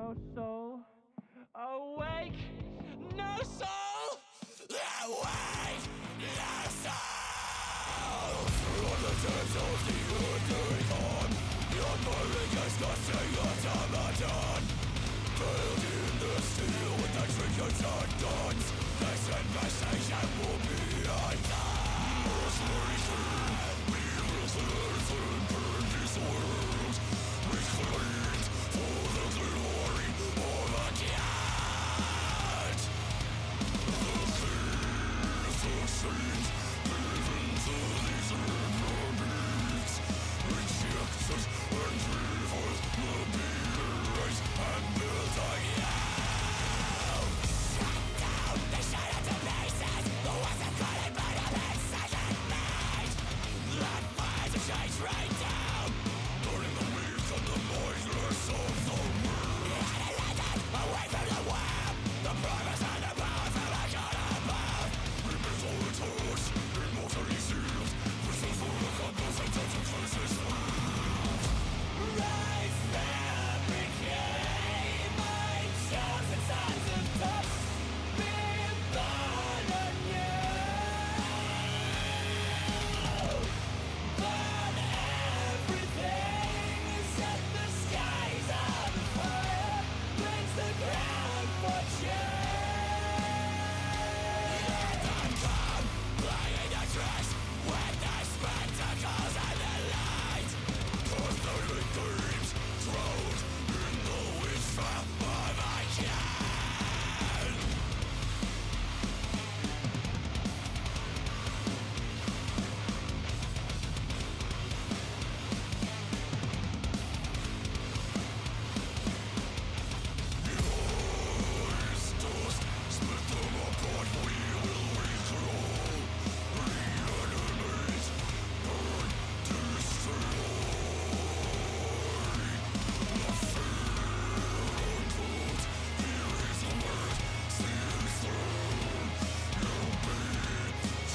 no soul. Awake, no soul. Awake, no soul. On the tips of the earthly dawn, your burning disgusting automaton. Veiled in the steel with the trinkets and guns, this infestation will be undone. Restoration, we will earth and burn this world. We cleanse for the glory of a cat. The thieves of sins, given to these enemies, rejected and driven will be erased and built again. Shut down, they shut it to pieces. The ones that got it by the incision made. That fires a change right down, burning the weeds of the noiseless of the world. Annihilated, away from the web. The promise and the power from a god above. Remember all its hurts, immortally sealed. Whistle for the compass and touch of faces. Rise there became my chosen sons of dust. Be born anew. Burn everything, set the skies on fire, cleanse the ground for change. Let them come, playing the tracks with the spectacles and the light. Pathetic dreams, drowned in the witchfire of a cat. Yours dust, split them apart, we will regrow. Reanimate, burn, destroy. The fear untold, here is a word, sees through. You beat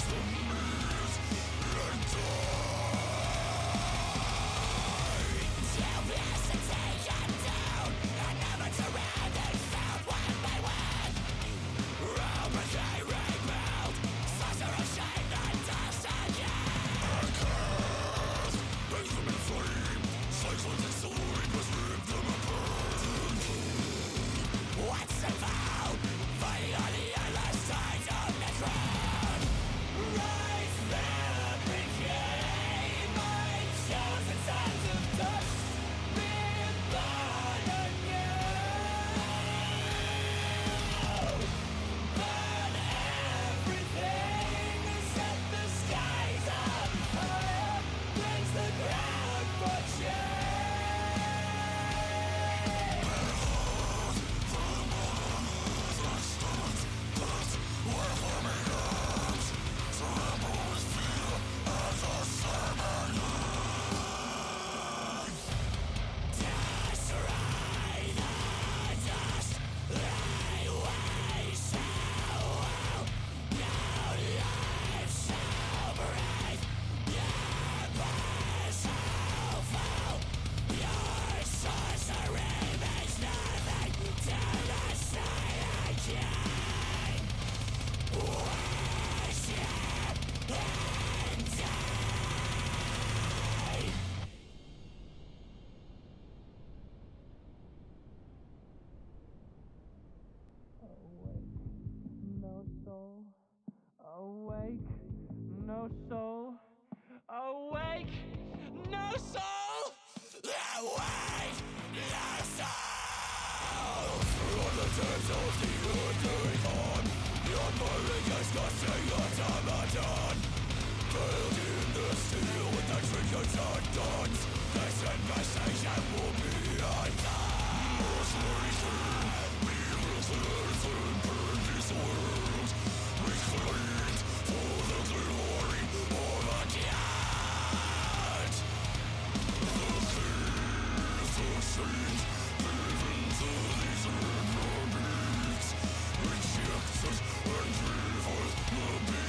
the mirrors and die. Till this and taken down, and never to round and found one by one. Realm became rebuilt, saucer of shame and dust again. And cast, bathe them in flame, cyclones and sword was ripped them apart. What's the vow? Fighting on the endless tides of the crown. Rise there became my chosen sons of dust. Be born anew. Burn everything, set the skies on fire, cleanse the ground for change. Awake, no soul. Awake, no soul. Awake, no soul. On the tips of the earthly dawn, your burning disgusting automaton. Veiled in the steel with the trinkets and guns, this infestation will be undone. Restoration, we will earth and burn this world. We cleanse for the glory of a cat. The thieves of sins, given to these enemies, rejected and driven will be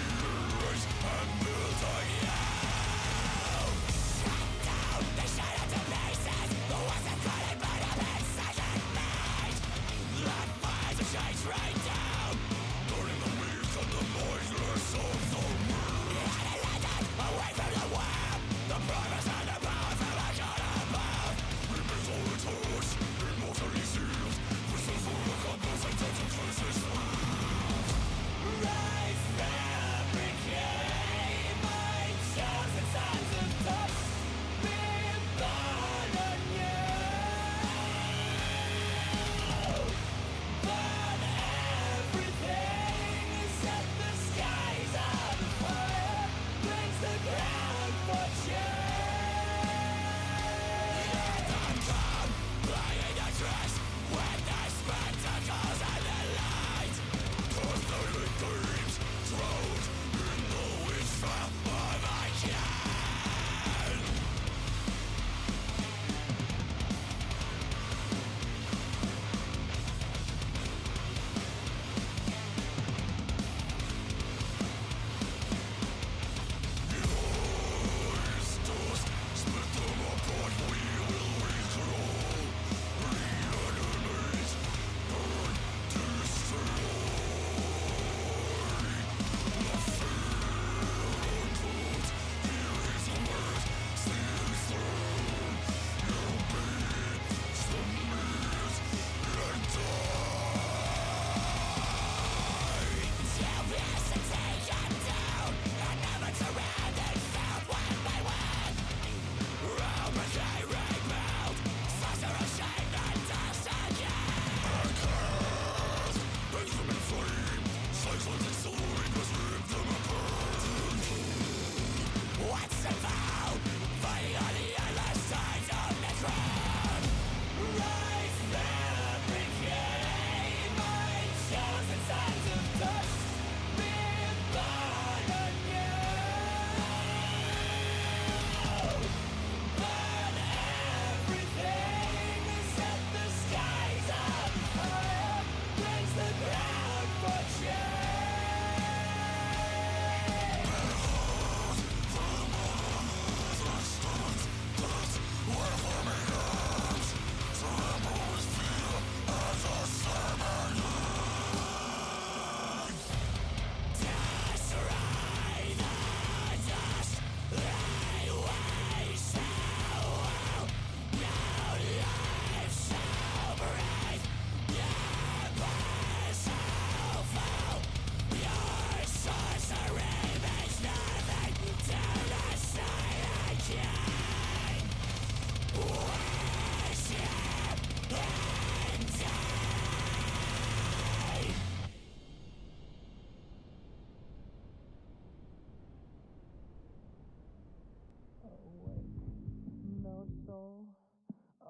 the ground for change. Let them come, playing the tricks with the spectacles and the light. Pathetic dreams drowned in the witchfire of a cat.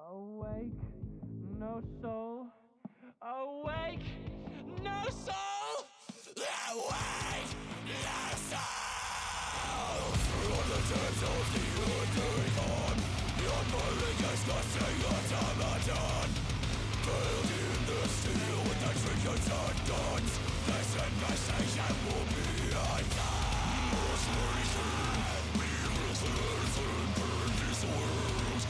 Awake, no soul. Awake, no soul. Awake, no soul. On the tips of the undergone, your burning disgusting automaton. Built in the steel with the trinkets and guns. This investigation will be undone. Most reason, we will citizen burn this world.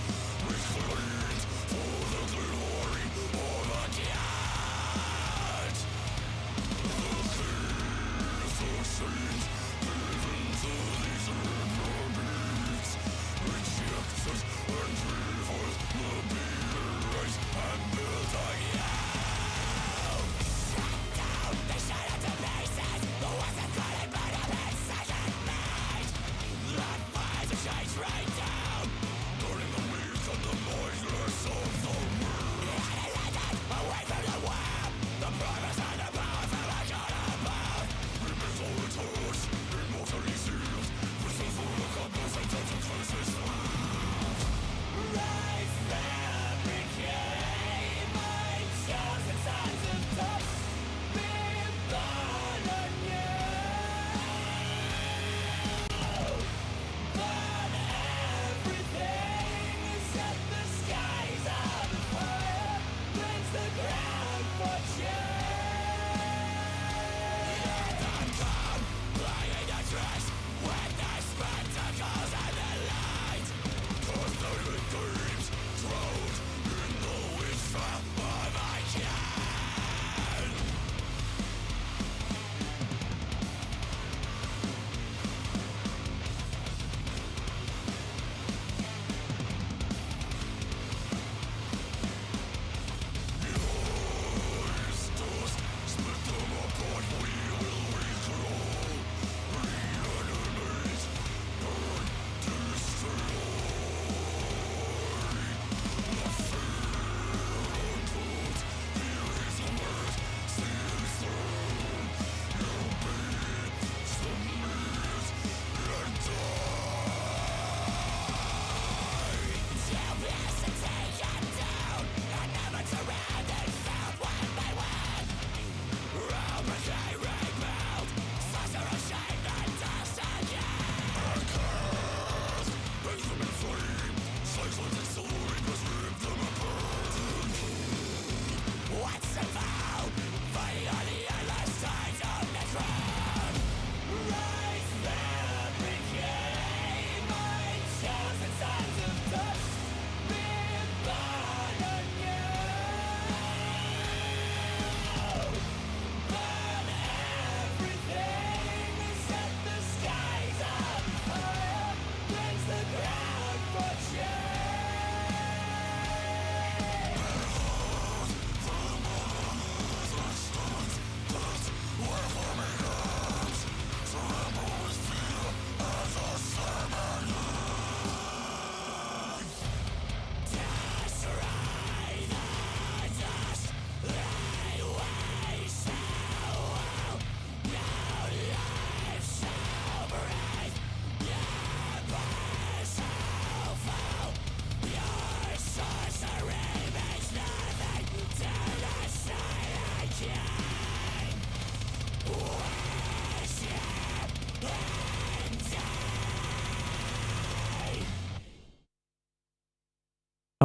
We cleaned for the glory of a cat. The keys of saints given to these enemies. Rejected and driven will be erased and built again. Shut down, they shut up to pieces. The ones that call it but I'm inside made.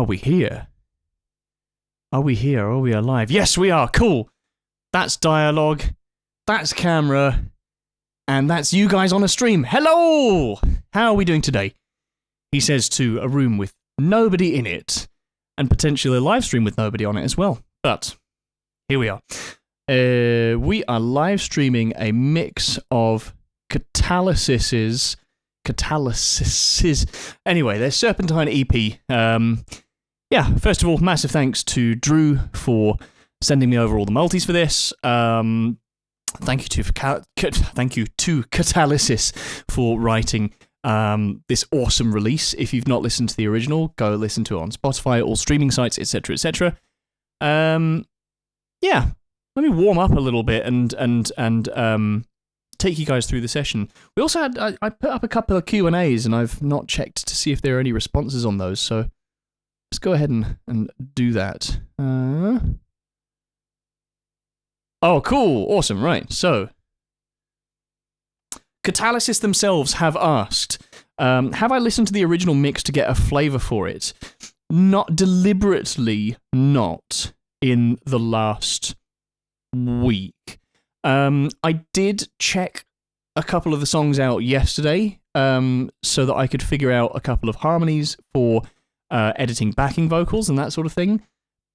Are we here? Are we here? Are we alive? Yes, we are. Cool. That's dialogue. That's camera. And that's you guys on a stream. Hello! How are we doing today? He says to a room with nobody in it. And potentially a live stream with nobody on it as well. But here we are. We are live streaming a mix of Catalysis. Anyway, there's Serpentine EP. Yeah, first of all, massive thanks to Drew for sending me over all the multis for this. Thank you to Catalysis for writing this awesome release. If you've not listened to the original, go listen to it on Spotify, all streaming sites, etc., etc. Yeah, let me warm up a little bit and take you guys through the session. We also had I put up a couple of Q&As and I've not checked to see if there are any responses on those, so let's go ahead and do that. Oh, cool, awesome, right, so Catalysis themselves have asked, have I listened to the original mix to get a flavour for it? Not deliberately, not in the last week. I did check a couple of the songs out yesterday, so that I could figure out a couple of harmonies for editing backing vocals and that sort of thing.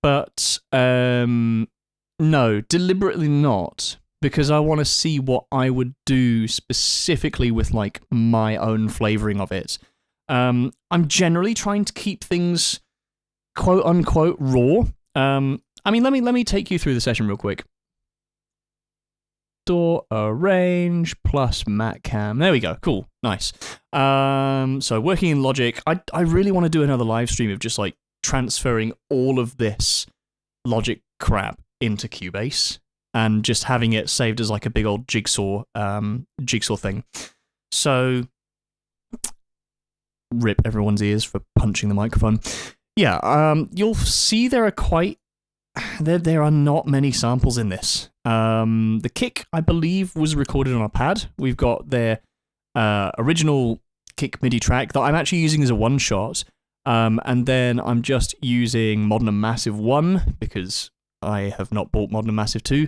But no, deliberately not, because I want to see what I would do specifically with like my own flavouring of it. I'm generally trying to keep things quote unquote raw. I mean, let me take you through the session real quick. Door arrange plus Mac Cam. There we go. Cool. Nice. So working in Logic, I really want to do another live stream of just like transferring all of this Logic crap into Cubase and just having it saved as like a big old jigsaw thing. So rip everyone's ears for punching the microphone. Yeah, you'll see there are not many samples in this. The kick, I believe, was recorded on a pad. We've got their original kick MIDI track that I'm actually using as a one-shot, and then I'm just using Modern and Massive 1 because I have not bought Modern and Massive 2.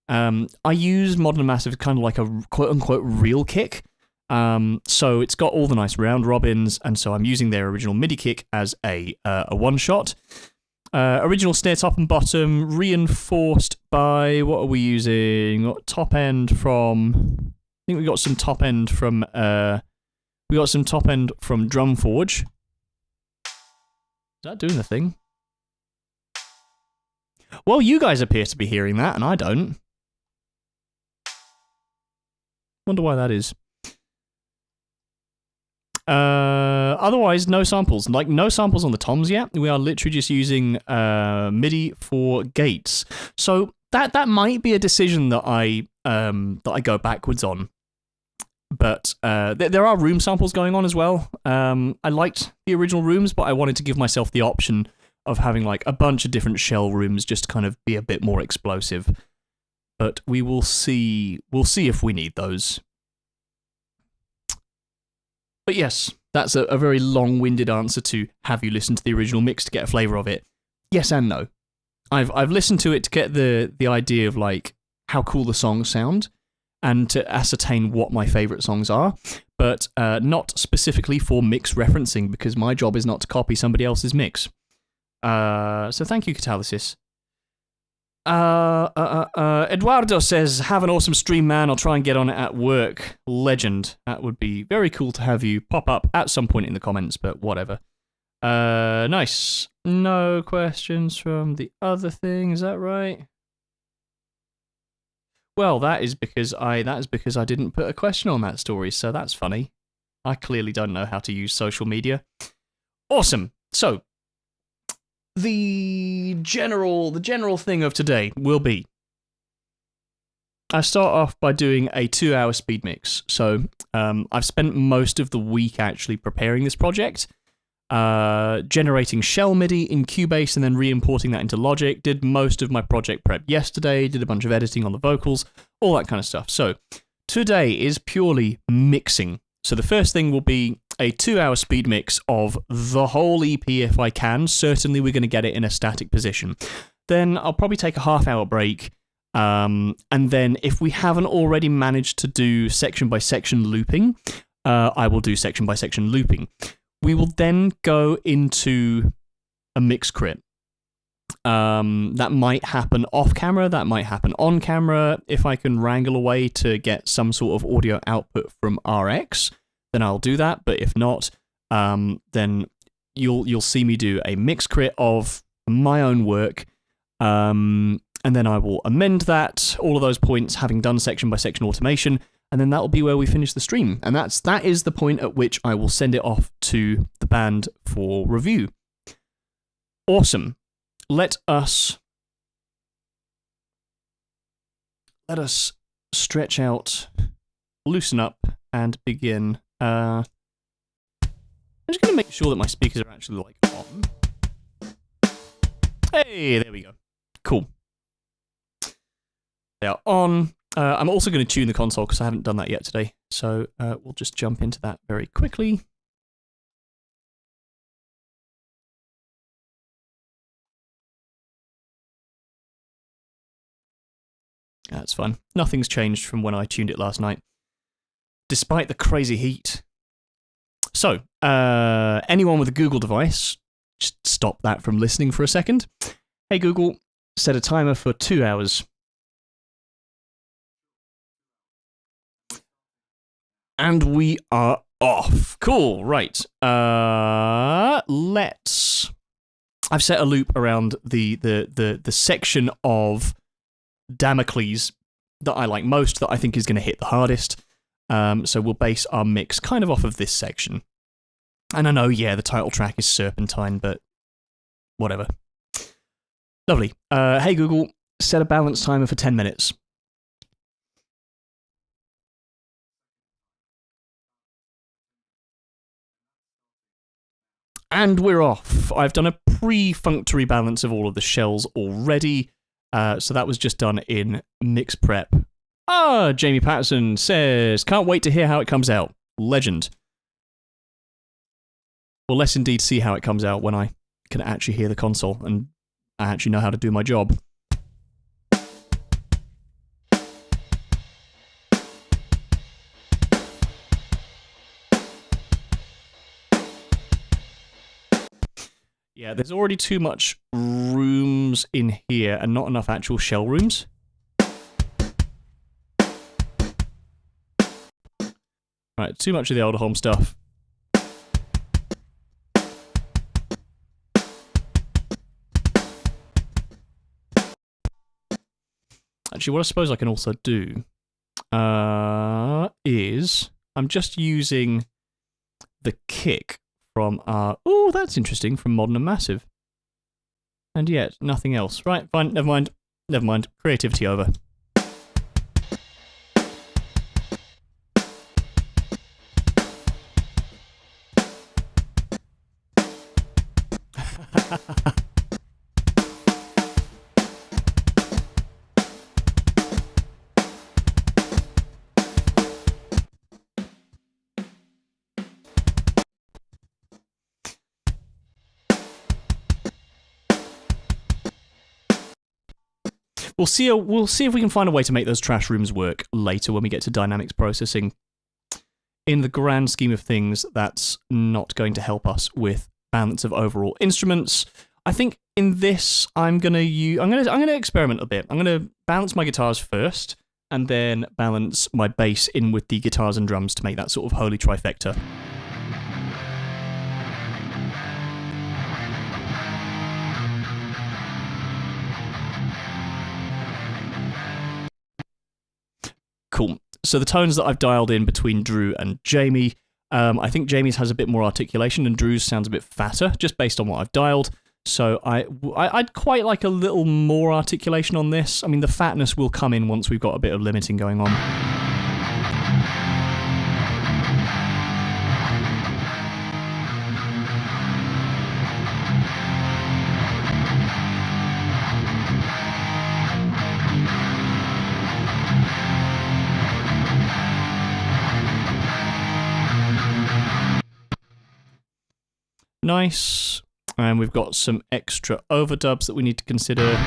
I use Modern and Massive kind of like a quote-unquote real kick, so it's got all the nice round robins, and so I'm using their original MIDI kick as a one-shot. Original snare top and bottom, reinforced by, what are we using? Got top end from, I think we got some top end from Drumforge. Is that doing the thing? Well, you guys appear to be hearing that, and I don't. Wonder why that is. Otherwise, no samples. Like, no samples on the toms yet. We are literally just using MIDI for gates. So that might be a decision that I go backwards on. But there are room samples going on as well. I liked the original rooms, but I wanted to give myself the option of having like a bunch of different shell rooms just to kind of be a bit more explosive. But we will see. We'll see if we need those. But yes, that's a very long-winded answer to have you listened to the original mix to get a flavour of it. Yes and no. I've listened to it to get the idea of like how cool the songs sound and to ascertain what my favourite songs are, but not specifically for mix referencing because my job is not to copy somebody else's mix. So thank you, Catalysis. Eduardo says, have an awesome stream, man. I'll try and get on it at work. Legend. That would be very cool to have you pop up at some point in the comments, but whatever. Nice. No questions from the other thing, is that right? Well, that is because I didn't put a question on that story, so that's funny. I clearly don't know how to use social media. Awesome. So, the general thing of today will be, I start off by doing a 2-hour speed mix. So I've spent most of the week actually preparing this project, generating shell MIDI in Cubase and then re-importing that into Logic. Did most of my project prep yesterday, did a bunch of editing on the vocals, all that kind of stuff. So today is purely mixing. So the first thing will be a 2-hour speed mix of the whole EP if I can. Certainly we're going to get it in a static position. Then I'll probably take a half-hour break. And then if we haven't already managed to do section-by-section looping, I will do section-by-section looping. We will then go into a mix crit. That might happen off camera, that might happen on camera. If I can wrangle a way to get some sort of audio output from RX, then I'll do that. But if not, then you'll see me do a mix crit of my own work, and then I will amend that, all of those points, having done section by section automation, and then that will be where we finish the stream. And that is the point at which I will send it off to the band for review. Awesome. Let us stretch out, loosen up, and begin. I'm just going to make sure that my speakers are actually like on. Hey, there we go. Cool. They are on. I'm also going to tune the console because I haven't done that yet today. So we'll just jump into that very quickly. That's fun. Nothing's changed from when I tuned it last night, despite the crazy heat. So, anyone with a Google device, just stop that from listening for a second. Hey Google, set a timer for 2 hours. And we are off. Cool, right. Let's... I've set a loop around the section of Damocles that I like most, that I think is going to hit the hardest. So we'll base our mix kind of off of this section. And I know, yeah, the title track is Serpentine, but whatever. Lovely. Hey Google, set a balance timer for 10 minutes. And we're off. I've done a pre-functory balance of all of the shells already. So that was just done in mix prep. Jamie Patterson says, can't wait to hear how it comes out. Legend. Well, let's indeed see how it comes out when I can actually hear the console and I actually know how to do my job. Yeah, there's already too much rooms in here and not enough actual shell rooms. Right, too much of the older home stuff. Actually, what I suppose I can also do is I'm just using the kick from our... Oh, that's interesting, from Modern and Massive. And yet, nothing else. Right, fine, never mind. Never mind. Creativity over. We'll see if we can find a way to make those trash rooms work later when we get to dynamics processing. In the grand scheme of things, that's not going to help us with balance of overall instruments. I think in this, I'm gonna experiment a bit. I'm gonna balance my guitars first, and then balance my bass in with the guitars and drums to make that sort of holy trifecta. Cool. So the tones that I've dialed in between Drew and Jamie, I think Jamie's has a bit more articulation and Drew's sounds a bit fatter, just based on what I've dialed. So I'd quite like a little more articulation on this. I mean, the fatness will come in once we've got a bit of limiting going on. Nice. And we've got some extra overdubs that we need to consider.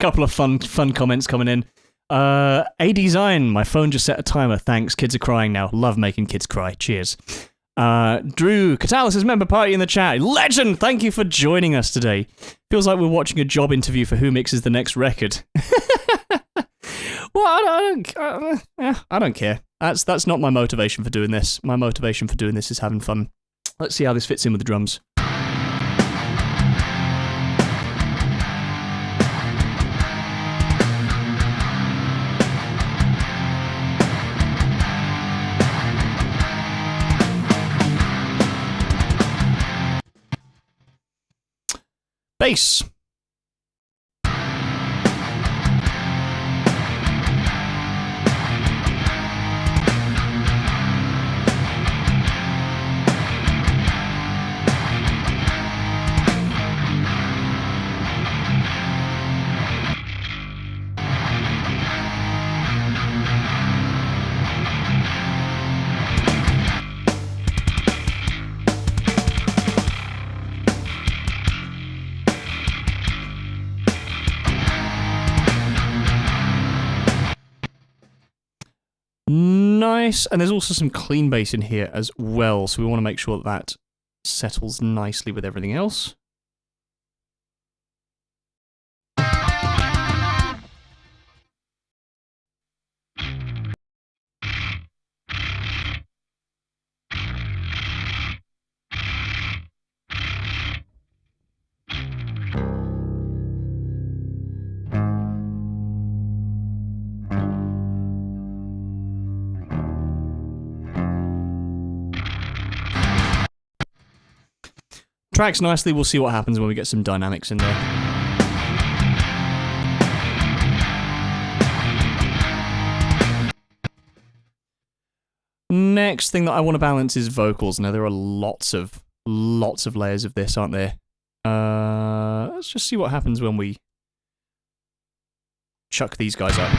Couple of fun comments coming in. A design, my phone just set a timer. Thanks, kids are crying now. Love making kids cry. Cheers. Drew, Catalysis member party in the chat. Legend, thank you for joining us today. Feels like we're watching a job interview for who mixes the next record. Well, I don't care. That's not my motivation for doing this. My motivation for doing this is having fun. Let's see how this fits in with the drums. Bass. Nice, and there's also some clean bass in here as well, so we want to make sure that settles nicely with everything else. Tracks nicely, we'll see what happens when we get some dynamics in there. Next thing that I want to balance is vocals. Now there are lots of layers of this, aren't there? Let's just see what happens when we chuck these guys up.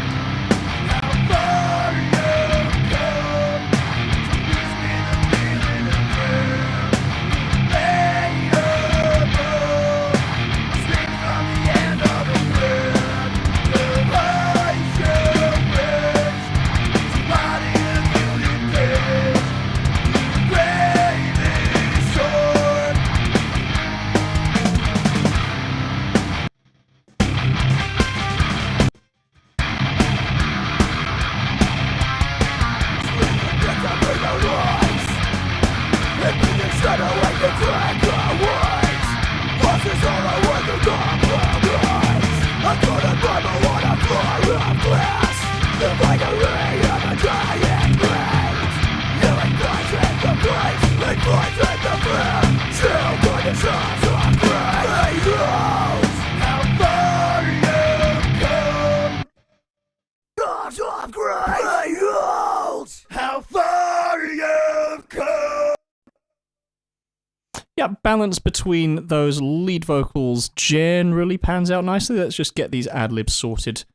Yeah, balance between those lead vocals generally pans out nicely. Let's just get these ad-libs sorted.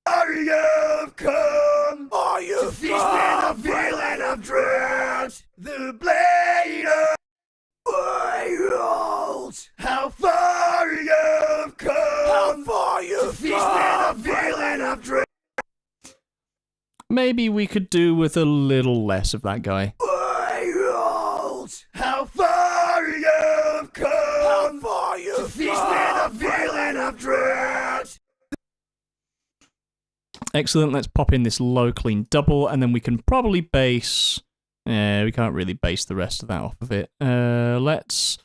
Are you come? Are you feasting the feeling of dread? The blade of worlds. How far you've come? How far you've feasting the feeling of dread? Maybe we could do with a little less of that guy. How far you've come? How far you've feasting the feeling of dread? Excellent, let's pop in this low clean double, and then we can probably bass... we can't really bass the rest of that off of it. Let's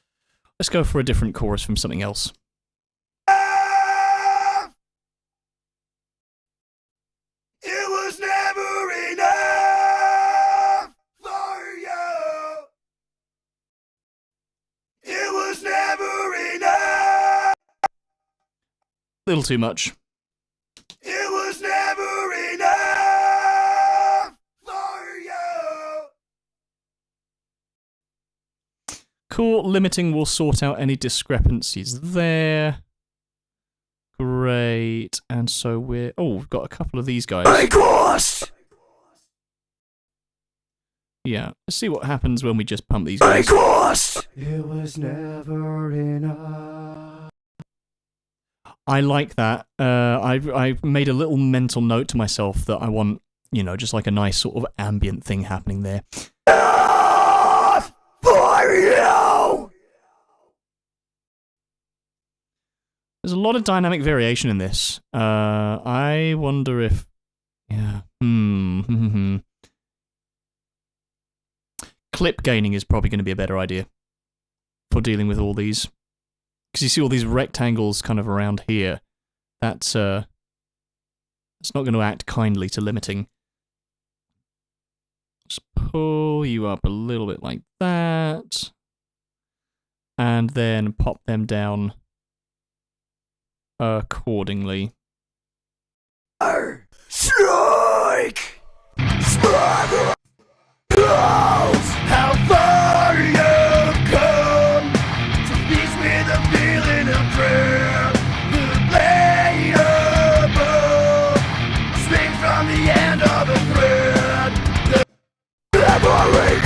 go for a different chorus from something else. It was never enough little too much. It was never enough for you. Cool, limiting will sort out any discrepancies there. Great, and so we've got a couple of these guys. Yeah, let's see what happens when we just pump these guys. It was never enough. I like that. I've made a little mental note to myself that I want, you know, just like a nice sort of ambient thing happening there. For you. There's a lot of dynamic variation in this. I wonder if... Yeah. Clip gaining is probably going to be a better idea for dealing with all these. Because you see all these rectangles kind of around here. That's not going to act kindly to limiting. Just pull you up a little bit like that. And then pop them down accordingly. Strike! Smuggle! How far you've come to peace with a feeling of dread. The blade above swings from the end of a thread. The memory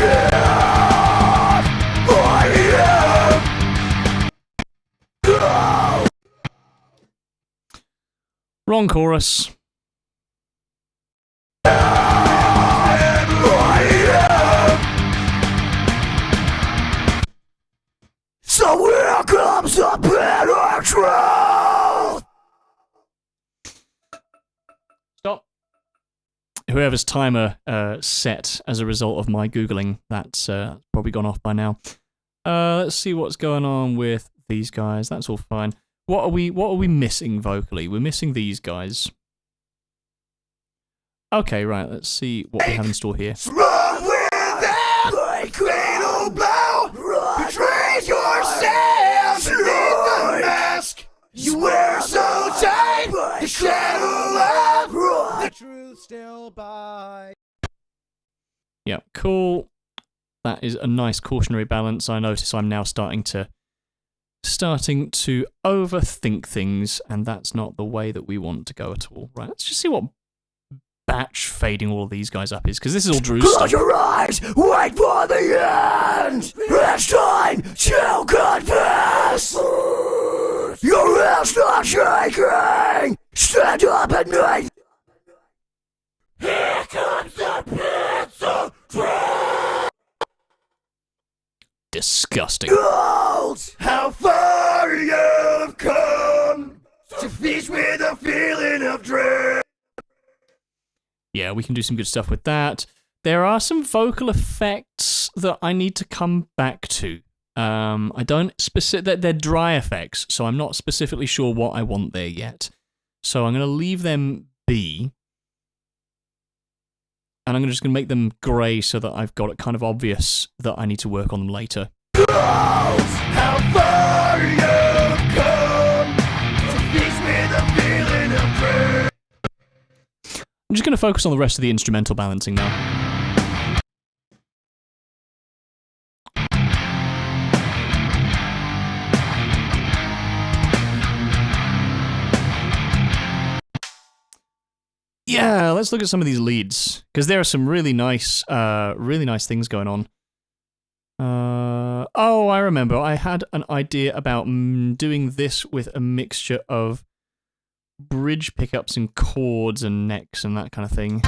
for you. Wrong chorus. So here comes the bitter truth. Stop. Whoever's timer set as a result of my Googling, that's probably gone off by now. Let's see what's going on with these guys. That's all fine. What are we missing vocally? We're missing these guys. Okay, right, let's see what we have in store here. Run with that cradle blow. Betrays yourself beneath the mask. You wear so tight, the shadow of the truth still bites. Yeah, cool. That is a nice cautionary balance. I notice I'm now starting to overthink things, and that's not the way that we want to go at all. Right, let's just see what batch fading all of these guys up is, because this is all Drew's Close stuff. your eyes, wait for the end. It's time to confess. Your head's not shaking. Stand up and night. Here comes the pits of dread. Disgusting. Gold, how far you've come to feast with a feeling of dread. Yeah, we can do some good stuff with that. There are some vocal effects that I need to come back to. I don't they're dry effects, so I'm not specifically sure what I want there yet. So I'm going to leave them be. And I'm just going to make them grey so that I've got it kind of obvious that I need to work on them later. How far you've come to feast with a feeling of dread. I'm just going to focus on the rest of the instrumental balancing now. Yeah, let's look at some of these leads, because there are some really nice things going on. Oh, I remember. I had an idea about doing this with a mixture of bridge pickups and chords and necks and that kind of thing.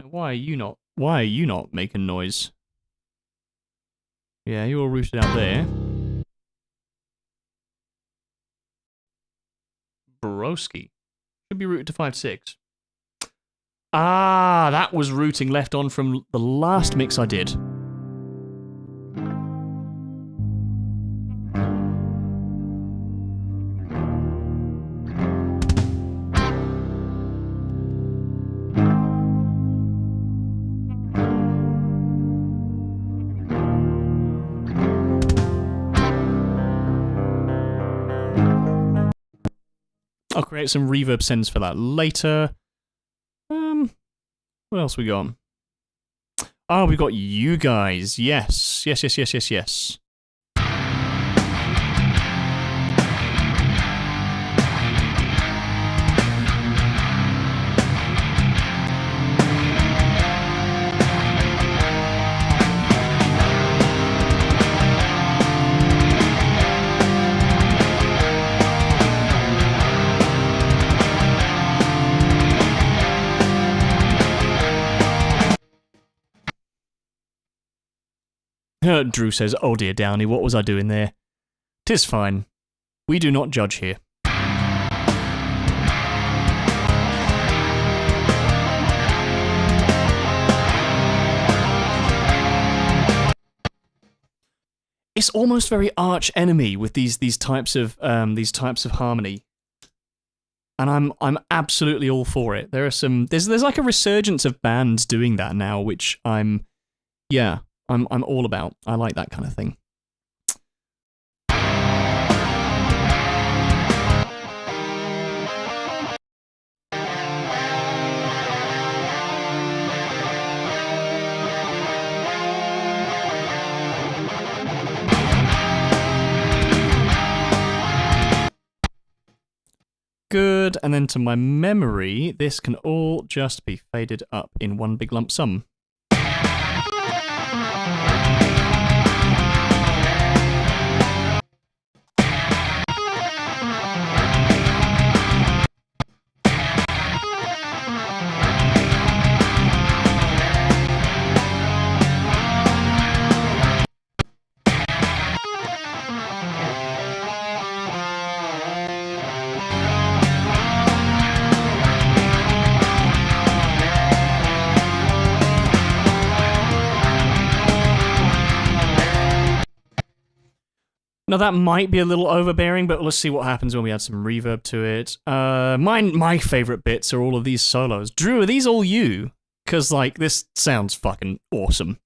Why are you not making noise? Yeah, you're all rooted out there. Broski. Should be rooted to 5/6. Ah, that was routing left on from the last mix I did. I'll create some reverb sends for that later. What else we got? Oh, we got you guys. Yes. Drew says, "Oh dear, Downey, what was I doing there?" 'Tis fine. We do not judge here. It's almost very arch enemy with these types of harmony, and I'm absolutely all for it. There are there's like a resurgence of bands doing that now, which I'm all about. I like that kind of thing. Good, and then to my memory, this can all just be faded up in one big lump sum. Now that might be a little overbearing, but let's see what happens when we add some reverb to it. My favorite bits are all of these solos. Drew, are these all you? Because, like, this sounds fucking awesome.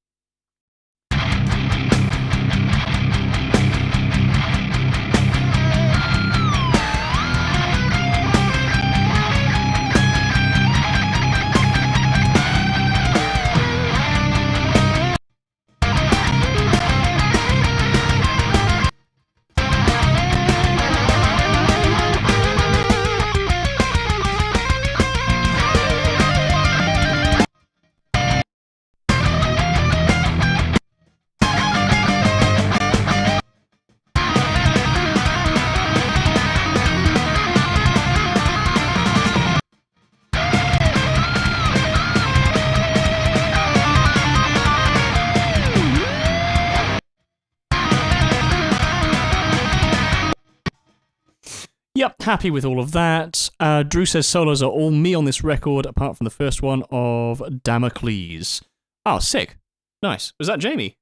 Yep, happy with all of that. Drew says solos are all me on this record, apart from the first one of Damocles. Oh, sick. Nice. Was that Jamie?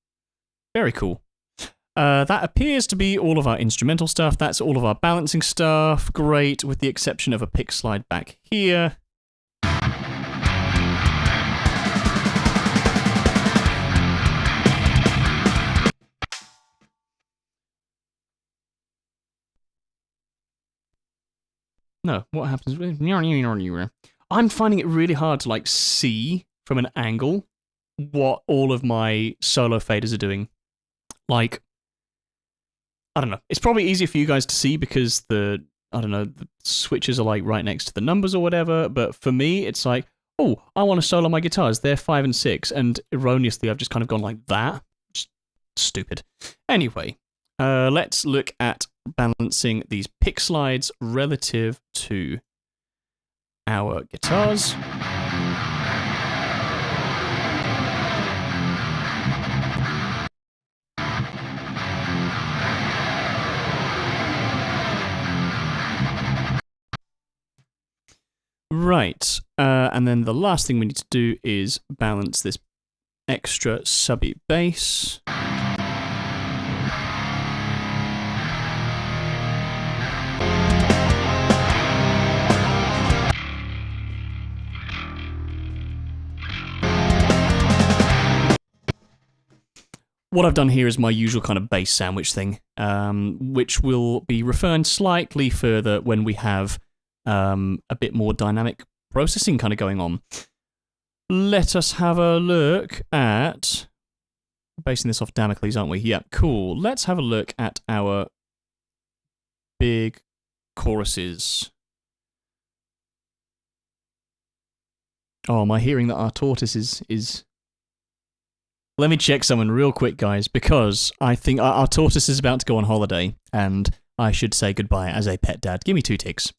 Very cool. That appears to be all of our instrumental stuff. That's all of our balancing stuff. Great, with the exception of a pick slide back here. No, what happens? I'm finding it really hard to like see from an angle what all of my solo faders are doing. Like, I don't know. It's probably easier for you guys to see because the switches are like right next to the numbers or whatever. But for me, it's like, oh, I want to solo my guitars. They're 5 and 6, and erroneously, I've just kind of gone like that. Just stupid. Anyway, let's look at balancing these pick slides relative to our guitars. Right, and then the last thing we need to do is balance this extra subby bass. What I've done here is my usual kind of bass sandwich thing, which will be refined slightly further when we have a bit more dynamic processing kind of going on. Let us have a look at... Basing this off Damocles, aren't we? Yeah, cool. Let's have a look at our big choruses. Oh, am I hearing that our tortoise is... Let me check someone real quick, guys, because I think our tortoise is about to go on holiday, and I should say goodbye as a pet dad. Give me 2 ticks.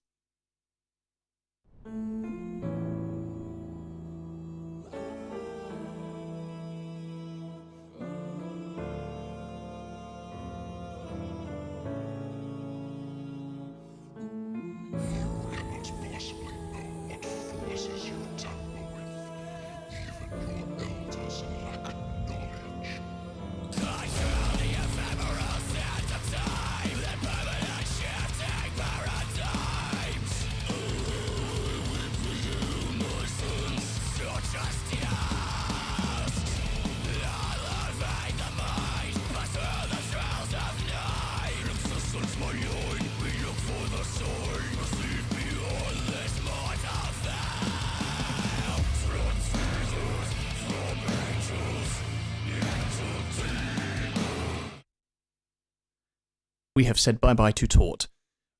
We have said bye-bye to Tort.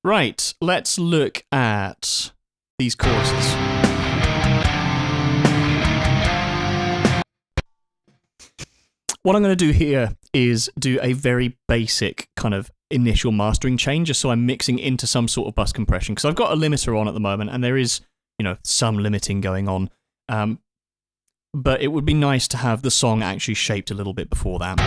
Right, let's look at these choruses. What I'm going to do here is do a very basic kind of initial mastering change, just so I'm mixing into some sort of bus compression, because I've got a limiter on at the moment, and there is, you know, some limiting going on. But it would be nice to have the song actually shaped a little bit before that.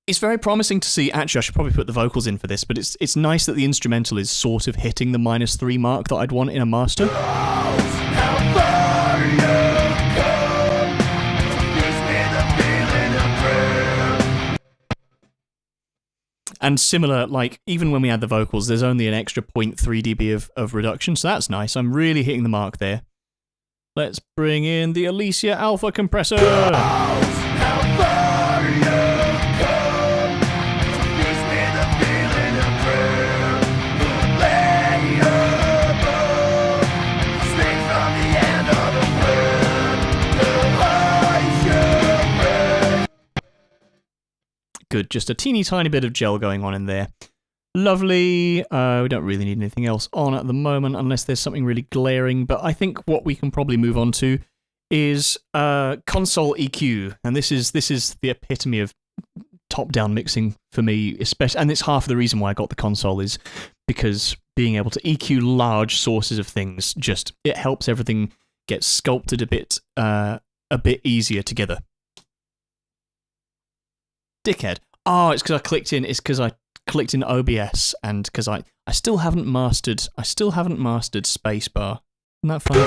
It's very promising to see. Actually, I should probably put the vocals in for this, but it's nice that the instrumental is sort of hitting the -3 mark that I'd want in a master. And similar, like, even when we add the vocals, there's only an extra 0.3 dB of reduction, so that's nice. I'm really hitting the mark there. Let's bring in the Elysia Alpha Compressor! Good, just a teeny tiny bit of gel going on in there. Lovely. We don't really need anything else on at the moment unless there's something really glaring, but I think what we can probably move on to is console EQ, and this is the epitome of top-down mixing for me, especially, and it's half the reason why I got the console, is because being able to EQ large sources of things, just, it helps everything get sculpted a bit easier together. Dickhead. Oh, it's because I clicked in. It's because I clicked in OBS, and because I still haven't mastered. I still haven't mastered spacebar. Isn't that funny?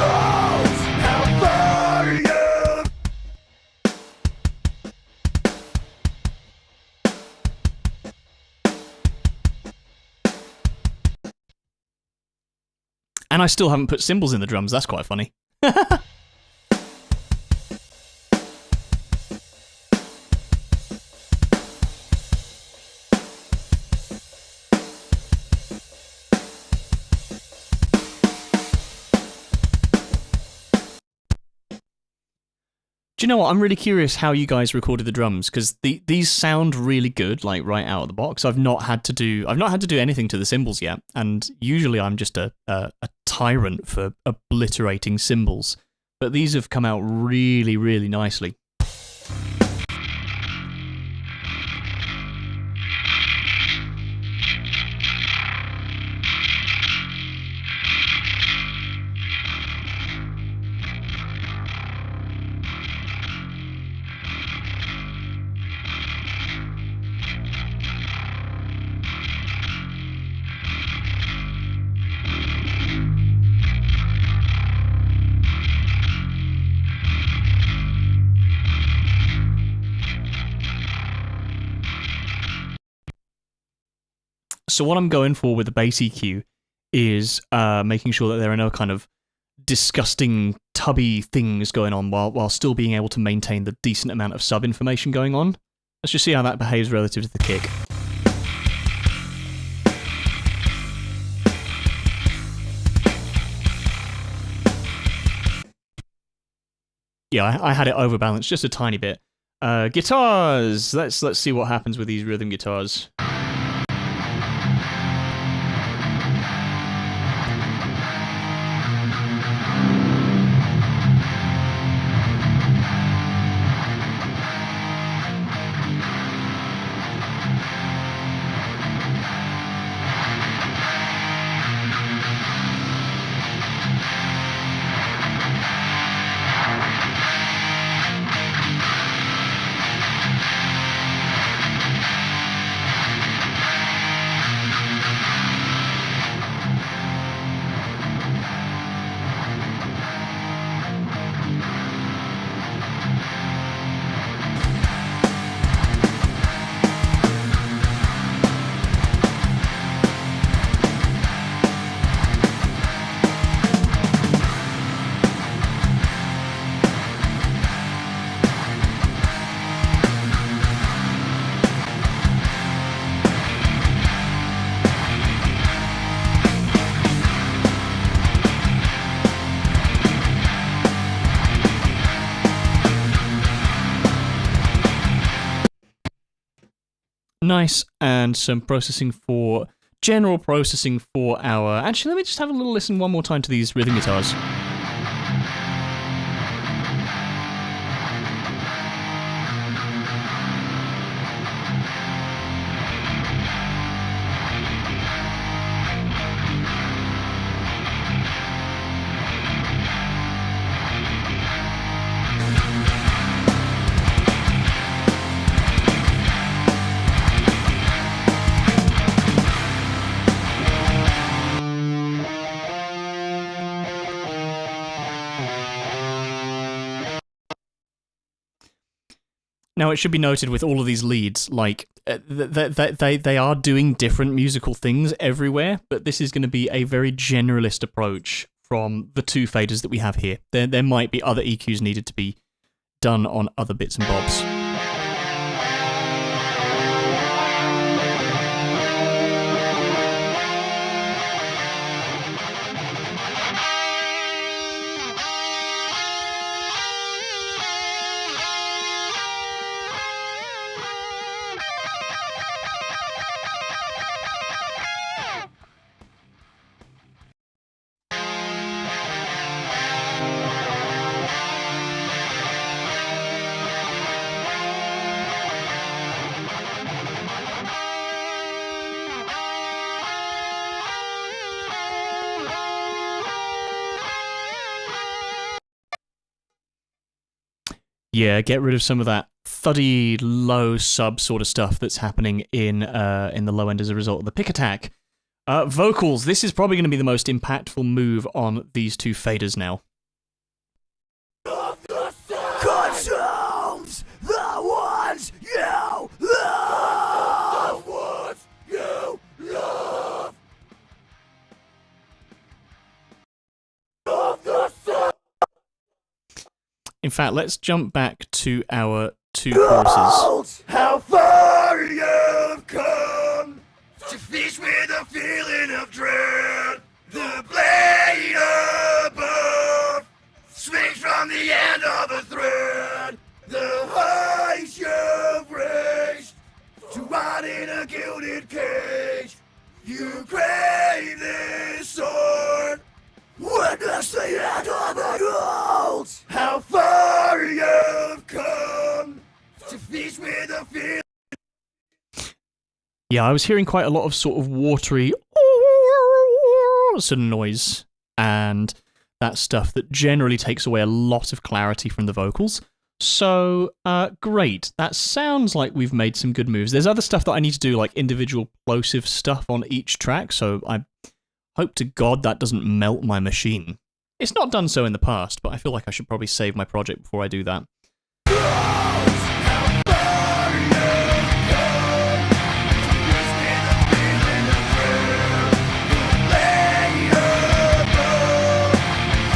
And I still haven't put cymbals in the drums. That's quite funny. Do you know what? I'm really curious how you guys recorded the drums, because these sound really good, like right out of the box. I've not had to do anything to the cymbals yet, and usually I'm just a tyrant for obliterating cymbals, but these have come out really, really nicely. So what I'm going for with the bass EQ is making sure that there are no kind of disgusting tubby things going on while still being able to maintain the decent amount of sub information going on. Let's just see how that behaves relative to the kick. Yeah, I had it overbalanced just a tiny bit. Guitars! Let's see what happens with these rhythm guitars. Nice, and some general processing for our... Actually, let me just have a little listen one more time to these rhythm guitars. Now, it should be noted with all of these leads, like, they are doing different musical things everywhere, but this is going to be a very generalist approach from the two faders that we have here. There might be other EQs needed to be done on other bits and bobs. Yeah, get rid of some of that thuddy, low sub sort of stuff that's happening in the low end as a result of the pick attack. Vocals, this is probably going to be the most impactful move on these two faders now. Consumes the ones you love. The ones you love. In fact, let's jump back to our two choruses. How far you've come to feast with a feeling of dread. The blade above swings from the end of a thread. The heights you've raised to ride in a gilded cage. You crave this sword. Witness the end of the goals. How far you've come to feast with a feeling. Yeah, I was hearing quite a lot of sort of watery sort of noise, and that stuff that generally takes away a lot of clarity from the vocals. So, great. That sounds like we've made some good moves. There's other stuff that I need to do, like individual plosive stuff on each track, so I hope to God that doesn't melt my machine. It's not done so in the past, but I feel like I should probably save my project before I do that.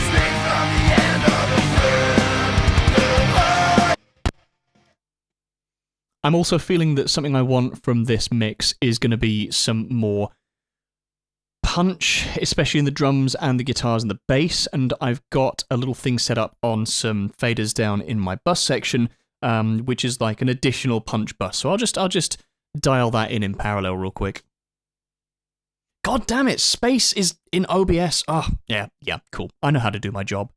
Swing I'm also feeling that something I want from this mix is going to be some more punch, especially in the drums and the guitars and the bass, and I've got a little thing set up on some faders down in my bus section, which is like an additional punch bus. So I'll just dial that in parallel real quick. God damn it, space is in OBS. Oh, yeah, cool. I know how to do my job.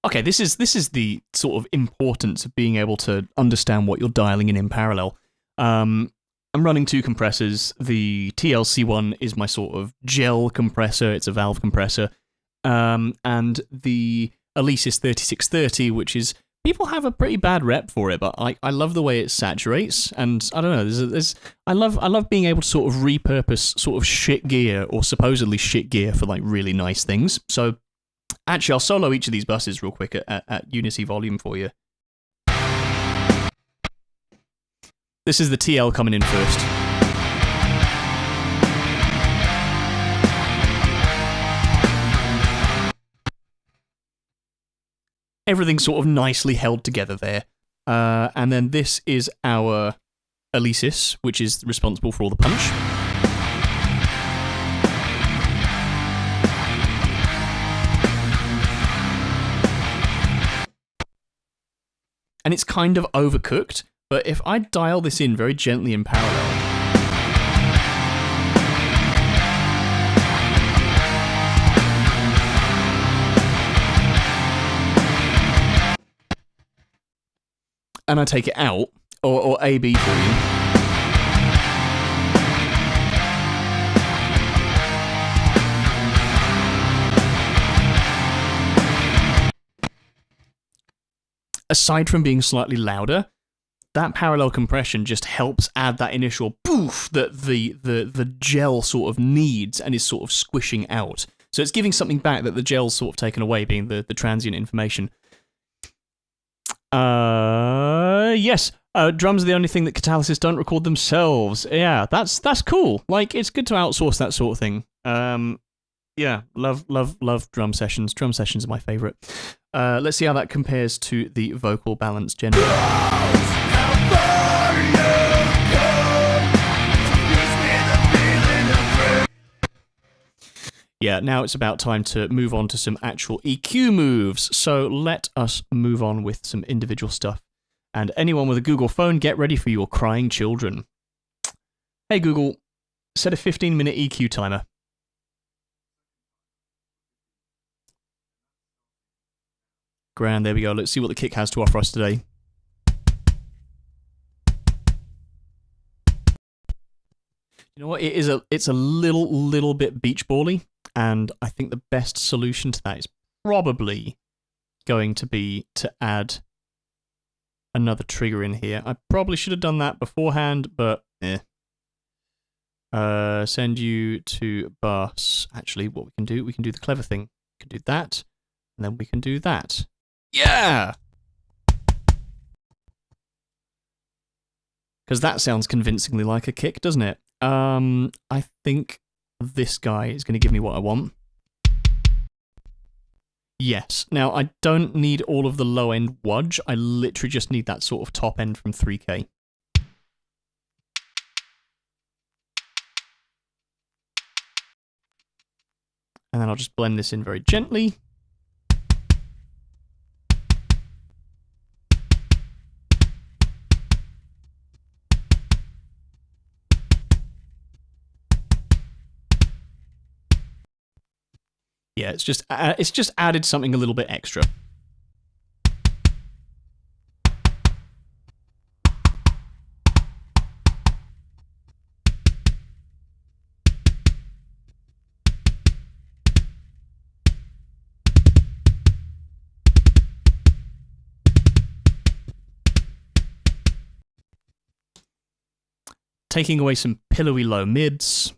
Okay, this is the sort of importance of being able to understand what you're dialing in parallel. I'm running 2 compressors. The TLC one is my sort of gel compressor. It's a valve compressor. And the Elysia 3630, which is, people have a pretty bad rep for it, but I love the way it saturates. And I don't know, I love being able to sort of repurpose sort of shit gear or supposedly shit gear for like really nice things. So actually, I'll solo each of these buses real quick at Unity volume for you. This is the TL coming in first. Everything's sort of nicely held together there. And then this is our Elysia, which is responsible for all the punch. And it's kind of overcooked, but if I dial this in very gently in parallel, and I take it out, or AB for you, aside from being slightly louder, that parallel compression just helps add that initial poof that the gel sort of needs and is sort of squishing out. So it's giving something back that the gel's sort of taken away, being the transient information. Yes, drums are the only thing that Catalysis don't record themselves. Yeah, that's cool. Like, it's good to outsource that sort of thing. Yeah, love drum sessions. Drum sessions are my favourite. Let's see how that compares to the vocal balance generally. Yeah, now it's about time to move on to some actual EQ moves. So let us move on with some individual stuff. And anyone with a Google phone, get ready for your crying children. Hey Google, set a 15-minute EQ timer. Grand, there we go. Let's see what the kick has to offer us today. You know what? It's a little bit beach bally, and I think the best solution to that is probably going to be to add another trigger in here. I probably should have done that beforehand, but send you to bus. Actually, what we can do the clever thing. We can do that, and then we can do that. Yeah! Because that sounds convincingly like a kick, doesn't it? I think this guy is going to give me what I want. Yes. Now, I don't need all of the low-end wudge. I literally just need that sort of top end from 3K. And then I'll just blend this in very gently. Yeah, it's just added something a little bit extra. Taking away some pillowy low mids.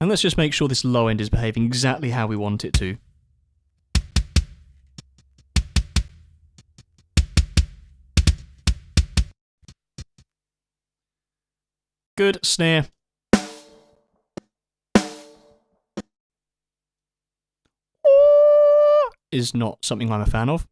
And let's just make sure this low end is behaving exactly how we want it to. Good, snare. Is not something I'm a fan of.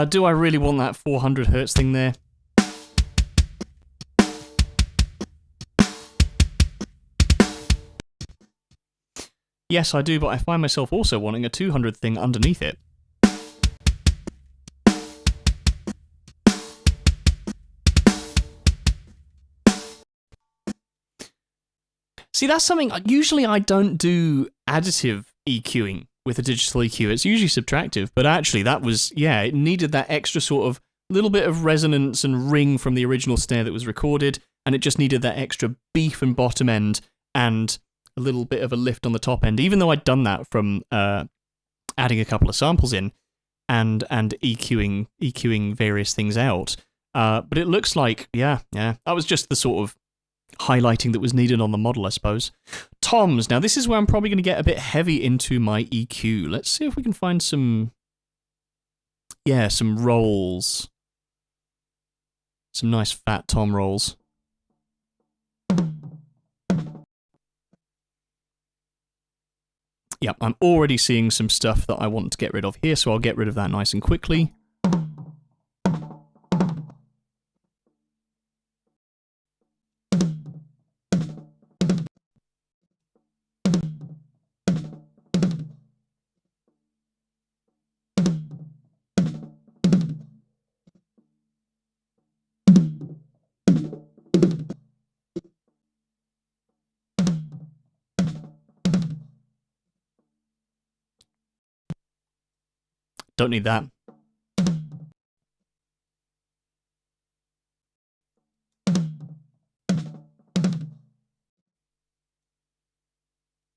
Do I really want that 400 Hz thing there? Yes, I do, but I find myself also wanting a 200 thing underneath it. See, that's something, usually I don't do additive EQing with a digital EQ, it's usually subtractive, but actually that was, yeah, it needed that extra sort of little bit of resonance and ring from the original snare that was recorded, and it just needed that extra beef and bottom end and a little bit of a lift on the top end, even though I'd done that from adding a couple of samples in and EQing various things out. But it looks like, yeah, that was just the sort of highlighting that was needed on the model, I suppose. Toms. Now, this is where I'm probably going to get a bit heavy into my EQ. Let's see if we can find some rolls. Some nice fat tom rolls. Yep, I'm already seeing some stuff that I want to get rid of here, so I'll get rid of that nice and quickly. Don't need that.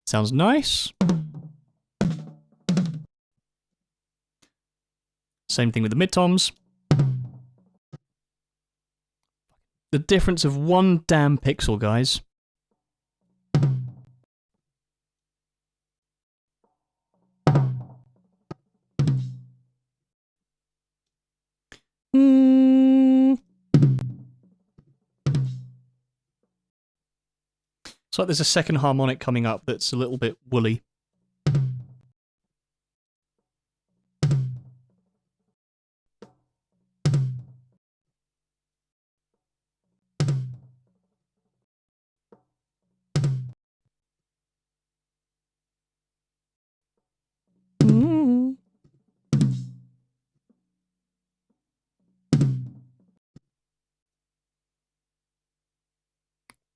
Sounds nice. Same thing with the mid-toms. The difference of one damn pixel, guys. It's like there's a second harmonic coming up that's a little bit woolly.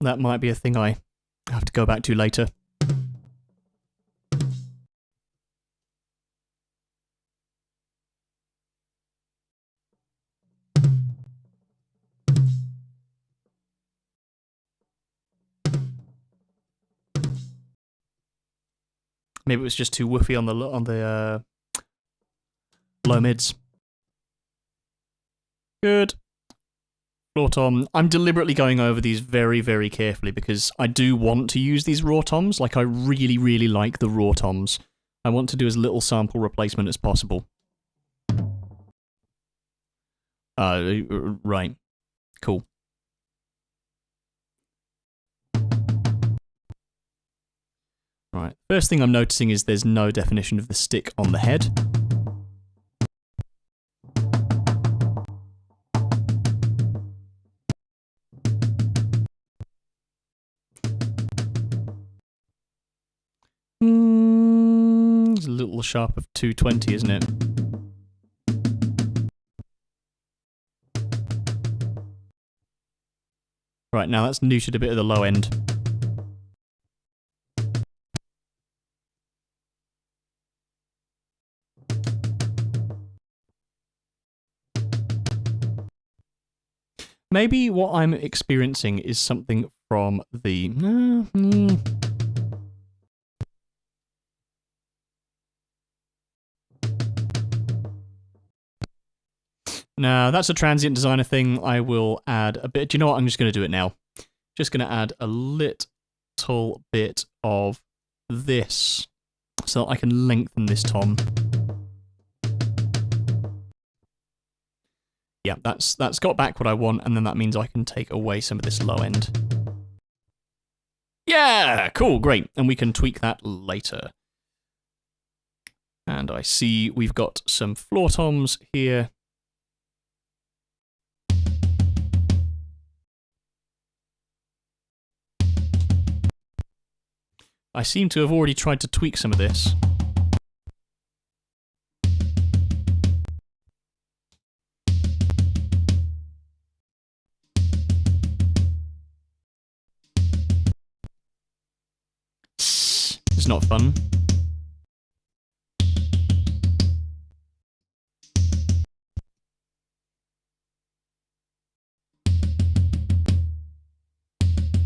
That might be a thing I have to go back to later. Maybe it was just too woofy on the low mids. Good. Raw tom. I'm deliberately going over these very, very carefully because I do want to use these raw toms. Like, I really, really like the raw toms. I want to do as little sample replacement as possible. Right. Cool. Right. First thing I'm noticing is there's no definition of the stick on the head. It's a little sharp of 220, isn't it? Right, now that's neutered a bit of the low end. Maybe what I'm experiencing is something from the... No, that's a transient designer thing. I will add a bit. Do you know what? I'm just going to do it now. Just going to add a little bit of this so that I can lengthen this tom. Yeah, that's got back what I want, and then that means I can take away some of this low end. Yeah, cool, great. And we can tweak that later. And I see we've got some floor toms here. I seem to have already tried to tweak some of this. It's not fun.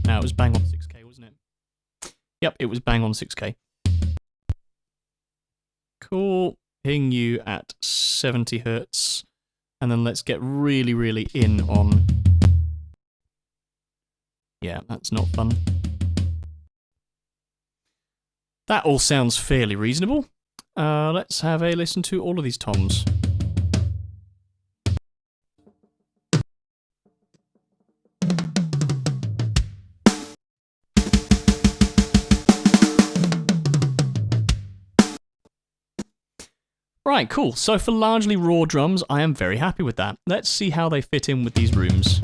Now it was bang on 6K, wasn't it? Yep, it was bang on 6K. Cool. Ping you at 70 hertz. And then let's get really, really in on... Yeah, that's not fun. That all sounds fairly reasonable. Let's have a listen to all of these toms. Right, cool. So for largely raw drums, I am very happy with that. Let's see how they fit in with these rooms.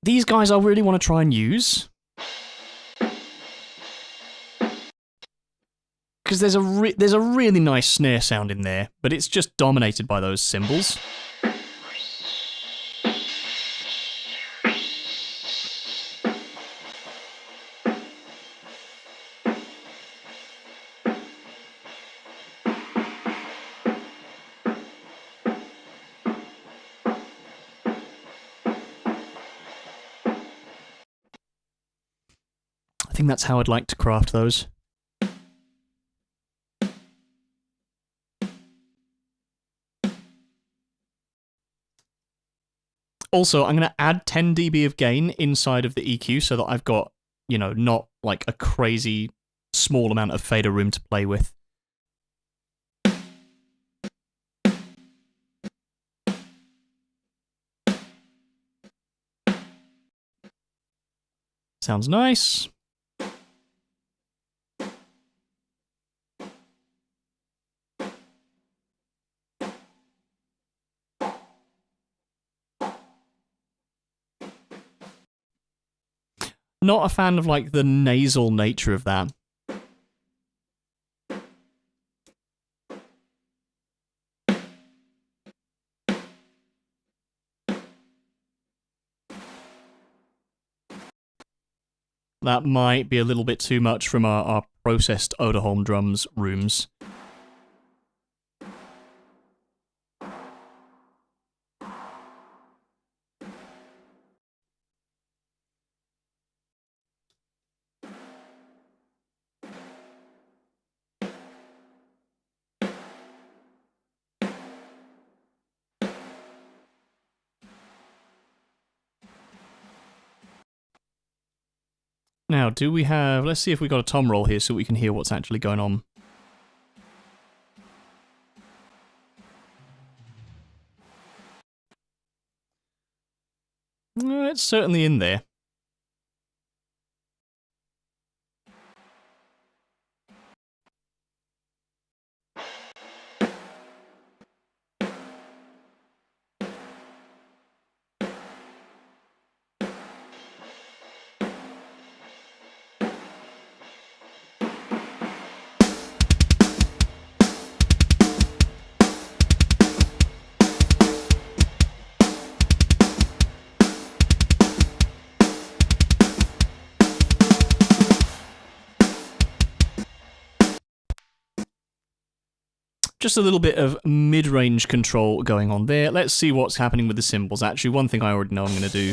These guys I really want to try and use. Because there's a really nice snare sound in there, but it's just dominated by those cymbals. I think that's how I'd like to craft those. Also, I'm going to add 10 dB of gain inside of the EQ so that I've got, you know, not like a crazy small amount of fader room to play with. Sounds nice. Not a fan of, like, the nasal nature of that. That might be a little bit too much from our processed Oderholm drums rooms. Now, do we have... Let's see if we've got a tom roll here so we can hear what's actually going on. It's certainly in there. Just a little bit of mid-range control going on there. Let's see what's happening with the cymbals. Actually, one thing I already know I'm going to do.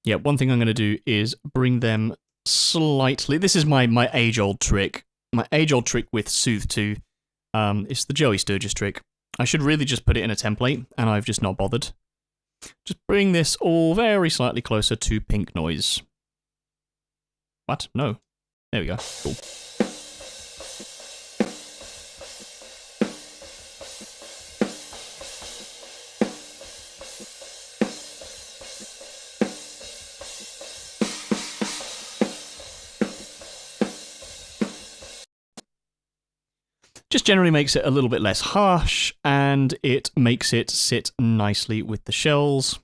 Yeah, one thing I'm going to do is bring them slightly. This is my age-old trick. My age-old trick with Soothe 2. It's the Joey Sturgis trick. I should really just put it in a template, and I've just not bothered. Just bring this all very slightly closer to pink noise. What? No. There we go. Cool. Just generally makes it a little bit less harsh, and it makes it sit nicely with the shells.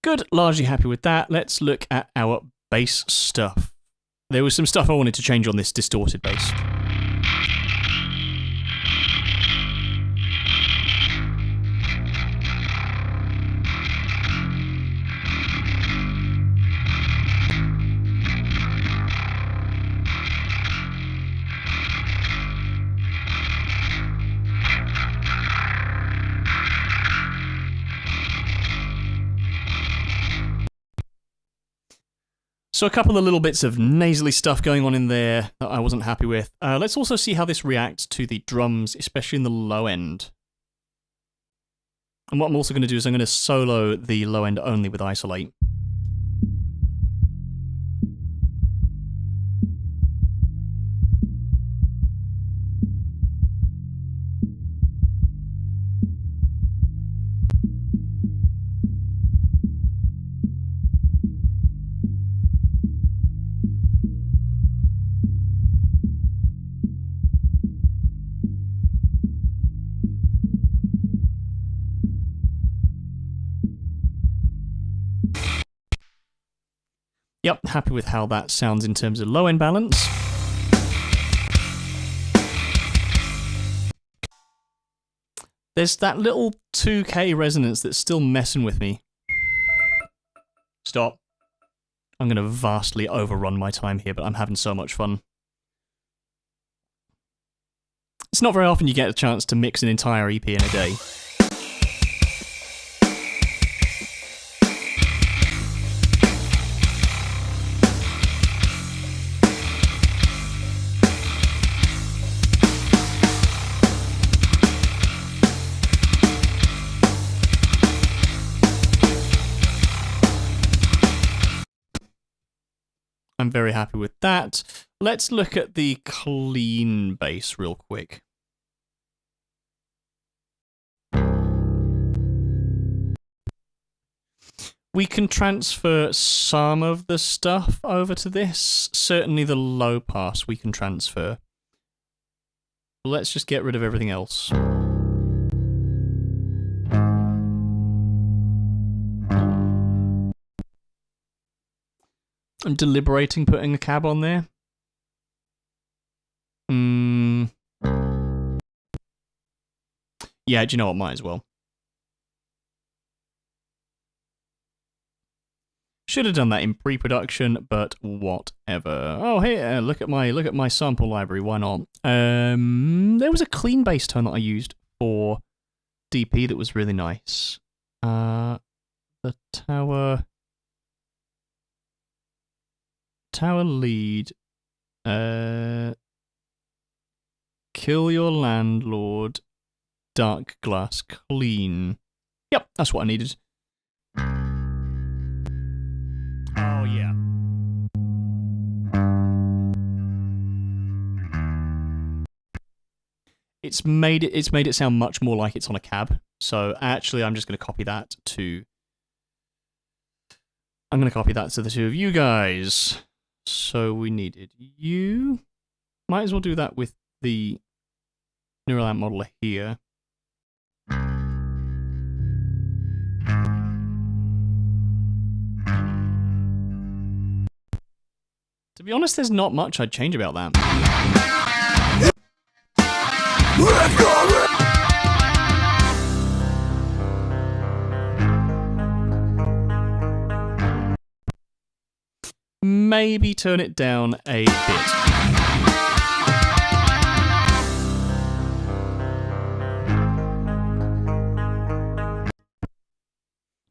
Good, largely happy with that. Let's look at our bass stuff. There was some stuff I wanted to change on this distorted bass. So a couple of little bits of nasally stuff going on in there that I wasn't happy with. Let's also see how this reacts to the drums, especially in the low end. And what I'm also going to do is I'm going to solo the low end only with Isolate. Yep, happy with how that sounds in terms of low-end balance. There's that little 2K resonance that's still messing with me. Stop. I'm going to vastly overrun my time here, but I'm having so much fun. It's not very often you get a chance to mix an entire EP in a day. I'm very happy with that. Let's look at the clean bass real quick. We can transfer some of the stuff over to this. Certainly the low pass we can transfer. Let's just get rid of everything else. I'm deliberating putting a cab on there. Yeah, do you know what? Might as well. Should have done that in pre-production, but whatever. Oh, hey, look at my sample library. Why not? There was a clean bass tone that I used for DP that was really nice. The tower lead. Kill your landlord. Dark glass clean. Yep, that's what I needed. Oh yeah. It's made it sound much more like it's on a cab. So actually I'm just going to copy that to the two of you guys. So we needed you. Might as well do that with the neural amp modeler here. To be honest, there's not much I'd change about that. Maybe turn it down a bit.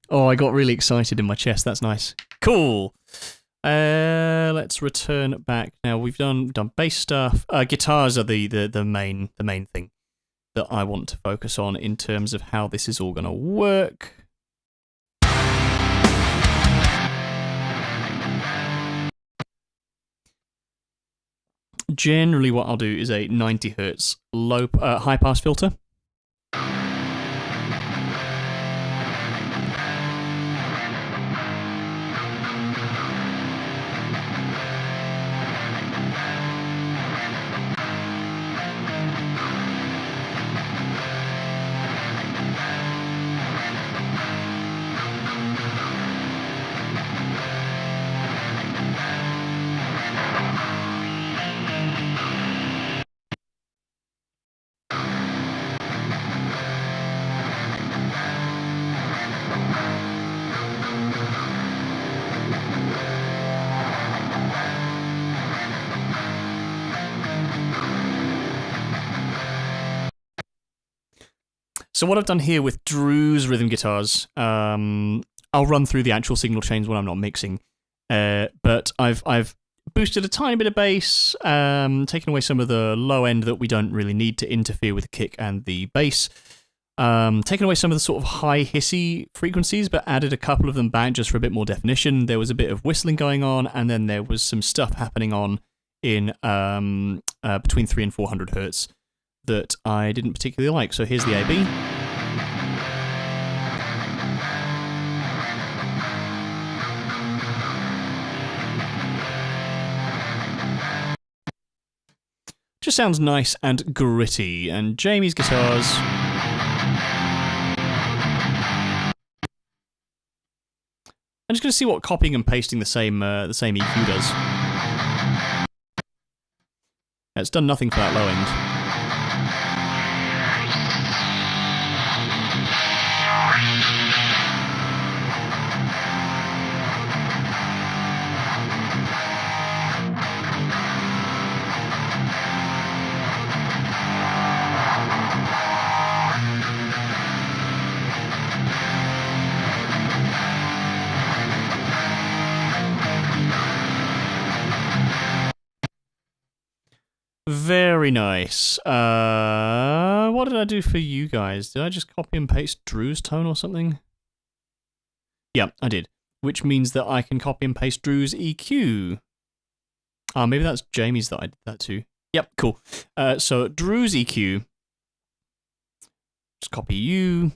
Oh, I got really excited in my chest. That's nice. Cool. Let's return back. Now we've done bass stuff. Guitars are the main thing that I want to focus on in terms of how this is all going to work. Generally, what I'll do is a 90 Hz high pass filter. So what I've done here with Drew's rhythm guitars, I'll run through the actual signal chains when I'm not mixing, but I've boosted a tiny bit of bass, taken away some of the low end that we don't really need to interfere with the kick and the bass, taken away some of the sort of high hissy frequencies, but added a couple of them back just for a bit more definition. There was a bit of whistling going on, and then there was some stuff happening on in between 300 and 400 Hertz that I didn't particularly like. So here's the AB. Just sounds nice and gritty. And Jamie's guitars. I'm just going to see what copying and pasting the same EQ does. It's done nothing for that low end. Very nice. What did I do for you guys? Did I just copy and paste Drew's tone or something? Yeah, I did. Which means that I can copy and paste Drew's EQ. Maybe that's Jamie's that I did that to. Yep, cool. So Drew's EQ. Just copy you.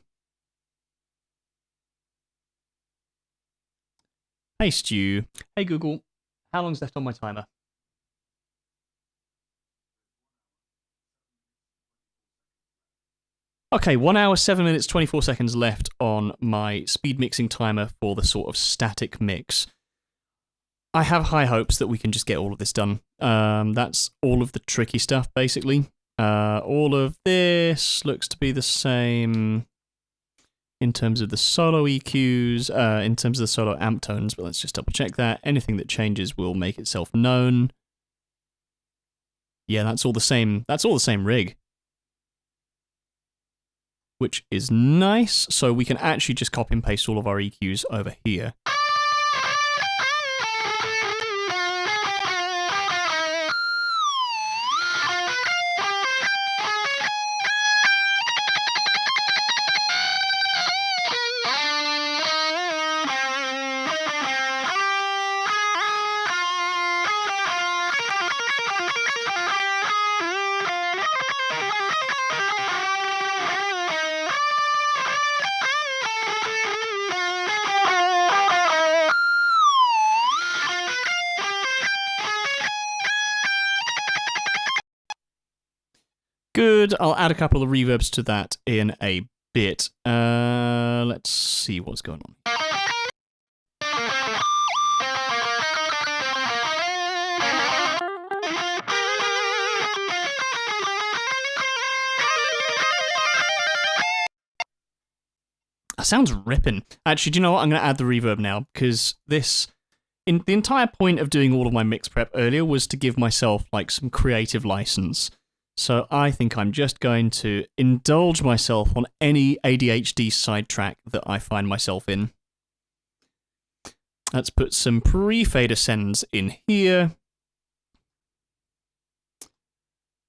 Paste you. Hey Google, how long's left on my timer? Okay, 1 hour, 7 minutes, 24 seconds left on my speed mixing timer for the sort of static mix. I have high hopes that we can just get all of this done. That's all of the tricky stuff, basically. All of this looks to be the same in terms of the solo EQs, in terms of the solo amp tones, but let's just double check that. Anything that changes will make itself known. Yeah, that's all the same. That's all the same rig. Which is nice, so we can actually just copy and paste all of our EQs over here. Good. I'll add a couple of reverbs to that in a bit. Let's see what's going on. That sounds ripping. Actually, do you know what? I'm going to add the reverb now, because the entire point of doing all of my mix prep earlier was to give myself like some creative license. So I think I'm just going to indulge myself on any ADHD sidetrack that I find myself in. Let's put some pre-fade ascends in here.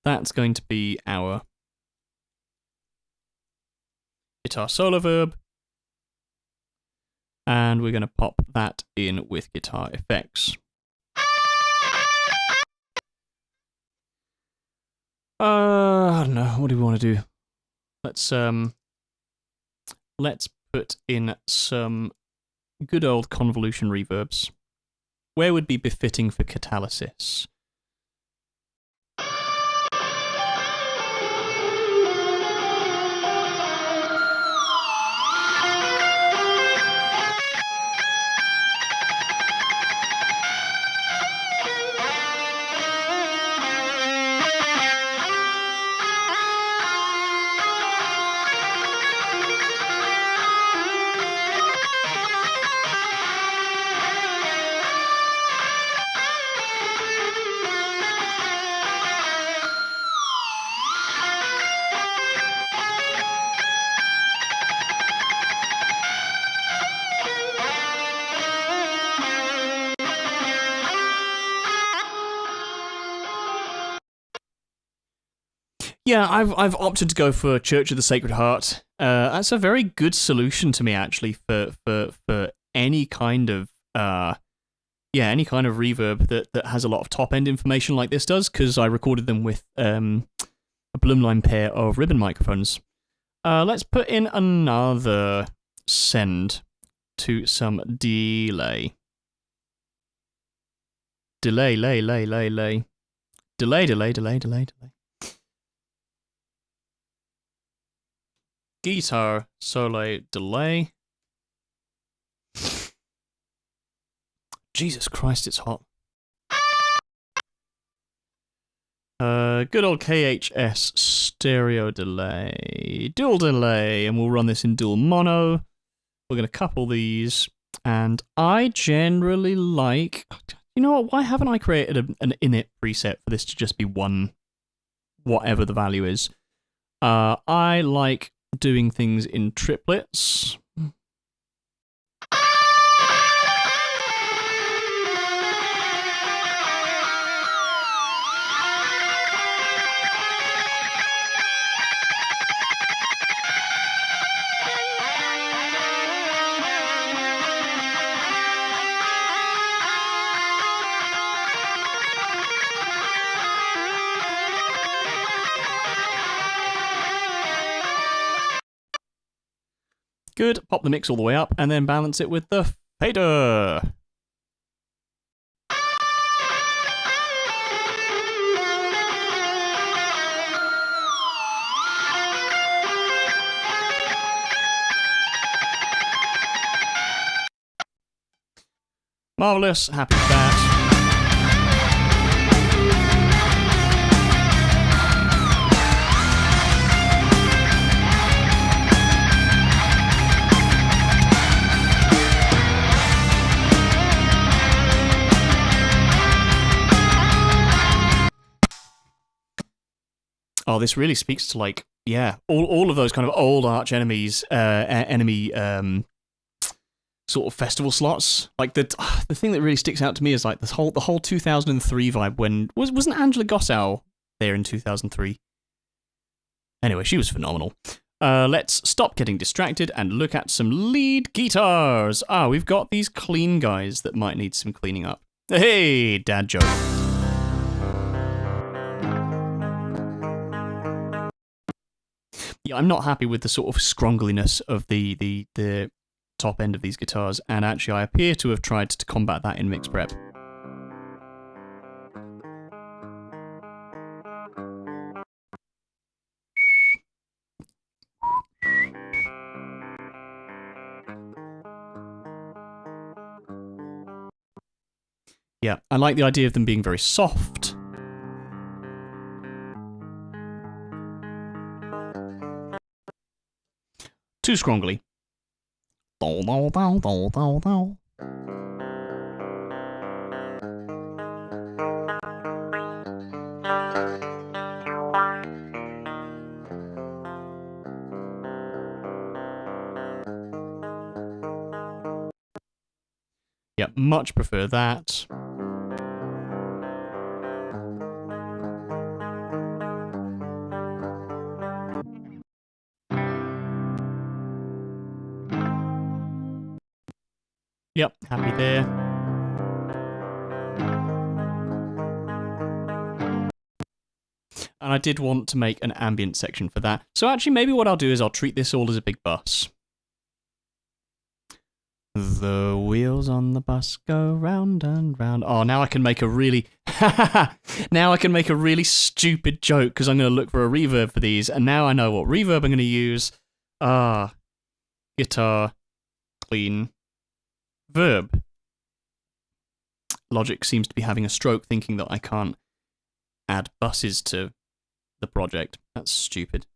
That's going to be our guitar solo verb. And we're going to pop that in with guitar effects. I don't know. What do we want to do? Let's put in some good old convolution reverbs. Where would be befitting for Catalysis? Yeah, I've opted to go for Church of the Sacred Heart. That's a very good solution to me, actually, for any kind of any kind of reverb that has a lot of top end information like this does, because I recorded them with a Bloomline pair of ribbon microphones. Let's put in another send to some delay. Delay. Guitar solo delay. Jesus Christ, it's hot. Good old KHS stereo delay. Dual delay, and we'll run this in dual mono. We're going to couple these, and I generally like... You know what, why haven't I created an init preset for this to just be one, whatever the value is? I like doing things in triplets. Good. Pop the mix all the way up, and then balance it with the fader. Marvelous. Happy with that. Oh, this really speaks to, like, yeah, all of those kind of old arch enemies, sort of festival slots. Like the thing that really sticks out to me is like the whole 2003 vibe. When wasn't Angela Gossow there in 2003? Anyway, she was phenomenal. Let's stop getting distracted and look at some lead guitars. We've got these clean guys that might need some cleaning up. Hey, dad joke. Yeah, I'm not happy with the sort of scrongliness of the top end of these guitars, and actually I appear to have tried to combat that in mix prep. Yeah, I like the idea of them being very soft. Too scrongly. Yeah, much prefer that. Yep, happy there. And I did want to make an ambient section for that. So actually, maybe what I'll do is I'll treat this all as a big bus. The wheels on the bus go round and round. Oh, now I can make a really... now I can make a really stupid joke because I'm going to look for a reverb for these. And now I know what reverb I'm going to use. Guitar, clean, verb. Logic seems to be having a stroke thinking that I can't add buses to the project. That's stupid.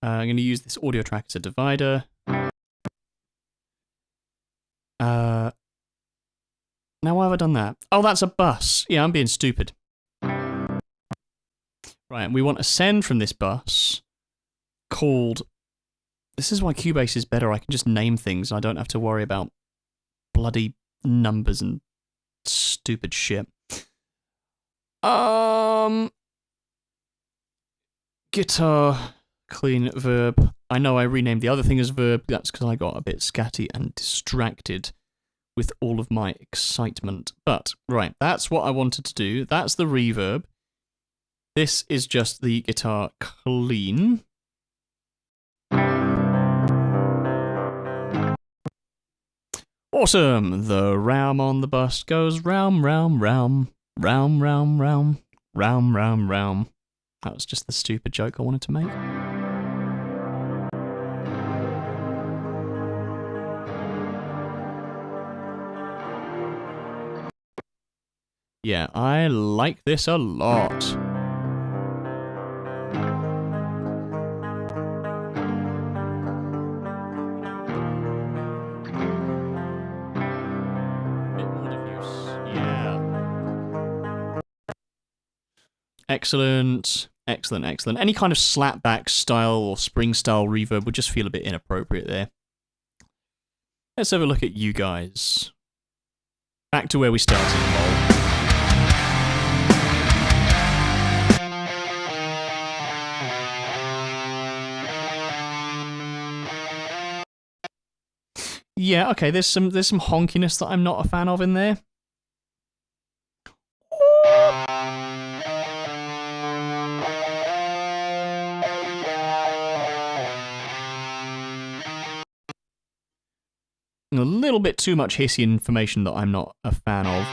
I'm going to use this audio track as a divider. Now why have I done that? Oh, that's a bus. Yeah, I'm being stupid. Right, and we want a send from this bus called... This is why Cubase is better. I can just name things. I don't have to worry about bloody numbers and stupid shit. Guitar, clean, verb. I know I renamed the other thing as verb. That's because I got a bit scatty and distracted with all of my excitement. But, right, that's what I wanted to do. That's the reverb. This is just the guitar clean. Awesome! The ram on the bus goes round, round, round, round, round, round, round, round, round. That was just the stupid joke I wanted to make. Yeah, I like this a lot. Bit more diffuse. Yeah. Excellent. Excellent, excellent. Any kind of slapback style or spring style reverb would just feel a bit inappropriate there. Let's have a look at you guys. Back to where we started. Yeah, okay, there's some honkiness that I'm not a fan of in there. A little bit too much hissy information that I'm not a fan of.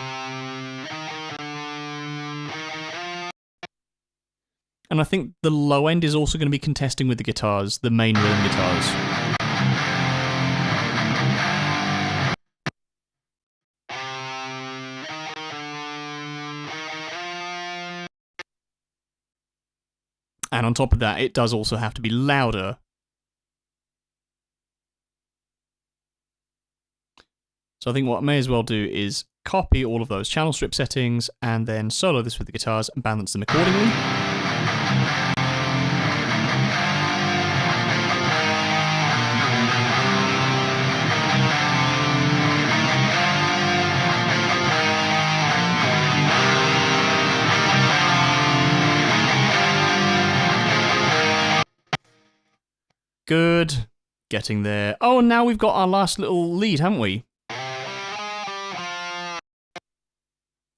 And I think the low end is also going to be contesting with the guitars, the main rhythm guitars. And on top of that, it does also have to be louder. So I think what I may as well do is copy all of those channel strip settings and then solo this with the guitars and balance them accordingly. Good. Getting there. Oh, and now we've got our last little lead, haven't we?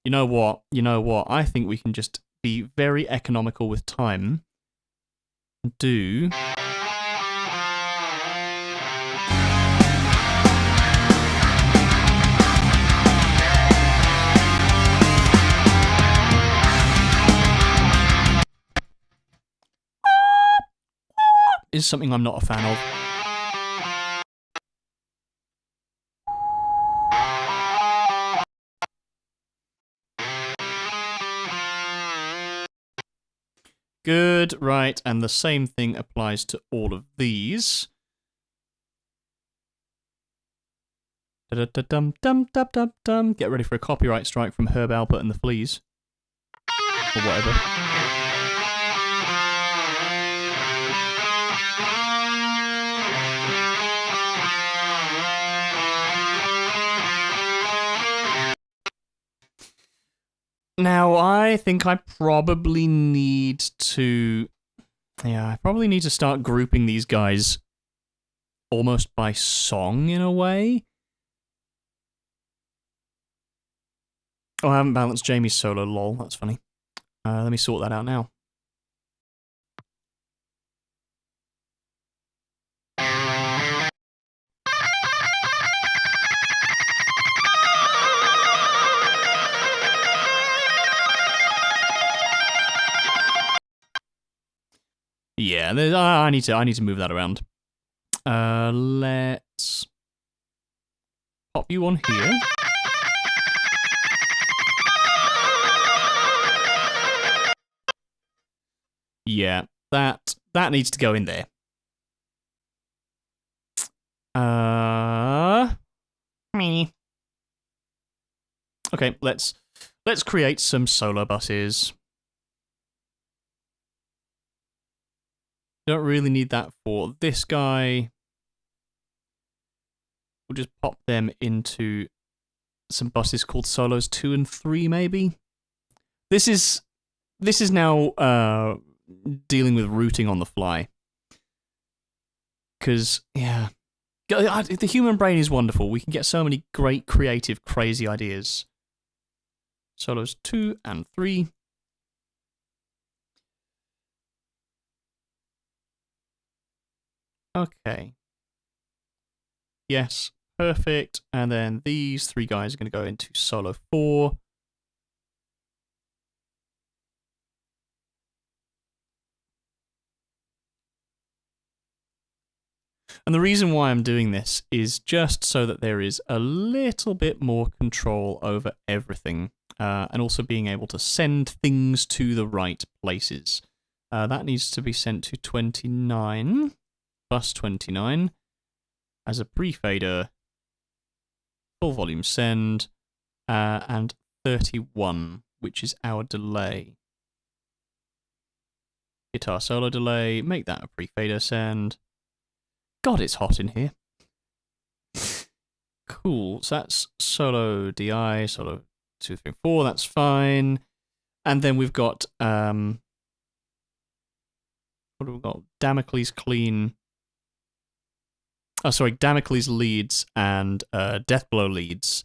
You know what? You know what? I think we can just be very economical with time. Do... is something I'm not a fan of. Good, right, and the same thing applies to all of these. Dum-dum-dum-dum-dum-dum. Get ready for a copyright strike from Herb Alpert and the Fleas. Or whatever. Now, I think I probably need to... Yeah, I probably need to start grouping these guys almost by song in a way. Oh, I haven't balanced Jamie's solo, lol. That's funny. Let me sort that out now. Yeah, I need to move that around. Let's pop you on here. Yeah, that needs to go in there. Me. Okay, let's create some solo buses. Don't really need that for this guy. We'll just pop them into some buses called solos 2 and 3, maybe. This is now dealing with routing on the fly. Because, yeah, the human brain is wonderful. We can get so many great, creative, crazy ideas. Solos 2 and 3. Okay. Yes, perfect. And then these 3 guys are going to go into solo 4. And the reason why I'm doing this is just so that there is a little bit more control over everything, and also being able to send things to the right places. That needs to be sent to 29, bus 29, as a pre-fader, full volume send, and 31, which is our delay. Guitar solo delay, make that a pre-fader send. God, it's hot in here. Cool, so that's solo DI, solo 2, 3, 4, that's fine. And then we've got, what have we got? Damocles clean. Oh, sorry, Damocles leads and Deathblow leads.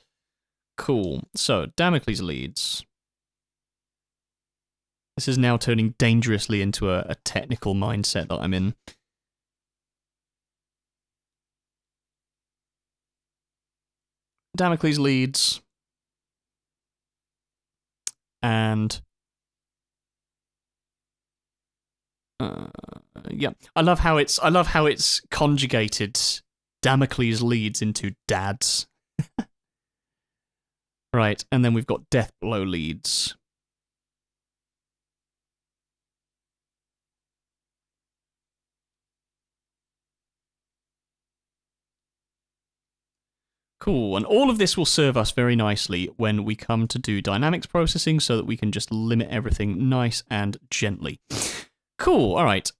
Cool, so Damocles leads. This is now turning dangerously into a technical mindset that I'm in. Damocles leads, and yeah, I love how it's conjugated Damocles leads into dads. Right, and then we've got Deathblow leads. Cool, and all of this will serve us very nicely when we come to do dynamics processing so that we can just limit everything nice and gently. Cool, alright.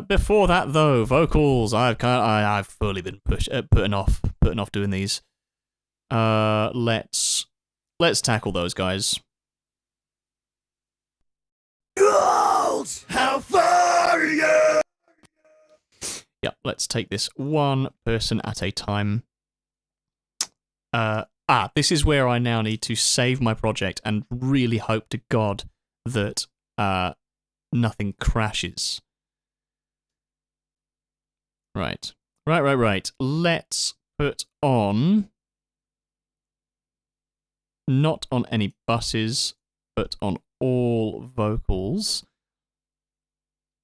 Before that though, vocals, I've fully been putting off doing these. Let's tackle those guys. Girls, how far are you? Yep, let's take this one person at a time. This is where I now need to save my project and really hope to God that nothing crashes. Right. Let's put on, not on any buses, but on all vocals.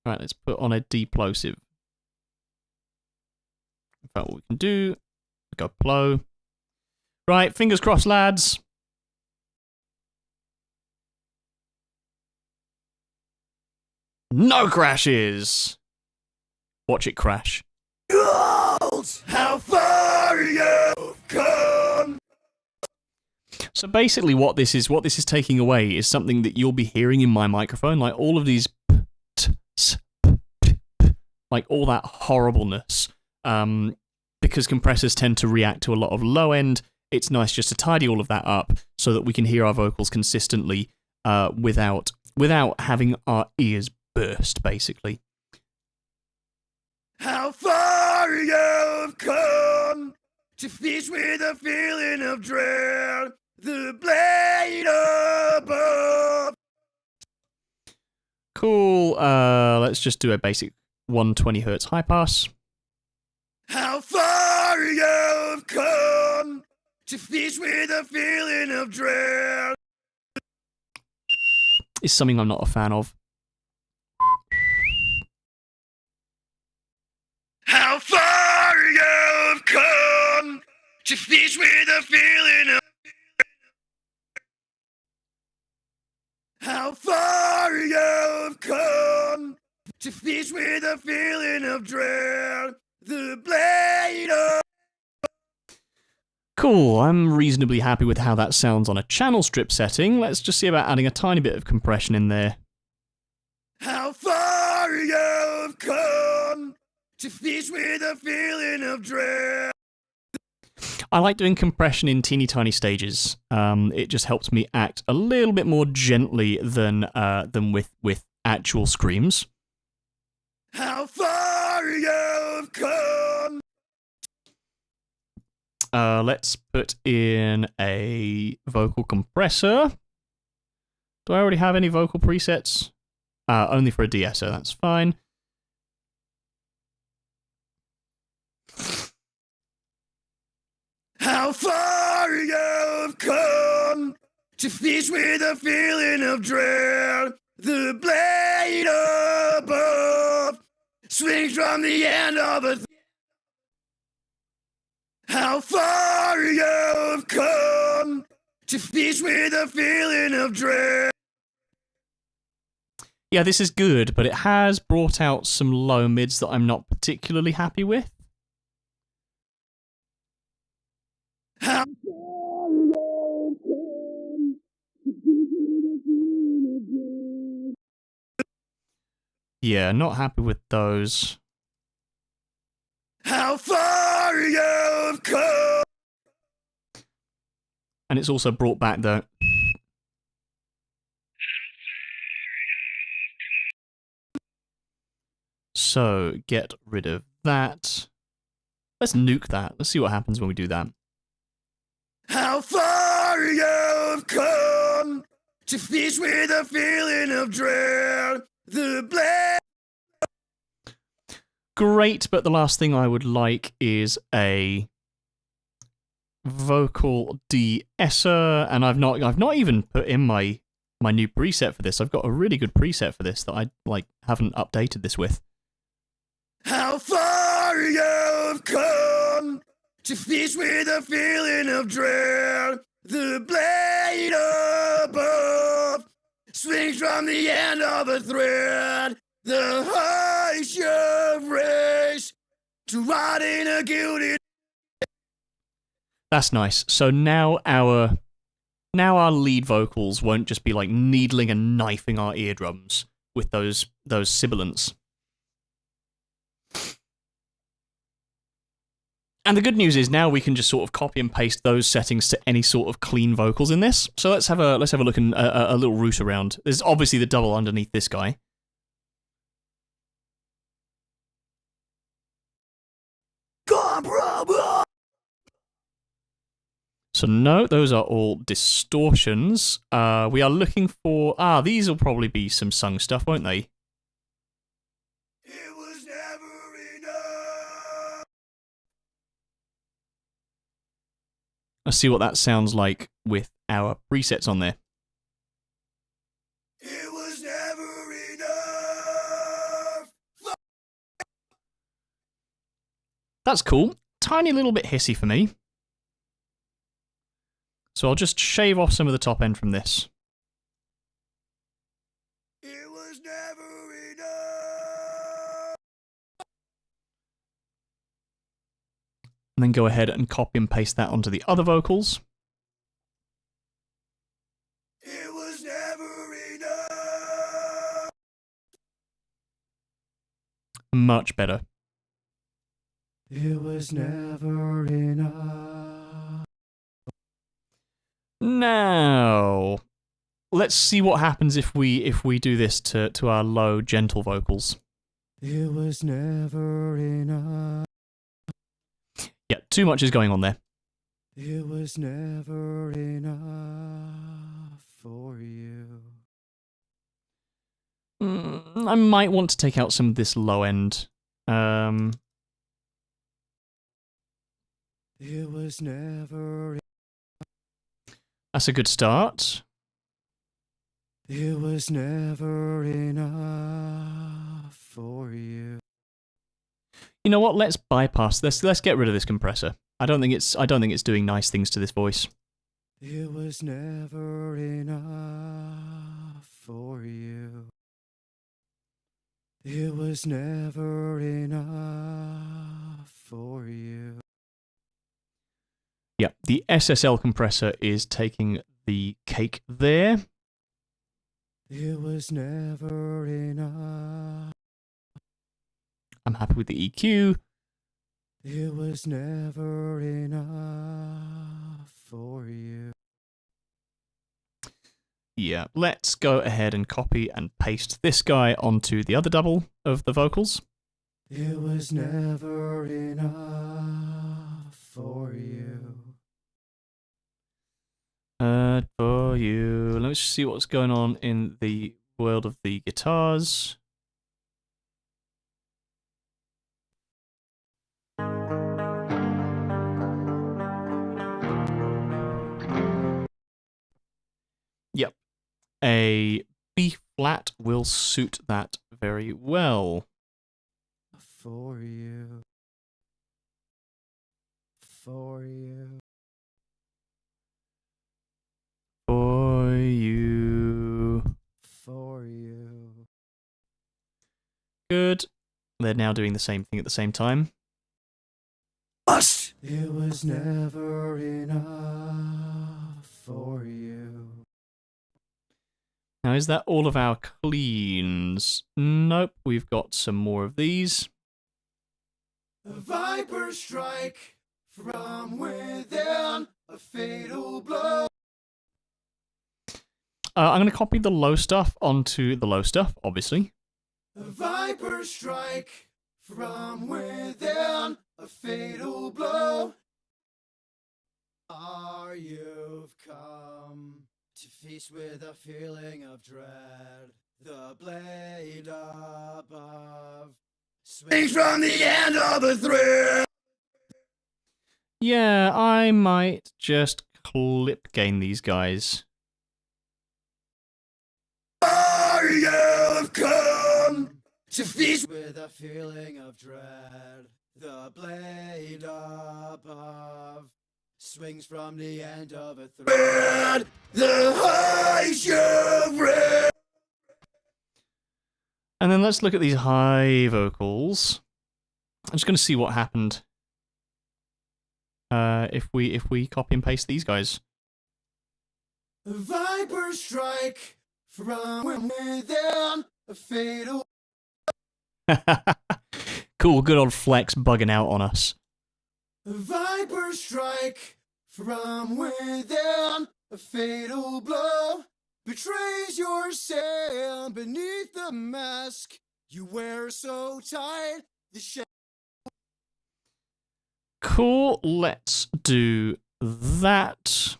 Right, let's put on a deplosive. In fact, what we can do, go plow. Right, fingers crossed, lads. No crashes! Watch it crash. How far you've come. So basically what this is taking away is something that you'll be hearing in my microphone, like all of these like all that horribleness. Because compressors tend to react to a lot of low end, it's nice just to tidy all of that up so that we can hear our vocals consistently without having our ears burst, basically. How far you've come to fish with a feeling of dread, the blade above. Cool, let's just do a basic 120 Hz high pass. How far you've come to fish with a feeling of dread. Is something I'm not a fan of. How far you've come to fish with a feeling of. How far you've come to fish with a feeling of dread. The blade of. Cool, I'm reasonably happy with how that sounds on a channel strip setting. Let's just see about adding a tiny bit of compression in there. How far you've come to fish with a feeling of dread. I like doing compression in teeny tiny stages. It just helps me act a little bit more gently than with actual screams. How far you've come. Let's put in a vocal compressor. Do I already have any vocal presets? Only for a De-Esser, that's fine. How far you've come to fish with a feeling of dread. The blade above swings from the end of a. How far you've come to fish with a feeling of dread. Yeah, this is good, but it has brought out some low mids that I'm not particularly happy with. How far you've come to fish with a feeling of dread. Yeah, not happy with those. How far you've come. And it's also brought back the... So, get rid of that. Let's nuke that. Let's see what happens when we do that. How far you've come to fish with a feeling of dread. The blade. Great, but the last thing I would like is a vocal de-esser, and I've not even put in my new preset for this. I've got a really good preset for this that I haven't updated this with. How far you've come to fish with a feeling of dread. The blade above swings from the end of a thread. The height you've raised to rot in a guilty. That's nice. So now our lead vocals won't just be like needling and knifing our eardrums with those sibilants. And the good news is now we can just sort of copy and paste those settings to any sort of clean vocals in this. So let's have a look and a little root around. There's obviously the double underneath this guy. So no, those are all distortions. We are looking for... these will probably be some sung stuff, won't they? It was never enough. Let's see what that sounds like with our presets on there. It was never enough. That's cool. Tiny little bit hissy for me. So I'll just shave off some of the top end from this. It was never enough. and then go ahead and copy and paste that onto the other vocals. It was never enough. Much better. It was never enough. Now, let's see what happens if we do this to our low, gentle vocals. It was never enough. Yeah, too much is going on there. It was never enough for you. I might want to take out some of this low end. It was never. That's a good start. It was never enough for you. You know what? Let's bypass this. Let's get rid of this compressor. I don't think it's doing nice things to this voice. It was never enough for you. It was never enough for you. Yeah, the SSL compressor is taking the cake there. It was never enough. I'm happy with the EQ. It was never enough for you. Yeah, let's go ahead and copy and paste this guy onto the other double of the vocals. It was never enough for you. For you. Let's see what's going on in the world of the guitars. Yep. A B flat will suit that very well. For you. For you. For you. For you. Good. They're now doing the same thing at the same time. It was never enough for you. Now, is that all of our cleans? Nope, we've got some more of these. A viper strike from within, a fatal blow. I'm going to copy the low stuff onto the low stuff, obviously. A viper strike from within, a fatal blow. Are you've come to feast with a feeling of dread. The blade above swings from the end of a thread. Yeah, I might just clip gain these guys. Are you've come to feast with a feeling of dread. The blade above swings from the end of a thread. The height you've read. And then let's look at these high vocals. I'm just going to see what happened if we copy and paste these guys. A viper strike from within, a fatal. Cool, good old Flex bugging out on us. A viper strike from within, a fatal blow betrays your sail beneath the mask you wear so tight. The Cool, let's do that.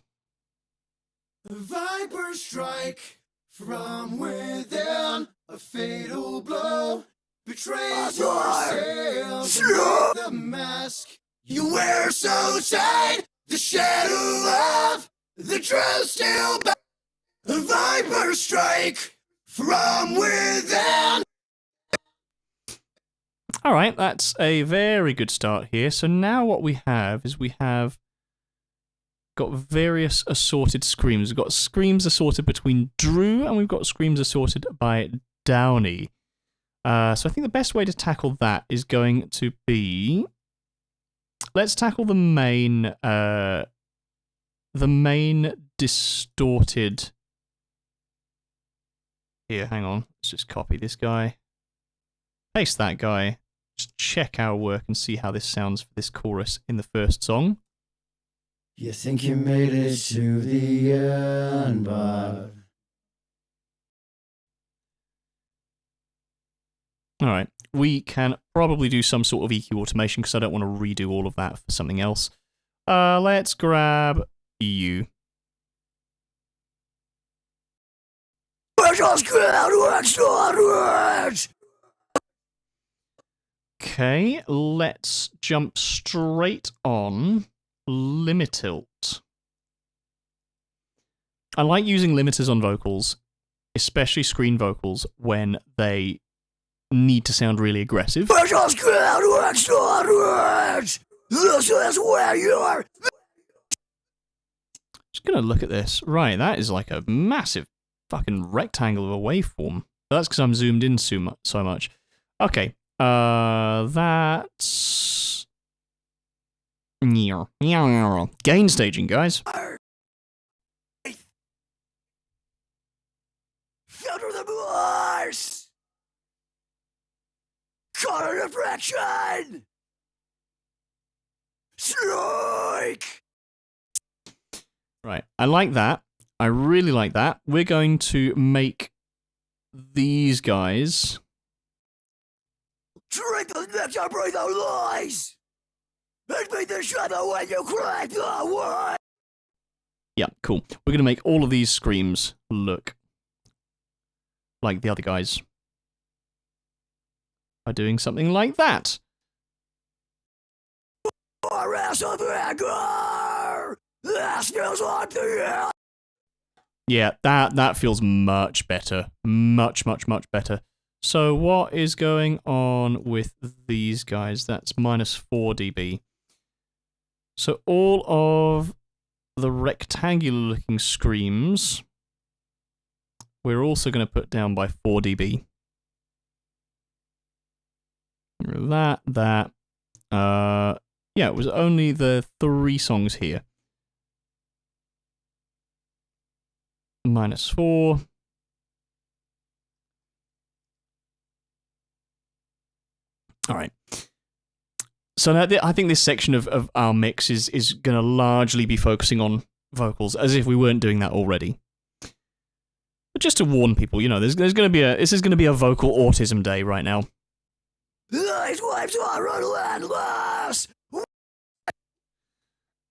A viper strike from within, a fatal blow betrays your sail beneath the mask you wear so tight. The shadow of the truth still back. A viper strike from within. All right, that's a very good start here. So now what we have is we have got various assorted screams. We've got screams assorted between Drew, and we've got screams assorted by Downey. So I think the best way to tackle that is going to be... let's tackle the main distorted. Here, hang on. Let's just copy this guy. Paste that guy. Just check our work and see how this sounds for this chorus in the first song. You think you made it to the end, but... Alright, we can probably do some sort of EQ automation because I don't want to redo all of that for something else. Let's grab you. Okay, let's jump straight on Limitilt. I like using limiters on vocals, especially screen vocals, when they need to sound really aggressive. This is where you're... Just gonna look at this. Right, that is like a massive fucking rectangle of a waveform. That's because I'm zoomed in so much. Okay, that's... gain staging, guys. Filter the bars! Color diffraction! Strike! Right, I like that. I really like that. We're going to make these guys... Drink the nectar, breathe out lies! And be the shadow when you crack the word! Yeah, cool. We're going to make all of these screams look like the other guys by doing something like that. Yeah, that feels much better. Much better. So what is going on with these guys? That's -4 dB. So all of the rectangular looking screams we're also going to put down by 4 dB. That. Yeah, it was only the 3 songs here. -4. All right. So now I think this section of our mix is going to largely be focusing on vocals, as if we weren't doing that already. But just to warn people, you know, this is going to be a vocal autism day right now.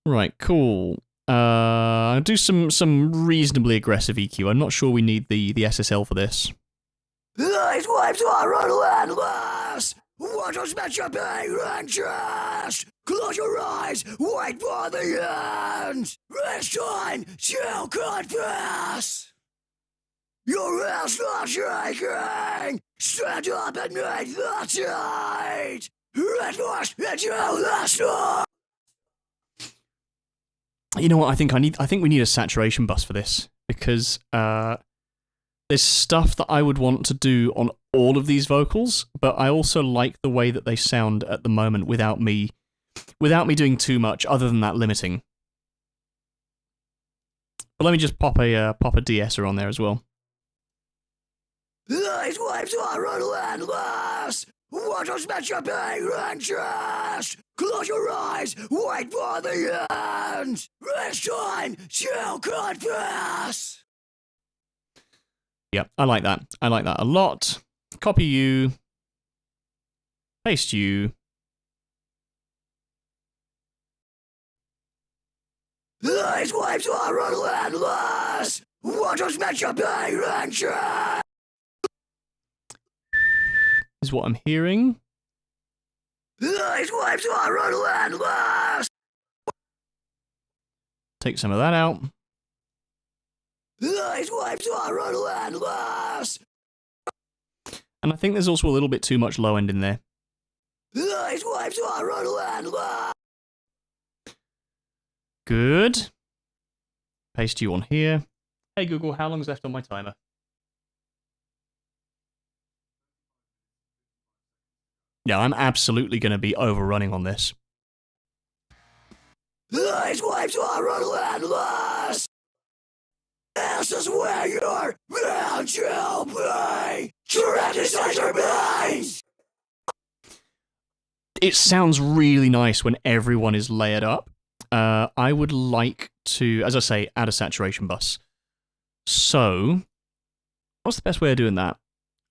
Right, cool. I'll do some reasonably aggressive EQ. I'm not sure we need the SSL for this. What was meant to be and just close your eyes, wait for the end. It's time to confess. Your hands are shaking. Stand up and make the tide. It was into the storm. You know what? I think we need a saturation bus for this because there's stuff that I would want to do on all of these vocals, but I also like the way that they sound at the moment without me doing too much other than that limiting. But let me just pop a de-esser on there as well. These waves are relentless. What was meant to be and just close your eyes, wait for the end. It's time to confess. Yep, I like that. I like that a lot. Copy you. Paste you. These waves are relentless. What was meant to be and just is what I'm hearing. These waves are relentless. Take some of that out. These waves are relentless. And I think there's also a little bit too much low end in there. These waves are relentless. Good. Paste you on here. Hey Google, how long's left on my timer? Yeah, I'm absolutely going to be overrunning on this. These waves are relentless. This is where you're meant to be. Criticize your base. It sounds really nice when everyone is layered up. I would like to, as I say, add a saturation bus. So, what's the best way of doing that?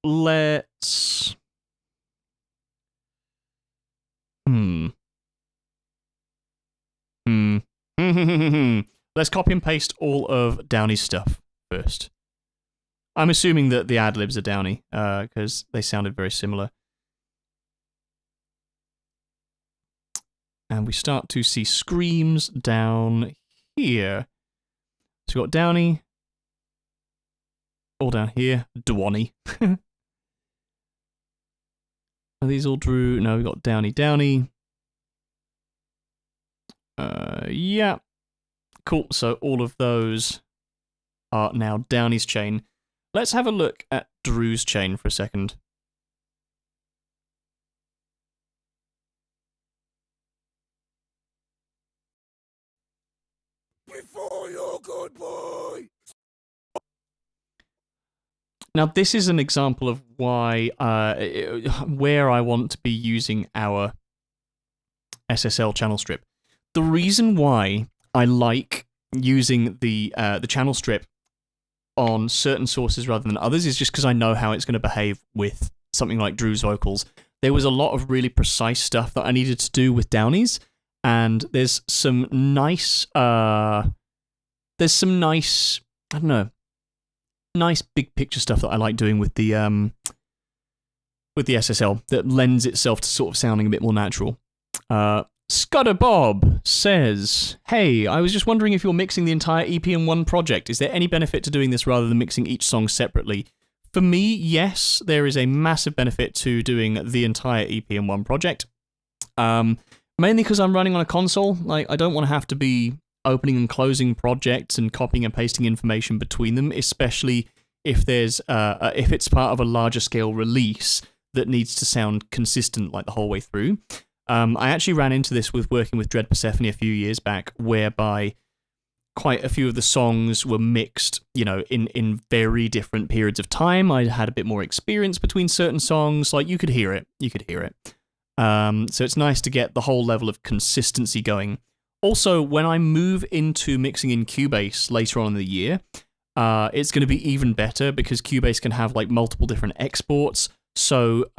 Let's... Let's copy and paste all of Downey's stuff first. I'm assuming that the ad-libs are Downey, because they sounded very similar. And we start to see screams down here. So we've got Downey, all down here, Dwanny. Are these all Drew? No, we've got Downey. Yeah. Cool, so all of those are now Downey's chain. Let's have a look at Drew's chain for a second. Before your goodbye. Now, this is an example of why, where I want to be using our SSL channel strip. The reason why I like using the channel strip on certain sources rather than others is just because I know how it's going to behave with something like Drew's vocals. There was a lot of really precise stuff that I needed to do with Downey's, and there's some nice, I don't know, nice big picture stuff that I like doing with the SSL that lends itself to sort of sounding a bit more natural. Scudder Bob says, "Hey, I was just wondering if you're mixing the entire EP in one project. Is there any benefit to doing this rather than mixing each song separately?" For me, yes, there is a massive benefit to doing the entire EP in one project. Mainly because I'm running on a console. Like, I don't want to have to be opening and closing projects and copying and pasting information between them, especially if there's if it's part of a larger scale release that needs to sound consistent like the whole way through. I actually ran into this with working with Dread Persephone a few years back, whereby quite a few of the songs were mixed, in very different periods of time. I had a bit more experience between certain songs, like you could hear it. So it's nice to get the whole level of consistency going. Also, when I move into mixing in Cubase later on in the year, it's going to be even better because Cubase can have like multiple different exports. So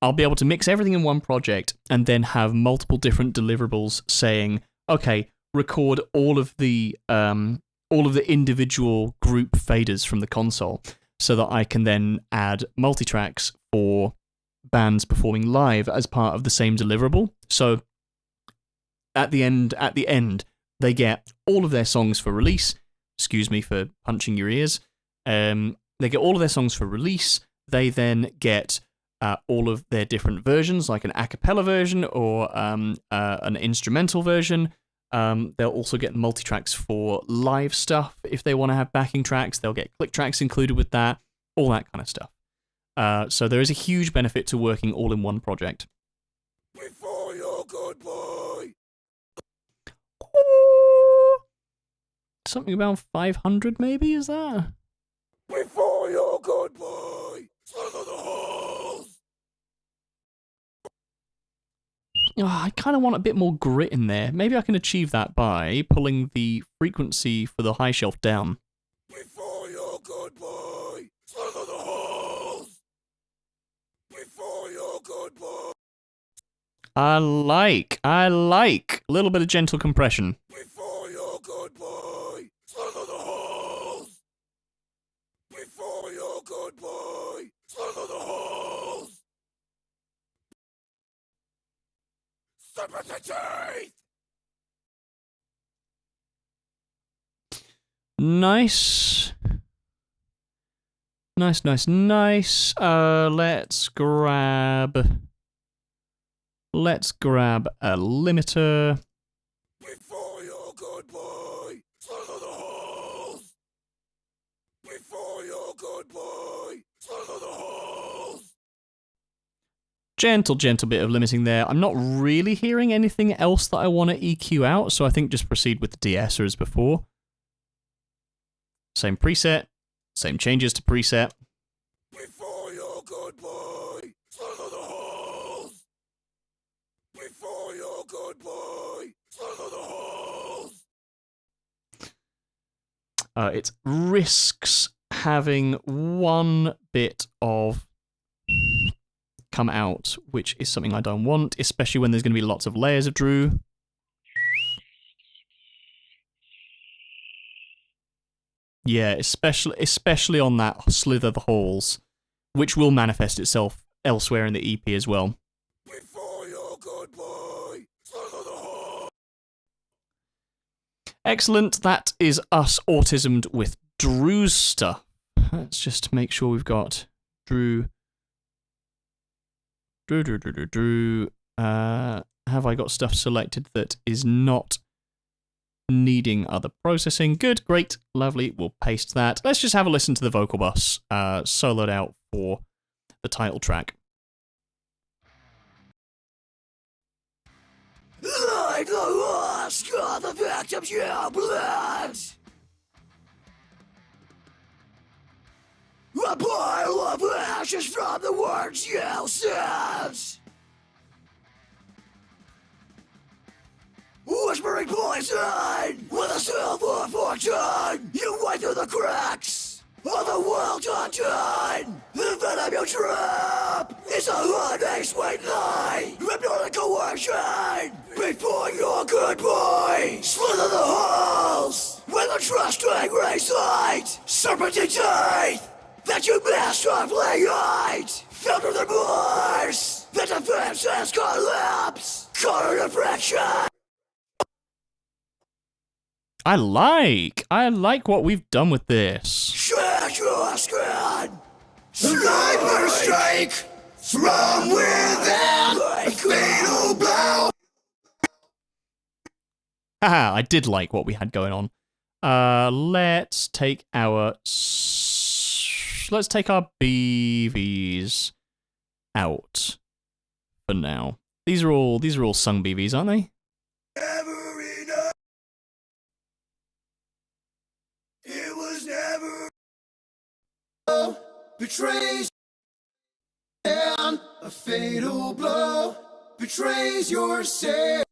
I'll be able to mix everything in one project and then have multiple different deliverables saying, okay, record all of the individual group faders from the console, so that I can then add multitracks for bands performing live as part of the same deliverable. So at the end, they get all of their songs for release. Excuse me for punching your ears. They get all of their songs for release. They then get all of their different versions, like an a cappella version or an instrumental version. They'll also get multitracks for live stuff. If they want to have backing tracks, they'll get click tracks included with that, all that kind of stuff. So there is a huge benefit to working all in one project. Before your goodbye. Something about 500 maybe, is that? Before your goodbye. Slither the holes. Oh, I kind of want a bit more grit in there. Maybe I can achieve that by pulling the frequency for the high shelf down. Before your goodbye. Slither the holes. Before your goodbye. I like. A little bit of gentle compression. Before your goodbye. Slither the holes. Before your goodbye. Slither the holes. Separate the teeth. Nice. Let's grab a limiter. Before your goodbye. Slither the holes. Before your goodbye. Slither the holes. Gentle bit of limiting there. I'm not really hearing anything else that I want to EQ out, so I think just proceed with the de-esser as before. Same preset, same changes to preset. Before your good boy, slither the holes. Before your good boy, slither the holes. It risks having one bit of come out, which is something I don't want, especially when there's going to be lots of layers of Drew. Yeah, especially on that slither the holes, which will manifest itself elsewhere in the EP as well. Before your good boy, slither the holes. Excellent, that is us autismed with Drew's stuff. Let's just make sure we've got Drew. Have I got stuff selected that is not needing other processing? Good, great, lovely. We'll paste that. Let's just have a listen to the vocal bus soloed out for the title track. Like the husk of the victim's your blood. A pile of ashes from the words you said. Whispering poison with a silver fortune. You wipe through the cracks of the world undone. The venom you trap is a honey sweet lie. Hypnotic coercion before your good boy. Slither the holes with a trusting ray sight. Serpentine teeth that you masterfully hide. Filter the bars. The defenses collapse. Color diffraction. I like what we've done with this. Shed your skin. Sniper strike from within. A fatal blow. Haha, I did like what we had going on. Let's take our BVs out for now. These are all sung BVs, aren't they? Every night. It was never betrays and a fatal blow betrays your say.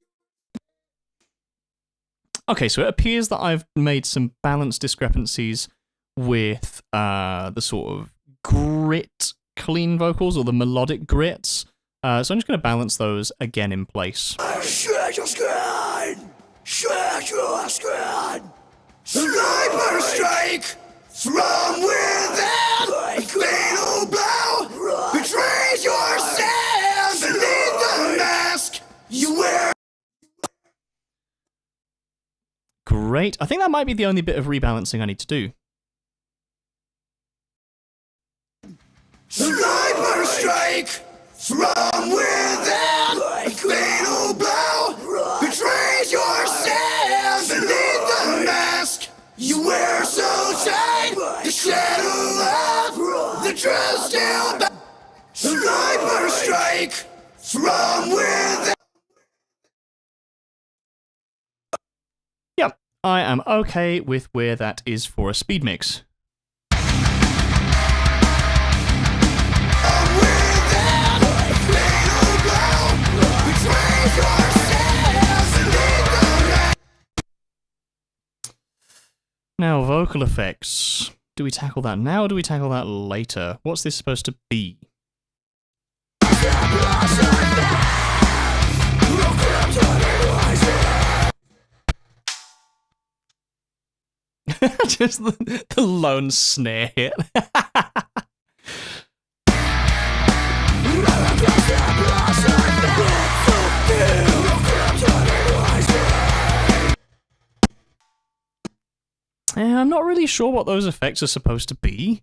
Okay, so it appears that I've made some balance discrepancies with the sort of grit clean vocals, or the melodic grits. So I'm just going to balance those again in place. Shed your skin! Shed your skin! Sniper strike from within! A fatal blow betrays your sin! Beneath the mask you wear. Great. I think that might be the only bit of rebalancing I need to do. Sniper strike from within! A fatal blow betrays your sin! Beneath the mask you wear so tight, the shadow of the truth still back. Sniper strike from within! Yep, I am okay with where that is for a speed mix. Now, vocal effects. Do we tackle that now or do we tackle that later? What's this supposed to be? Just the lone snare hit. I'm not really sure what those effects are supposed to be.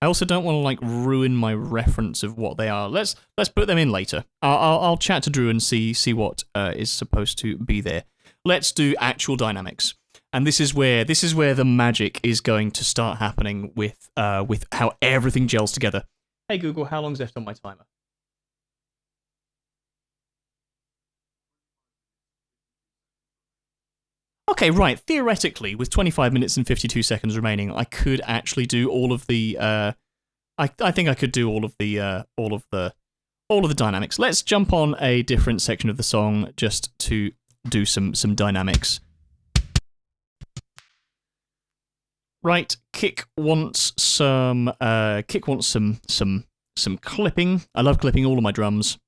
I also don't want to like ruin my reference of what they are. Let's put them in later. I'll chat to Drew and see what is supposed to be there. Let's do actual dynamics, and this is where the magic is going to start happening with how everything gels together. Hey Google, how long's left on my timer? Okay, right. Theoretically, with 25 minutes and 52 seconds remaining, I could actually do all of the. I think I could do all of the dynamics. Let's jump on a different section of the song just to do some dynamics. Right, kick wants some clipping. I love clipping all of my drums.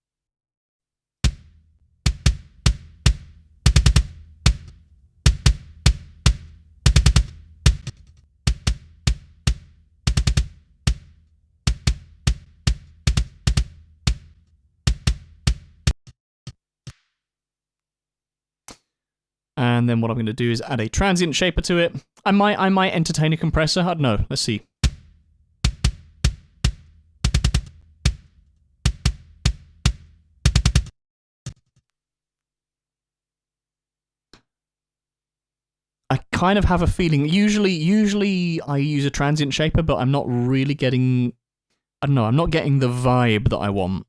And then what I'm going to do is add a transient shaper to it. I might entertain a compressor. I don't know. Let's see. I kind of have a feeling. Usually I use a transient shaper, but I'm not really getting. I don't know. I'm not getting the vibe that I want.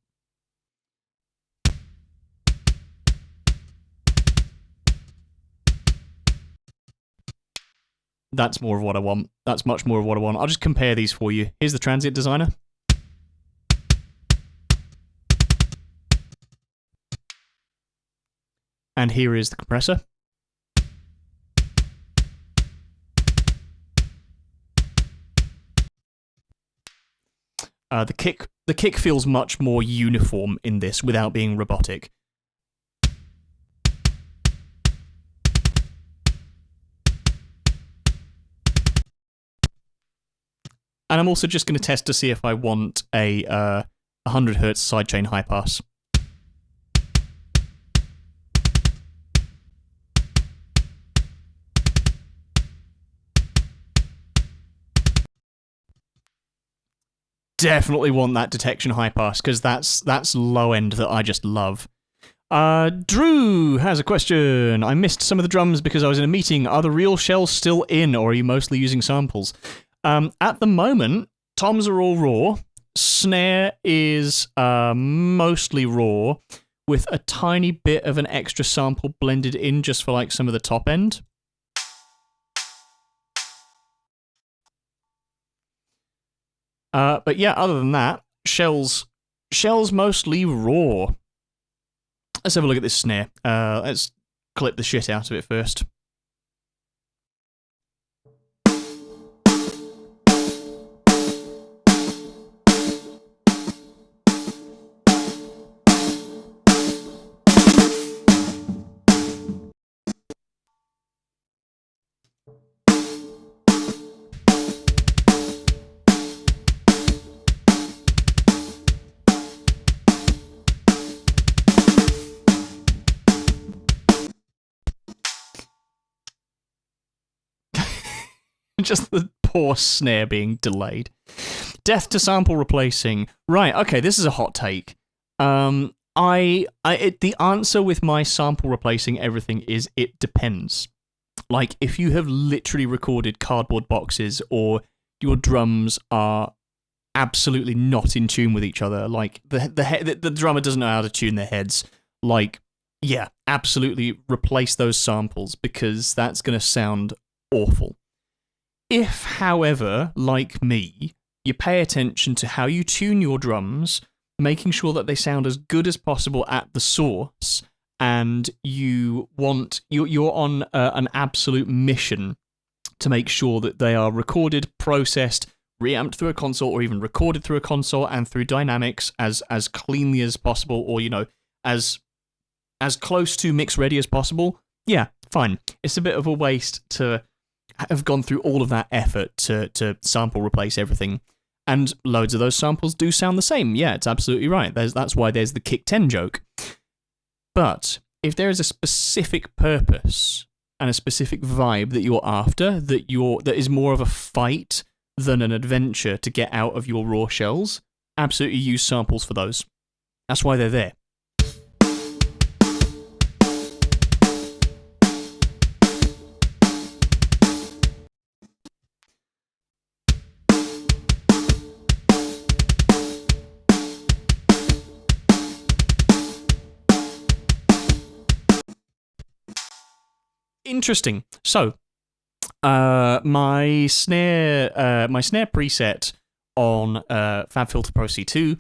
That's more of what I want. That's much more of what I want. I'll just compare these for you. Here's the transient designer. And here is the compressor. The kick feels much more uniform in this without being robotic. And I'm also just going to test to see if I want a 100 Hz sidechain high pass. Definitely want that detection high pass, because that's low end that I just love. Drew has a question. I missed some of the drums because I was in a meeting. Are the real shells still in, or are you mostly using samples? At the moment, toms are all raw. Snare is mostly raw, with a tiny bit of an extra sample blended in just for like some of the top end. But yeah, other than that, shells mostly raw. Let's have a look at this snare. Let's clip the shit out of it first. Just the poor snare being delayed. Death to sample replacing. Right, okay, this is a hot take. The answer with my sample replacing everything is it depends. Like, if you have literally recorded cardboard boxes, or your drums are absolutely not in tune with each other, like the drummer doesn't know how to tune their heads, like, yeah, absolutely replace those samples, because that's going to sound awful. If, however, like me, you pay attention to how you tune your drums, making sure that they sound as good as possible at the source, and you're on an absolute mission to make sure that they are recorded, processed, reamped through a console, or even recorded through a console and through dynamics as cleanly as possible, or, you know, as close to mix ready as possible, yeah, fine. It's a bit of a waste to have gone through all of that effort to sample replace everything, and loads of those samples do sound the same. Yeah, it's absolutely right. That's why there's the kick 10 joke. But if there is a specific purpose and a specific vibe that you're after, that is more of a fight than an adventure to get out of your raw shells, absolutely use samples for those. That's why they're there. Interesting. So, my snare preset on FabFilter Pro C2,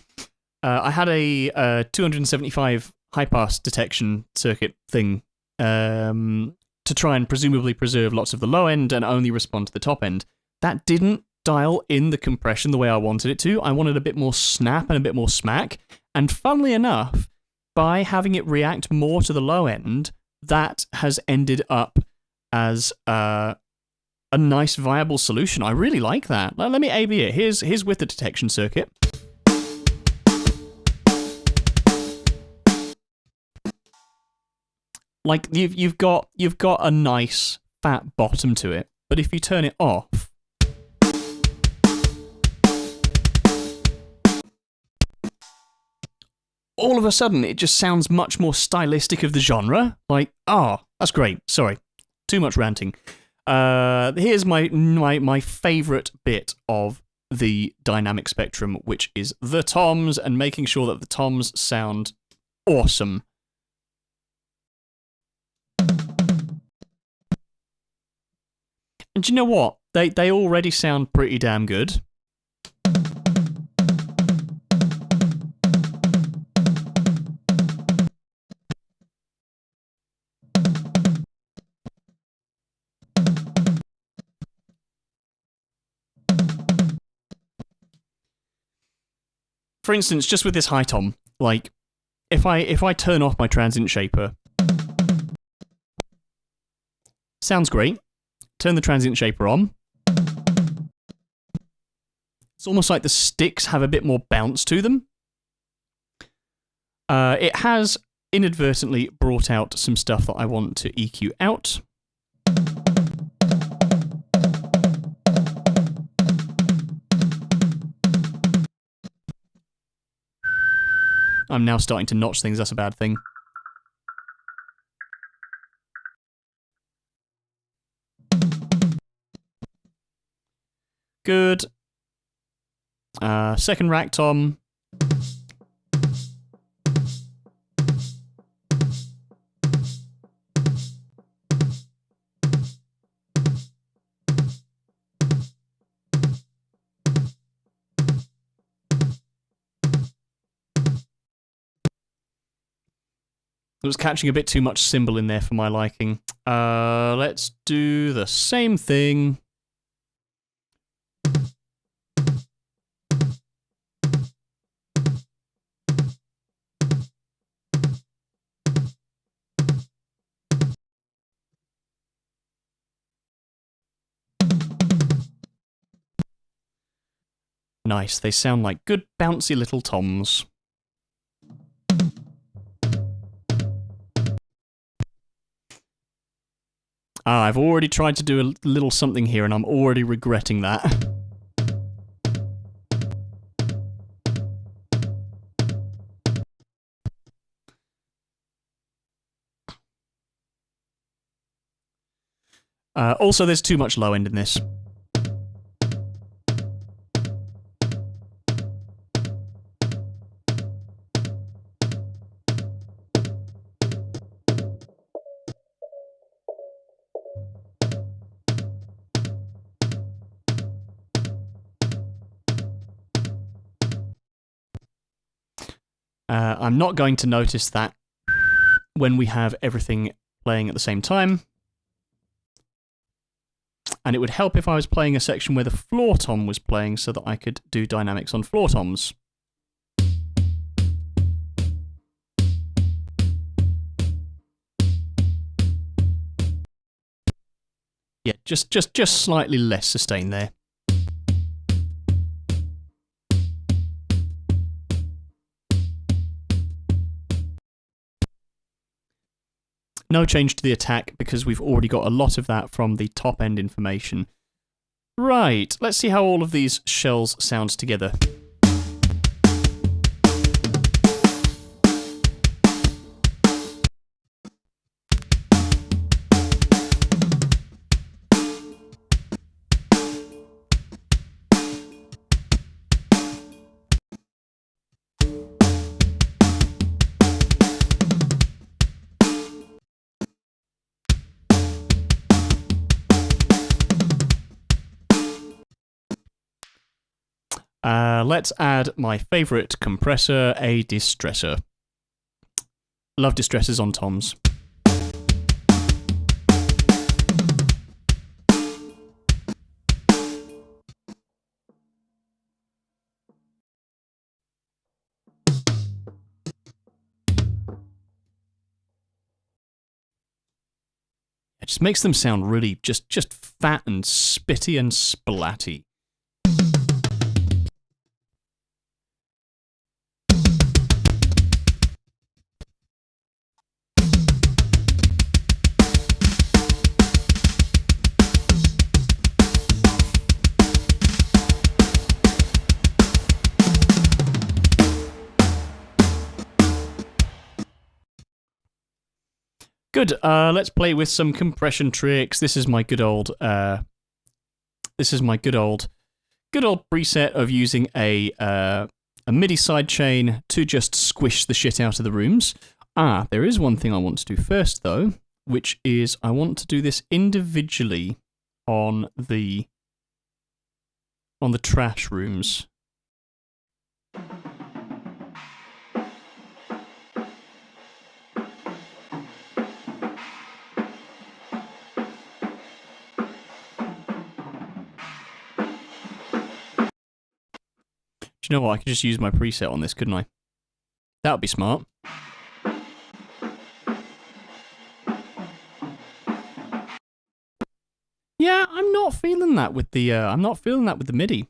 I had a 275 high pass detection circuit thing to try and presumably preserve lots of the low end and only respond to the top end. That didn't dial in the compression the way I wanted it to. I wanted a bit more snap and a bit more smack. And funnily enough, by having it react more to the low end, that has ended up as a nice viable solution. I really like that. Let me A/B it. Here's with the detection circuit. Like you've got a nice fat bottom to it, but if you turn it off, all of a sudden it just sounds much more stylistic of the genre. Like, that's great. Sorry, too much ranting. Here's my favorite bit of the dynamic spectrum, which is the toms and making sure that the toms sound awesome. And do you know what? They already sound pretty damn good. For instance, just with this high tom, like if I turn off my transient shaper, sounds great. Turn the transient shaper on. It's almost like the sticks have a bit more bounce to them. It has inadvertently brought out some stuff that I want to EQ out. I'm now starting to notch things, that's a bad thing. Good. Second rack tom. It was catching a bit too much cymbal in there for my liking. Let's do the same thing. Nice, they sound like good bouncy little toms. I've already tried to do a little something here and I'm already regretting that. Also, there's too much low end in this. I'm not going to notice that when we have everything playing at the same time. And it would help if I was playing a section where the floor tom was playing so that I could do dynamics on floor toms. Yeah, just slightly less sustain there. No change to the attack because we've already got a lot of that from the top end information. Right, let's see how all of these shells sound together. Let's add my favorite compressor, a distressor. Love distressors on toms. It just makes them sound really just fat and spitty and splatty. Good. Let's play with some compression tricks. This is my good old preset of using a MIDI sidechain to just squish the shit out of the rooms. There is one thing I want to do first though, which is I want to do this individually on the trash rooms. You know what? I could just use my preset on this, couldn't I? That would be smart. Yeah, I'm not feeling that with the MIDI.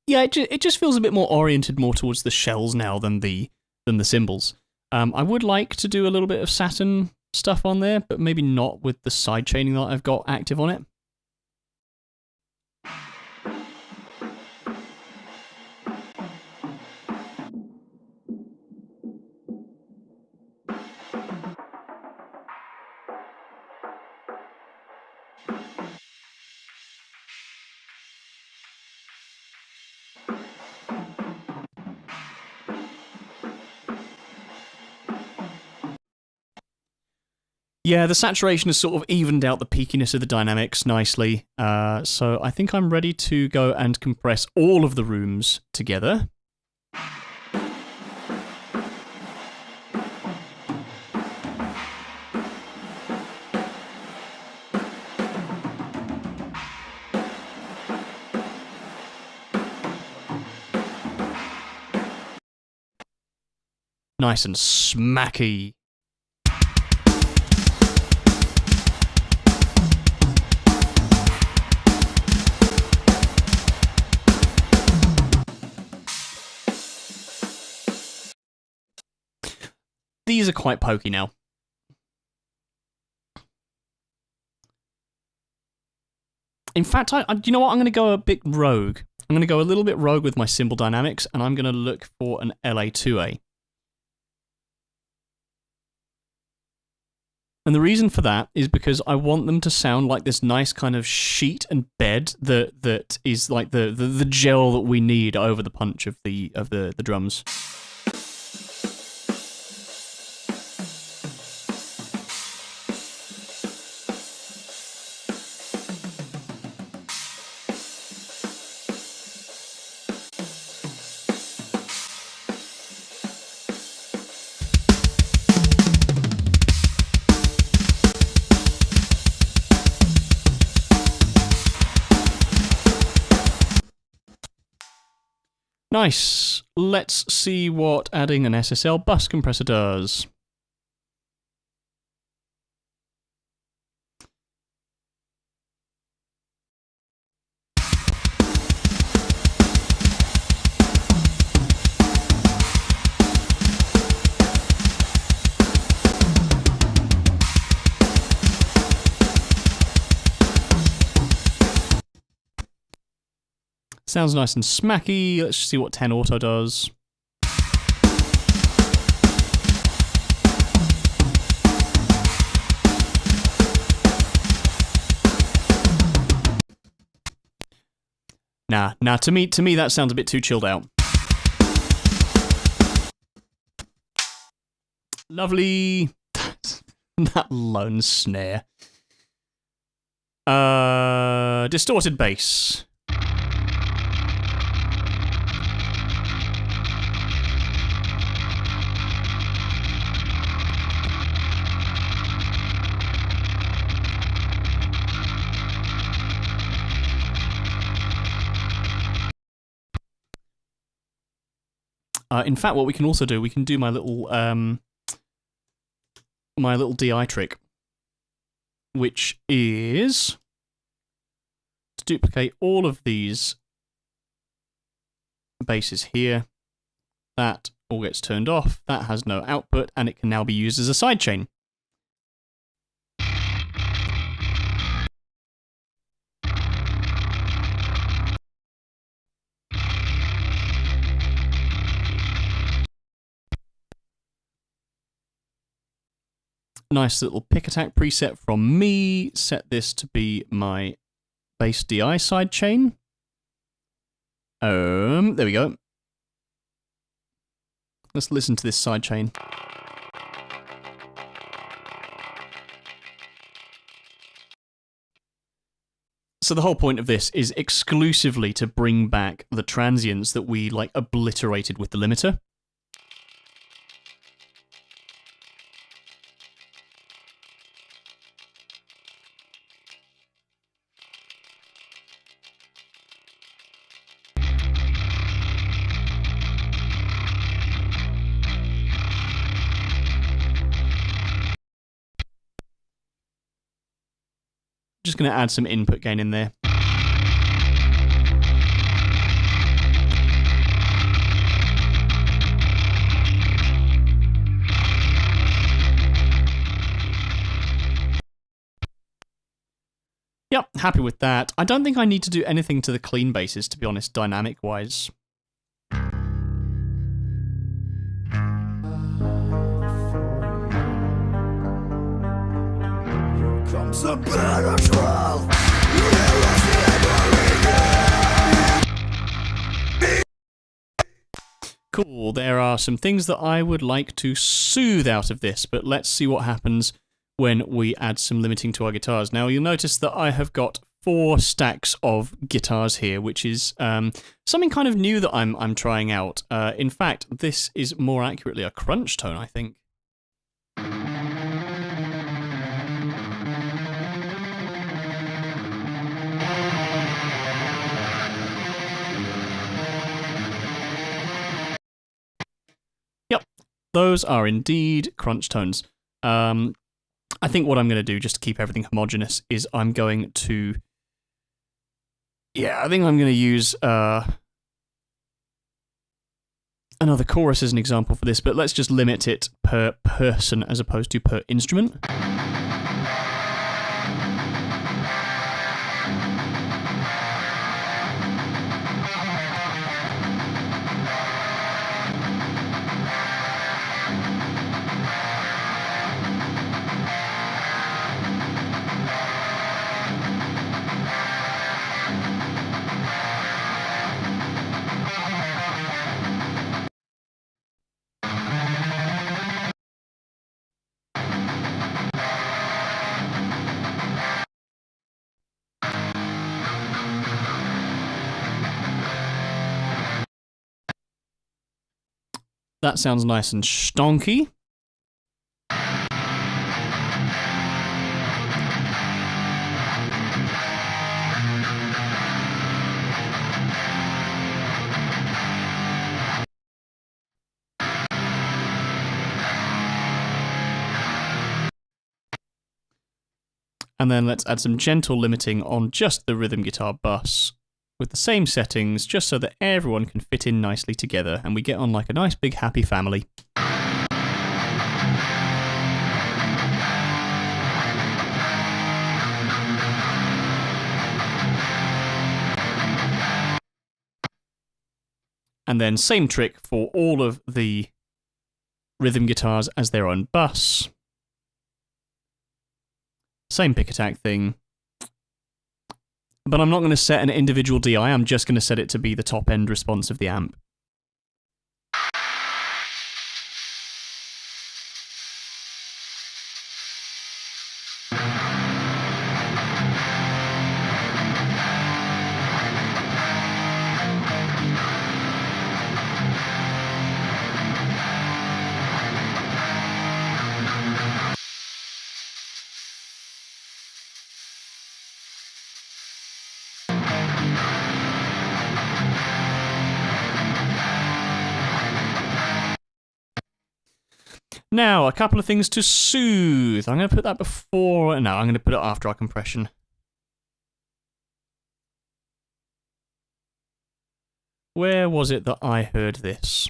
Yeah, it just feels a bit more oriented more towards the shells now than the cymbals. I would like to do a little bit of Saturn stuff on there, but maybe not with the sidechaining that I've got active on it. Yeah, the saturation has sort of evened out the peakiness of the dynamics nicely, so I think I'm ready to go and compress all of the rooms together. Nice and smacky. These are quite pokey now. In fact, you know what? I'm going to go a bit rogue. I'm going to go a little bit rogue with my cymbal dynamics, and I'm going to look for an LA2A. And the reason for that is because I want them to sound like this nice kind of sheet and bed that is like the gel that we need over the punch of the drums. Nice. Let's see what adding an SSL bus compressor does. Sounds nice and smacky. Let's see what 10 auto does. Nah, to me that sounds a bit too chilled out. Lovely. That lone snare. Distorted bass. In fact, what we can also do, we can do my little DI trick, which is to duplicate all of these basses here. That all gets turned off. That has no output, and it can now be used as a sidechain. Nice little pick attack preset from me. Set this to be my bass DI sidechain. There we go. Let's listen to this sidechain. So the whole point of this is exclusively to bring back the transients that we like obliterated with the limiter. Just going to add some input gain in there. Yep, happy with that. I don't think I need to do anything to the clean basses, to be honest, dynamic-wise. Comes a better trial. Cool, there are some things that I would like to soothe out of this, but let's see what happens when we add some limiting to our guitars. Now, you'll notice that I have got 4 stacks of guitars here, which is something kind of new that I'm trying out. In fact, this is more accurately a crunch tone, I think. Yep, those are indeed crunch tones. I think what I'm going to do, just to keep everything homogeneous, is I'm going to... Yeah, I think I'm going to use another chorus as an example for this, but let's just limit it per person as opposed to per instrument. That sounds nice and stonky. And then let's add some gentle limiting on just the rhythm guitar bus with the same settings, just so that everyone can fit in nicely together and we get on like a nice big happy family. And then same trick for all of the rhythm guitars as their own bus. Same pick attack thing. but I'm not going to set an individual DI, I'm just going to set it to be the top end response of the amp. Now, a couple of things to soothe. I'm going to put that before... No, I'm going to put it after our compression. Where was it that I heard this?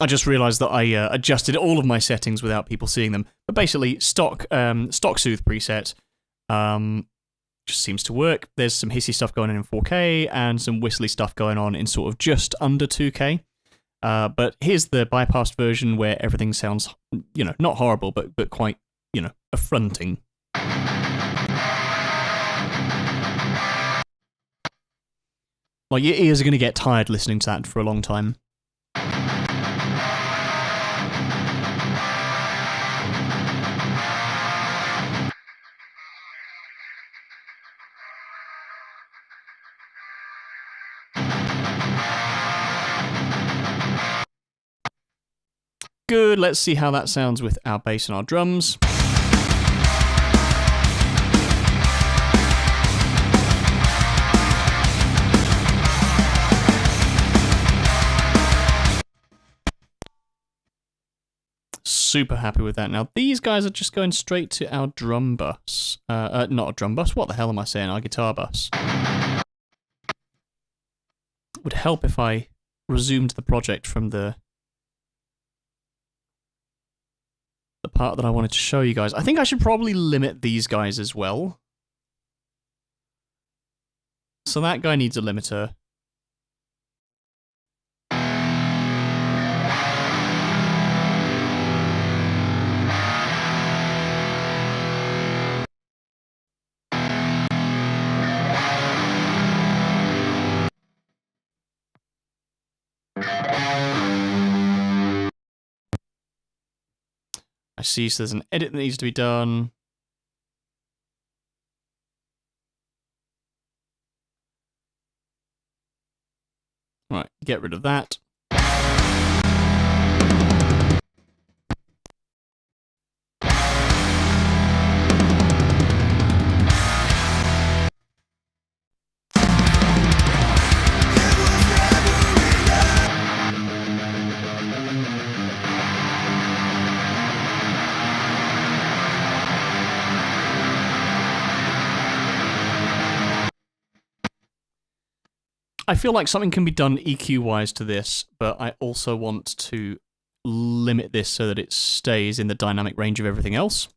I just realised that I adjusted all of my settings without people seeing them. But basically, stock soothe preset just seems to work. There's some hissy stuff going on in 4K and some whistly stuff going on in sort of just under 2K. But here's the bypassed version where everything sounds, you know, not horrible, but quite, you know, affronting. Like, your ears are going to get tired listening to that for a long time. Good, let's see how that sounds with our bass and our drums. Super happy with that. Now, these guys are just going straight to our drum bus. Not a drum bus, what the hell am I saying? Our guitar bus. It would help if I resumed the project from the part that I wanted to show you guys. I think I should probably limit these guys as well. So that guy needs a limiter. I see, so there's an edit that needs to be done. Right, get rid of that. I feel like something can be done EQ-wise to this, but I also want to limit this so that it stays in the dynamic range of everything else.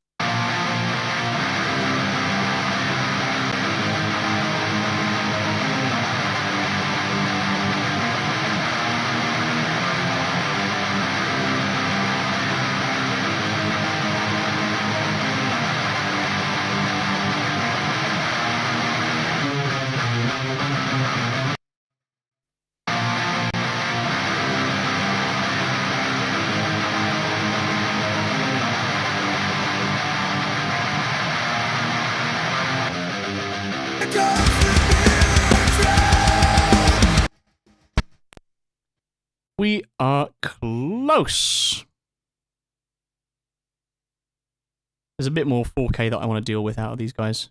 We are close. There's a bit more 4K that I want to deal with out of these guys.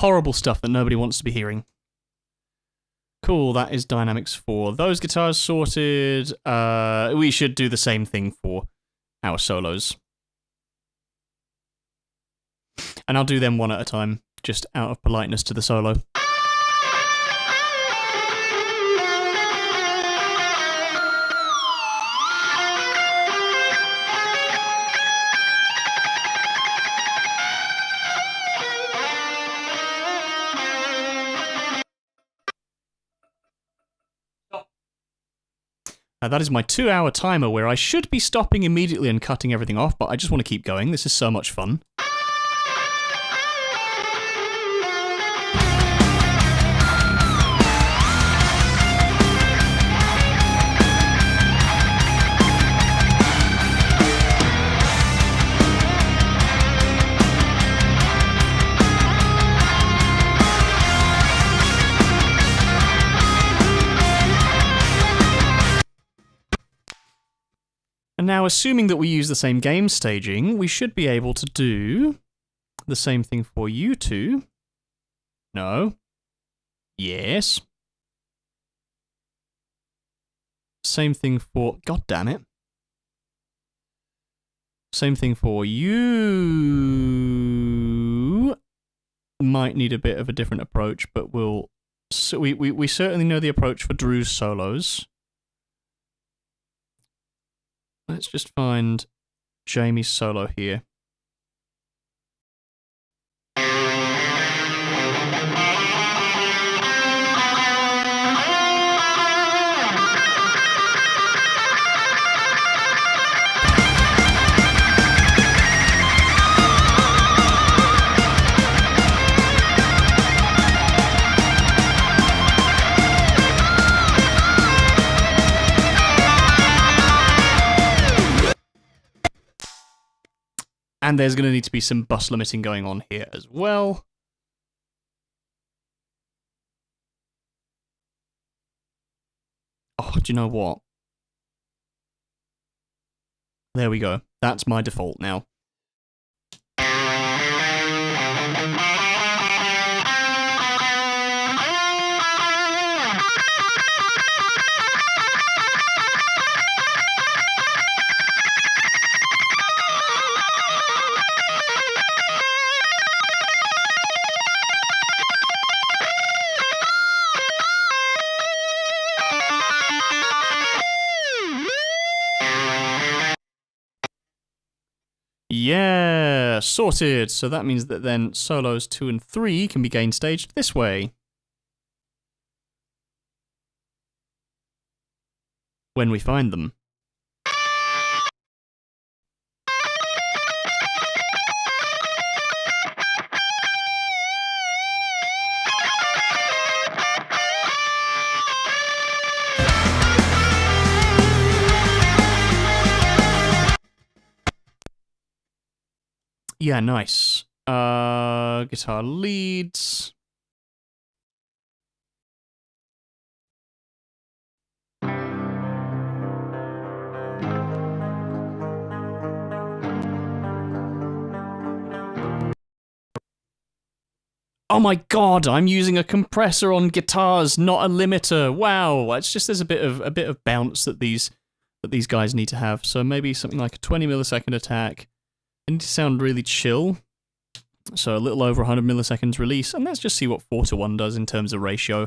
Horrible stuff that nobody wants to be hearing. Cool, that is dynamics for those guitars sorted. We should do the same thing for our solos. And I'll do them one at a time, just out of politeness to the solo. That is my 2-hour timer where I should be stopping immediately and cutting everything off, but I just want to keep going. This is so much fun. And now, assuming that we use the same game staging, we should be able to do the same thing for you two. No. Yes. Same thing for... God damn it. Same thing for you. Might need a bit of a different approach, but we'll... So we certainly know the approach for Drew's solos. Let's just find Jamie's solo here. And there's going to need to be some bus limiting going on here as well. Oh, do you know what? There we go. That's my default now. Yeah, sorted. So that means that then solos 2 and 3 can be gain staged this way. When we find them. Yeah, nice. Guitar leads. Oh my god, I'm using a compressor on guitars, not a limiter. Wow, it's just there's a bit of bounce that these guys need to have. So maybe something like a 20 millisecond attack. They need to sound really chill. So a little over 100 milliseconds release, and let's just see what 4:1 does in terms of ratio.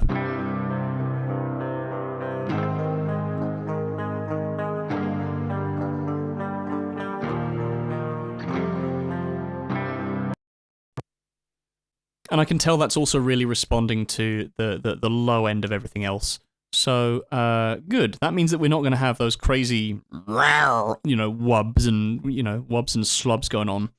And I can tell that's also really responding to the low end of everything else. So, good. That means that we're not going to have those crazy, wubs and, wubs and slubs going on.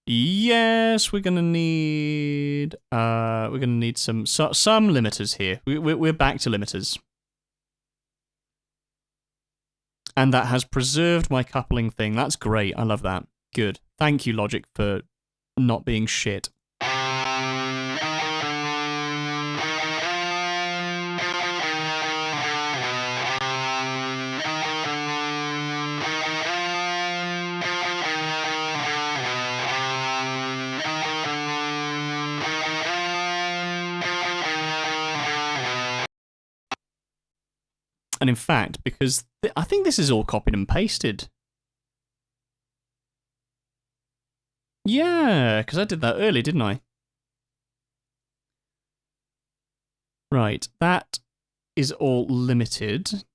Yes, we're going to need some limiters here. We're back to limiters. And that has preserved my coupling thing. That's great. I love that. Good. Thank you, Logic, for not being shit. And in fact, because I think this is all copied and pasted. Yeah, because I did that earlier, didn't I? Right, that is all limited.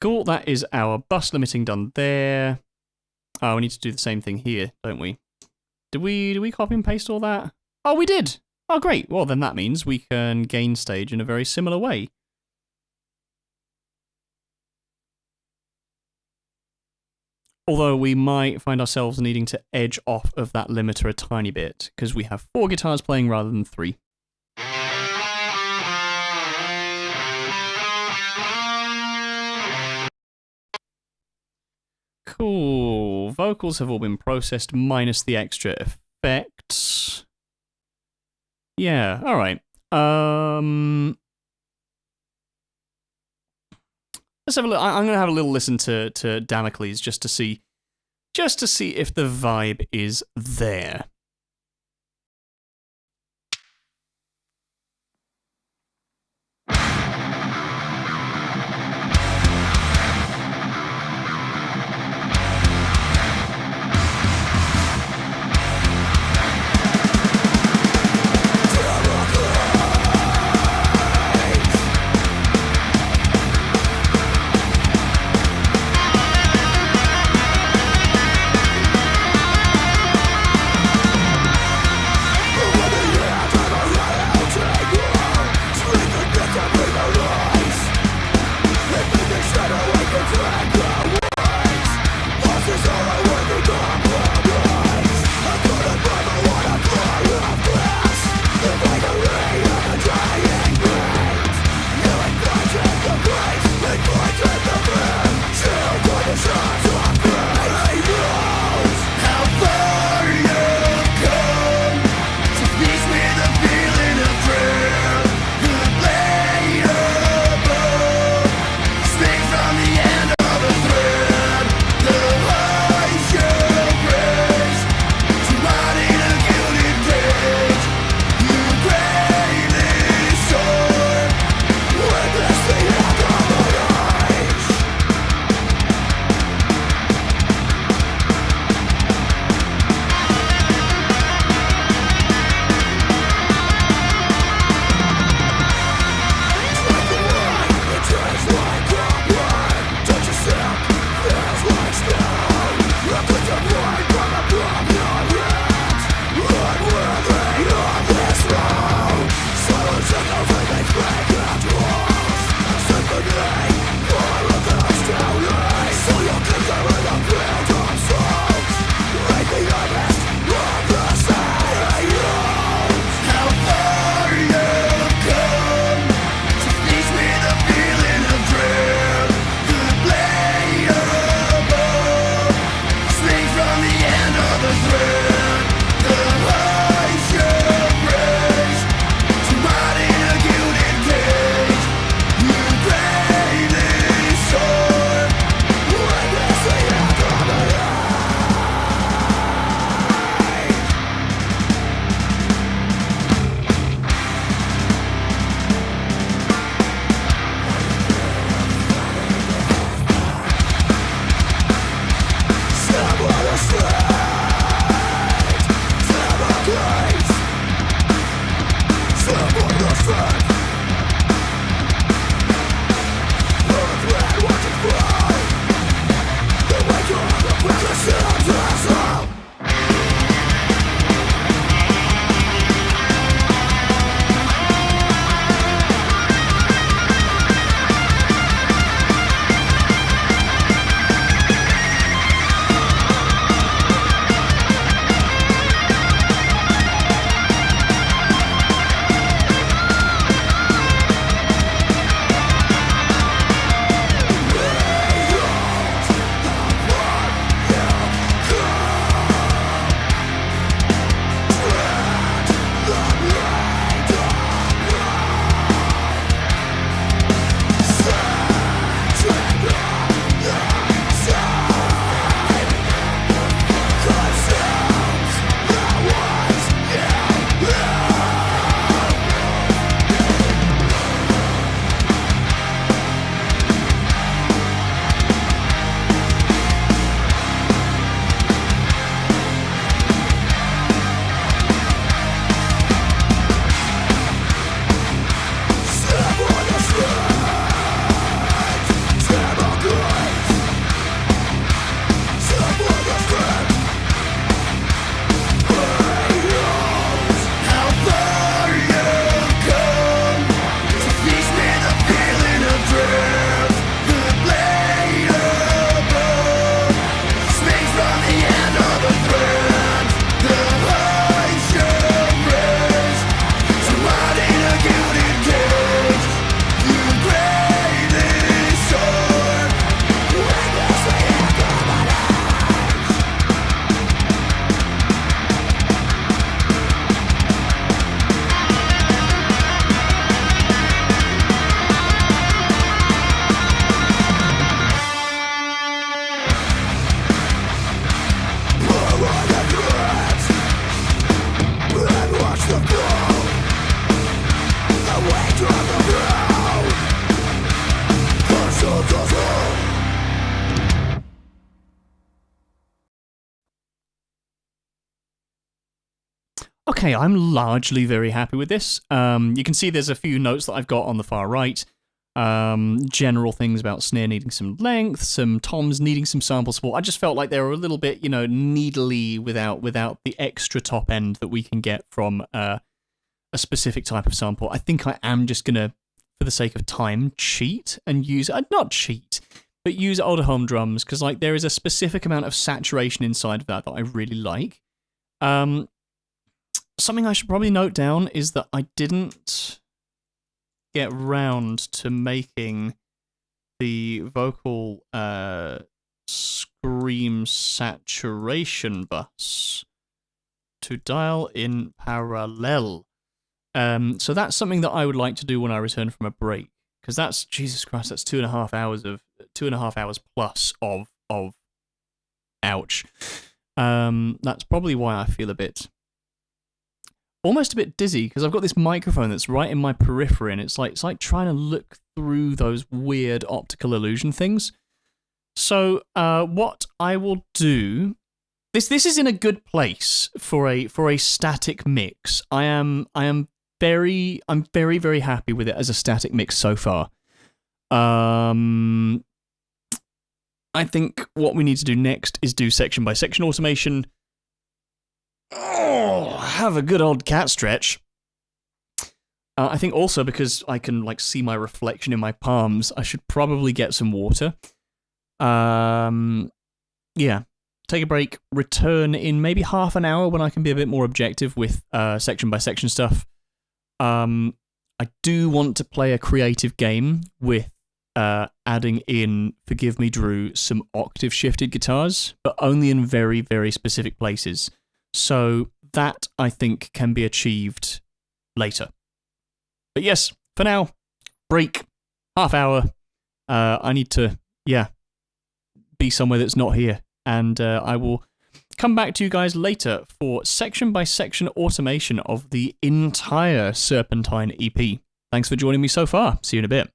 Cool, that is our bus limiting done there. Oh, we need to do the same thing here, don't we? Did we copy and paste all that? Oh, we did! Oh, great. Well, then that means we can gain stage in a very similar way. Although we might find ourselves needing to edge off of that limiter a tiny bit, because we have 4 guitars playing rather than 3. Cool. Vocals have all been processed minus the extra effects. Yeah, alright. Let's have a look. I'm going to have a little listen to Damocles just to see if the vibe is there. okay, I'm largely very happy with this. You can see there's a few notes that I've got on the far right. General things about snare needing some length, some toms needing some sample support. I just felt like they were a little bit, needly without the extra top end that we can get from a specific type of sample. I think I am just gonna, for the sake of time, cheat and use not cheat, but use older home drums, because like there is a specific amount of saturation inside of that I really like. Something I should probably note down is that I didn't get round to making the vocal scream saturation bus to dial in parallel. So that's something that I would like to do when I return from a break, because that's, Jesus Christ, that's 2.5 hours plus of ouch. That's probably why I feel almost a bit dizzy, because I've got this microphone that's right in my periphery, and it's like trying to look through those weird optical illusion things. So what I will do, this is in a good place for a static mix. I'm very very happy with it as a static mix so far. I think what we need to do next is do section by section automation. Oh, have a good old cat stretch. I think also because I can see my reflection in my palms, I should probably get some water. Yeah. Take a break, return in maybe half an hour when I can be a bit more objective with section by section stuff. I do want to play a creative game with adding in, forgive me Drew, some octave shifted guitars, but only in very, very specific places. So that, I think, can be achieved later. But yes, for now, break, half hour. I need to, be somewhere that's not here. And I will come back to you guys later for section-by-section automation of the entire Serpentine EP. Thanks for joining me so far. See you in a bit.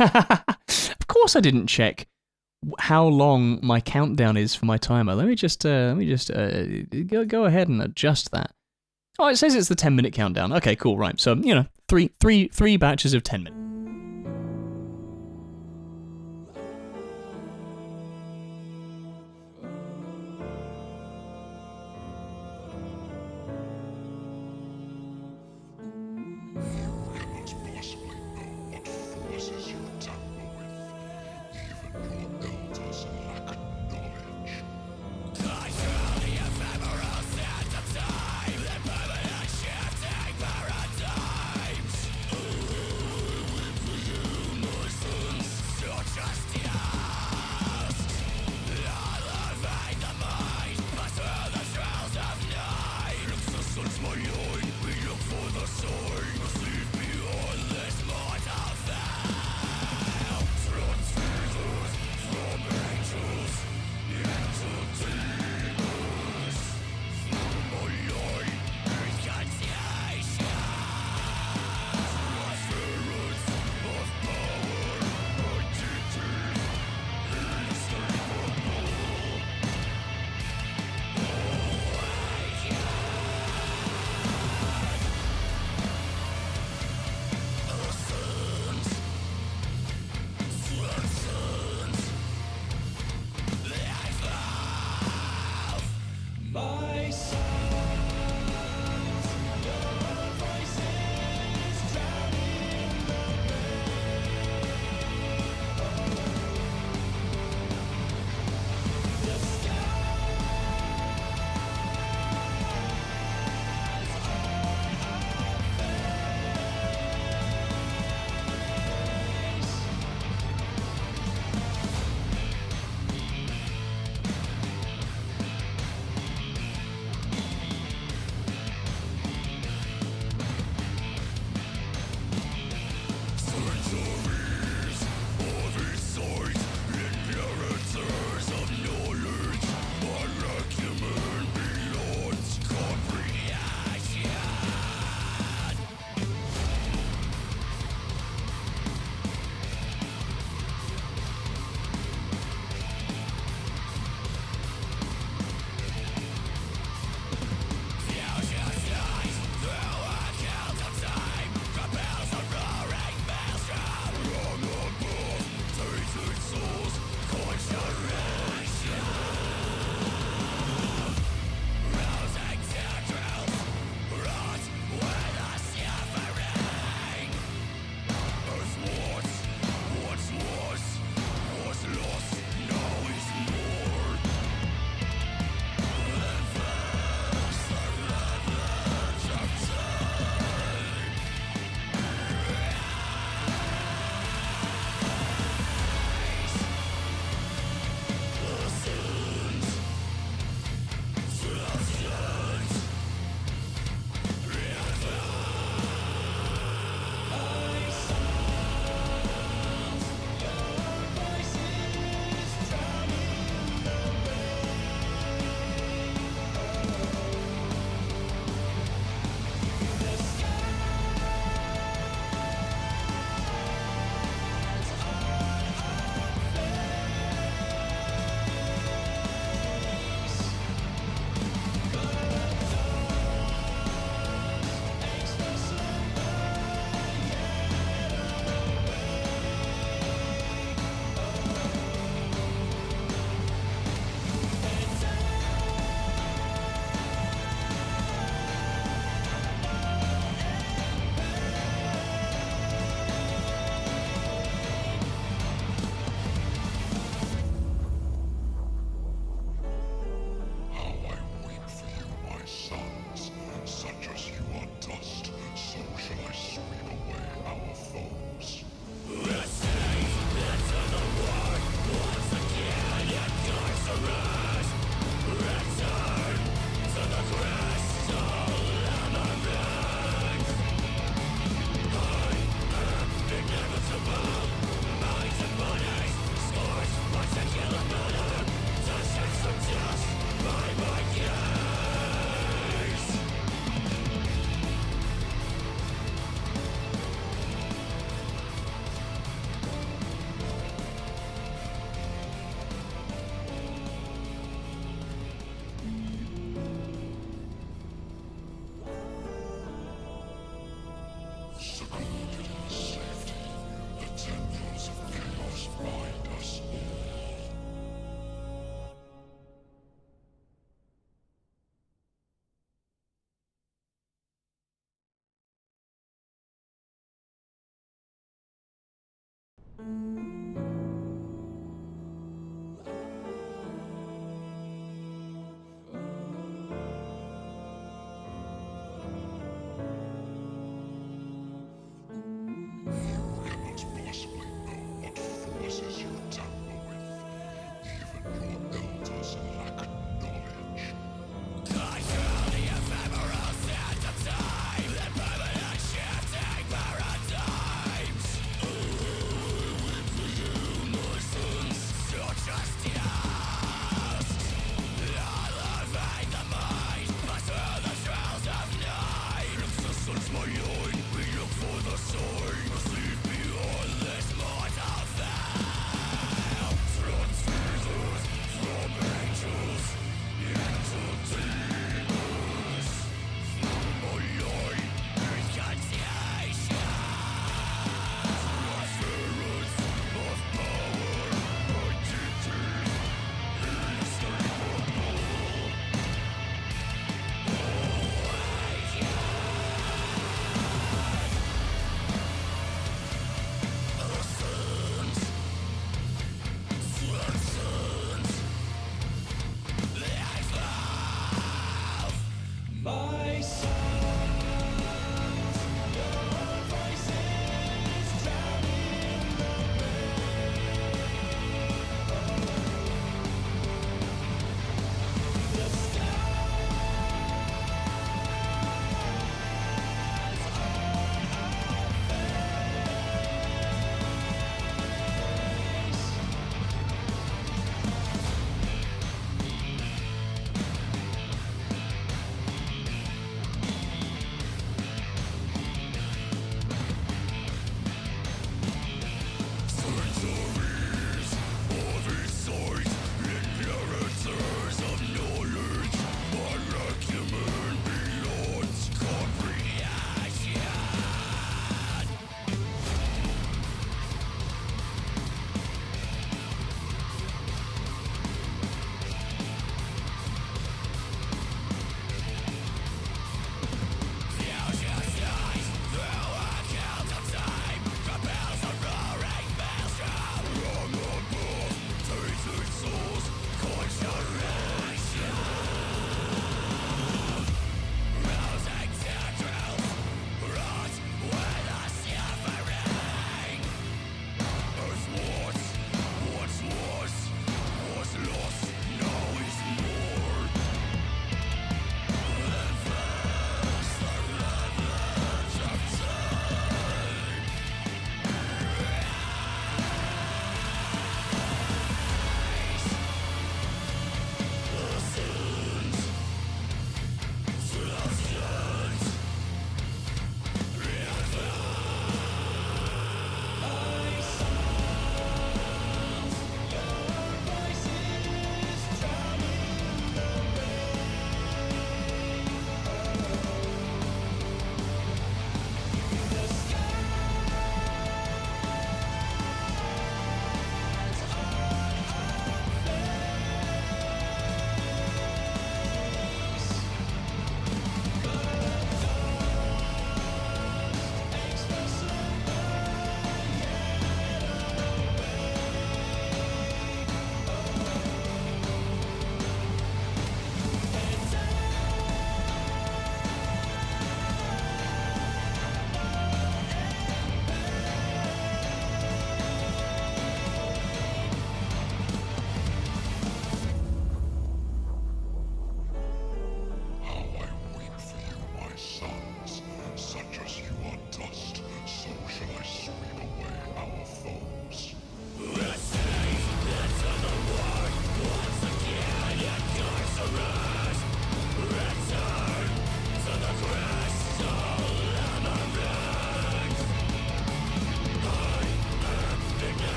Of course I didn't check how long my countdown is for my timer. Let me just go ahead and adjust that. Oh, it says it's the 10-minute countdown. Okay, cool, right. So, three batches of 10 minutes.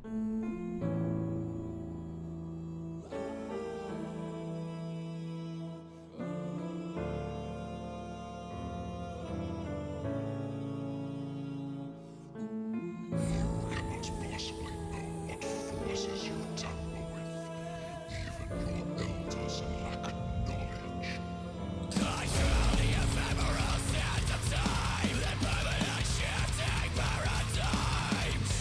Shifting paradigms.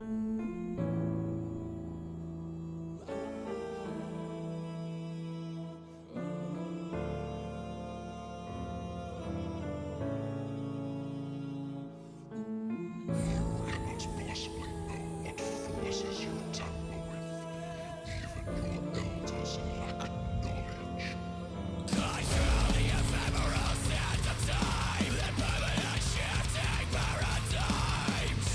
Shifting paradigms.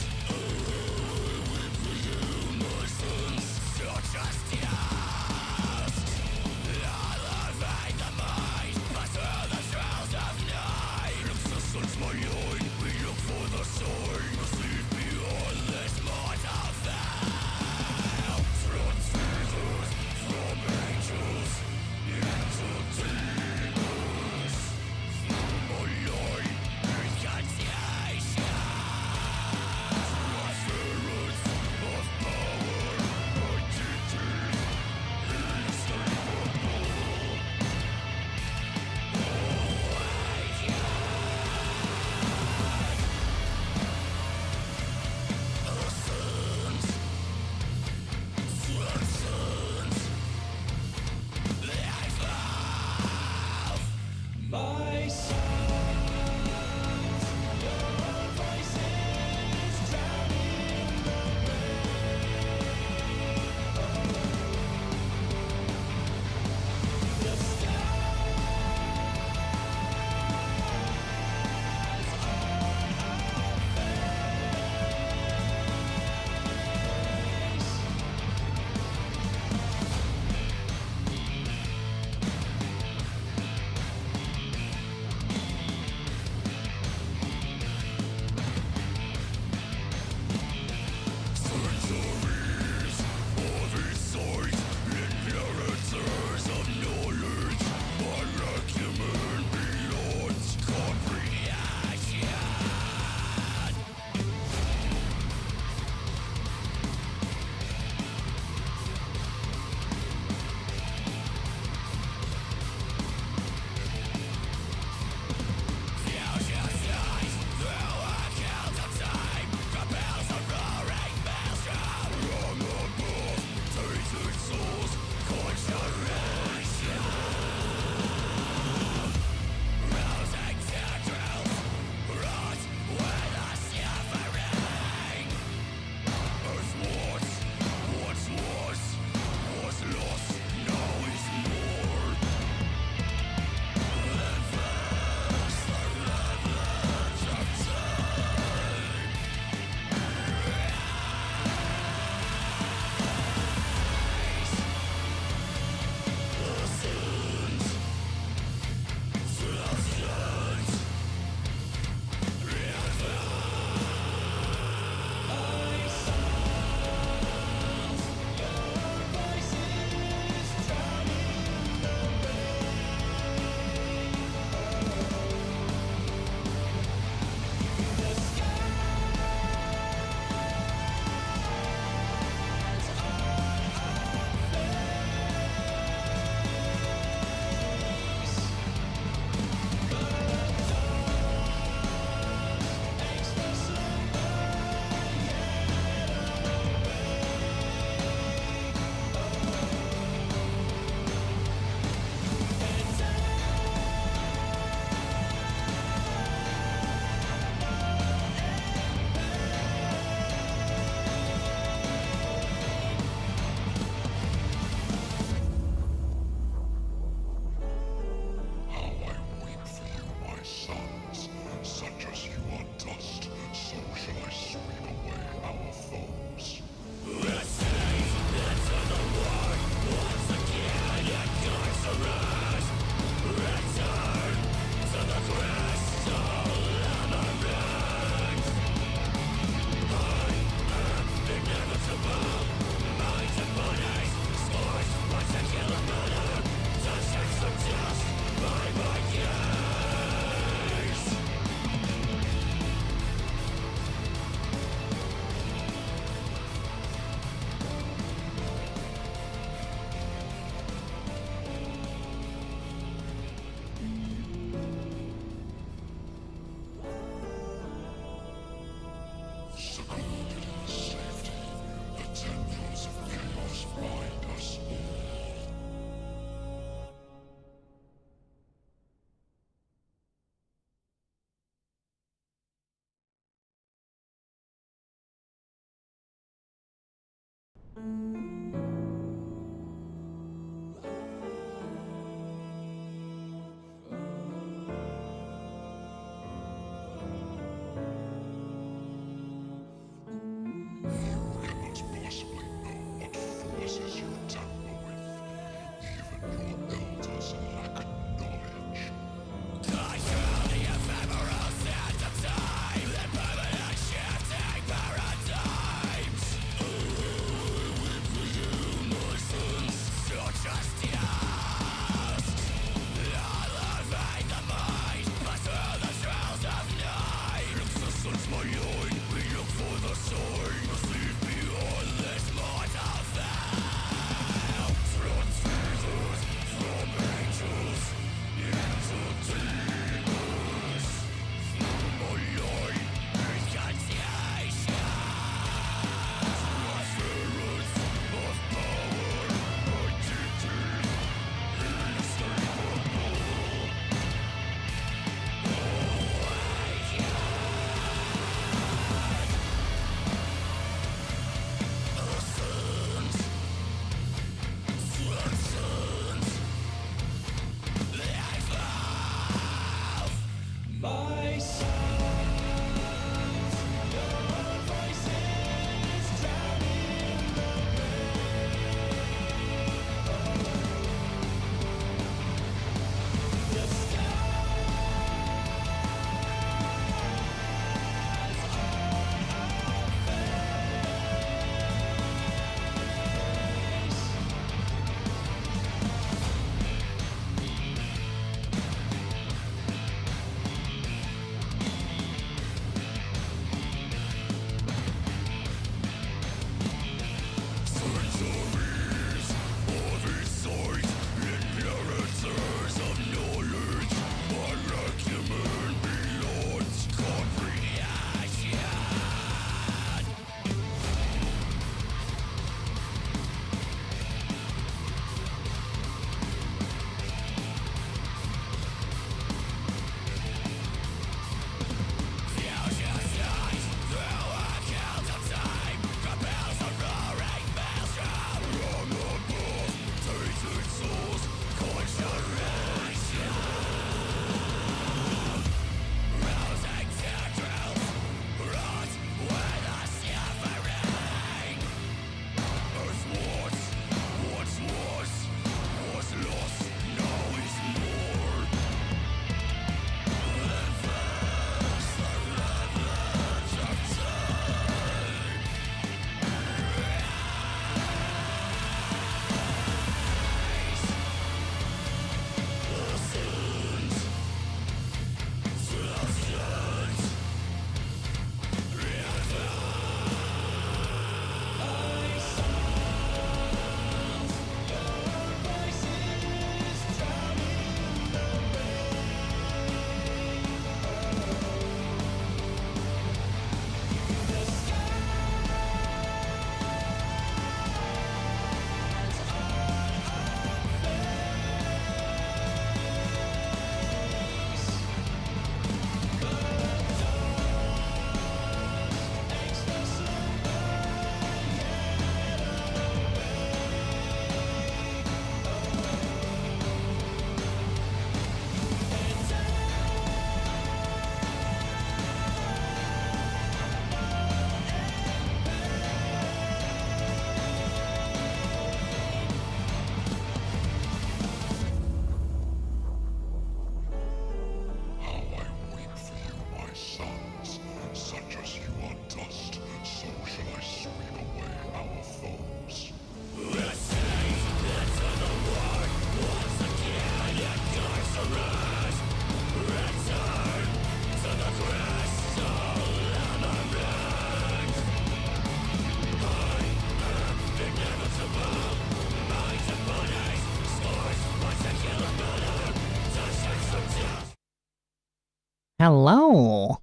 Hello.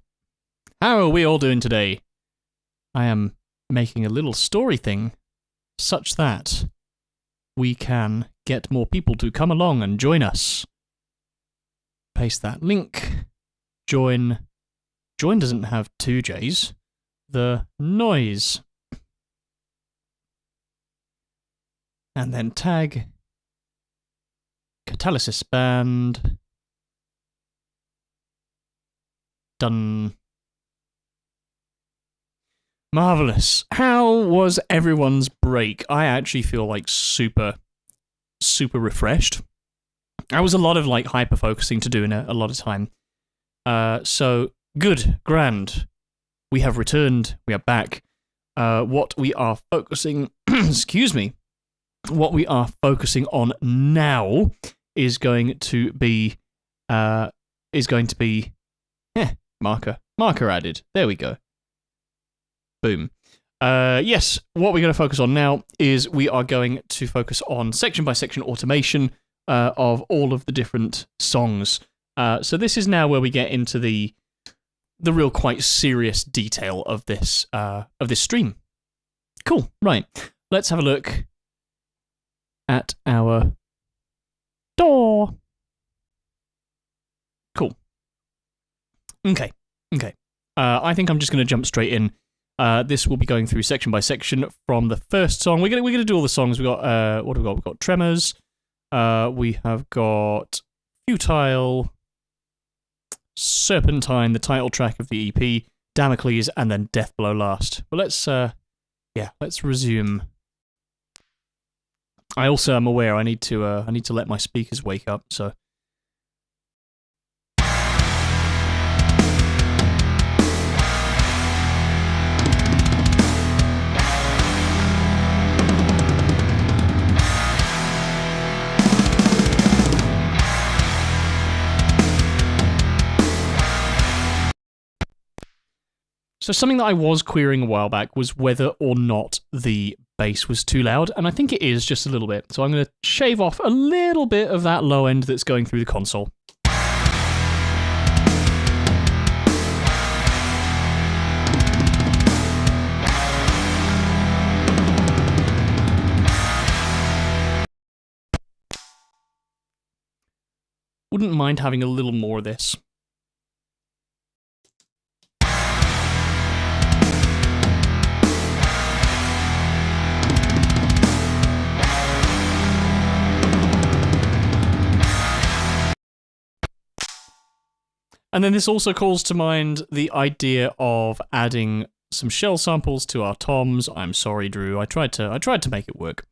How are we all doing today? I am making a little story thing such that we can get more people to come along and join us. Paste that link. Join. Join doesn't have two J's. The noise. And then tag Catalysis band. Done. Marvelous. How was everyone's break? I actually feel like super refreshed. That was a lot of like hyper focusing to do in a lot of time. So good, grand. We have returned. We are back. What we are focusing, excuse me, what we are focusing on now is going to be marker added. There we go. Boom. Yes, what we're going to focus on now is we are going to focus on section by section automation of all of the different songs. So this is now where we get into the real quite serious detail of this stream. Cool. Right. Let's have a look at our door. Cool. Okay. I think I'm just going to jump straight in. This will be going through section by section from the first song. We're gonna do all the songs. We got what have we got? We've got Tremors. We have got Futile, Serpentine, the title track of the EP, Damocles, and then Deathblow last. But let's resume. I also am aware I need to let my speakers wake up. So. So something that I was querying a while back was whether or not the bass was too loud, and I think it is just a little bit. So I'm going to shave off a little bit of that low end that's going through the console. Wouldn't mind having a little more of this. And then this also calls to mind the idea of adding some shell samples to our toms. I'm sorry, Drew. I tried to make it work.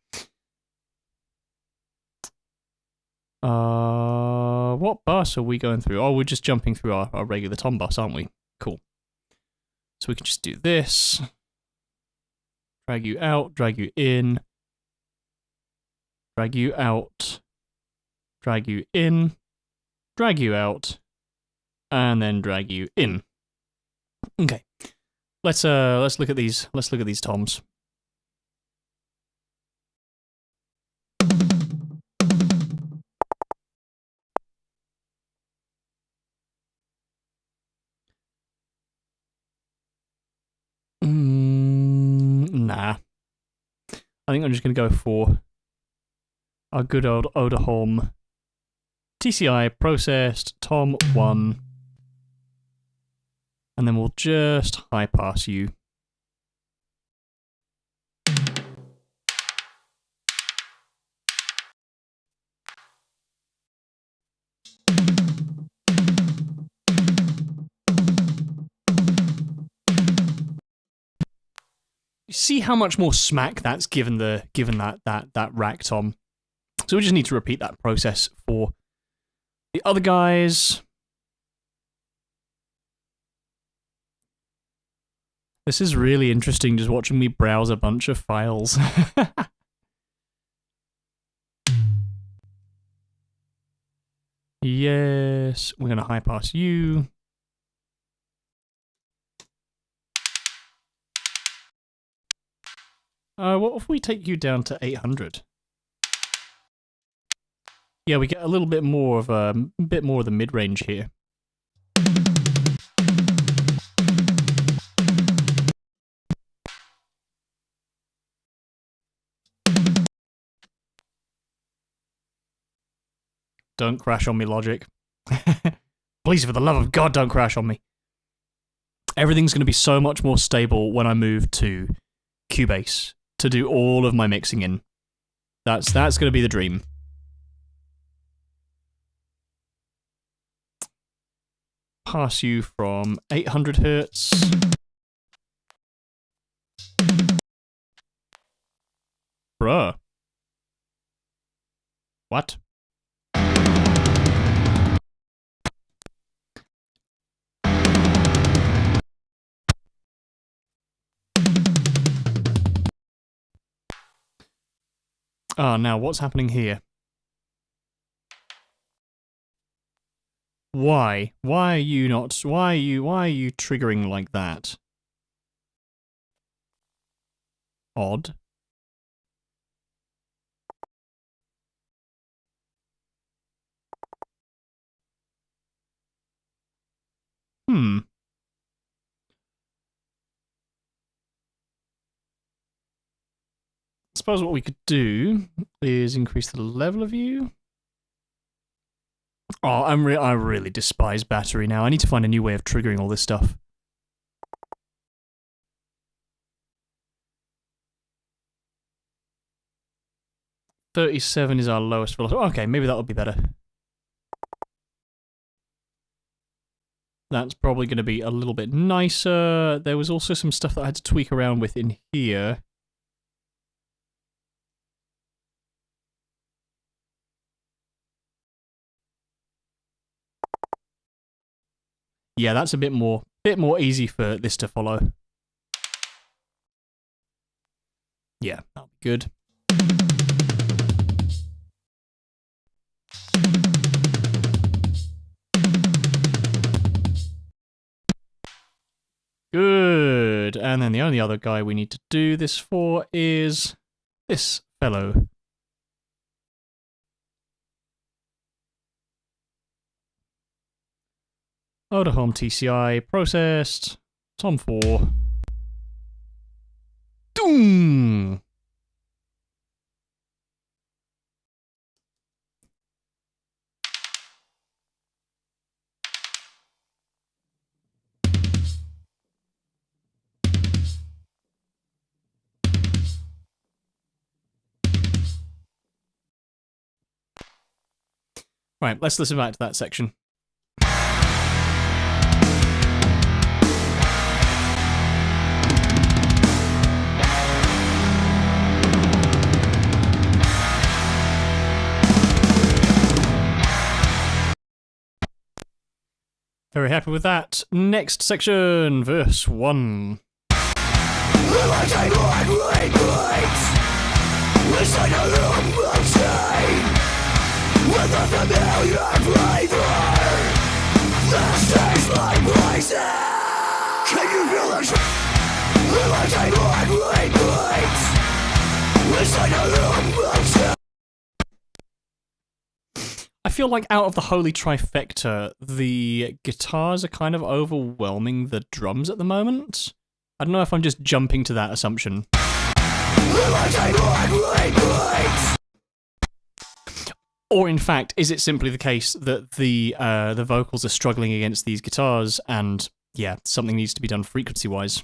What bus are we going through? Oh, we're just jumping through our regular tom bus, aren't we? Cool. So we can just do this. Drag you out, drag you in. Drag you out. Drag you in. Drag you out. And then drag you in. Okay. Let's look at these. Let's look at these toms. Nah. I think I'm just gonna go for our good old Oderholm TCI processed Tom 1. And then we'll just high pass you. You see how much more smack that's given that rack tom. So we just need to repeat that process for the other guys. This is really interesting, just watching me browse a bunch of files. Yes, we're going to high pass you. What if we take you down to 800? Yeah, we get a little bit more of the mid-range here. Don't crash on me, Logic. Please, for the love of God, don't crash on me. Everything's going to be so much more stable when I move to Cubase to do all of my mixing in. That's going to be the dream. Pass you from 800 hertz. Bruh. What? Ah, now what's happening here? Why? Why are you not? Why are you triggering like that? Odd. Hmm. I suppose what we could do is increase the level of you. Oh, I really despise battery now. I need to find a new way of triggering all this stuff. $37 is our lowest velocity. Okay, maybe that'll be better. That's probably going to be a little bit nicer. There was also some stuff that I had to tweak around with in here. Yeah, that's a bit more easy for this to follow. Yeah, that'll be good. Good. And then the only other guy we need to do this for is this fellow. Order home TCI processed. Tom 4. Doom. Right, let's listen back to that section. Very happy with that. Next section, verse 1. With a familiar flavor that tastes like poison. Can you feel the I feel like out of the holy trifecta, the guitars are kind of overwhelming the drums at the moment. I don't know if I'm just jumping to that assumption. Or in fact, is it simply the case that the vocals are struggling against these guitars, and yeah, something needs to be done frequency-wise?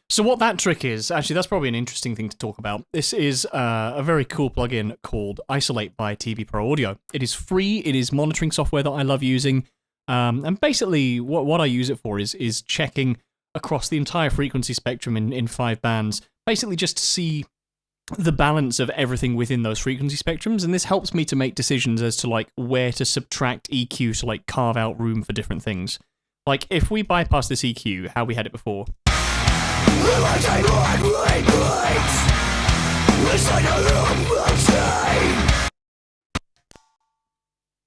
So what that trick is, actually that's probably an interesting thing to talk about. This is a very cool plugin called Isolate by TB Pro Audio. It is free, it is monitoring software that I love using, and basically what I use it for is checking across the entire frequency spectrum in 5 bands, basically just to see the balance of everything within those frequency spectrums, and this helps me to make decisions as to like where to subtract EQ to like carve out room for different things. Like if we bypass this EQ, how we had it before,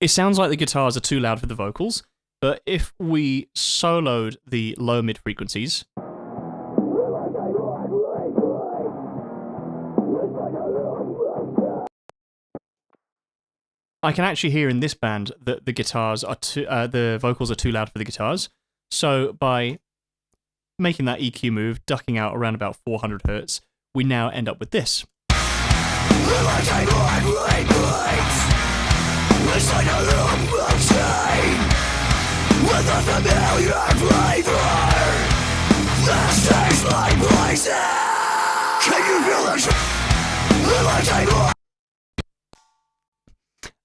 it sounds like the guitars are too loud for the vocals, but if we soloed the low mid frequencies, I can actually hear in this band that the guitars are the vocals are too loud for the guitars. So by making that EQ move, ducking out around about 400 hertz, we now end up with this. With a familiar flavor that tastes like poison. Can you feel the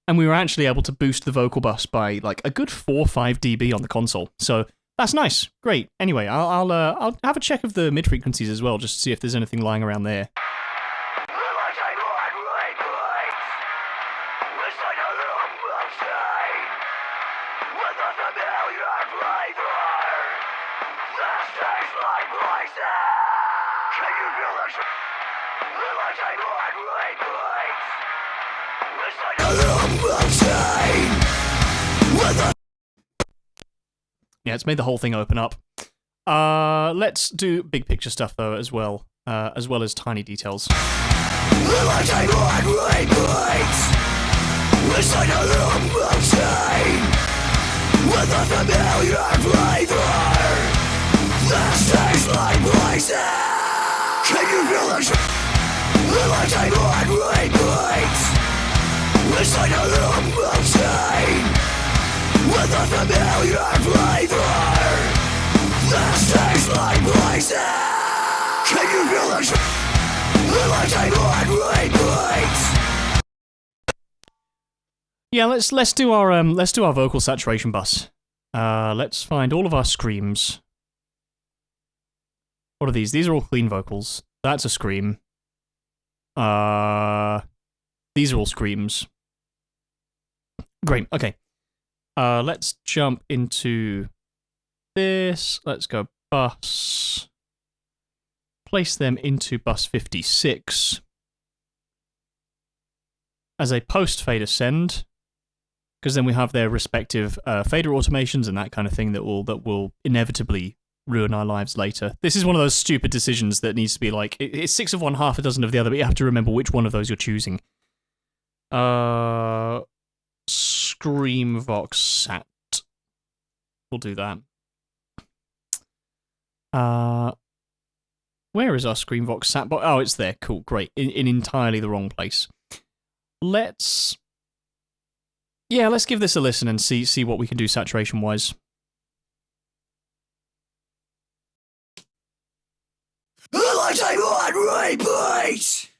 and we were actually able to boost the vocal bus by like a good 4 or 5 dB on the console. So that's nice. Great. Anyway, I'll have a check of the mid frequencies as well, just to see if there's anything lying around there. Yeah, it's made the whole thing open up. Let's do big picture stuff though as well as tiny details. With a familiar flavor that tastes like poison. Can you feel the like a blood repeats inside a loop of chain? With a familiar flavor that tastes like poison. Can you feel the like a blood repeats? Yeah, let's do our vocal saturation bus. Let's find all of our screams. What are these? These are all clean vocals. That's a scream. These are all screams. Great. Okay. Let's jump into this. Let's go bus. Place them into bus 56 as a post-fade ascend. Because then we have their respective fader automations and that kind of thing that will inevitably ruin our lives later. This is one of those stupid decisions that needs to be like, it's 6 of one, half a dozen of the other, but you have to remember which one of those you're choosing. Scream Vox Sat. We'll do that. Where is our Scream Vox Sat? Oh, it's there. Cool, great. In entirely the wrong place. Let's give this a listen and see what we can do saturation-wise. Like a blood repeat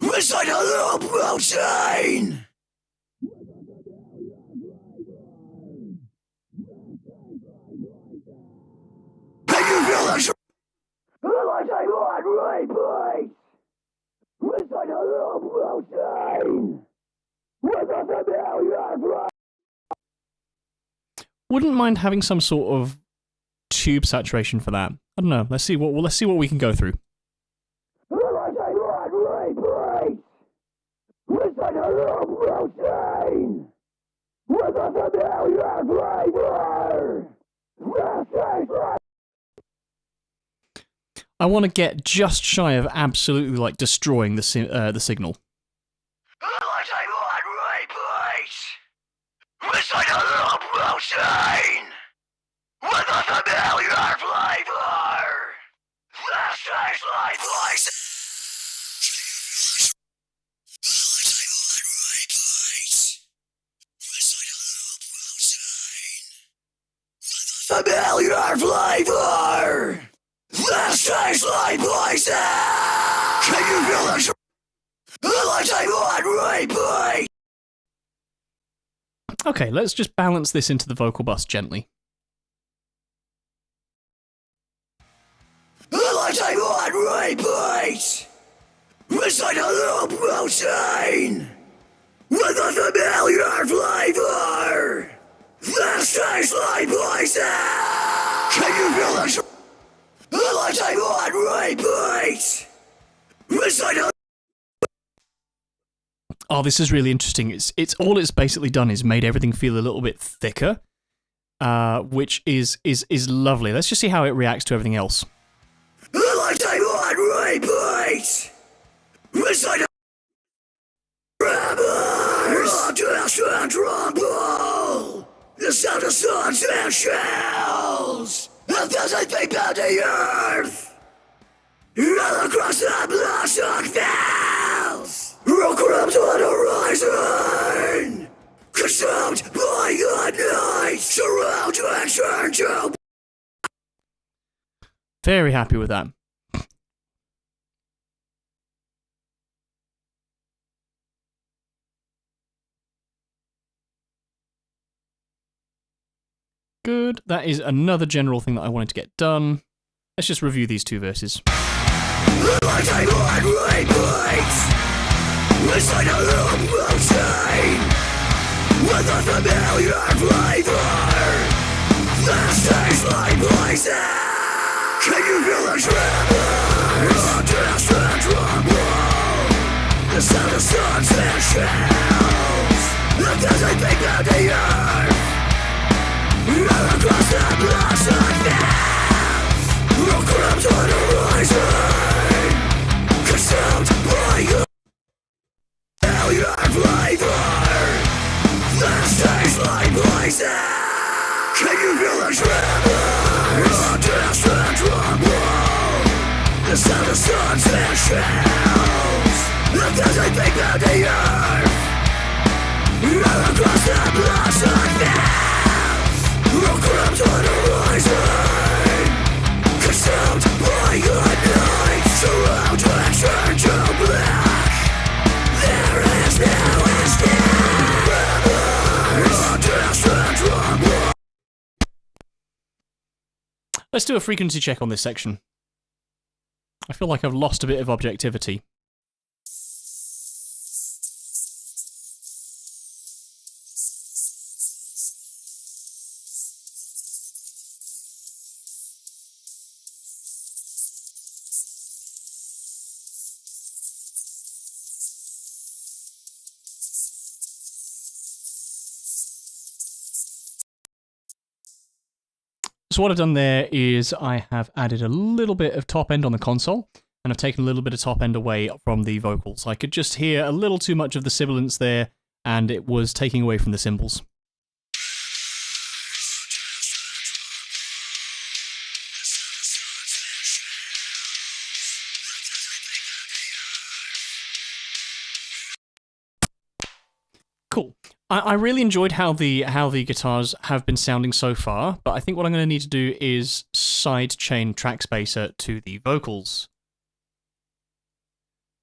inside a loop of chain. Can you feel the like a blood repeat inside a loop of chain. Wouldn't mind having some sort of tube saturation for that. I don't know. Let's see what we can go through. I want to get just shy of absolutely like destroying the signal. Inside a loop of chain with a familiar flavor that tastes like poison. Familiar flavor that tastes like poison. Can you feel the like a blood repeat? Okay, let's just balance this into the vocal bus gently. Like a blood repeat inside a loop of chain with a familiar flavor that tastes like poison. Can you feel the like a blood repeat inside a Oh, this is really interesting. It's all it's basically done is made everything feel a little bit thicker, which is lovely. Let's just see how it reacts to everything else. Like a blood repeat inside a and rumble. The sound of swords and shells. 1,000 feet below the earth. All across the bloodshot fields. Rock up to the horizon. Consumed by the night. Surround and turn to. Very happy with that. Good. That is another general thing that I wanted to get done. Let's just review these two verses. Like a blood rainbows. Inside a loop routine. With a familiar flavor. That tastes like poison. Can you feel the tremors? Distant rumble. The sound of swords and shells. 1,000 feet below the earth. All across the blossom fields. Rock up to the horizon. Consumed by your flavor. That tastes like poison. Can you feel the tremors? Distant rumble. The sound of swords and shells. 1,000 feet below the earth. All across the blossom fields. Rock up to the horizon. Consumed by your night. Surround and turn to black. There is no escape. Distant rumble. Let's do a frequency check on this section. I feel like I've lost a bit of objectivity. So what I've done there is I have added a little bit of top end on the console, and I've taken a little bit of top end away from the vocals. I could just hear a little too much of the sibilance there, and it was taking away from the cymbals. Cool. I really enjoyed how the guitars have been sounding so far, but I think what I'm going to need to do is sidechain Trackspacer to the vocals.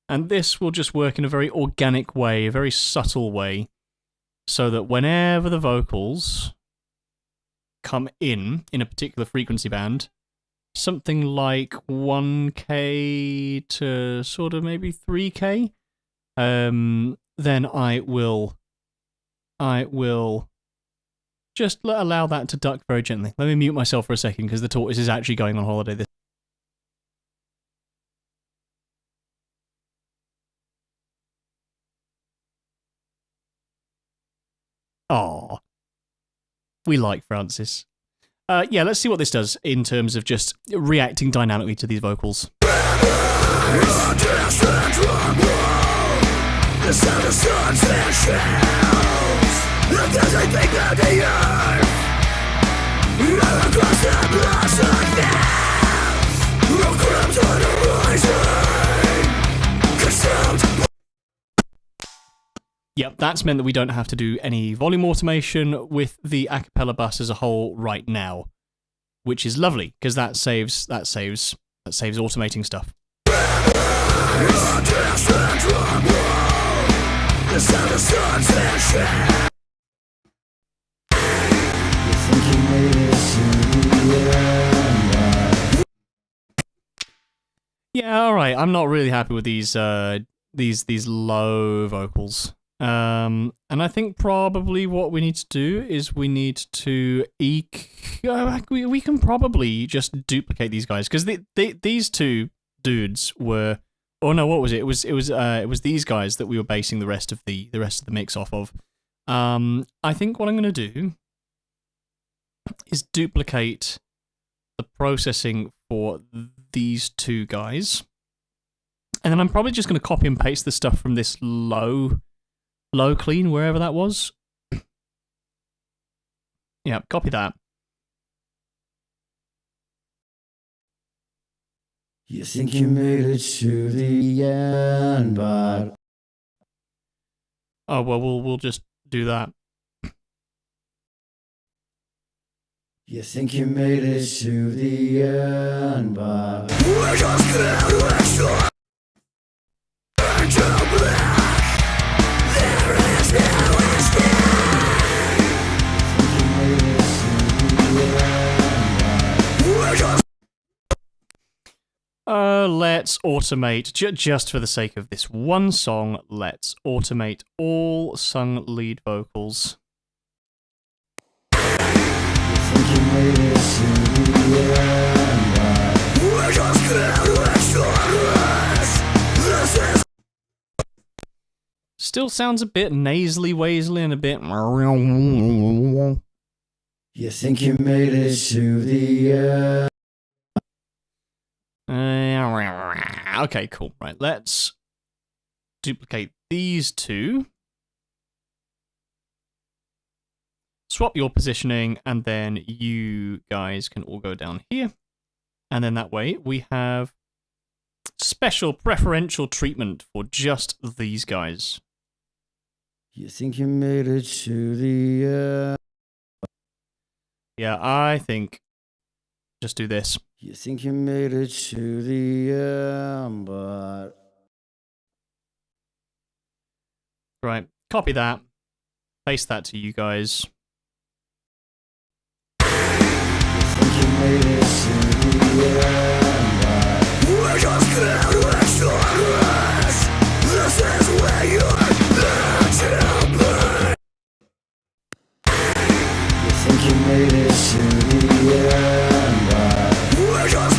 And this will just work in a very organic way, a very subtle way, so that whenever the vocals come in a particular frequency band, something like 1K to sort of maybe 3K, then I will just allow that to duck very gently. Let me mute myself for a second because the tortoise is actually going on holiday this. Aww. We like Francis. Yeah, let's see what this does in terms of just reacting dynamically to these vocals. The sound of swords and shells. 1,000 feet below the earth. All across the blossom fields. Rock up to the horizon. Consumed. Yep, that's meant that we don't have to do any volume automation with the a cappella bus as a whole right now, which is lovely because that saves automating stuff. The sound of swords and shells. Yeah, all right. I'm not really happy with these low vocals. And I think probably what we need to do is we need to we can probably just duplicate these guys because these two dudes were. Oh no, what was it? It was these guys that we were basing the rest of the mix off of. I think what I'm going to do is duplicate the processing for these two guys, and then I'm probably just going to copy and paste the stuff from this low low clean, wherever that was. Yeah, copy that. You think you made it to the end, but Oh well, we'll just do that. you think you made it to the end, but let's automate, just for the sake of this one song, let's automate all sung lead vocals. Still sounds a bit nasally, wasely, and a bit... You think you made it to the Okay, cool. Right, let's duplicate these two. Swap your positioning, and then you guys can all go down here. And then that way we have special preferential treatment for just these guys. You think you made it to the Yeah, I think just do this. You think you made it to the but Right, copy that. Paste that to you guys. you made it to the we're just this is where you're You think you made it to the we're just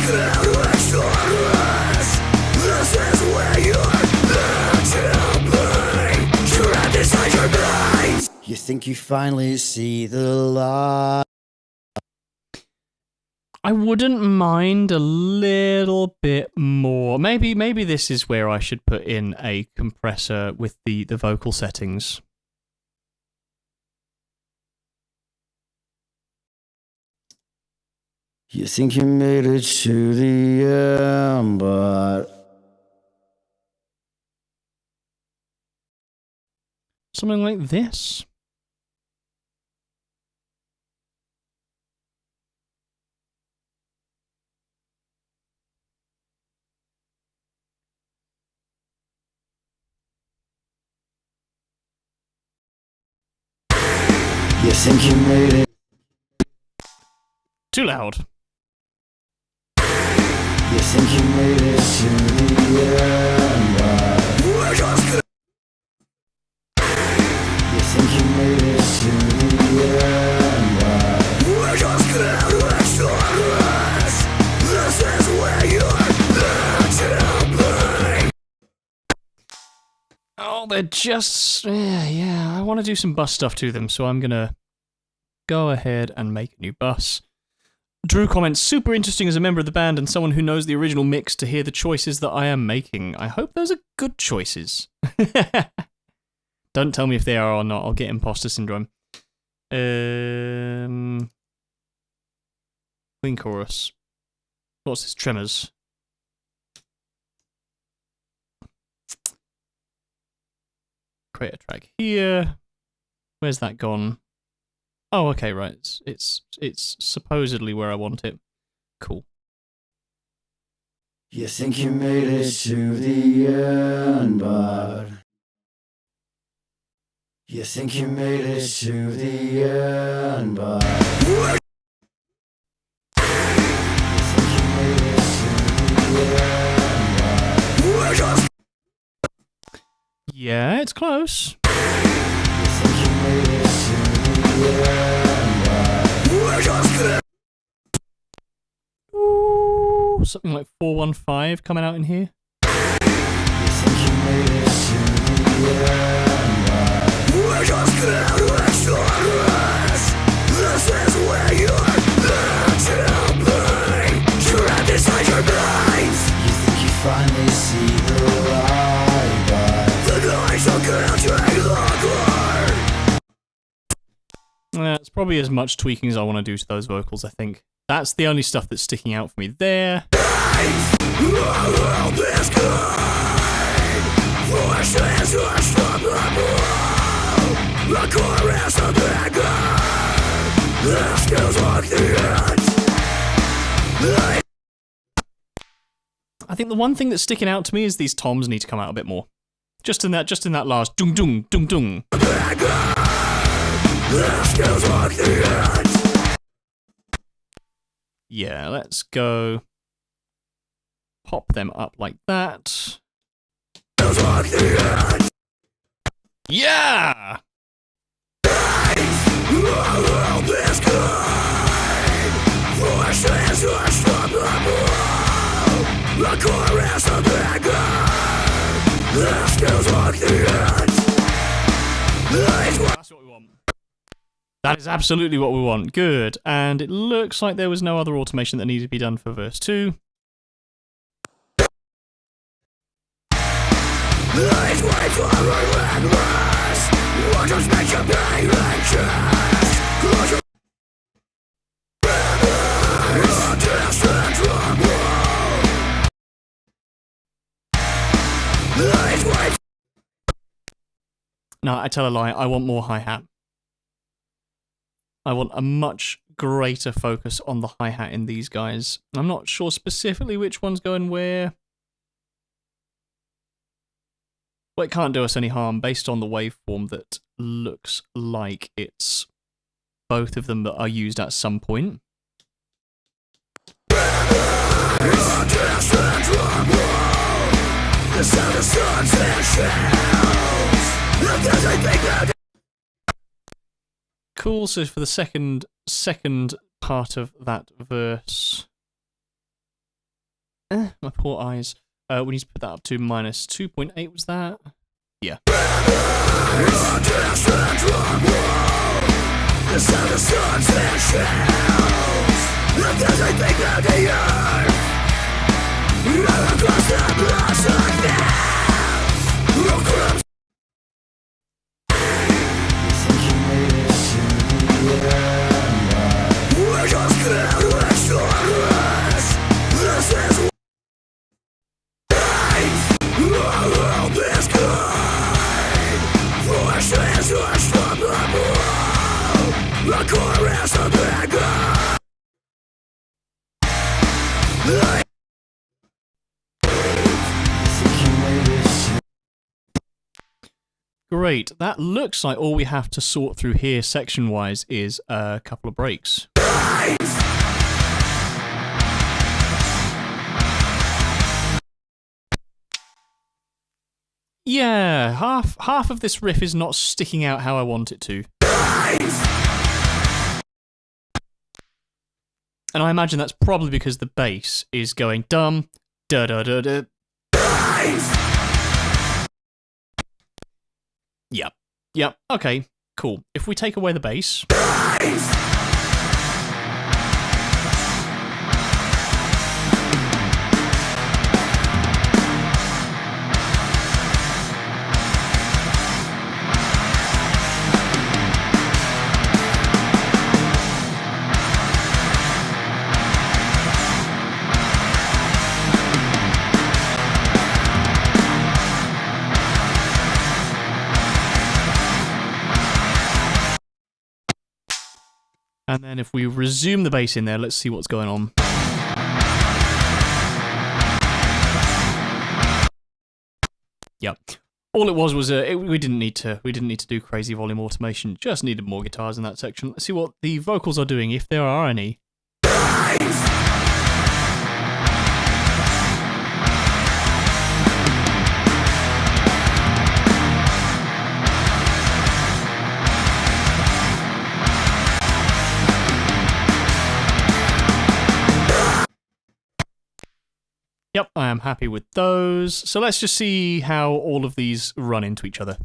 this is where you're trapped inside your mind. You think you finally see the light. I wouldn't mind a little bit more. Maybe this is where I should put in a compressor with the vocal settings. You think you made it to the but Something like this. You think you made it. Too loud. You think you made it to the but we're just You think you made it to the but we're just this is where you're Oh, they're just... Yeah, I want to do some bus stuff to them, so I'm going to go ahead and make a new bus. Drew comments, super interesting as a member of the band and someone who knows the original mix to hear the choices that I am making. I hope those are good choices. Don't tell me if they are or not, I'll get imposter syndrome. Clean chorus. What's this? Tremors. Create a track here. Where's that gone? Oh, okay, right. It's supposedly where I want it. Cool. You think you made it to the but you think you made it to the but Yeah, it's close. Ooh, something like 415 coming out in here. This is where you're trapped inside your minds. You think you finally see the light, but the lights are gonna drag along. probably as much tweaking as I want to do to those vocals, I think. That's the only stuff that's sticking out for me there. I think the one thing that's sticking out to me is these toms need to come out a bit more. Just in that last dung dung dung dung. Yeah, let's go. Pop them up like that. Yeah! That's what we want. That is absolutely what we want. Good. And it looks like there was no other automation that needed to be done for verse 2. No, I tell a lie. I want more hi-hat. I want a much greater focus on the hi-hat in these guys. I'm not sure specifically which one's going where. Well, it can't do us any harm based on the waveform that looks like it's both of them that are used at some point. Cool, so for the second part of that verse... my poor eyes. We need to put that up to minus 2.8, was that? Yeah. Great, that looks like all we have to sort through here section-wise is a couple of breaks. Yeah, half of this riff is not sticking out how I want it to. And I imagine that's probably because the bass is going dum, da da da da. Yep, okay, cool. If we take away the bass... And then if we resume the bass in there, let's see what's going on. Yep. All it was we didn't need to do crazy volume automation. Just needed more guitars in that section. Let's see what the vocals are doing, if there are any. Yep, I am happy with those. So let's just see how all of these run into each other.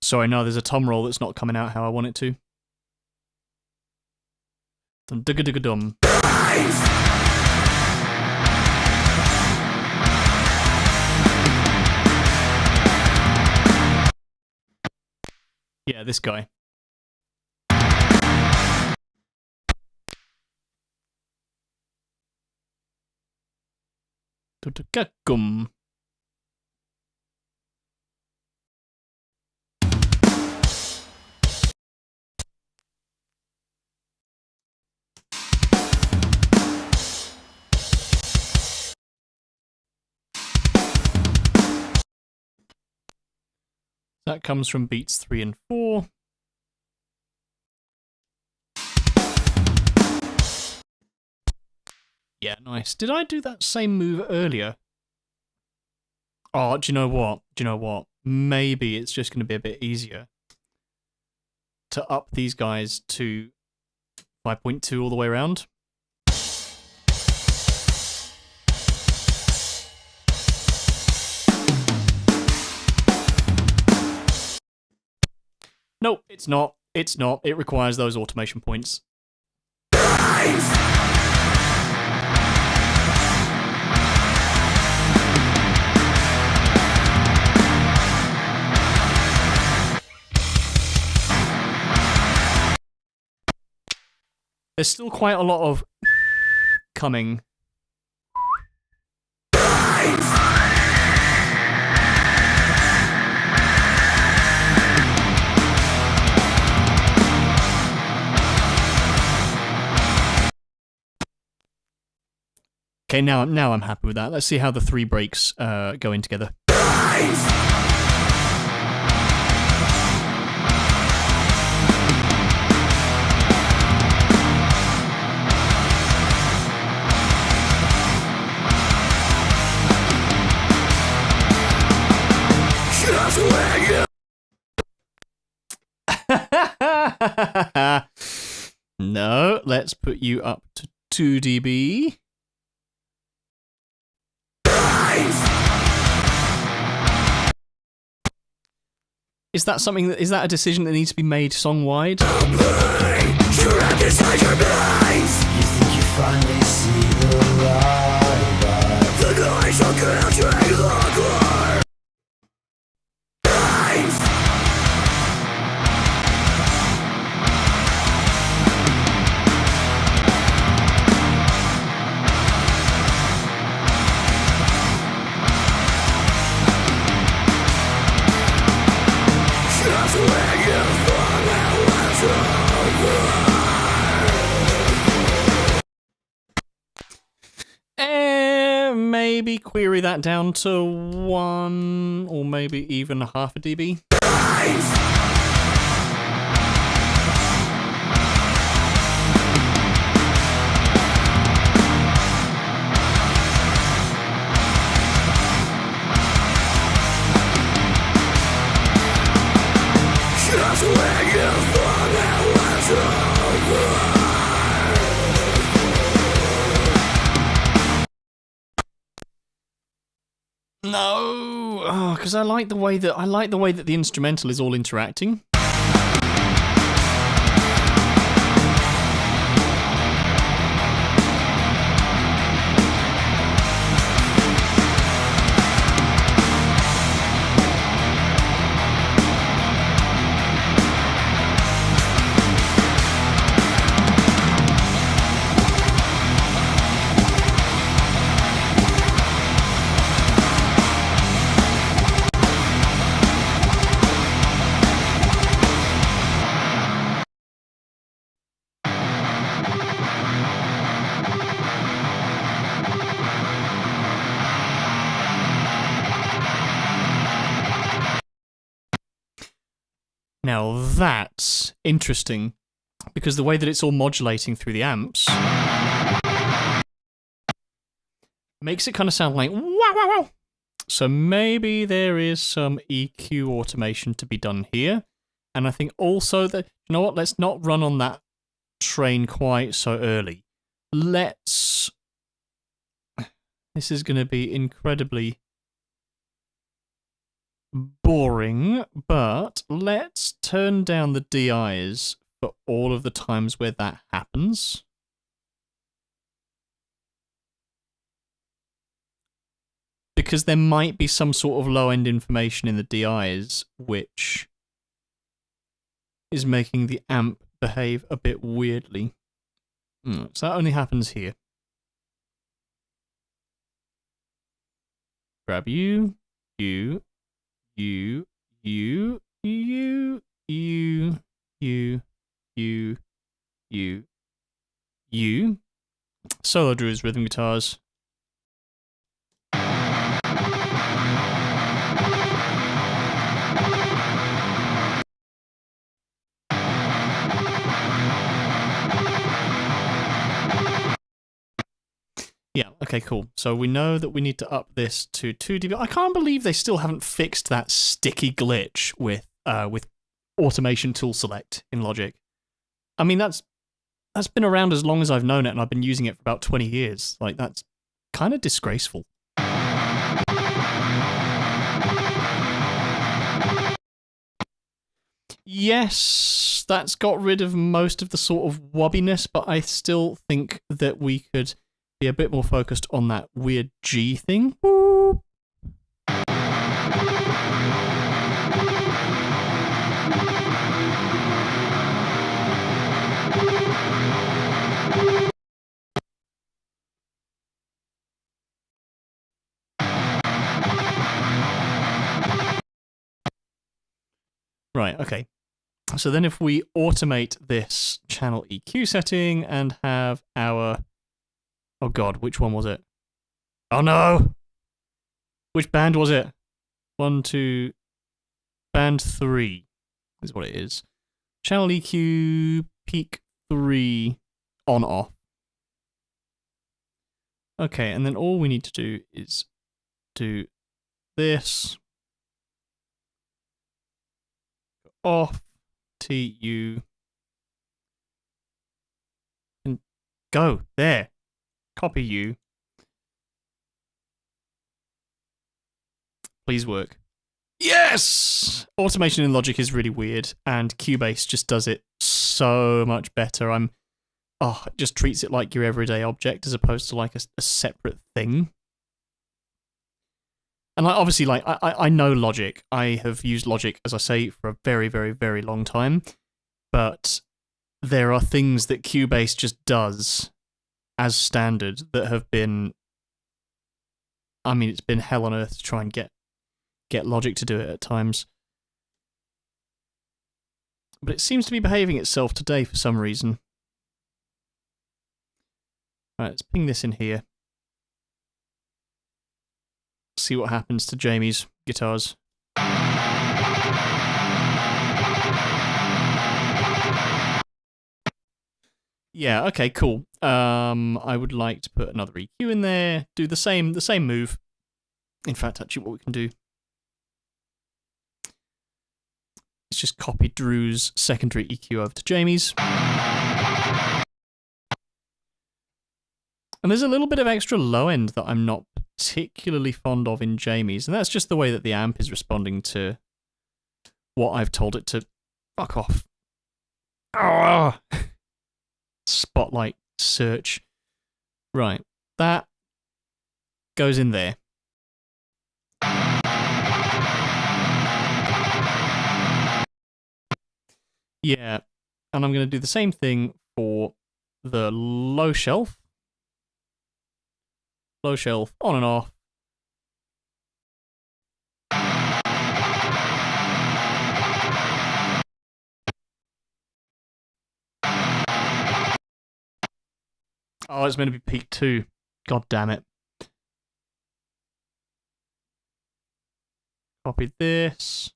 Sorry, no, there's a tom roll that's not coming out how I want it to. Dum digga digga dum. Yeah, this guy. Tutakakum. That comes from beats 3 and 4. Yeah, nice. Did I do that same move earlier? Oh, do you know what? Do you know what? Maybe it's just going to be a bit easier to up these guys to 5.2 all the way around. No, it's not. It's not. It requires those automation points. There's still quite a lot of coming. Okay, now I'm happy with that. Let's see how the 3 breaks go in together. No, let's put you up to 2 dB. Is that something that is that a decision that needs to be made song-wide? You think you finally see the light, but the noise will counteract the glory. Maybe query that down to 1 or maybe even half a dB. No, because I like the way that the instrumental is all interacting. Now that's interesting, because the way that it's all modulating through the amps makes it kind of sound like wow, wow, wow. So maybe there is some EQ automation to be done here. And I think also that, you know what, let's not run on that train quite so early. This is going to be incredibly boring, but let's turn down the DIs for all of the times where that happens. Because there might be some sort of low-end information in the DIs which is making the amp behave a bit weirdly. So that only happens here. Grab you, you, you, you, you, you, you, you, you, you. Solo Drew's rhythm guitars. Yeah, okay, cool. So we know that we need to up this to 2 dB. I can't believe they still haven't fixed that sticky glitch with automation tool select in Logic. I mean, that's been around as long as I've known it, and I've been using it for about 20 years. Like, that's kind of disgraceful. Yes, that's got rid of most of the sort of wobbiness, but I still think that we could be a bit more focused on that weird G thing. Boop. Right, okay. So then if we automate this channel EQ setting and have our... Oh god, which one was it? Oh no! Which band was it? 1, 2... Band 3 is what it is. Channel EQ, peak 3, on off. Okay, and then all we need to do is do this. Off, TU, and go, there. Copy you. Please work. Yes! Automation in Logic is really weird, and Cubase just does it so much better. It just treats it like your everyday object as opposed to like a separate thing. And obviously, I know Logic. I have used Logic, as I say, for a very, very, very long time. But there are things that Cubase just does as standard that have been... I mean, it's been hell on earth to try and get Logic to do it at times. But it seems to be behaving itself today for some reason. Right, let's ping this in here. See what happens to Jamie's guitars. Yeah, okay, cool. I would like to put another EQ in there, do the same move. In fact, actually what we can do is just copy Drew's secondary EQ over to Jamie's. And there's a little bit of extra low end that I'm not particularly fond of in Jamie's, and that's just the way that the amp is responding to what I've told it to. Fuck off. Oh! Spotlight search. Right, that goes in there. Yeah, and I'm going to do the same thing for the low shelf. Low shelf, on and off. Oh, it's meant to be peak 2. God damn it. Copy this.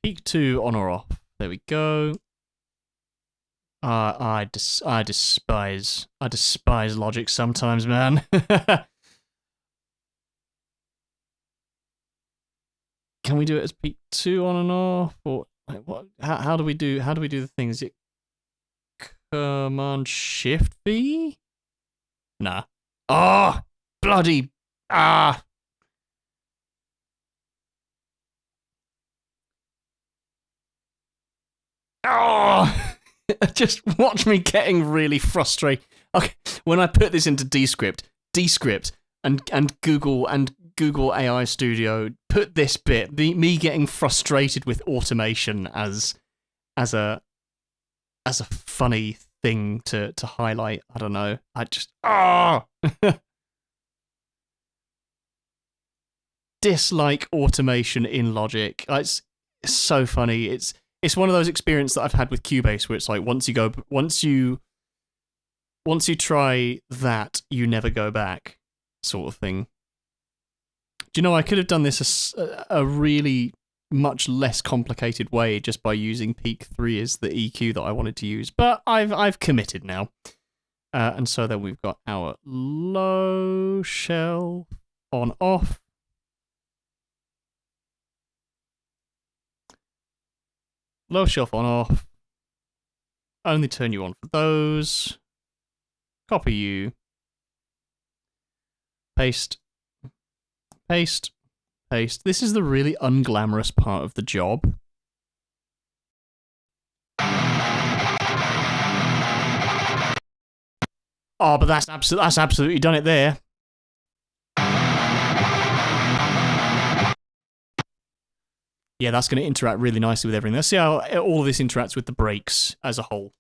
Peak 2 on or off. There we go. I despise Logic sometimes, man. Can we do it as peak 2 on and off, or like, what? How do we do the thing? Is it Command Shift V? Nah. Oh, bloody ah. Oh. Just watch me getting really frustrated. Okay, when I put this into Descript, and Google Google AI Studio put this bit, me getting frustrated with automation as a funny thing to highlight. I don't know. I just dislike automation in Logic. It's so funny. It's one of those experiences that I've had with Cubase where it's like once you try that, you never go back, sort of thing. Do you know, I could have done this a really much less complicated way just by using Peak 3 as the EQ that I wanted to use, but I've committed now. And so then we've got our low shelf on off. Low shelf on off. Only turn you on for those. Copy you. Paste. Paste. Paste. This is the really unglamorous part of the job. Oh, but that's absolutely done it there. Yeah, that's going to interact really nicely with everything. Let's see how all of this interacts with the breaks as a whole.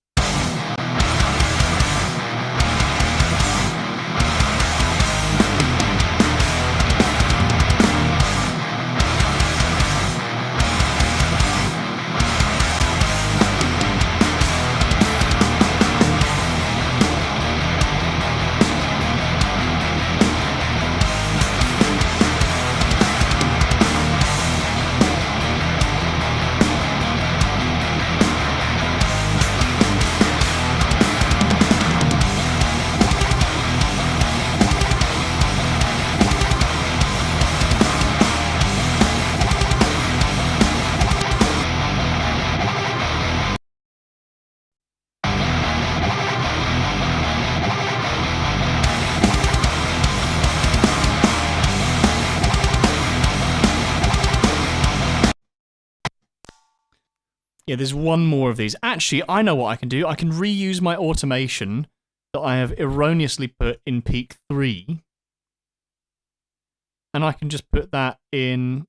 Yeah, there's one more of these. Actually, I know what I can do. I can reuse my automation that I have erroneously put in Peak 3. And I can just put that in,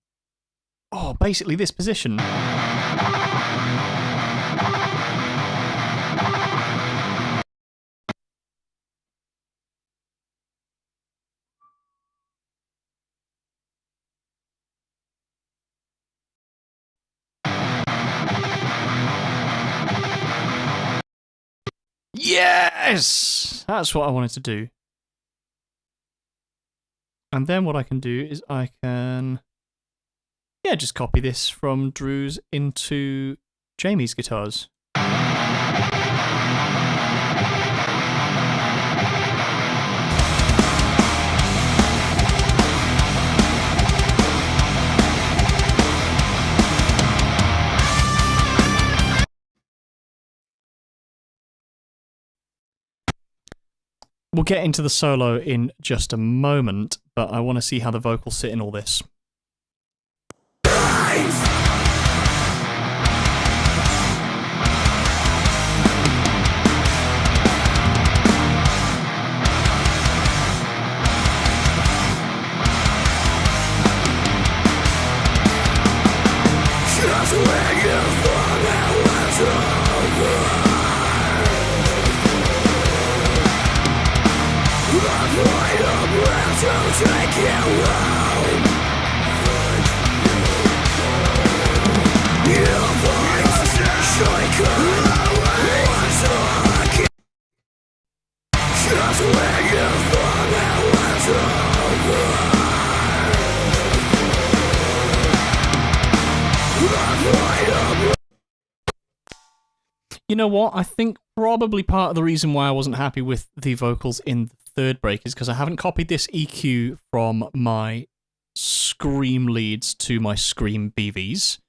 basically this position. Yes! That's what I wanted to do. And then what I can do is I can, just copy this from Drew's into Jamie's guitars. We'll get into the solo in just a moment, but I want to see how the vocals sit in all this. You know what? I think probably part of the reason why I wasn't happy with the vocals in the third break is because I haven't copied this EQ from my Scream leads to my Scream BVs.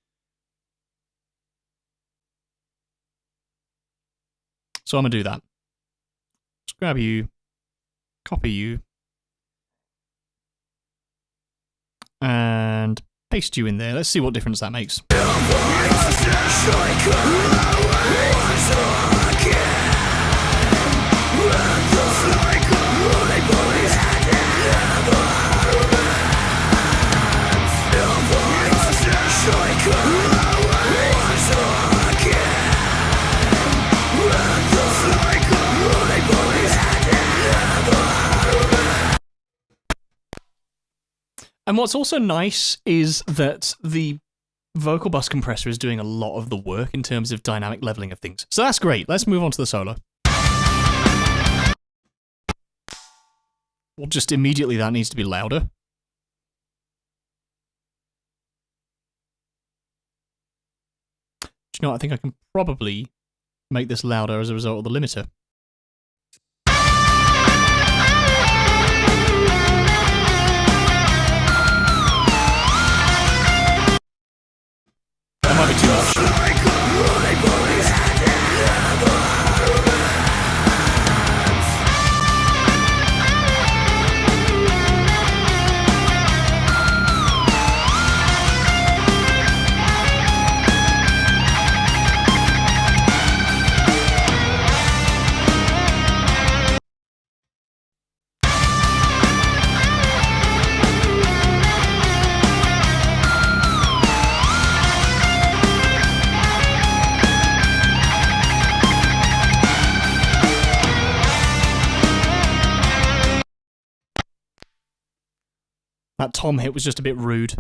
So I'm going to do that. Just grab you, copy you, and paste you in there. Let's see what difference that makes. And what's also nice is that the vocal bus compressor is doing a lot of the work in terms of dynamic leveling of things. So that's great. Let's move on to the solo. Well, just immediately that needs to be louder. Do you know what? I think I can probably make this louder as a result of the limiter. That might be too much. That tom hit was just a bit rude.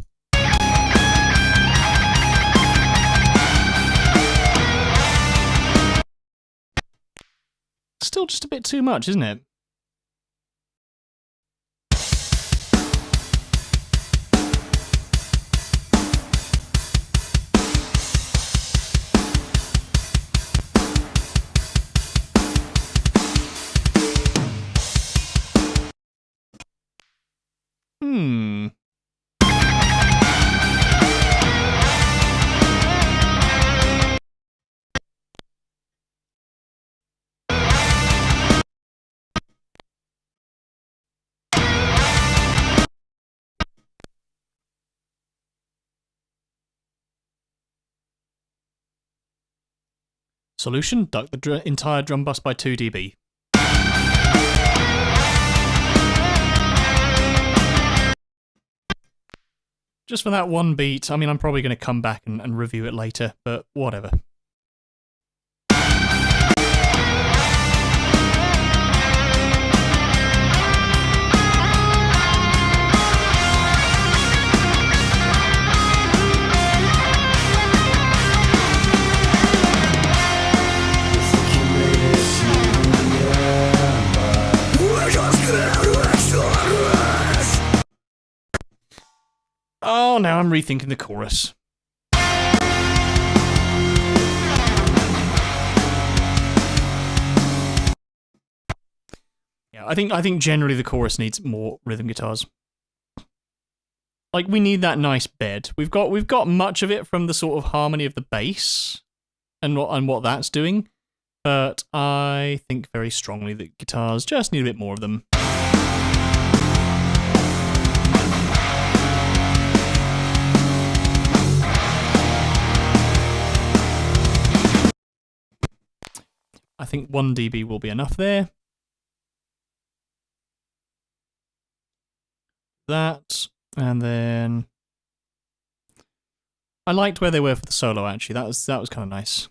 Still just a bit too much, isn't it? Solution, duck the entire drum bus by 2 dB. Just for that one beat. I mean, I'm probably going to come back and review it later, but whatever. Oh, now I'm rethinking the chorus. Yeah, I think generally the chorus needs more rhythm guitars. Like, we need that nice bed. We've got much of it from the sort of harmony of the bass and what that's doing, but I think very strongly that guitars just need a bit more of them. I think 1 dB will be enough there. That, and then I liked where they were for the solo. Actually, that was kind of nice.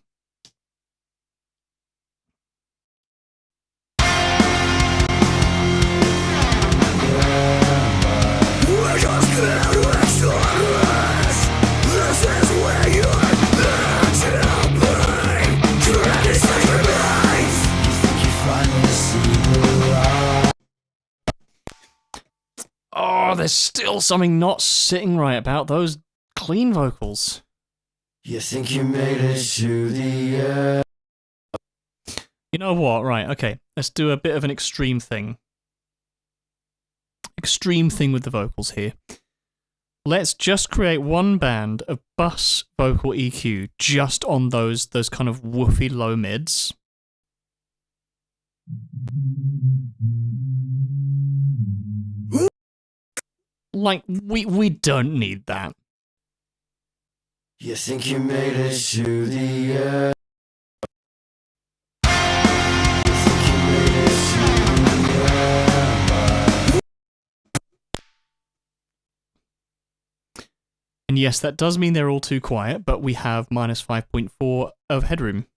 Oh, there's still something not sitting right about those clean vocals. You think you made it to the end? You know what? Right, okay. Let's do a bit of an extreme thing. Extreme thing with the vocals here. Let's just create one band of bus vocal EQ just on those kind of woofy low mids. Like, we don't need that. You think you made it to the end? And yes, that does mean they're all too quiet, but we have minus 5.4 of headroom.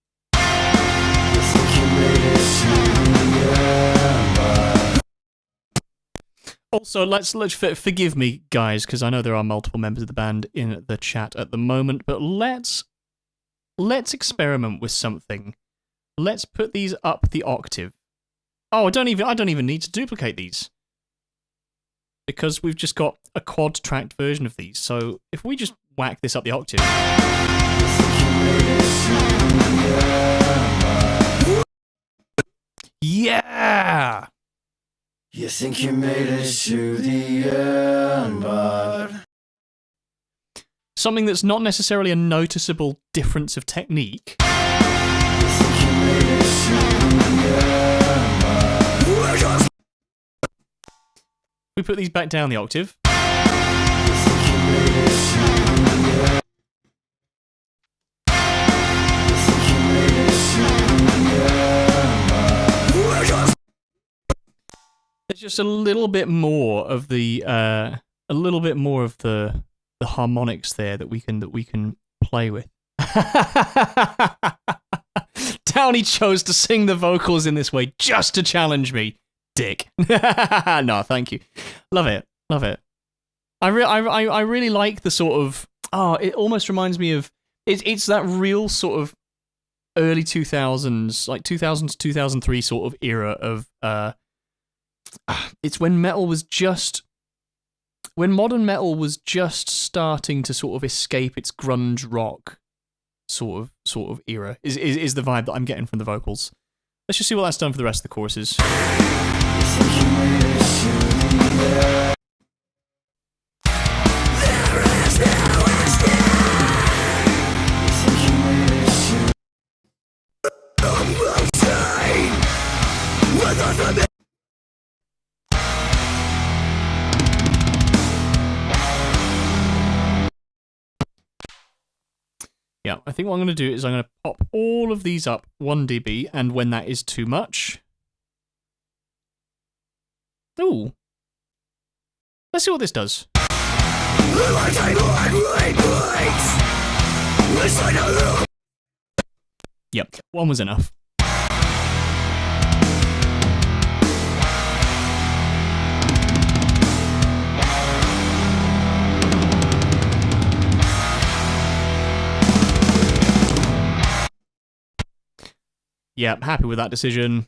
Also, let's forgive me, guys, because I know there are multiple members of the band in the chat at the moment, but let's experiment with something. Let's put these up the octave. Oh, I don't even need to duplicate these, because we've just got a quad tracked version of these. So if we just whack this up the octave. Yeah! You think you made it to the end, bud? Something that's not necessarily a noticeable difference of technique. You think you made it to the end, bud? We put these back down the octave. You think you made it to the end? You think you made it to the end, bud? There's just a little bit more of the harmonics there that we can play with. Downey chose to sing the vocals in this way just to challenge me, dick. No, thank you. Love it. I really like the sort of it almost reminds me of it's that real sort of early 2000s, like 2000 to 2003 sort of era of it's when modern metal was just starting to sort of escape its grunge rock sort of era is the vibe that I'm getting from the vocals. Let's just see what that's done for the rest of the choruses. Yeah, I think what I'm going to do is I'm going to pop all of these up 1 dB, and when that is too much... Ooh. Let's see what this does. Yep, 1 was enough. Yeah, happy with that decision.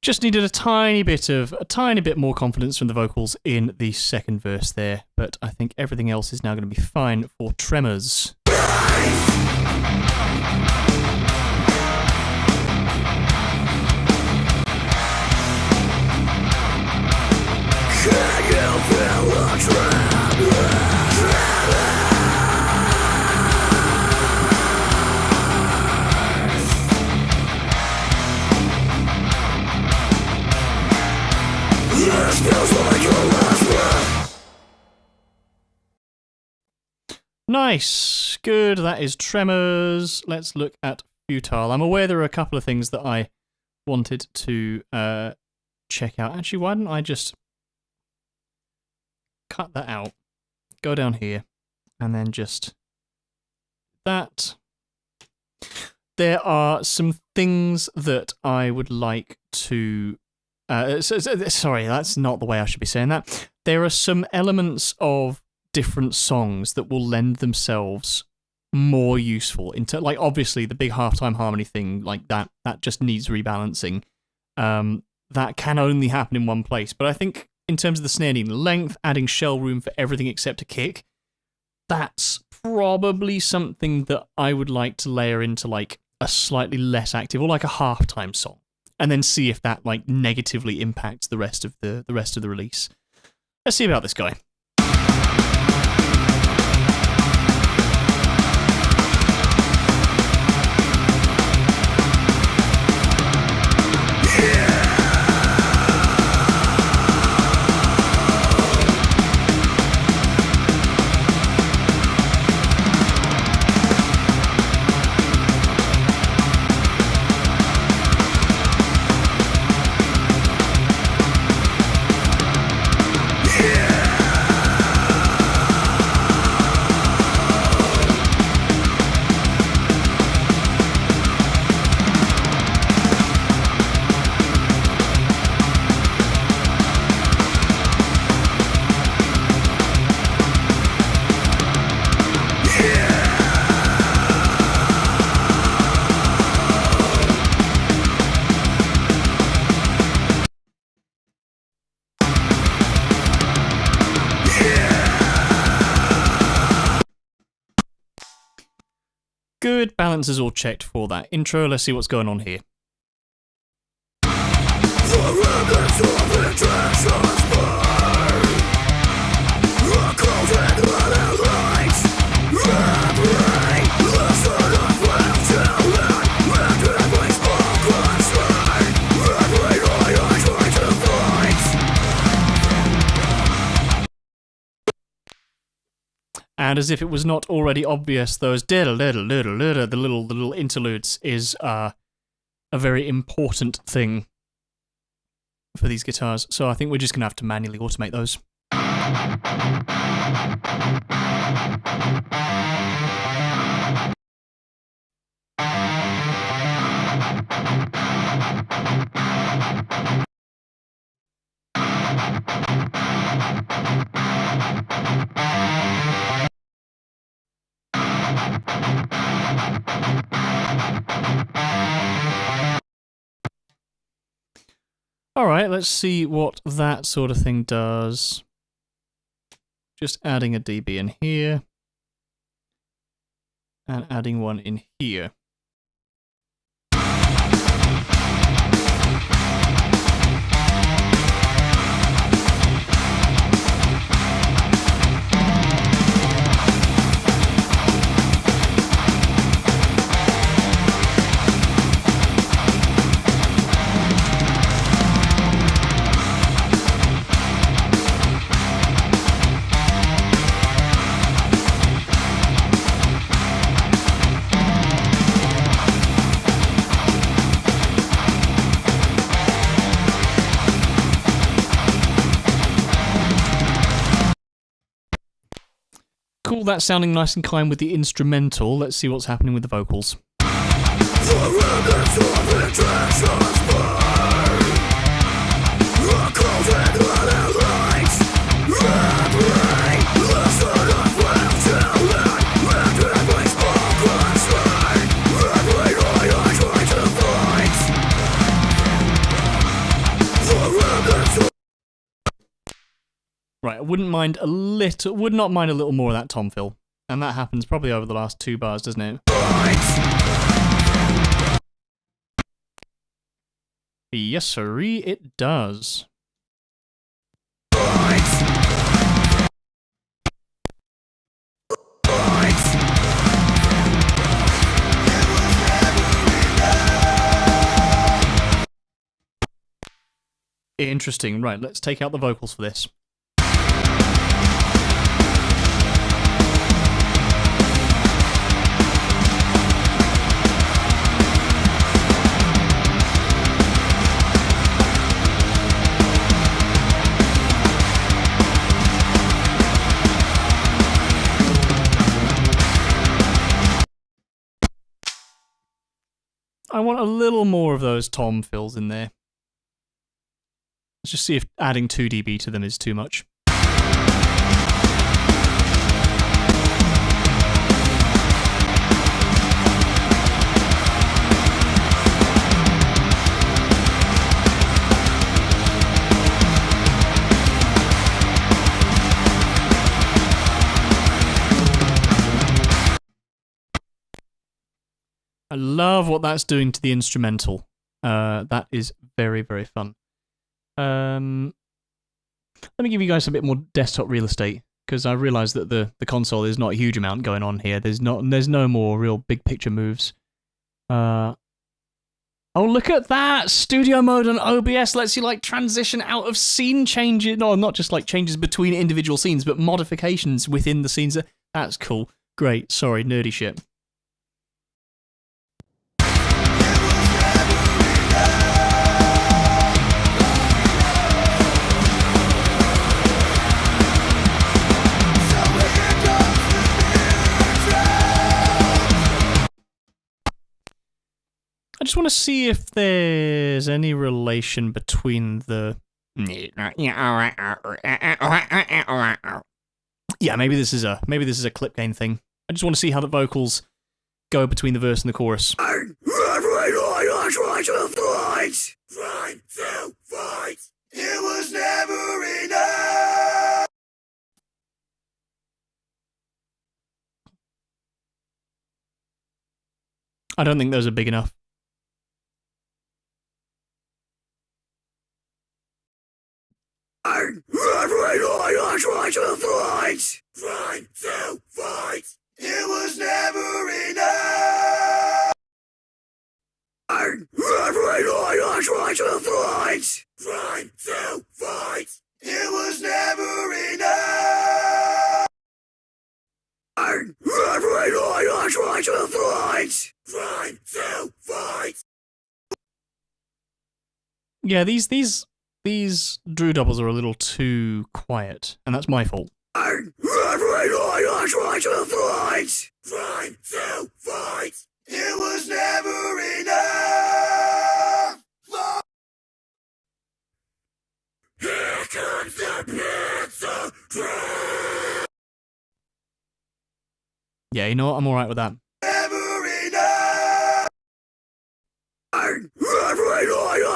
Just needed a tiny bit more confidence from the vocals in the second verse there, but I think everything else is now going to be fine for Tremors. Nice, good, that is Tremors. Let's look at Futile. I'm aware there are a couple of things that I wanted to check out. Actually, why don't I just cut that out, go down here, and then just that. There are some things that I would like to... sorry, that's not the way I should be saying that. There are some elements of different songs that will lend themselves more useful into, like, obviously the big halftime harmony thing, like that just needs rebalancing. That can only happen in one place, but I think in terms of the snare needing length, adding shell room for everything except a kick, that's probably something that I would like to layer into like a slightly less active or like a halftime song, and then see if that like negatively impacts the rest of the release. Let's see about this guy. Good, balance is all checked for that intro. Let's see what's going on here. And as if it was not already obvious, those the little interludes is a very important thing for these guitars. So I think we're just going to have to manually automate those. Alright, let's see what that sort of thing does. Just adding a dB in here. And adding one in here. Cool, that's sounding nice and clean with the instrumental. Let's see what's happening with the vocals. Right, I would not mind a little more of that tom fill. And that happens probably over the last 2 bars, doesn't it? Yes, sirree, it does. Interesting. Right, let's take out the vocals for this. I want a little more of those tom fills in there. Let's just see if adding 2 dB to them is too much. I love what that's doing to the instrumental. That is very, very fun. Let me give you guys a bit more desktop real estate, because I realise that the console is not a huge amount going on here. There's no more real big picture moves. Oh, look at that! Studio mode on OBS lets you like transition out of scene changes. No, not just like changes between individual scenes, but modifications within the scenes. That's cool. Great. Sorry, nerdy shit. I just want to see if there's any relation between the... Yeah, maybe this is a clip gain thing. I just want to see how the vocals go between the verse and the chorus. I tried to fight. It was never enough. I don't think those are big enough. I tried to fight. Tried to fight. It was never enough. I tried to fight. Tried to fight. It was never enough. I tried to fight. Tried to fight. Yeah, these Drew doubles are a little too quiet, and that's my fault. I tried to fight. Tried to fight. It was never enough. Here comes the pizza train. Yeah, you know what? I'm alright with that. Never enough. I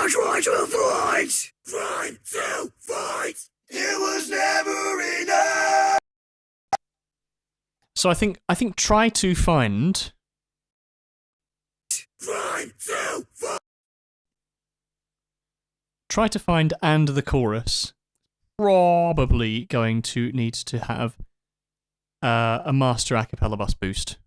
tried to fight. Tried to fight. It was never enough. So I think try to find... Tried to fight. Try to find and the chorus probably going to need to have a master a cappella bus boost.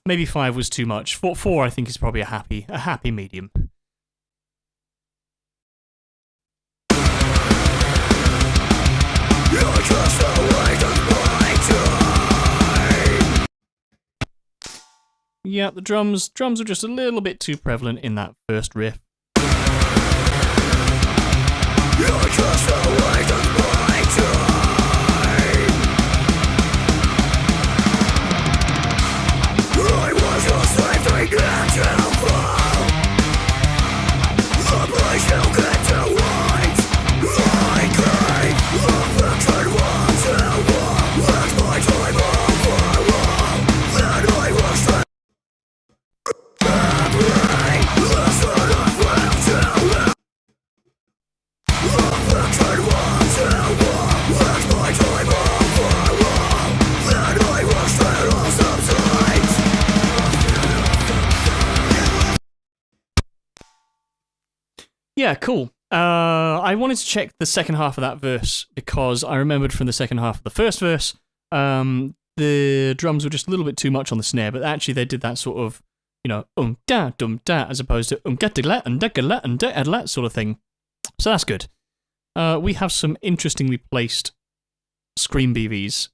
Maybe 5 was too much. 4 I think is probably a happy medium. Yeah, the drums are just a little bit too prevalent in that first riff. Yeah, cool. I wanted to check the second half of that verse because I remembered from the second half of the first verse, the drums were just a little bit too much on the snare, but actually they did that sort of, you know, da dum da as opposed to gatagla and dagala and da sort of thing. So that's good. We have some interestingly placed screen BVs,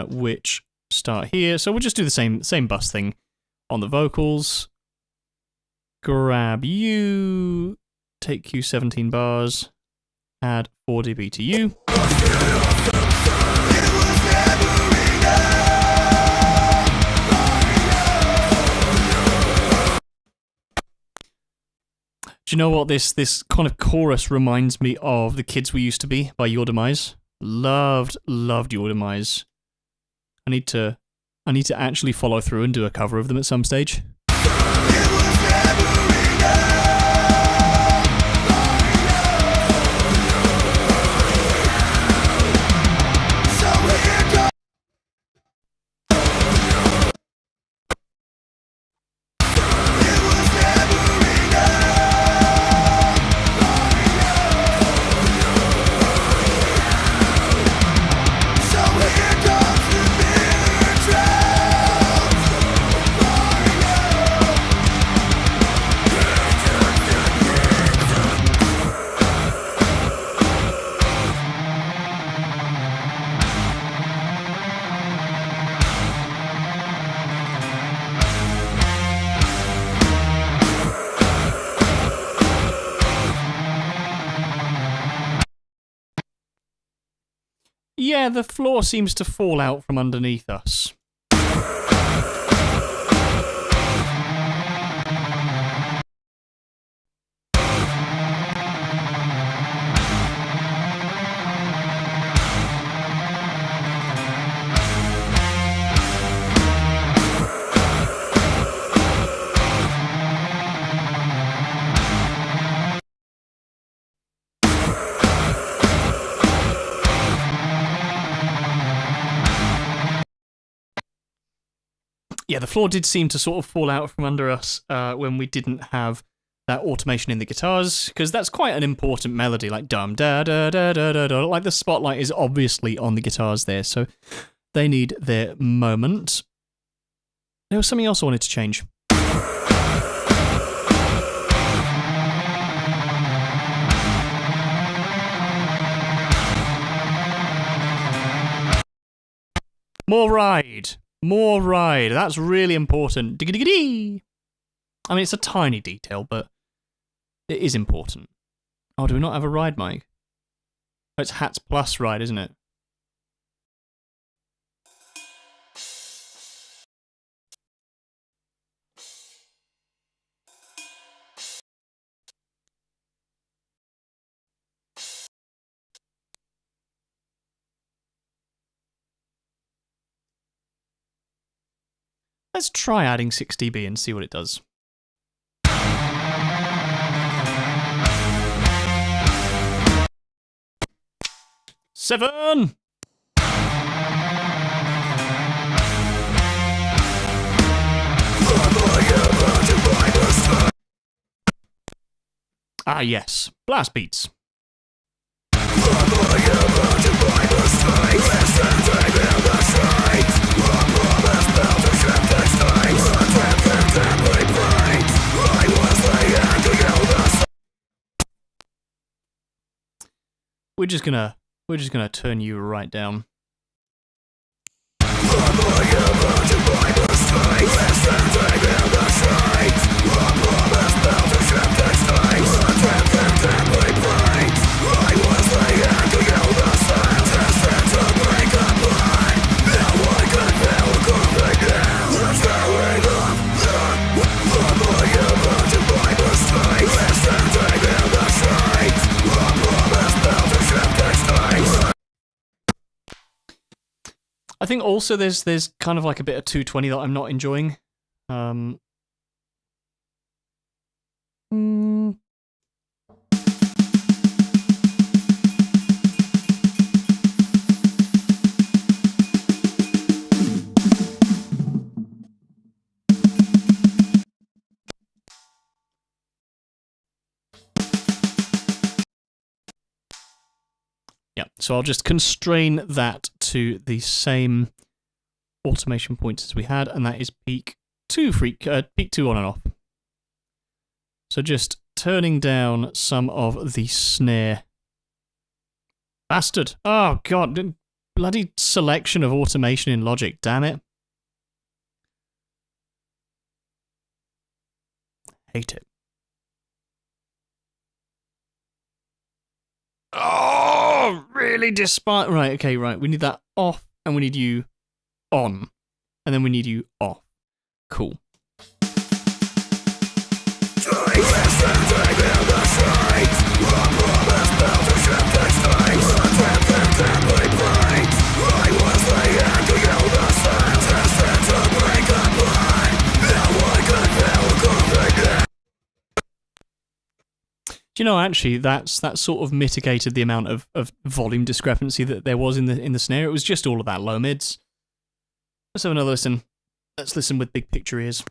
which start here. So we'll just do the same bus thing on the vocals. Grab you, take you 17 bars, add 4 dB to you. Do you know what this kind of chorus reminds me of? The Kids We Used to Be by Your Demise. Loved Your Demise. I need to actually follow through and do a cover of them at some stage. Yeah, the floor seems to fall out from underneath us. Yeah, the floor did seem to sort of fall out from under us when we didn't have that automation in the guitars, because that's quite an important melody, like dum da da da da da da. Like the spotlight is obviously on the guitars there, so they need their moment. There was something else I wanted to change. More ride. More ride. That's really important. Diggy-diggy-dee. I mean, it's a tiny detail, but it is important. Oh, do we not have a ride mic? Oh, it's hats plus ride, isn't it? Let's try adding 6 dB and see what it does. Seven! Ah, yes. Blast beats. We're just gonna turn you right down. I think also there's kind of like a bit of 220 that I'm not enjoying. Yeah, so I'll just constrain that to the same automation points as we had, and that is peak 2 peak 2 on and off. So just turning down some of the snare. Bastard! Oh god! bloody selection of automation in Logic, damn it. Hate it. Oh, really despite... Right, okay, right. We need that off, and we need you on. And then we need you off. Cool. Do you know, actually, that sort of mitigated the amount of volume discrepancy that there was in the snare. It was just all of that low mids. Let's have another listen. Let's listen with big picture ears.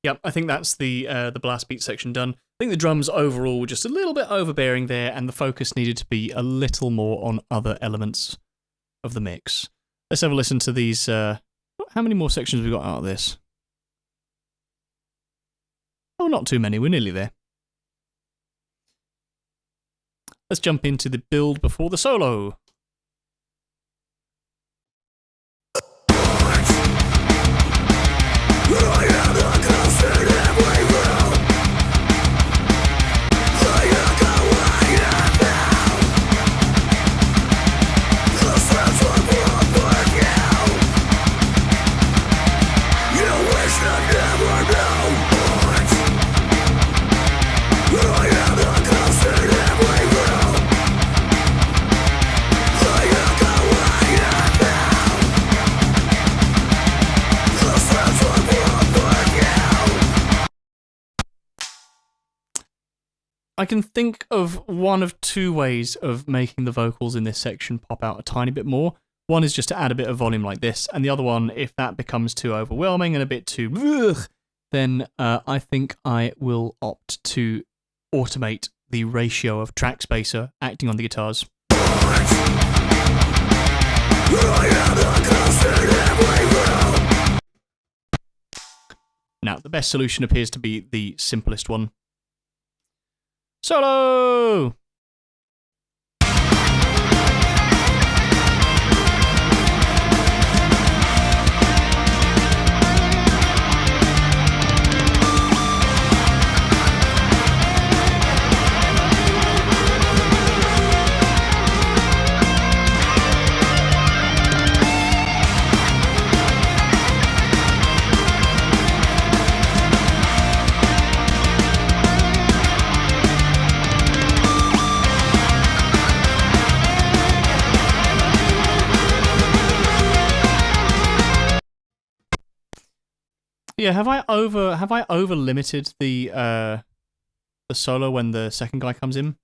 Yep, I think that's the blast beat section done. I think the drums overall were just a little bit overbearing there, and the focus needed to be a little more on other elements of the mix. Let's have a listen to these. How many more sections have we got out of this? Oh, not too many. We're nearly there. Let's jump into the build before the solo. I can think of one of two ways of making the vocals in this section pop out a tiny bit more. One is just to add a bit of volume like this, and the other one, if that becomes too overwhelming and a bit too ugh, then I think I will opt to automate the ratio of Trackspacer acting on the guitars. Now, the best solution appears to be the simplest one. Solo! Yeah, have I over limited the solo when the second guy comes in?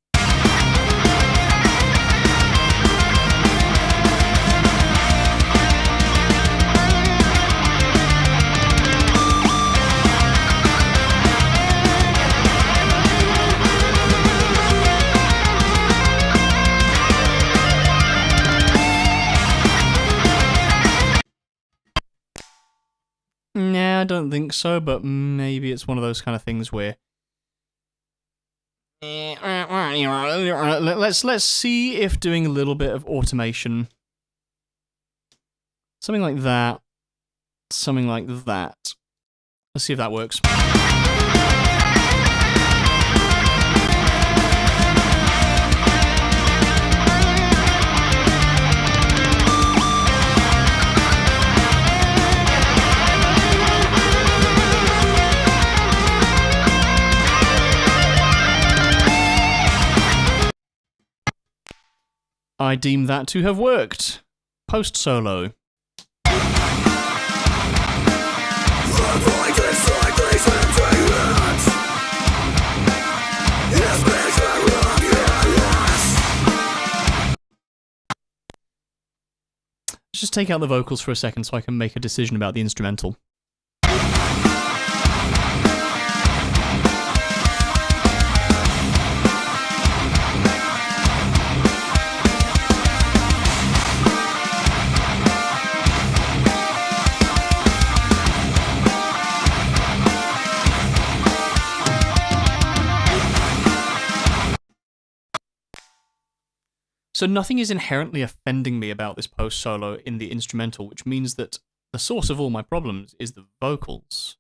Nah, I don't think so, but maybe it's one of those kind of things where... Let's see if doing a little bit of automation... Something like that. Something like that. Let's see if that works. I deem that to have worked. Post solo. Let's just take out the vocals for a second so I can make a decision about the instrumental. So nothing is inherently offending me about this post solo in the instrumental, which means that the source of all my problems is the vocals.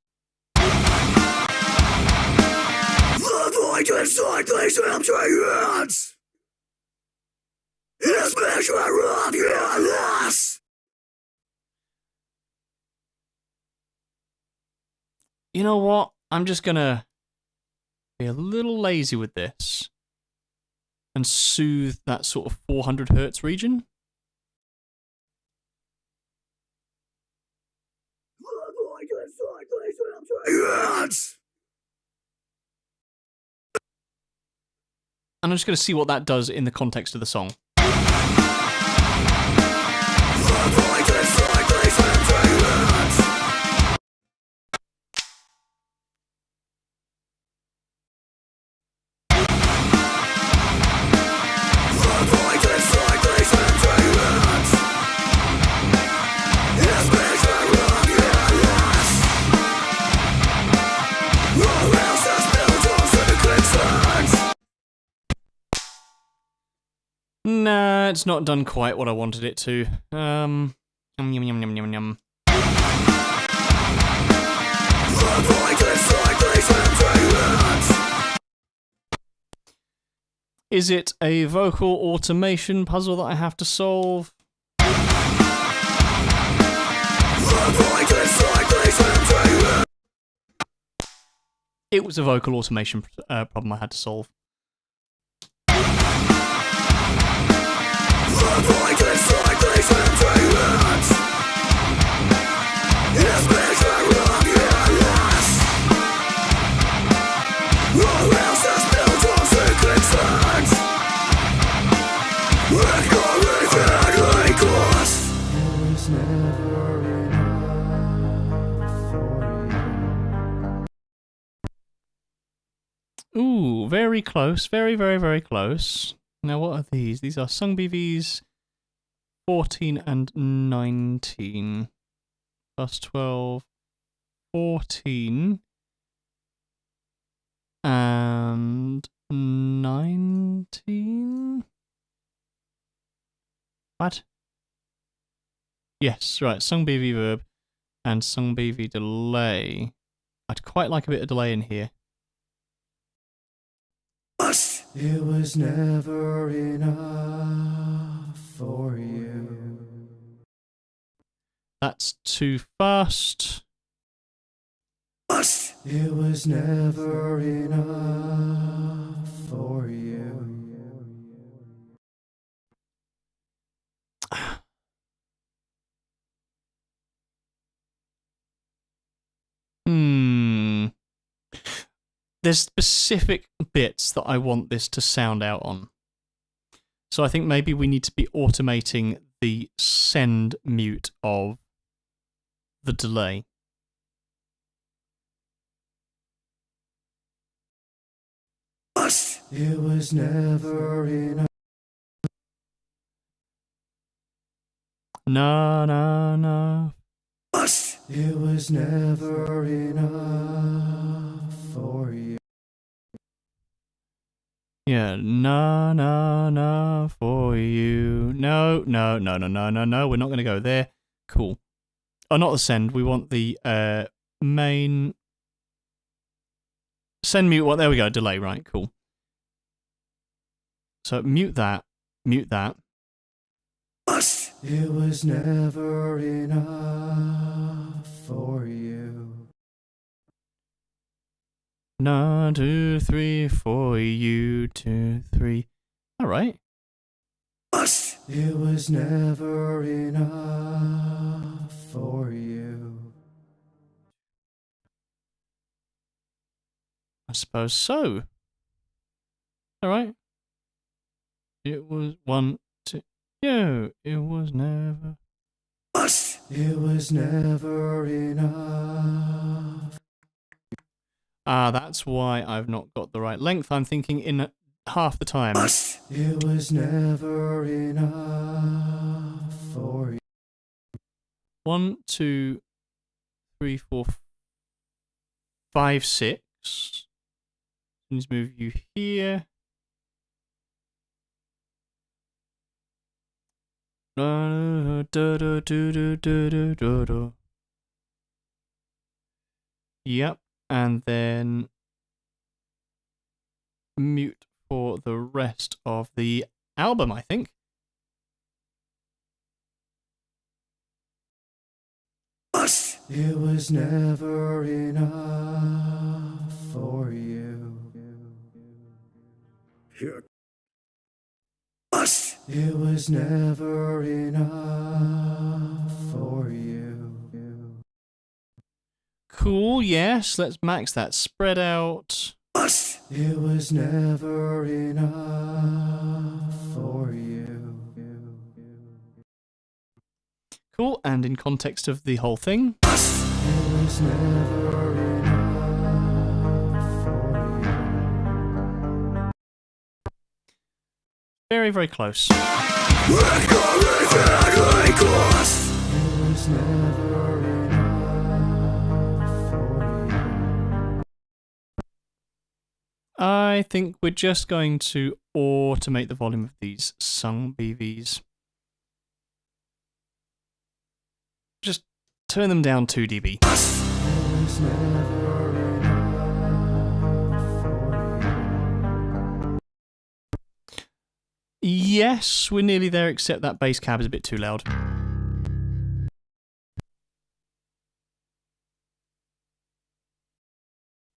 You know what? I'm just gonna be a little lazy with this and soothe that sort of 400 hertz region. And I'm just going to see what that does in the context of the song. Nah, it's not done quite what I wanted it to. Yum, yum, yum, yum, yum, yum. Is it a vocal automation puzzle that I have to solve? It was a vocal automation problem I had to solve. Ooh, very close. Very, very, very close. Now, what are these? These are Sung BVs 14 and 19. Plus 12, 14. And 19? What? Yes, right. Sung BV verb and Sung BV delay. I'd quite like a bit of delay in here. It was never enough for you. That's too fast. It was never enough for you. There's specific bits that I want this to sound out on. So I think maybe we need to be automating the send mute of the delay. It was never enough. Na na na. It was never enough for you. Yeah, na na na for you. No, no, no, no, no, no, no. We're not going to go there. Cool. Oh, not the send. We want the main send mute. Well, there we go. Delay. Right. Cool. So mute that. Mute that. It was never enough for you. 1, 2, 3 for you. 2, 3. All right. It was never enough for you. I suppose so. All right. It was 1, 2. Yo, it was never. It was never enough. Ah, that's why I've not got the right length. I'm thinking in half the time. It was never enough for you. 1, 2, 3, 4, 5, 6. Let's move you here. Yep, and then mute for the rest of the album, I think. It was never enough for you. It was never enough for you. Cool, yes, let's max that spread out. It was never enough for you. Cool, and in context of the whole thing. It was never enough for you. Very, very close. It was never enough for you. I think we're just going to automate the volume of these sung BVs. Just turn them down 2 dB. It was never enough for you. Yes, we're nearly there, except that bass cab is a bit too loud.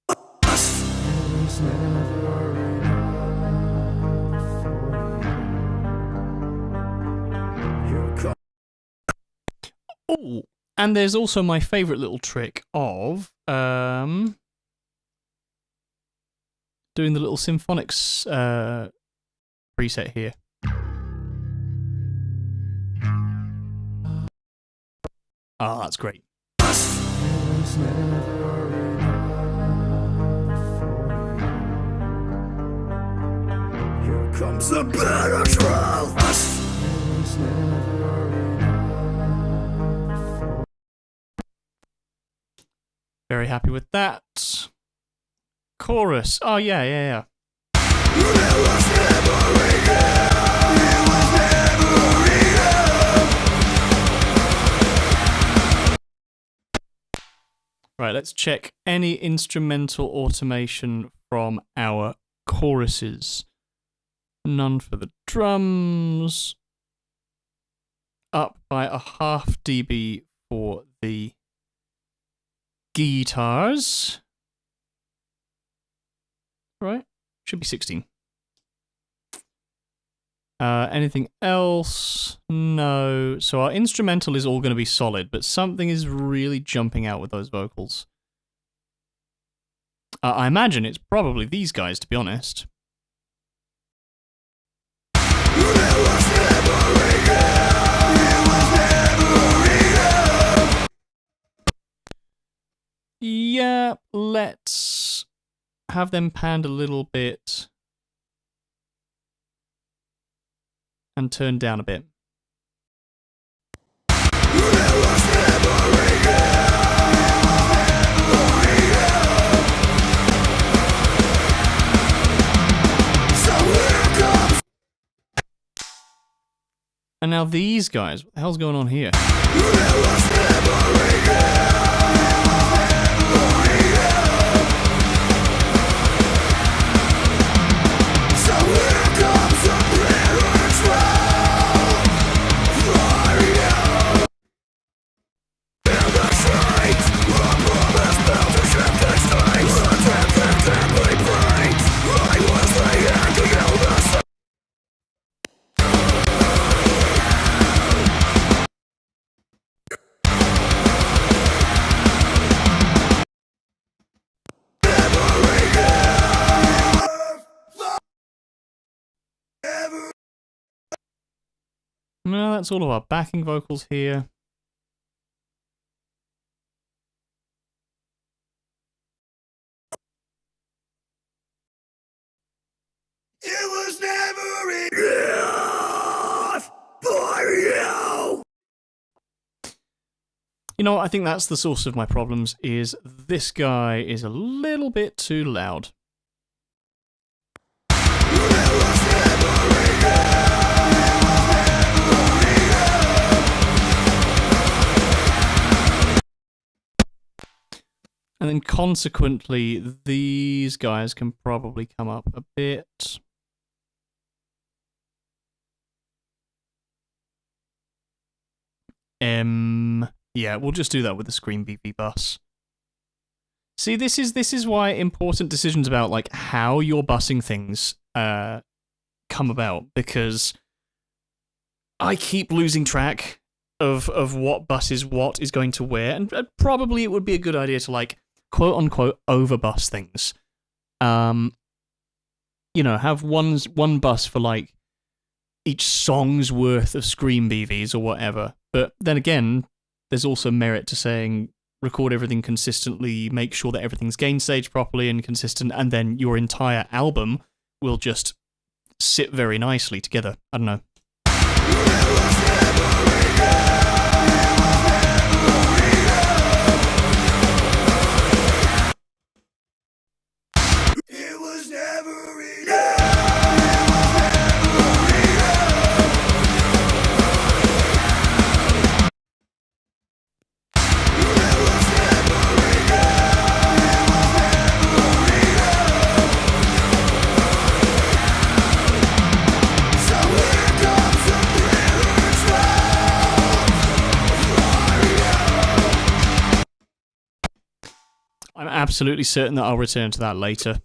It was never enough for you. Oh, and there's also my favourite little trick of doing the little symphonics preset here. Ah, that's great. It was never enough for you. Here comes the better truth. It was never enough for Very happy with that. Chorus. Oh, yeah. you. It was never enough. It was never enough. Right, let's check any instrumental automation from our choruses. None for the drums. Up by a half dB for the guitars. Right, should be 16. Anything else? No. So our instrumental is all going to be solid, but something is really jumping out with those vocals. I imagine it's probably these guys, to be honest. Yeah, let's have them panned a little bit and turned down a bit. And now these guys, what the hell's going on here? No, that's all of our backing vocals here. It was never enough for you. You know what, I think that's the source of my problems, is this guy is a little bit too loud. And then consequently, these guys can probably come up a bit. Yeah, we'll just do that with the Scream BV bus. See, this is why important decisions about like how you're bussing things come about, because I keep losing track of what bus is what is going to where, and probably it would be a good idea to like quote unquote overbus things. You know, have one bus for like each song's worth of Scream BVs or whatever. But then again, there's also merit to saying record everything consistently, make sure that everything's gain staged properly and consistent, and then your entire album will just sit very nicely together. I don't know. It was never enough. I'm absolutely certain that I'll return to that later.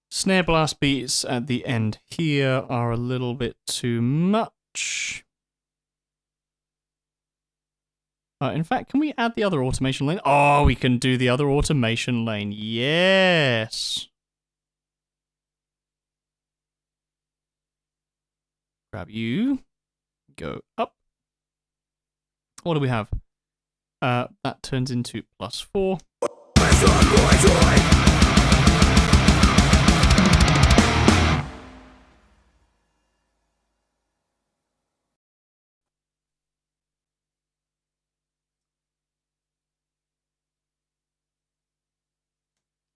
Snare blast beats at the end here are a little bit too much. In fact, can we add the other automation lane? Oh, we can do the other automation lane. Yes. Grab you. Go up. What do we have? That turns into +4.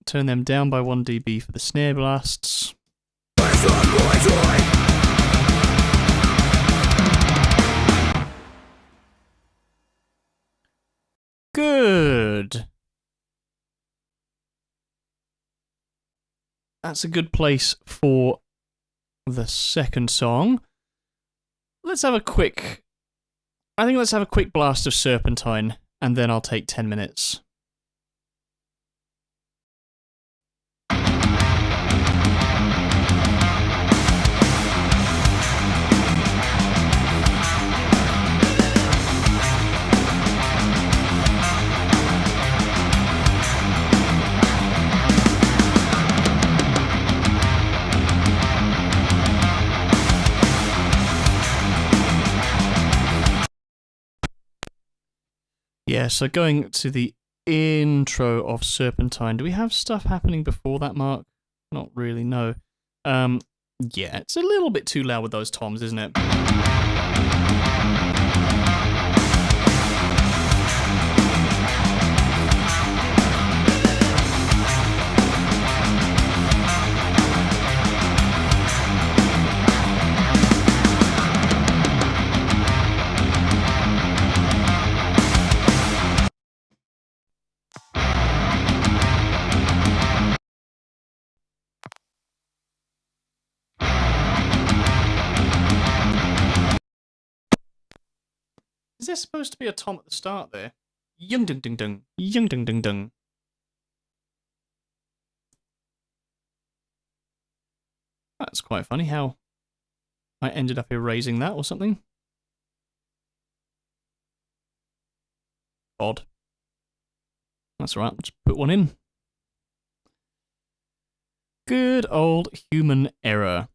Turn them down by 1 dB for the snare blasts. Good. That's a good place for the second song. Let's have a quick... I think let's have a quick blast of Serpentine, and then I'll take 10 minutes. Yeah, so going to the intro of Serpentine. Do we have stuff happening before that, Mark? Not really, no. Yeah, it's a little bit too loud with those toms, isn't it? Is there supposed to be a tom at the start there? Yung dung dung dung. Yung dung dung dung. That's quite funny how I ended up erasing that or something. Odd. That's right, just put one in. Good old human error.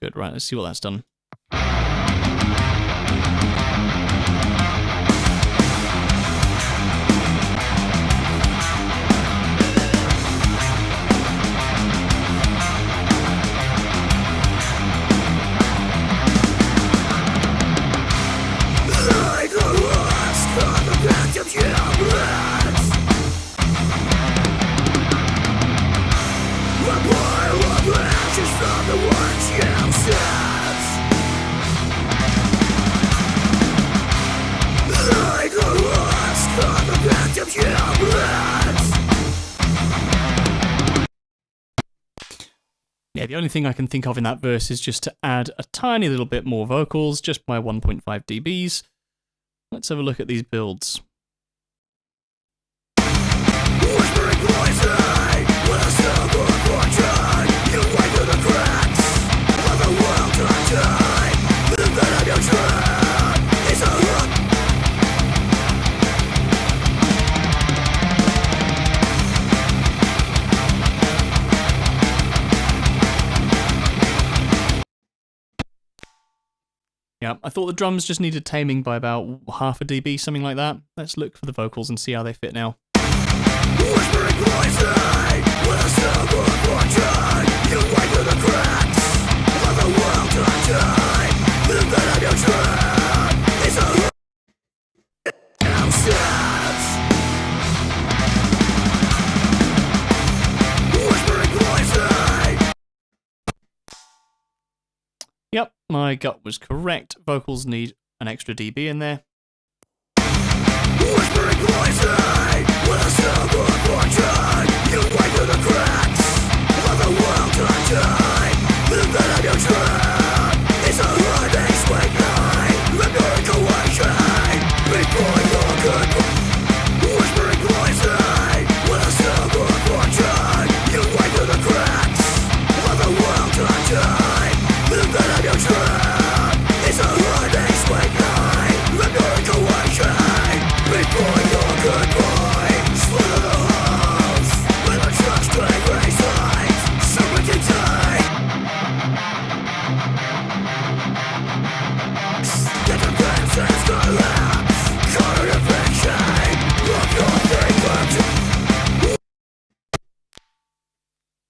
Good, right, let's see what that's done. Yeah, the only thing I can think of in that verse is just to add a tiny little bit more vocals, just by 1.5 dBs. Let's have a look at these builds. Yeah, I thought the drums just needed taming by about half a dB, something like that. Let's look for the vocals and see how they fit now. Yep, my gut was correct. Vocals need an extra dB in there.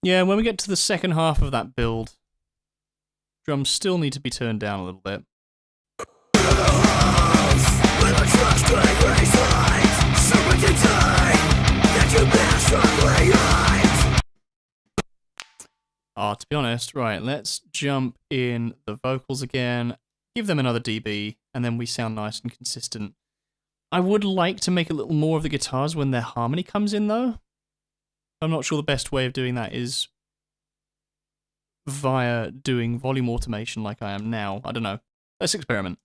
Yeah, when we get to the second half of that build, drums still need to be turned down a little bit. To be honest, right, let's jump in the vocals again, give them another dB, and then we sound nice and consistent. I would like to make a little more of the guitars when their harmony comes in, though. I'm not sure the best way of doing that is via doing volume automation like I am now. I don't know. Let's experiment.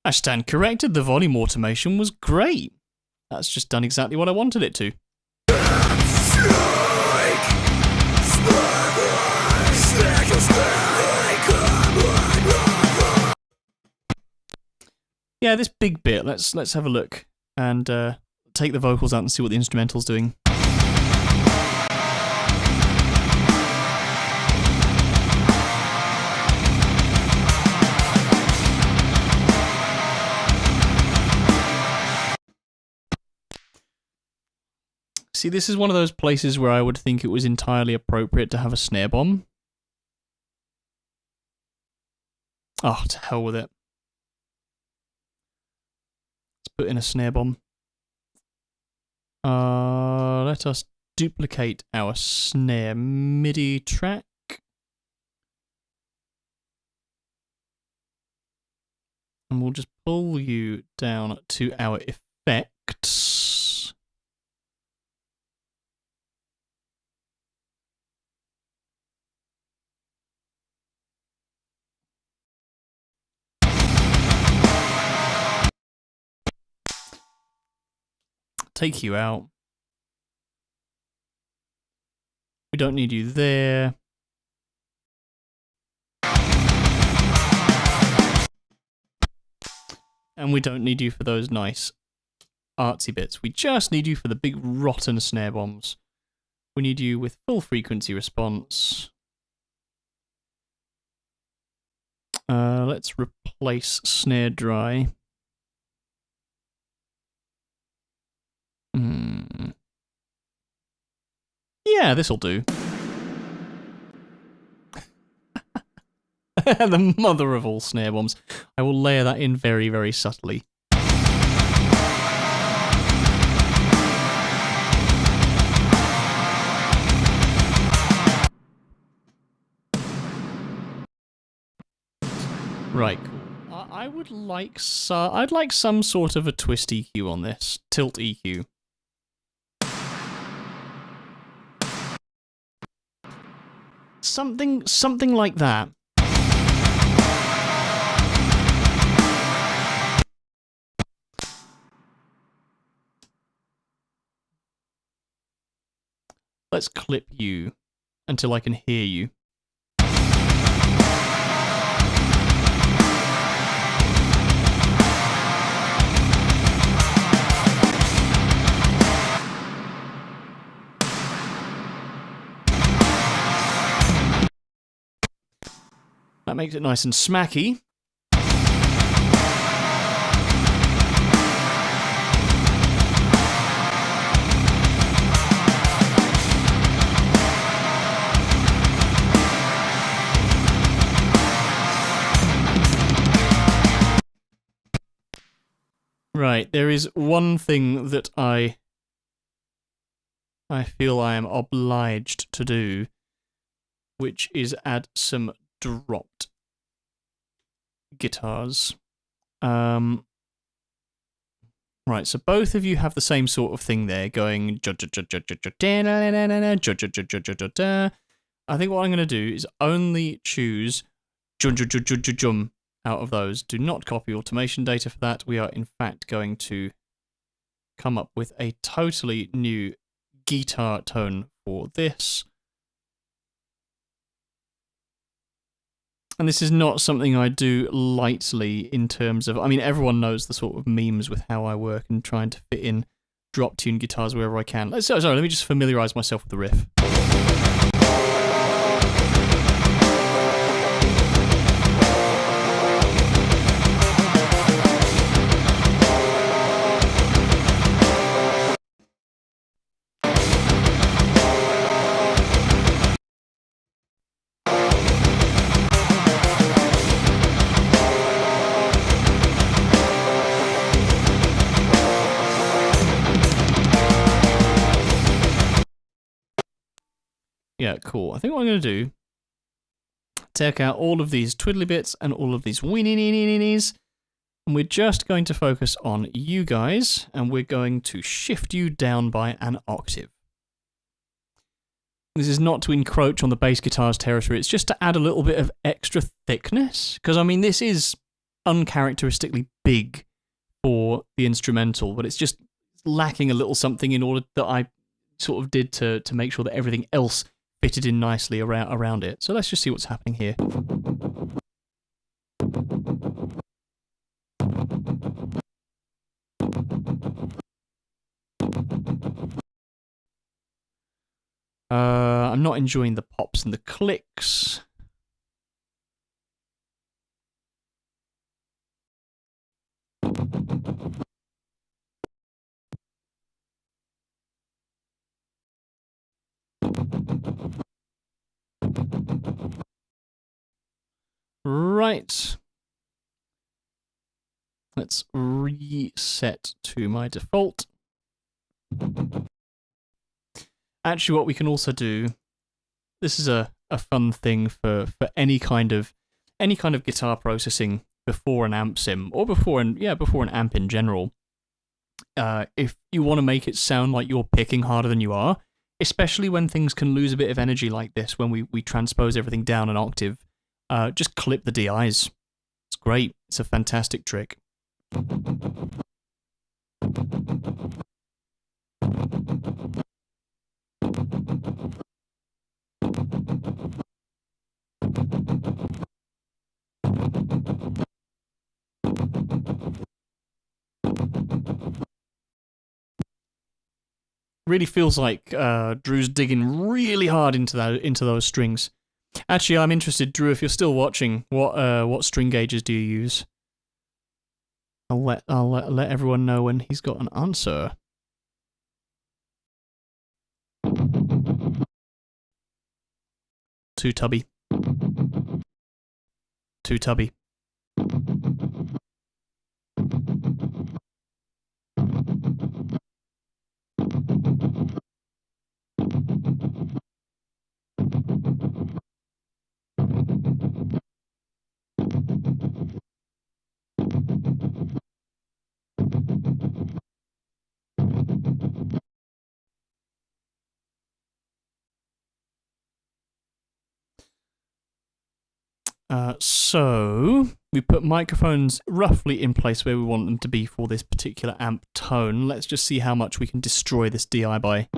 I stand corrected, the volume automation was great. That's just done exactly what I wanted it to. Yeah, this big bit, let's have a look and take the vocals out and see what the instrumental's doing. See, this is one of those places where I would think it was entirely appropriate to have a snare bomb. Oh, to hell with it. Let's put in a snare bomb. Let us duplicate our snare MIDI track. And we'll just pull you down to our effects. Take you out. We don't need you there. And we don't need you for those nice artsy bits. We just need you for the big rotten snare bombs. We need you with full frequency response. Let's replace snare dry. Yeah, this'll do. The mother of all snare bombs. I will layer that in very, very subtly. Right, cool. I would like I'd like some sort of a twist EQ on this. Tilt EQ. Something like that. Let's clip you until I can hear you. That makes it nice and smacky. Right, there is one thing that I feel I am obliged to do, which is add some dropped guitars. Right, so both of you have the same sort of thing there, going. I think what I'm going to do is only choose out of those. Do not copy automation data for that. We are in fact going to come up with a totally new guitar tone for this. And this is not something I do lightly in terms of, I mean, everyone knows the sort of memes with how I work and trying to fit in drop tune guitars wherever I can. Sorry, let me just familiarize myself with the riff. Yeah, cool. I think what I'm going to do, take out all of these twiddly bits and all of these weenie-nee-nee-nees, and we're just going to focus on you guys, and we're going to shift you down by an octave. This is not to encroach on the bass guitar's territory, it's just to add a little bit of extra thickness, because I mean, this is uncharacteristically big for the instrumental, but it's just lacking a little something in order that I sort of did to make sure that everything else fitted in nicely around it. So let's just see what's happening here. I'm not enjoying the pops and the clicks. Right. Let's reset to my default. Actually, what we can also do, this is a fun thing for any kind of guitar processing before an amp sim, or before an amp in general. If you want to make it sound like you're picking harder than you are, especially when things can lose a bit of energy like this, when we transpose everything down an octave, just clip the DIs. It's great. It's a fantastic trick. Really feels like Drew's digging really hard into those strings. Actually, I'm interested, Drew, if you're still watching, what string gauges do you use? I'll let everyone know when he's got an answer. Too tubby. Too tubby. So we put microphones roughly in place where we want them to be for this particular amp tone. Let's just see how much we can destroy this DI by.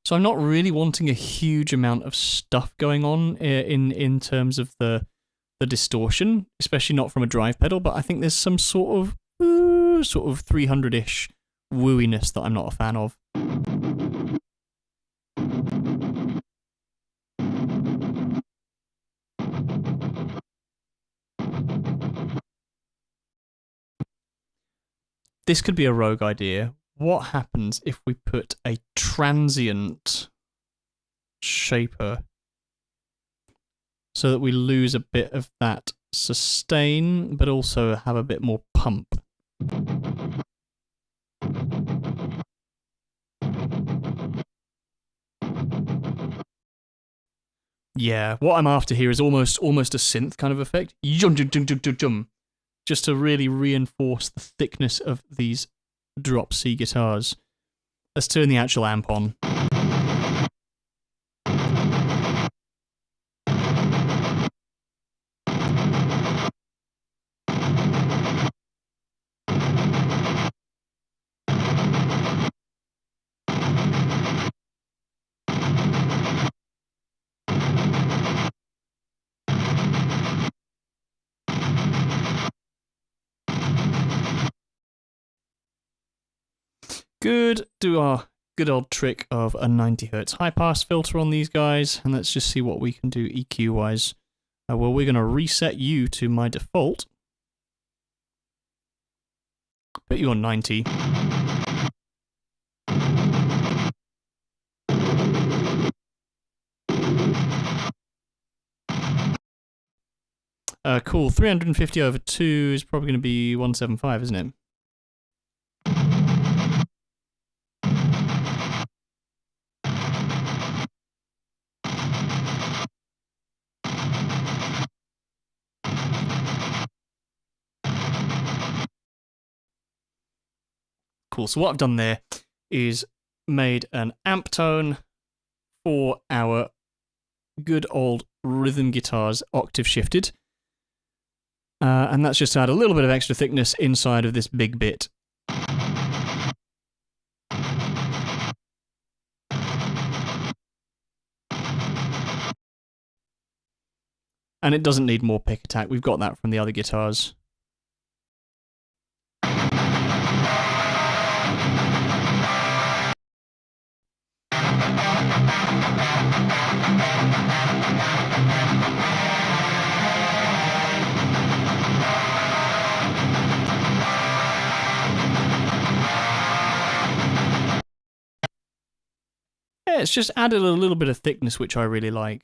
So I'm not really wanting a huge amount of stuff going on in terms of the distortion, especially not from a drive pedal, but I think there's some sort of 300-ish wooiness that I'm not a fan of. This could be a rogue idea. What happens if we put a transient shaper so that we lose a bit of that sustain, but also have a bit more pump? Yeah, what I'm after here is almost a synth kind of effect. Just to really reinforce the thickness of these drop C guitars. Let's turn the actual amp on. Do our good old trick of a 90 Hz high pass filter on these guys, and let's just see what we can do EQ wise. Well, we're going to reset you to my default. Put you on 90. Cool, 350 over 2 is probably going to be 175, isn't it? Cool, so what I've done there is made an amp tone for our good old rhythm guitars octave shifted. And that's just to add a little bit of extra thickness inside of this big bit. And it doesn't need more pick attack. We've got that from the other guitars. Yeah, it's just added a little bit of thickness, which I really like.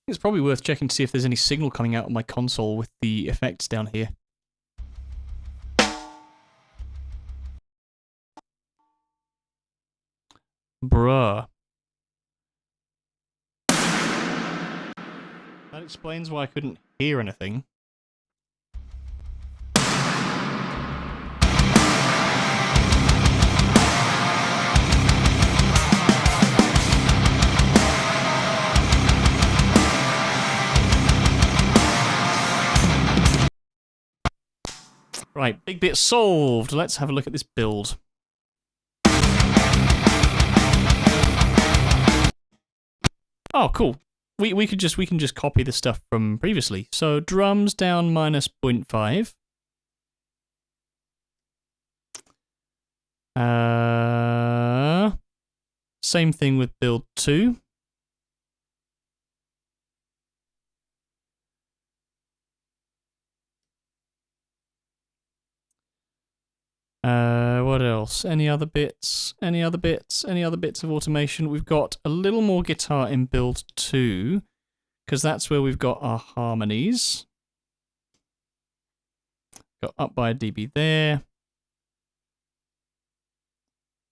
It's probably worth checking to see if there's any signal coming out of my console with the effects down here. Bruh. That explains why I couldn't hear anything. Right, big bit solved. Let's have a look at this build. Oh, cool. We can just copy the stuff from previously. So drums down minus 0.5. Same thing with build 2. What else? Any other bits? Any other bits? Any other bits of automation? We've got a little more guitar in build 2, because that's where we've got our harmonies. Got up by a dB there.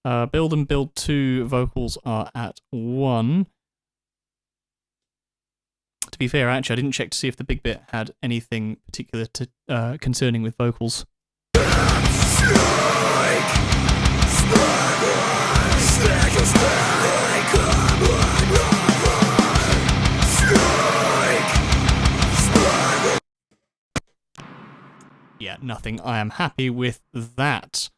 Build and build 2 vocals are at 1. To be fair, actually, I didn't check to see if the big bit had anything particular to concerning with vocals. Yeah, nothing. I am happy with that.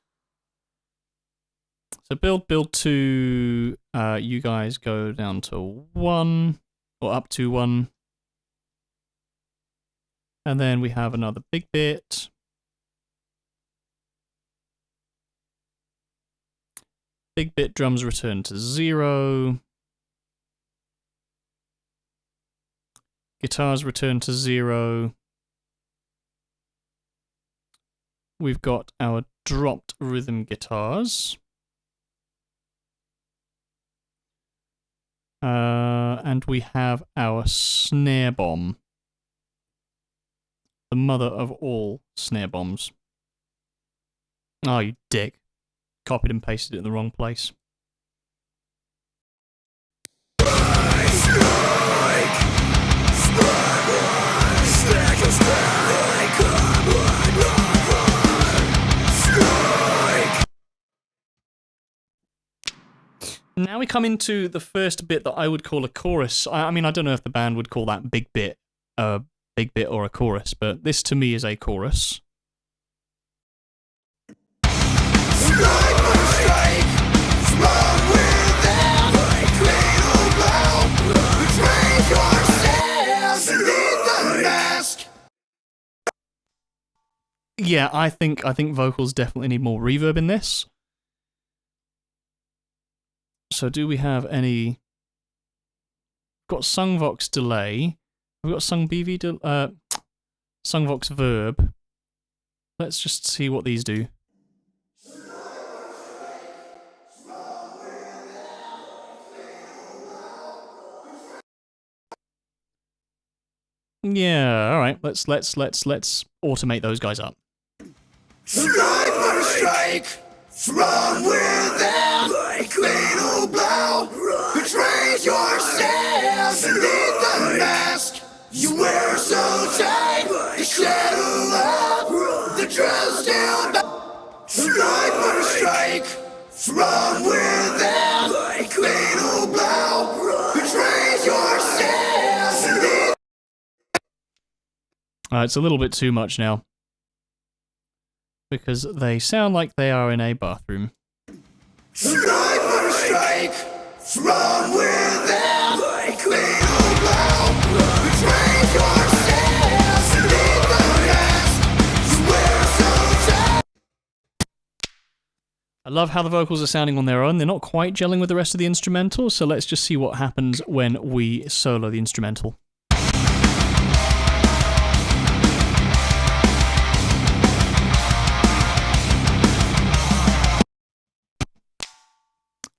So build 2, you guys go down to 1, or up to 1. And then we have another big bit. Big bit drums return to 0. Guitars return to 0. We've got our dropped rhythm guitars. And we have our snare bomb. The mother of all snare bombs. Oh, you dick. Copied and pasted it in the wrong place. Now we come into the first bit that I would call a chorus. I mean, I don't know if the band would call that big bit or a chorus, but this to me is a chorus. Yeah, I think vocals definitely need more reverb in this. So do we have any... We've got Sungvox delay. We've got Sungvox verb. Let's just see what these do. Yeah, all right. Let's automate those guys up. Sniper strike from within, like fatal blow, betrays yourself beneath the mask you wear so tight, the shadow of the truth still. Sniper strike from within, like fatal blow, betrays yourself beneath. It's a little bit too much now. Because they sound like they are in a bathroom. Sniper strike from within, like fatal blow, betrays yourself beneath the mask you wear so tight. I love how the vocals are sounding on their own. They're not quite gelling with the rest of the instrumental, so let's just see what happens when we solo the instrumental.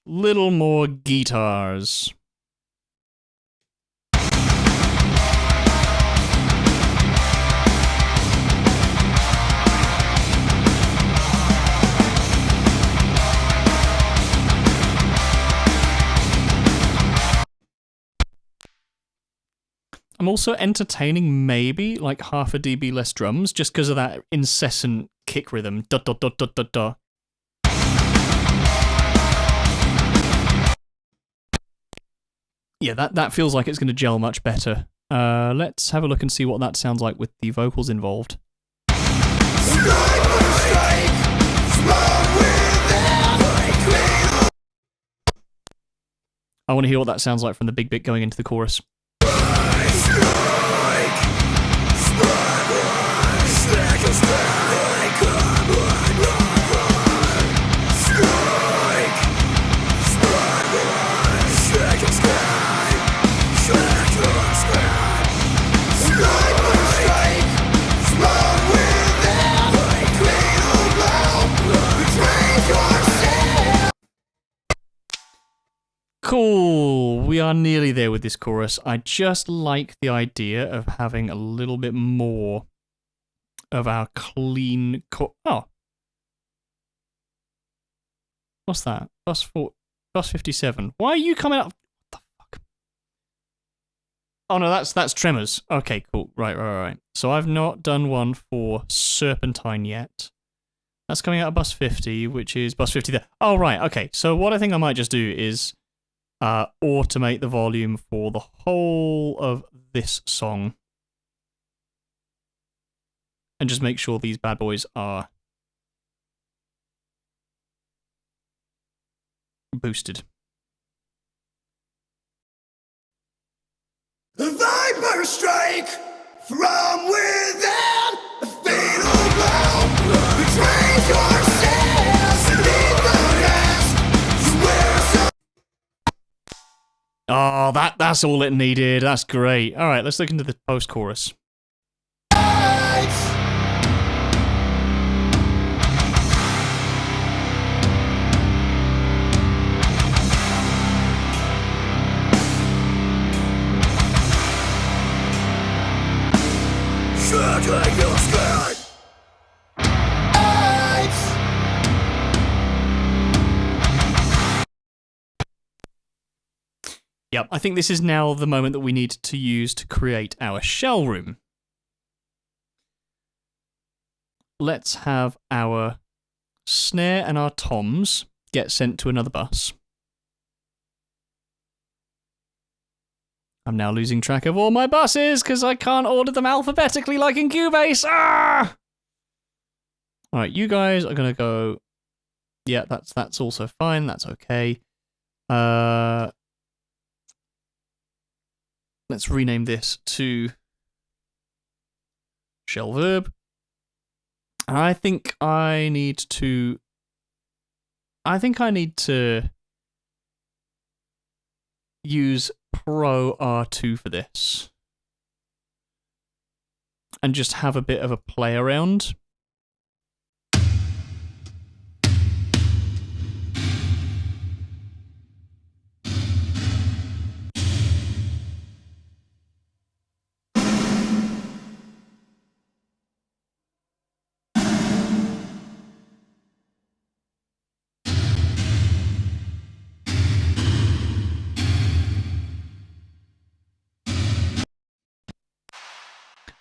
Little more guitars. I'm also entertaining maybe like half a dB less drums just because of that incessant kick rhythm. Dot dot dot dot dot dot. Yeah, that feels like it's going to gel much better. Let's have a look and see what that sounds like with the vocals involved. I want to hear what that sounds like from the big bit going into the chorus. Cool, we are nearly there with this chorus. I just like the idea of having a little bit more of our clean oh. What's that? Bus 57. Why are you coming up? What the fuck? Oh no, that's Tremors. Okay, cool. Right. So I've not done one for Serpentine yet. That's coming out of bus 50, which is bus 50 there. Oh, right, okay. So what I think I might just do is automate the volume for the whole of this song. And just make sure these bad boys are boosted. The Viper strike from within, a fatal blow, betrays yourself beneath the mask you wear so. Oh, that's all it needed. That's great. All right, let's look into the post-chorus. Yep, I think this is now the moment that we need to use to create our shell room. Let's have our snare and our toms get sent to another bus. I'm now losing track of all my buses because I can't order them alphabetically like in Cubase. Ah! All right, you guys are gonna go. Yeah, that's also fine. That's okay. Let's rename this to shell verb. And I think I need to use Pro R2 for this. And just have a bit of a play around.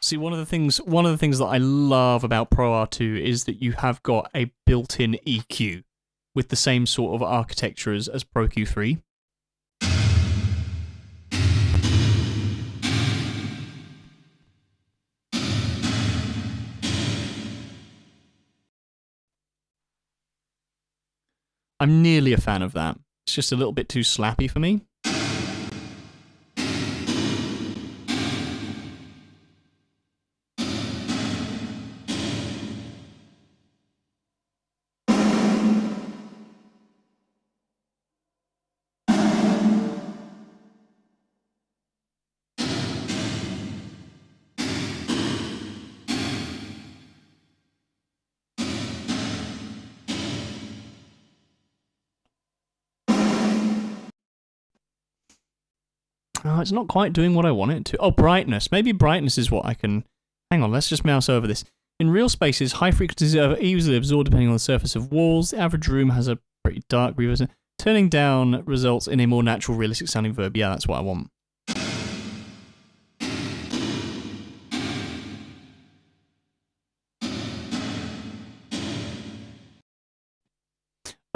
See, one of the things that I love about Pro R2 is that you have got a built-in EQ with the same sort of architecture as Pro Q3. I'm nearly a fan of that. It's just a little bit too slappy for me. Oh, it's not quite doing what I want it to. Oh, brightness. Maybe brightness is what I can... Hang on, let's just mouse over this. In real spaces, high frequencies are easily absorbed depending on the surface of walls. The average room has a pretty dark reverb. Turning down results in a more natural, realistic sounding verb. Yeah, that's what I want.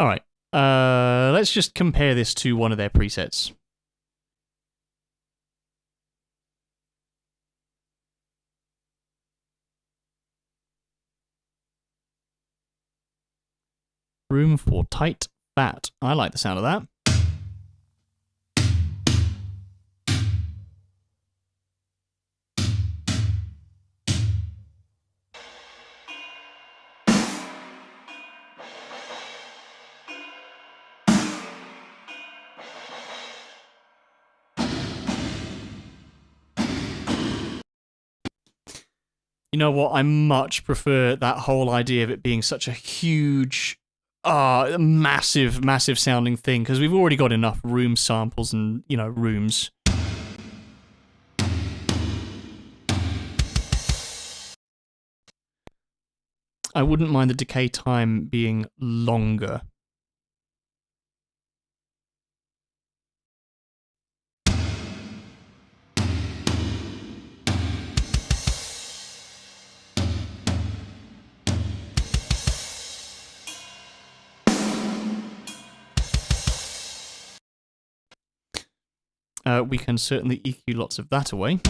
Alright, let's just compare this to one of their presets. Room for tight fat. I like the sound of that. You know what? I much prefer that whole idea of it being such a huge, massive sounding thing, because we've already got enough room samples and, you know, rooms. I wouldn't mind the decay time being longer. We can certainly EQ lots of that away.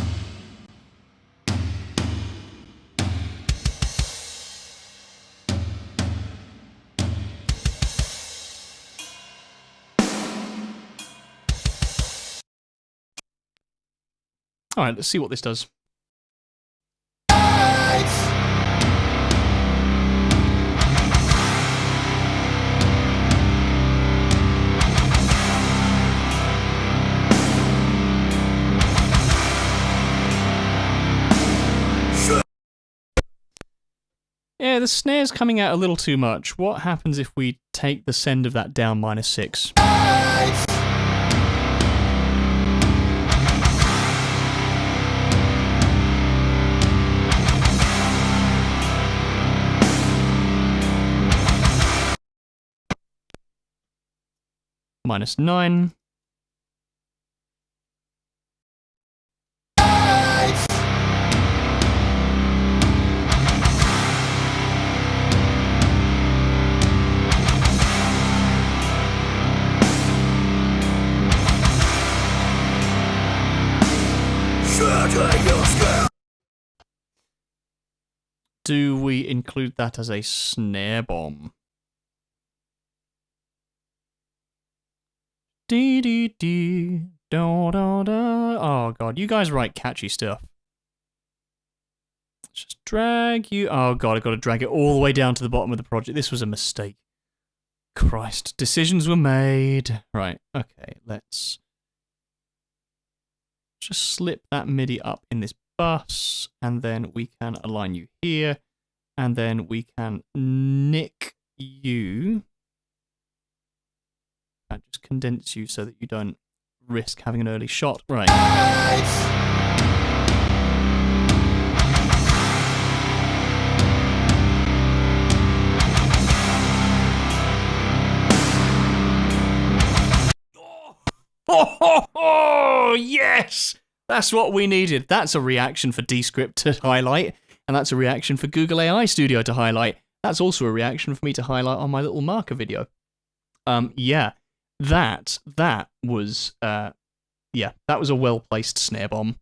Alright, let's see what this does. Yeah, the snare's coming out a little too much. What happens if we take the send of that down -6? -9. Do we include that as a snare bomb? Dee dee dee, da da da. Oh god, you guys write catchy stuff. Let's just drag you. Oh god, I've got to drag it all the way down to the bottom of the project. This was a mistake. Christ, decisions were made. Right, okay, let's just slip that MIDI up in this bus, and then we can align you here, and then we can nick you and just condense you so that you don't risk having an early shot. Right. Oh, yes! That's what we needed. That's a reaction for Descript to highlight, and that's a reaction for Google AI Studio to highlight. That's also a reaction for me to highlight on my little marker video. Yeah, that was that was a well-placed snare bomb.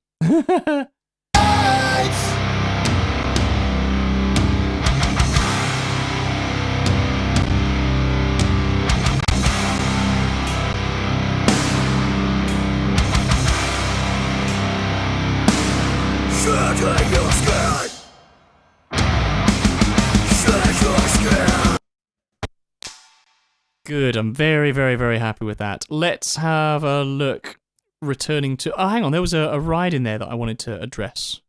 Good, I'm very, very, very happy with that. Let's have a look. Returning to... Oh, hang on, there was a ride in there that I wanted to address.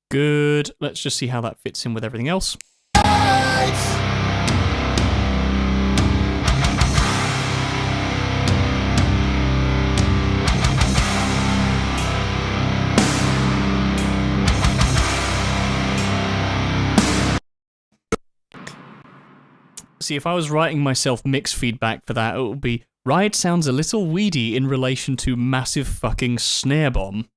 Good. Let's just see how that fits in with everything else. See, if I was writing myself mix feedback for that, it would be, ride sounds a little weedy in relation to massive fucking snare bomb.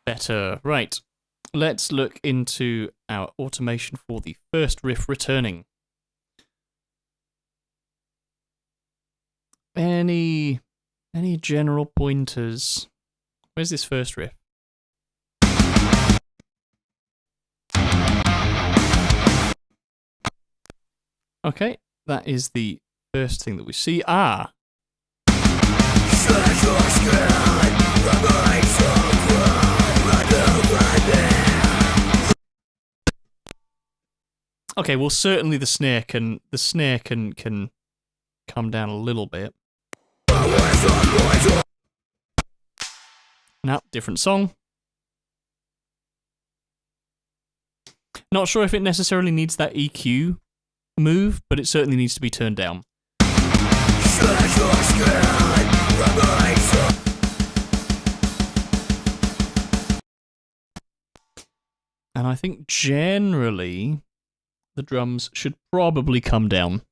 Better. Right. Let's look into our automation for the first riff returning. Any general pointers? Where's this first riff? Okay, that is the first thing that we see. Ah! Okay, well certainly the snare can come down a little bit. No, different song. Not sure if it necessarily needs that EQ move, but it certainly needs to be turned down. And I think generally the drums should probably come down.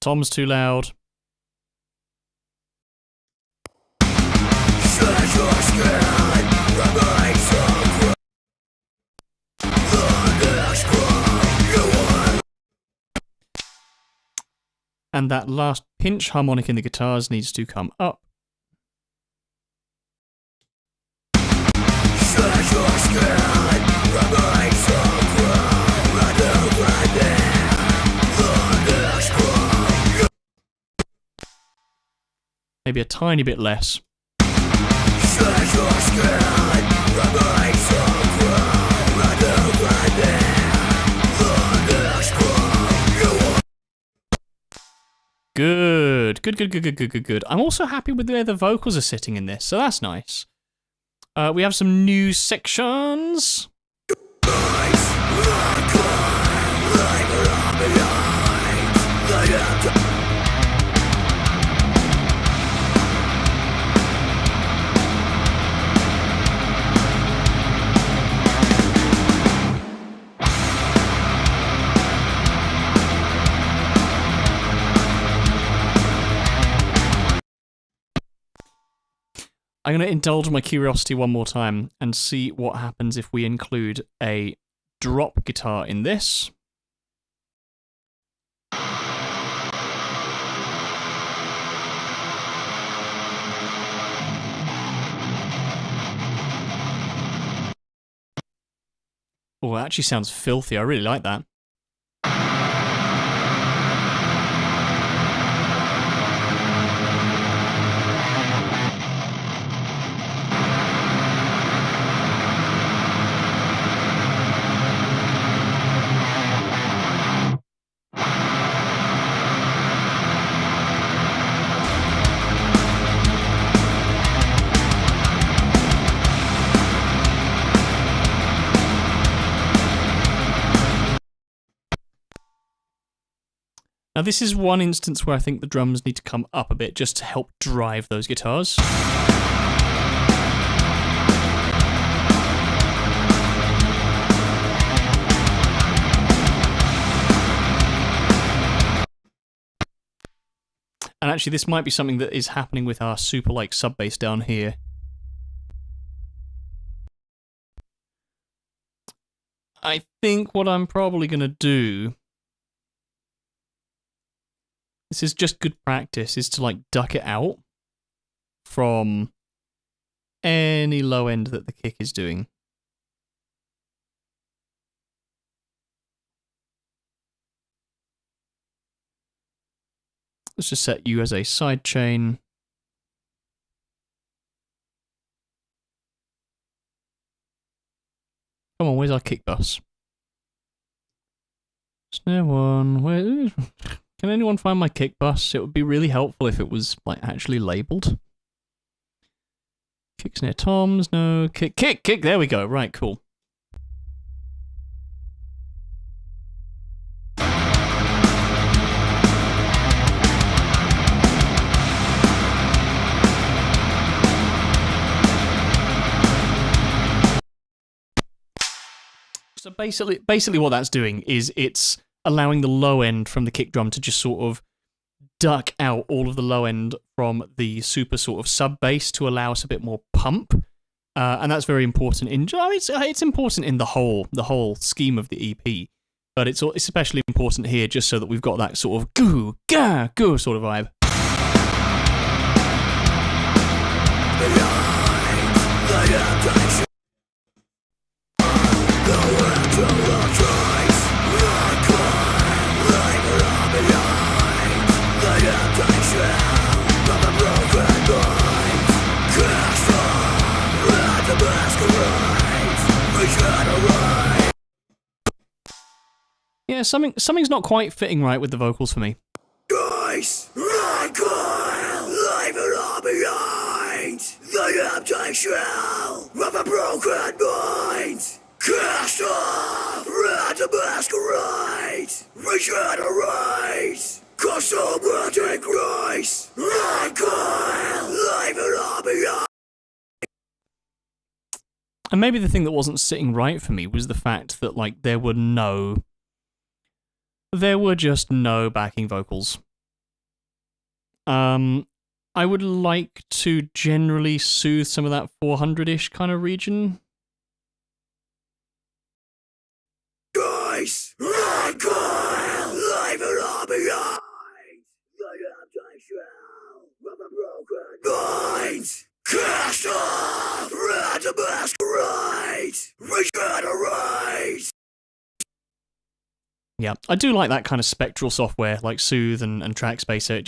Tom's too loud. And that last pinch harmonic in the guitars needs to come up. Maybe a tiny bit less. Good. Good. I'm also happy with where the vocals are sitting in this, so that's nice. We have some new sections. I'm going to indulge my curiosity one more time and see what happens if we include a drop guitar in this. Oh, it actually sounds filthy. I really like that. Now this is one instance where I think the drums need to come up a bit just to help drive those guitars. And actually this might be something that is happening with our super like sub bass down here. I think what I'm probably going to do, this is just good practice, is to like duck it out from any low end that the kick is doing. Let's just set you as a sidechain. Come on, where's our kick bus? Snare one, where... Can anyone find my kick bus? It would be really helpful if it was like actually labeled. Kick, snare, toms, no, kick, there we go, right, cool. So basically what that's doing is it's allowing the low end from the kick drum to just sort of duck out all of the low end from the super sort of sub bass to allow us a bit more pump, and that's very important in. It's important in the whole scheme of the EP, but it's especially important here just so that we've got that sort of goo ga goo sort of vibe. Yeah, something's not quite fitting right with the vocals for me. Guys, leave it all behind. The temptation of a broken mind. Cast off, red to masquerade. Regenerate. Cosmotic grace. Leave it all behind. And maybe the thing that wasn't sitting right for me was the fact that like there were just no backing vocals. I would like to generally soothe some of that 400-ish kind of region. Guys, leave it all behind. The temptation of a broken mind. Cast off, red to masquerade. Regenerate. Yeah, I do like that kind of spectral software, like Soothe and Trackspacer.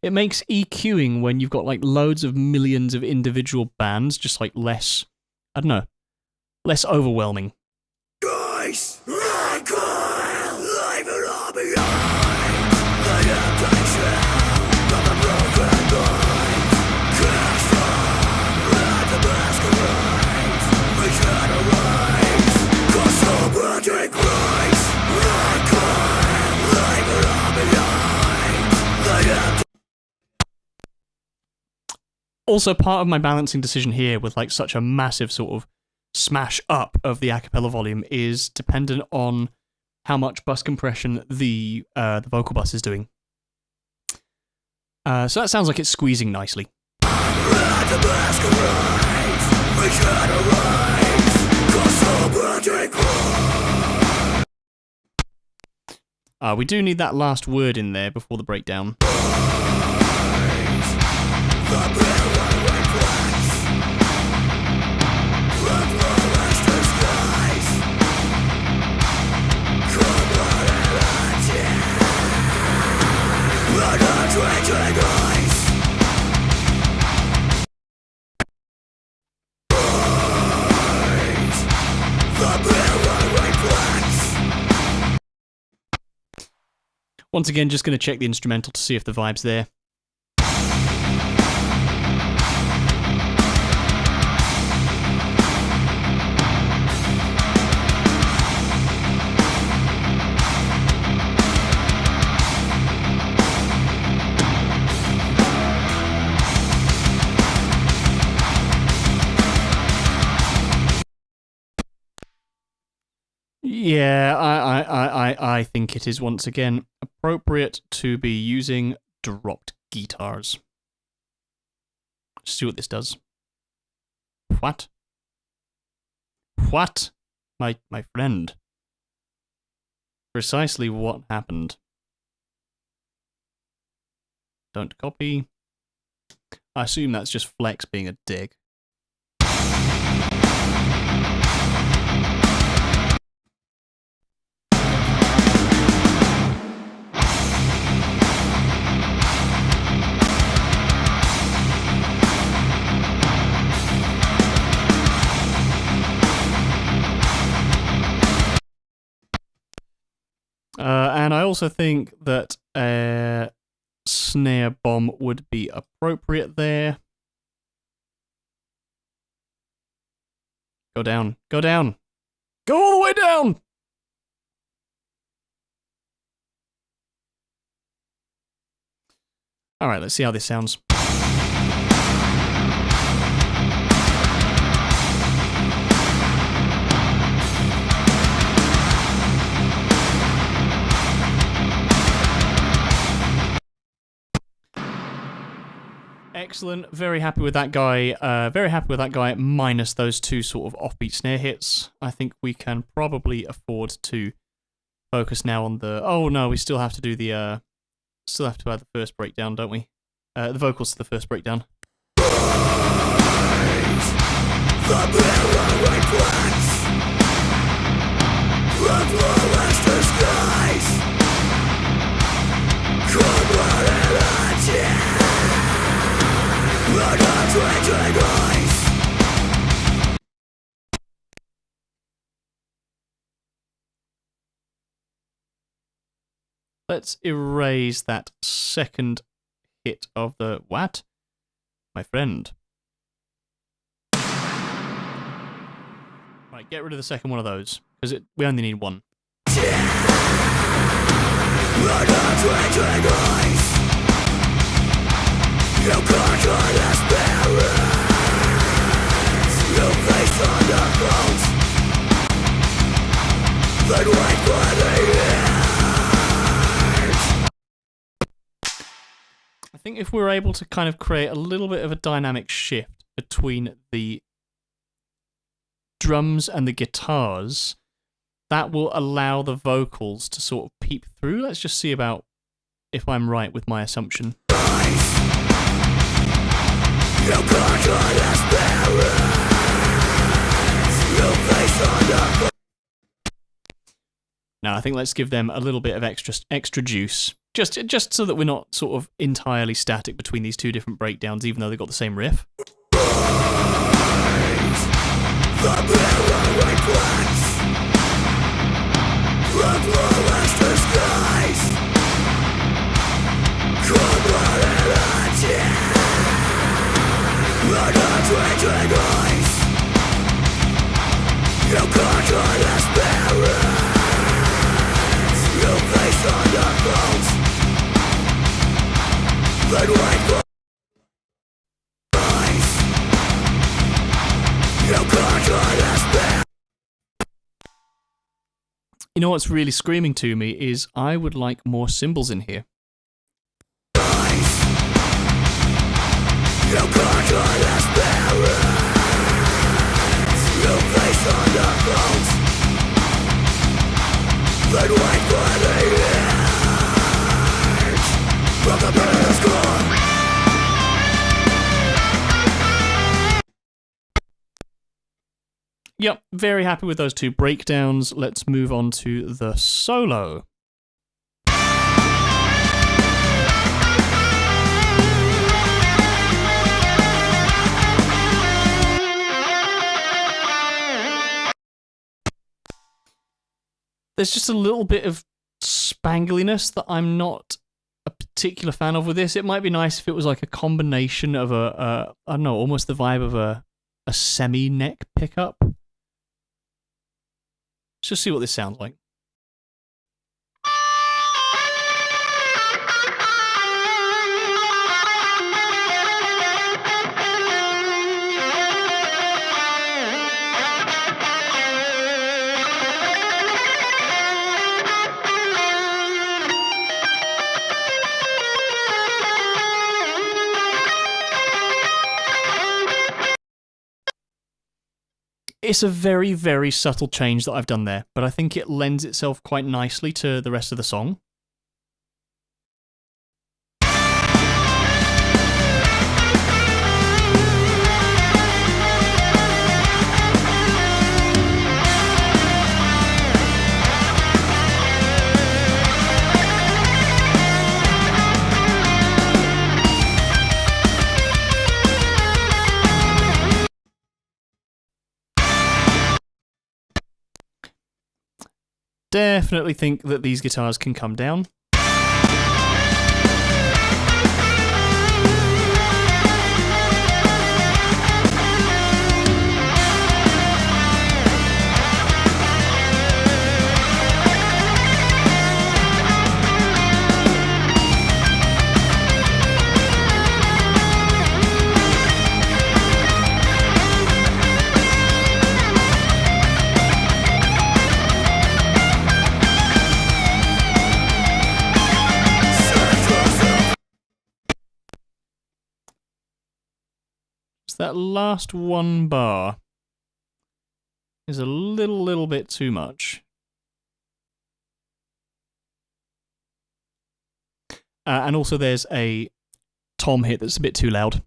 It makes EQing when you've got like loads of millions of individual bands just like less, I don't know, less overwhelming. Guys, leave it all behind. The temptation of a broken mind. Cast off, red to masquerade. Regenerate. Cosmotic grace. Also, part of my balancing decision here with like such a massive sort of smash up of the acapella volume is dependent on how much bus compression the vocal bus is doing. So that sounds like it's squeezing nicely. We do need that last word in there before the breakdown. Once again, just going to check the instrumental to see if the vibe's there. Yeah, I think it is once again appropriate to be using dropped guitars. Let's see what this does. What? What? My friend. Precisely what happened. Don't copy. I assume that's just Flex being a dick. And I also think that snare bomb would be appropriate there. Go down. Go down. Go all the way down! Alright, let's see how this sounds. Excellent. Very happy with that guy. Very happy with that guy, minus those two sort of offbeat snare hits. I think we can probably afford to focus now on the... Oh no, we still have to do the... Still have to add the first breakdown, don't we? The vocals to the first breakdown. Let's erase that second hit of the what? My friend. Right, get rid of the second one of those, because we only need one. I think if we're able to kind of create a little bit of a dynamic shift between the drums and the guitars, that will allow the vocals to sort of peep through. Let's just see about if I'm right with my assumption. Now I think let's give them a little bit of extra juice. Just so that we're not sort of entirely static between these two different breakdowns, even though they've got the same riff. You know what's really screaming to me is I would like more cymbals in here. You Then wait for the end from the bitterness core. Yep, very happy with those two breakdowns. Let's move on to the solo. There's just a little bit of spangliness that I'm not a particular fan of with this. It might be nice if it was like a combination of I don't know, almost the vibe of a semi-neck pickup. Let's just see what this sounds like. It's a very, very subtle change that I've done there, but I think it lends itself quite nicely to the rest of the song. Definitely think that these guitars can come down. That last one bar is a little bit too much. And also there's a tom hit that's a bit too loud.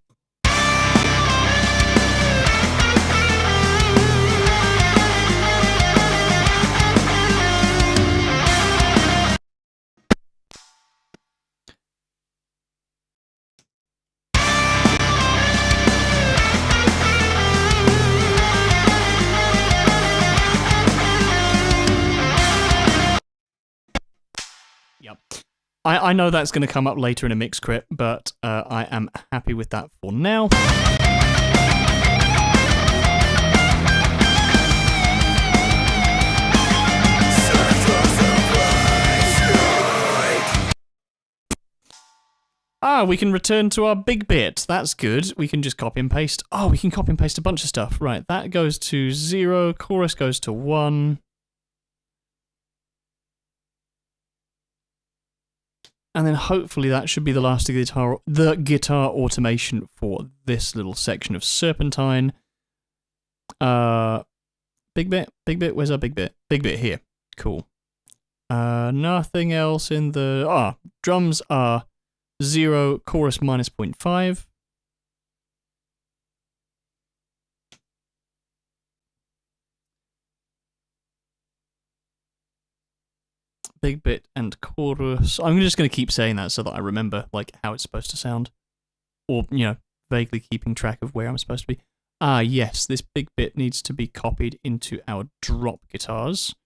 I know that's going to come up later in a mix crit, but I am happy with that for now. Ah, we can return to our big bit. That's good. We can just copy and paste. Oh, we can copy and paste a bunch of stuff. Right, that goes to 0, chorus goes to 1. And then hopefully that should be the last of the guitar automation for this little section of Serpentine. Big bit, where's our big bit? Big bit here. Cool. Nothing else in the... drums are 0, chorus minus 0.5. Big bit and chorus. I'm just going to keep saying that so that I remember like how it's supposed to sound, or vaguely keeping track of where I'm supposed to be. Ah, yes, this big bit needs to be copied into our drop guitars.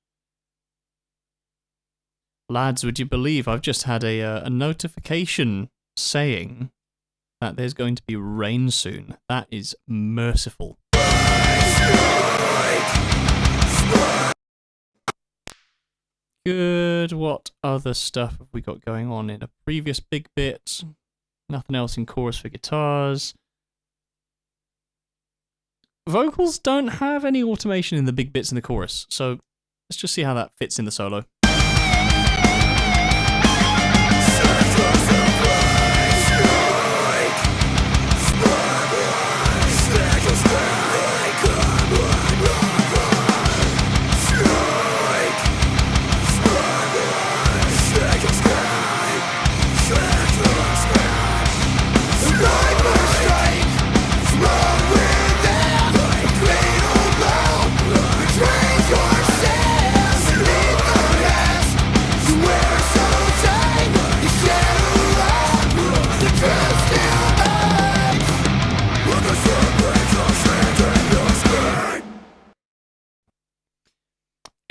Lads, would you believe I've just had a notification saying that there's going to be rain soon? That is merciful. Good. What other stuff have we got going on in a previous big bit? Nothing else in chorus for guitars. Vocals don't have any automation in the big bits in the chorus, so let's just see how that fits in the solo.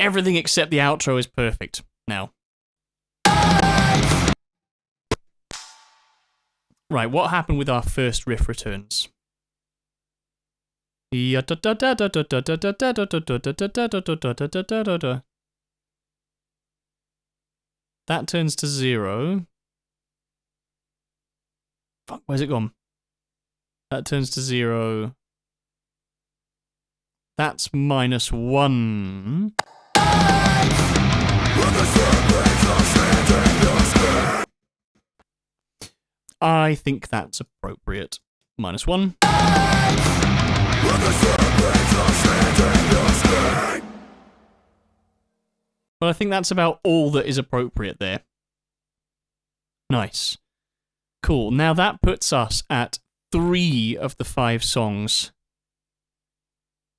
Everything except the outro is perfect now. Right, what happened with our first riff returns? That turns to 0. Fuck, where's it gone? That turns to 0. That's -1. I think that's appropriate. -1. But I think that's about all that is appropriate there. Nice. Cool. Now that puts us at 3 of the 5 songs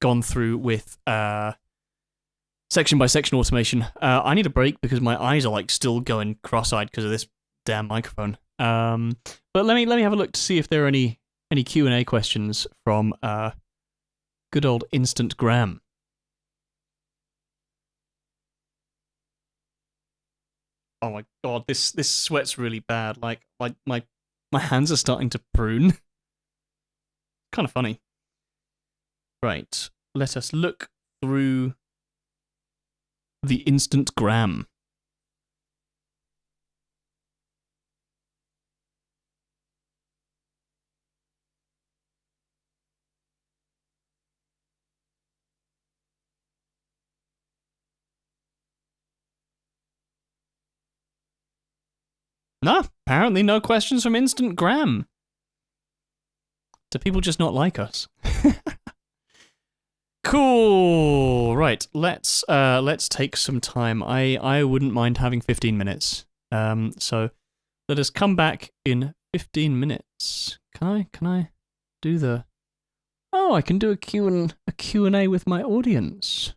gone through with section by section automation. I need a break because my eyes are like still going cross-eyed because of this damn microphone. But let me have a look to see if there are any Q&A questions from good old Instant Graham. Oh my god, this sweat's really bad. Like my hands are starting to prune. Kind of funny. Right, let us look through the Instant Graham. No, apparently no questions from Instant Graham. Do people just not like us? Cool. Right, let's take some time. I wouldn't mind having 15 minutes. So let us come back in 15 minutes. Can I do the? Oh, I can do a Q&A with my audience.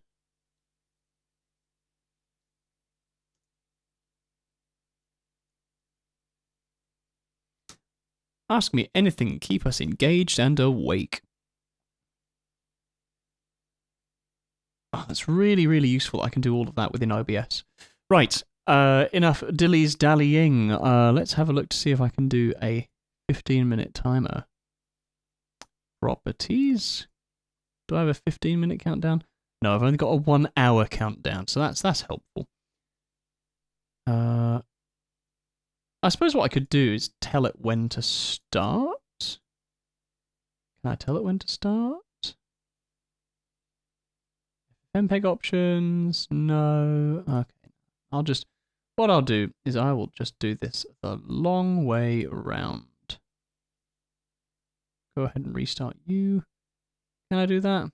Ask me anything, keep us engaged and awake. Oh, that's really, really useful. I can do all of that within OBS. Right, enough dillies-dallying. Let's have a look to see if I can do a 15-minute timer. Properties. Do I have a 15-minute countdown? No, I've only got a 1-hour countdown, so that's helpful. I suppose what I could do is tell it when to start. Can I tell it when to start? MPEG options, no. Okay, what I'll do is I will just do this the long way around. Go ahead and restart you. Can I do that?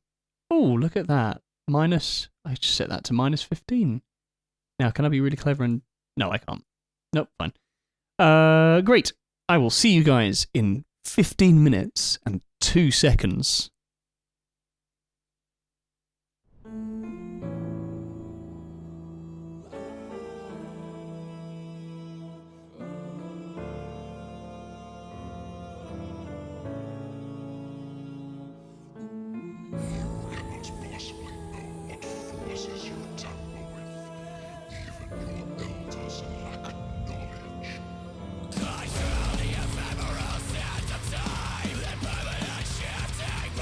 Oh, look at that. I just set that to -15. Now, can I be really clever and... No, I can't. Nope, fine. Great. I will see you guys in 15 minutes and 2 seconds. I feel the ephemeral sense of time, the permanent shifting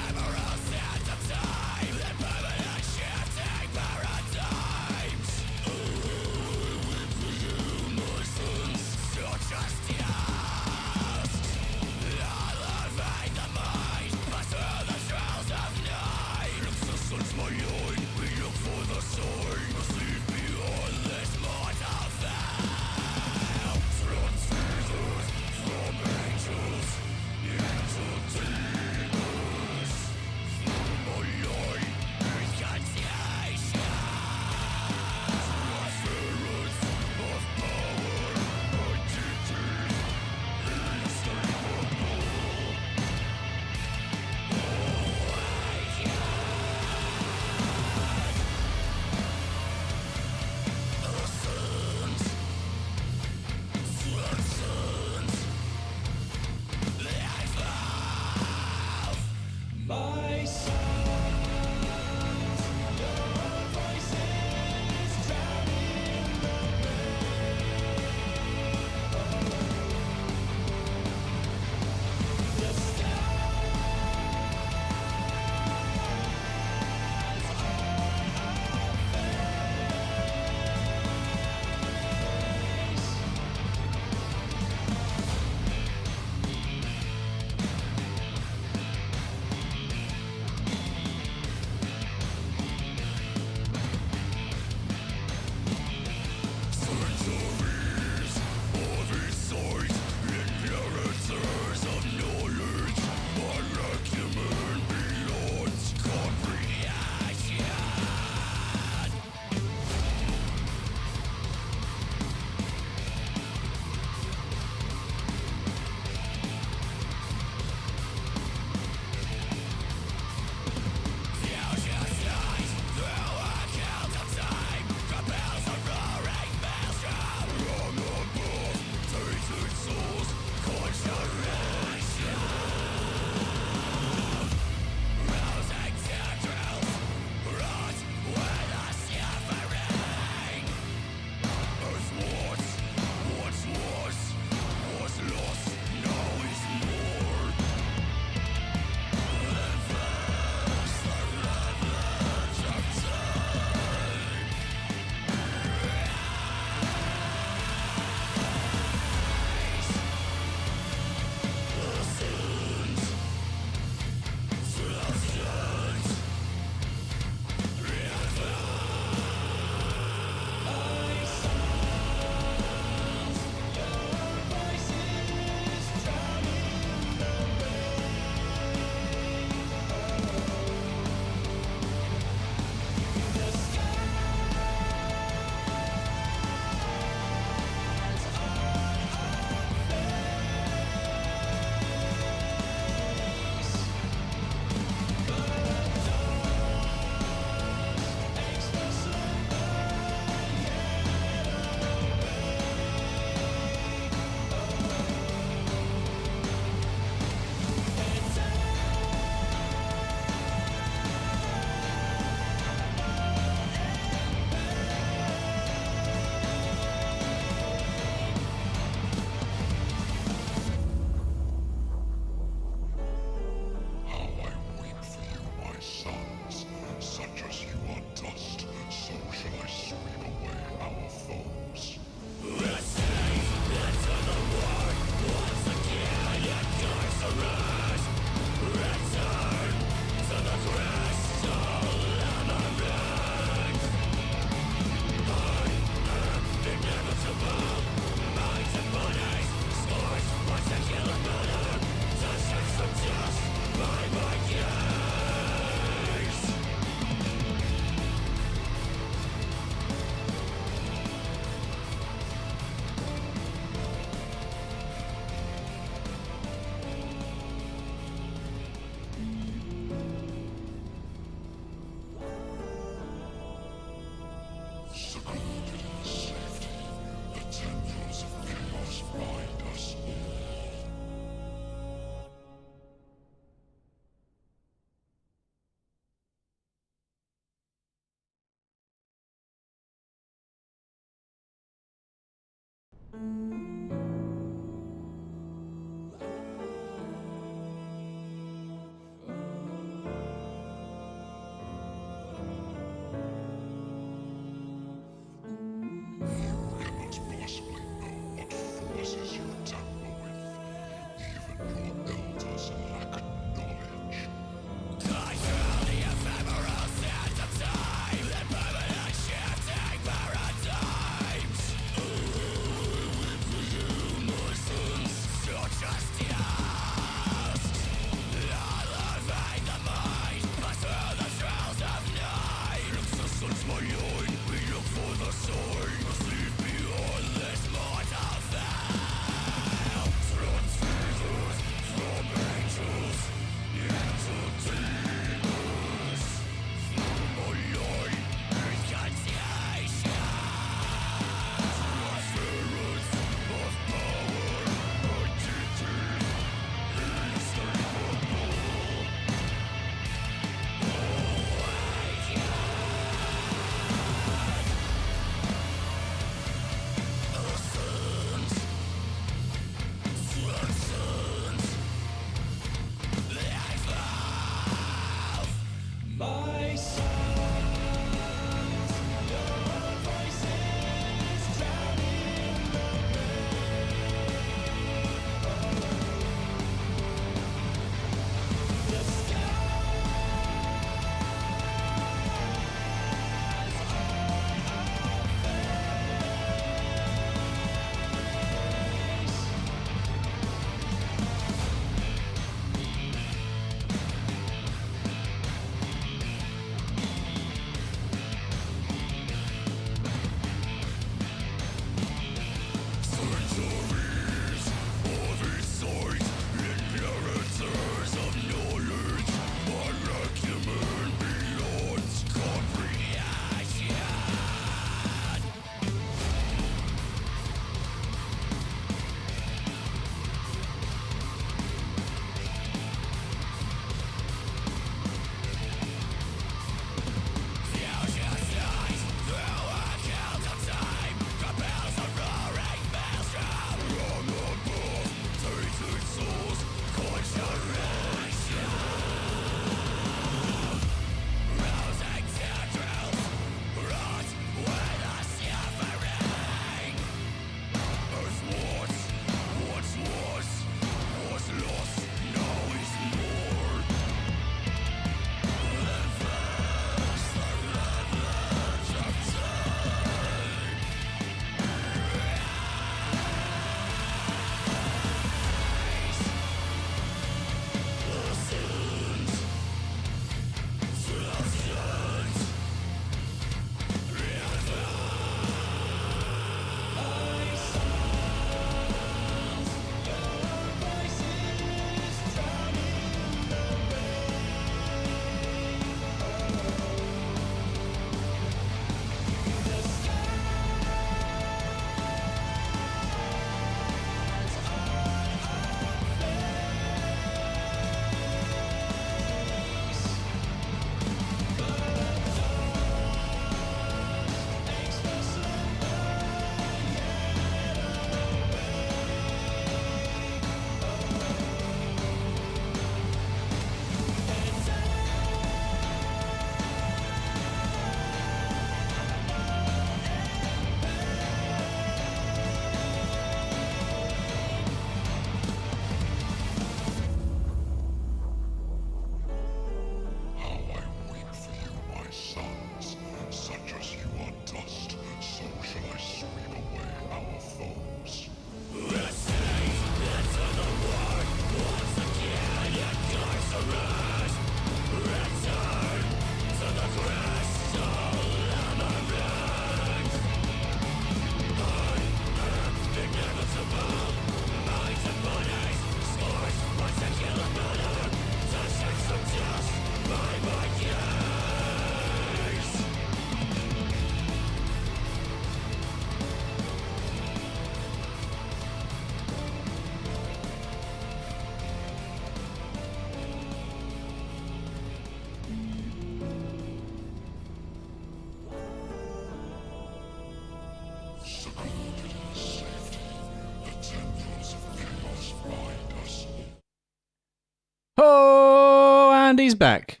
And he's back.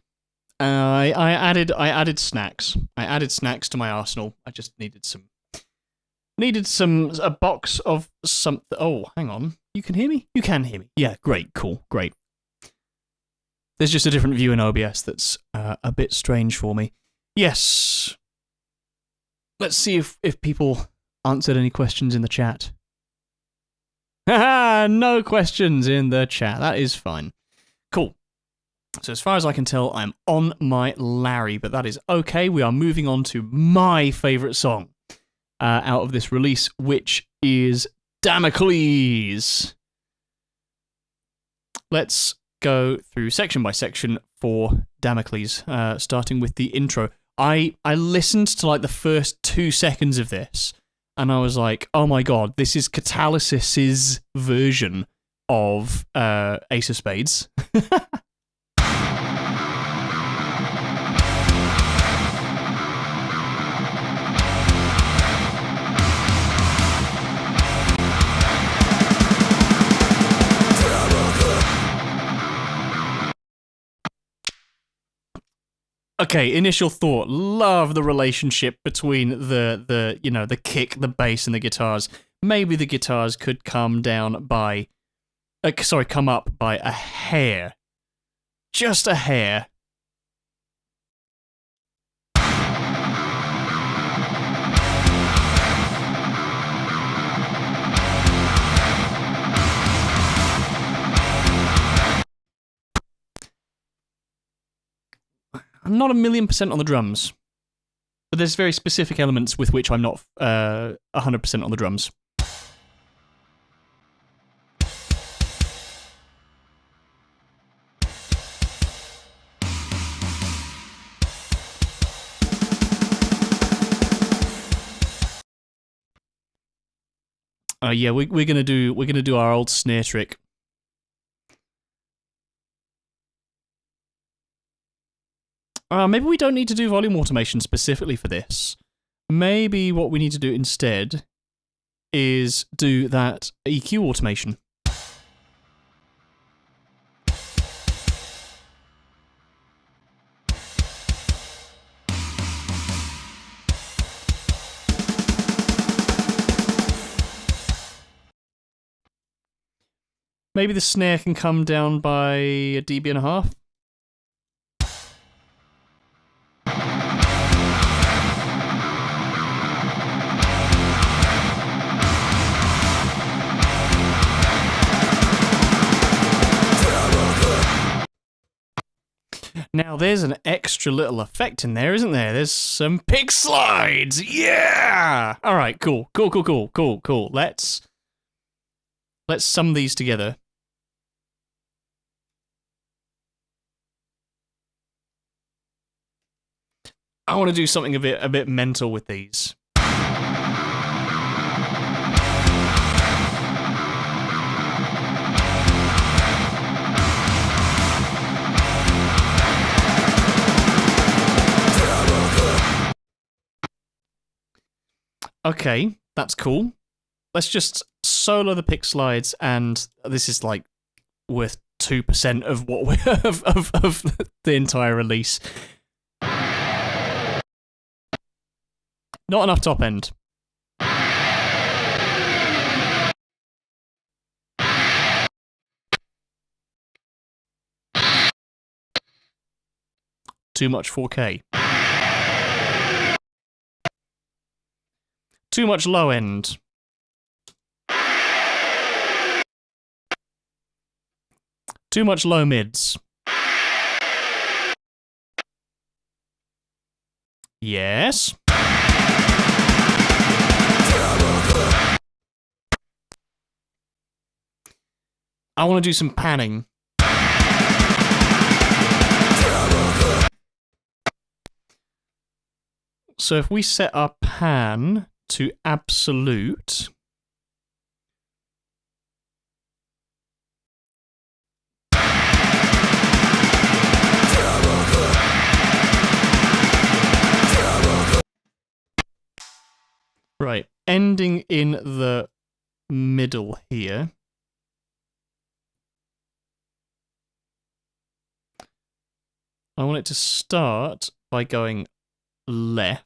I added snacks. I added snacks to my arsenal. I just needed a box of something. Oh, hang on. You can hear me? You can hear me. Yeah, great, cool, great. There's just a different view in OBS that's a bit strange for me. Yes. Let's see if people answered any questions in the chat. Haha, no questions in the chat. That is fine. Cool. So as far as I can tell, I'm on my Larry, but that is okay. We are moving on to my favourite song out of this release, which is Damocles. Let's go through section by section for Damocles, starting with the intro. I listened to like the first 2 seconds of this, and I was like, oh my god, this is Catalysis's version of Ace of Spades. Okay, initial thought. Love the relationship between the kick, the bass, and the guitars. Maybe the guitars could come up by a hair. Just a hair. I'm not 1,000,000% on the drums, but there's very specific elements with which I'm not 100% on the drums. Yeah, we're gonna do our old snare trick. Maybe we don't need to do volume automation specifically for this. Maybe what we need to do instead is do that EQ automation. Maybe the snare can come down by 1.5 dB. Now, there's an extra little effect in there, isn't there? There's some pick slides! Yeah! Alright, cool. Let's sum these together. I want to do something a bit mental with these. Okay, that's cool. Let's just solo the pick slides, and this is like worth 2% of what we of the entire release. Not enough top end. Too much 4K. Too much low end. Too much low mids. Yes. I want to do some panning. So if we set our pan to absolute, right, ending in the middle here. I want it to start by going left.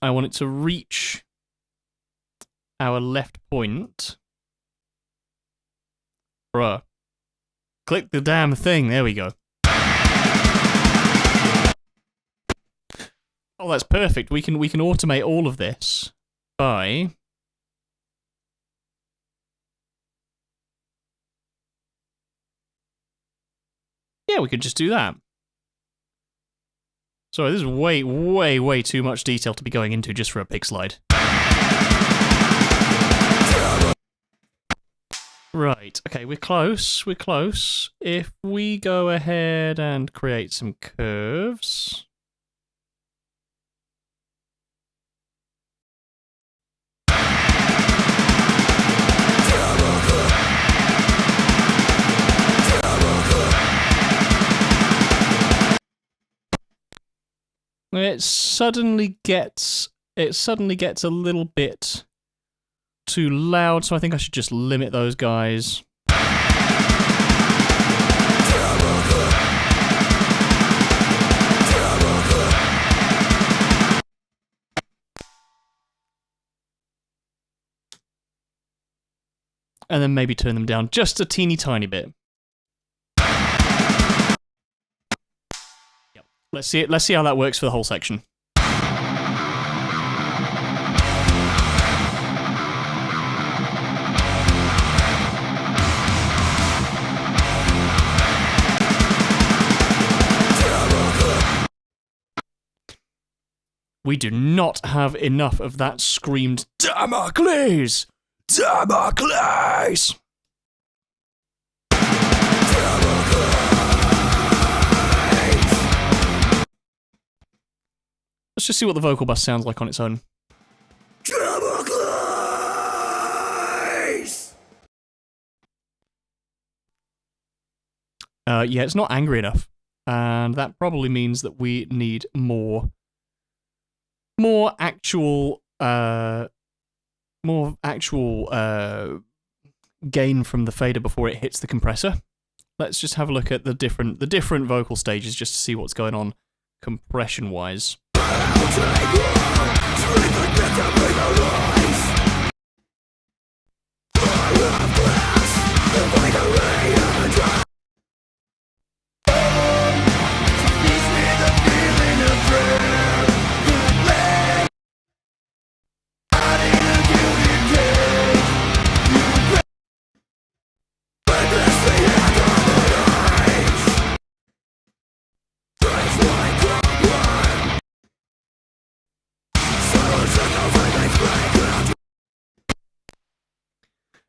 I want it to reach our left point. Bruh. Click the damn thing. There we go. Oh, that's perfect. We can automate all of this by we could just do that. Sorry, this is way, way, way too much detail to be going into just for a pick slide. Right, okay, we're close, we're close. If we go ahead and create some curves. It suddenly gets a little bit too loud, so I think I should just limit those guys. And then maybe turn them down just a teeny tiny bit. Let's see how that works for the whole section. We do not have enough of that screamed Damocles! Damocles! Let's just see what the vocal bus sounds like on its own. Yeah, it's not angry enough, and that probably means that we need more actual gain from the fader before it hits the compressor. Let's just have a look at the different vocal stages just to see what's going on compression-wise.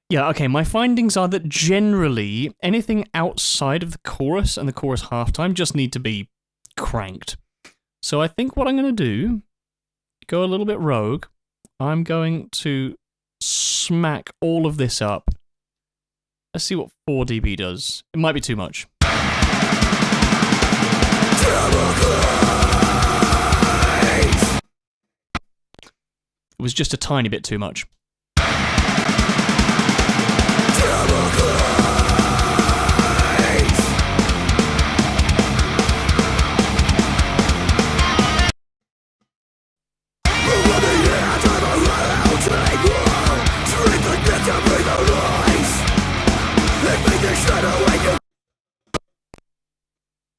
Yeah, okay, my findings are that generally, anything outside of the chorus and the chorus halftime just need to be cranked. So I think what I'm going to do, go a little bit rogue, I'm going to smack all of this up. Let's see what 4 dB does. It might be too much. It was just a tiny bit too much.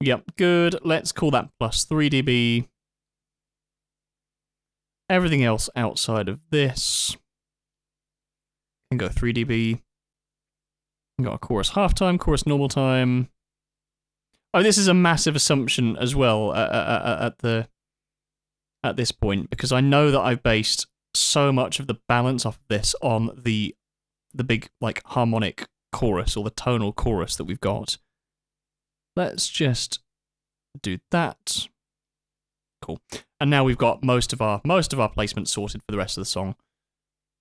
Yep, good. Let's call that plus 3 dB. Everything else outside of this can go 3 dB. We've got a chorus halftime, chorus normal time. Oh, this is a massive assumption as well at this point, because I know that I've based so much of the balance off of this on the big like harmonic chorus or the tonal chorus that we've got. Let's just do that. Cool. And now we've got most of our placements sorted for the rest of the song.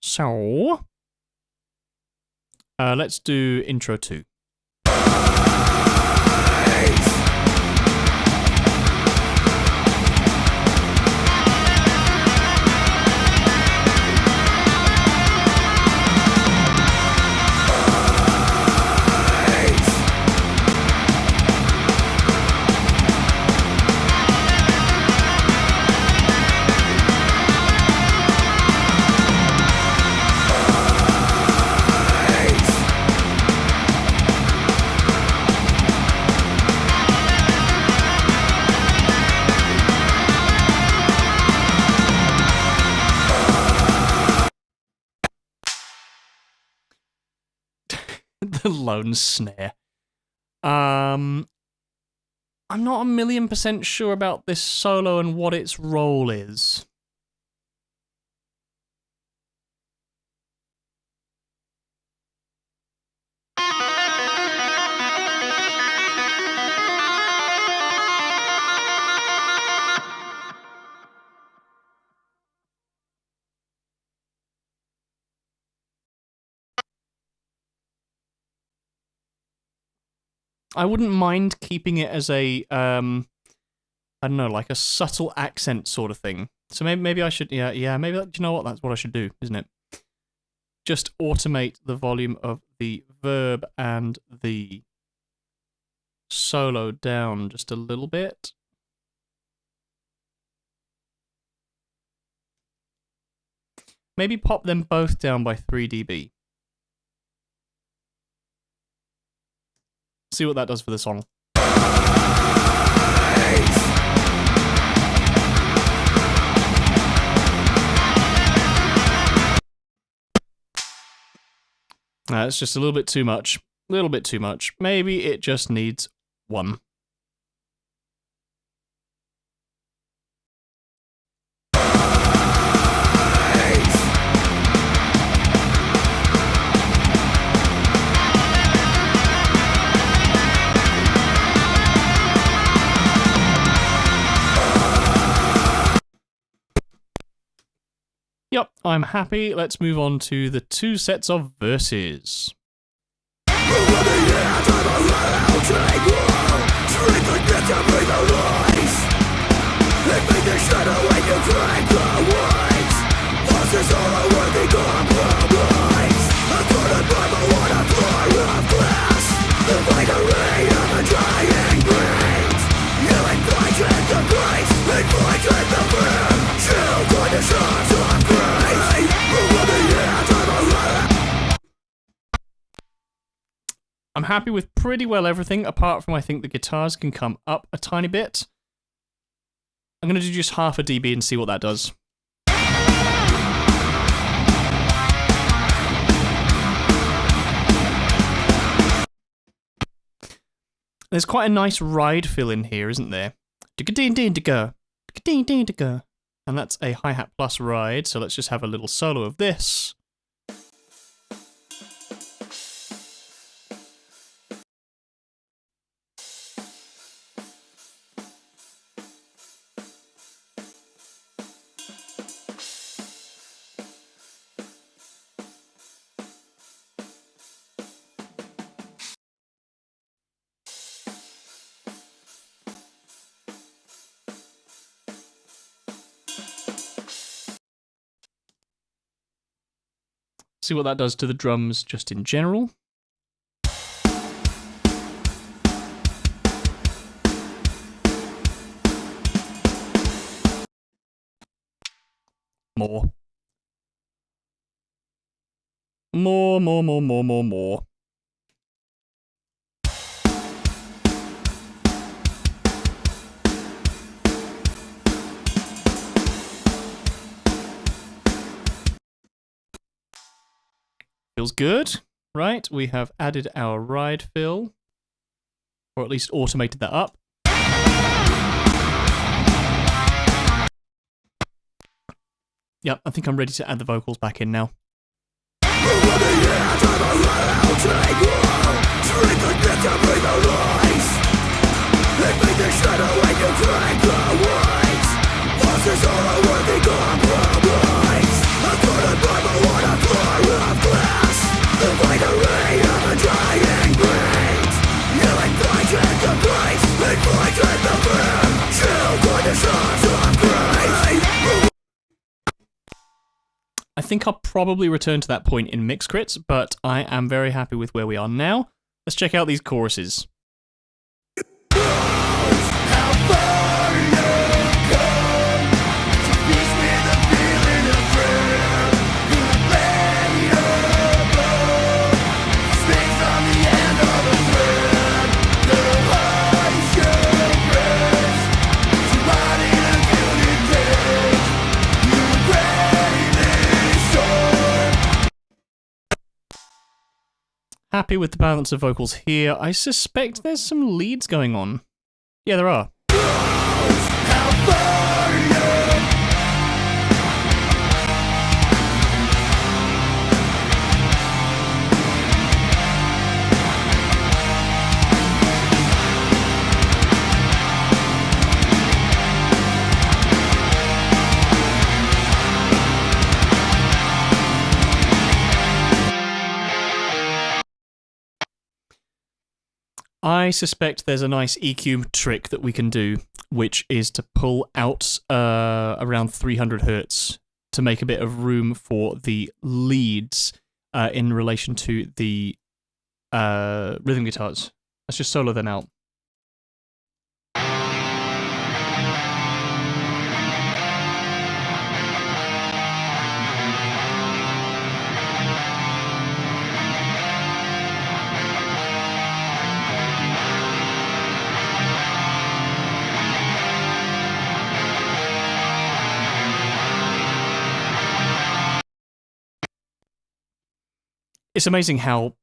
So let's do intro 2. lone snare. I'm not 1,000,000% sure about this solo and what its role is. I wouldn't mind keeping it as a, I don't know, like a subtle accent sort of thing. So maybe I should, maybe, do you know what? That's what I should do, isn't it? Just automate the volume of the verb and the solo down just a little bit. Maybe pop them both down by 3 dB. See what that does for the song. It's just a little bit too much. A little bit too much. Maybe it just needs 1. Yep, I'm happy. Let's move on to the 2 sets of verses. I'm happy with pretty well everything, apart from I think the guitars can come up a tiny bit. I'm going to do just half a dB and see what that does. There's quite a nice ride fill in here, isn't there? And that's a hi-hat plus ride, so let's just have a little solo of this. See what that does to the drums just in general. More. More. Feels good, right? We have added our ride fill, or at least automated that up. Yep, I think I'm ready to add the vocals back in now. I think I'll probably return to that point in mix crits, but I am very happy with where we are now. Let's check out these choruses. Happy with the balance of vocals here. I suspect there's some leads going on. Yeah, there are. I suspect there's a nice EQ trick that we can do, which is to pull out around 300 hertz to make a bit of room for the leads in relation to the rhythm guitars. Let's just solo them out. It's amazing how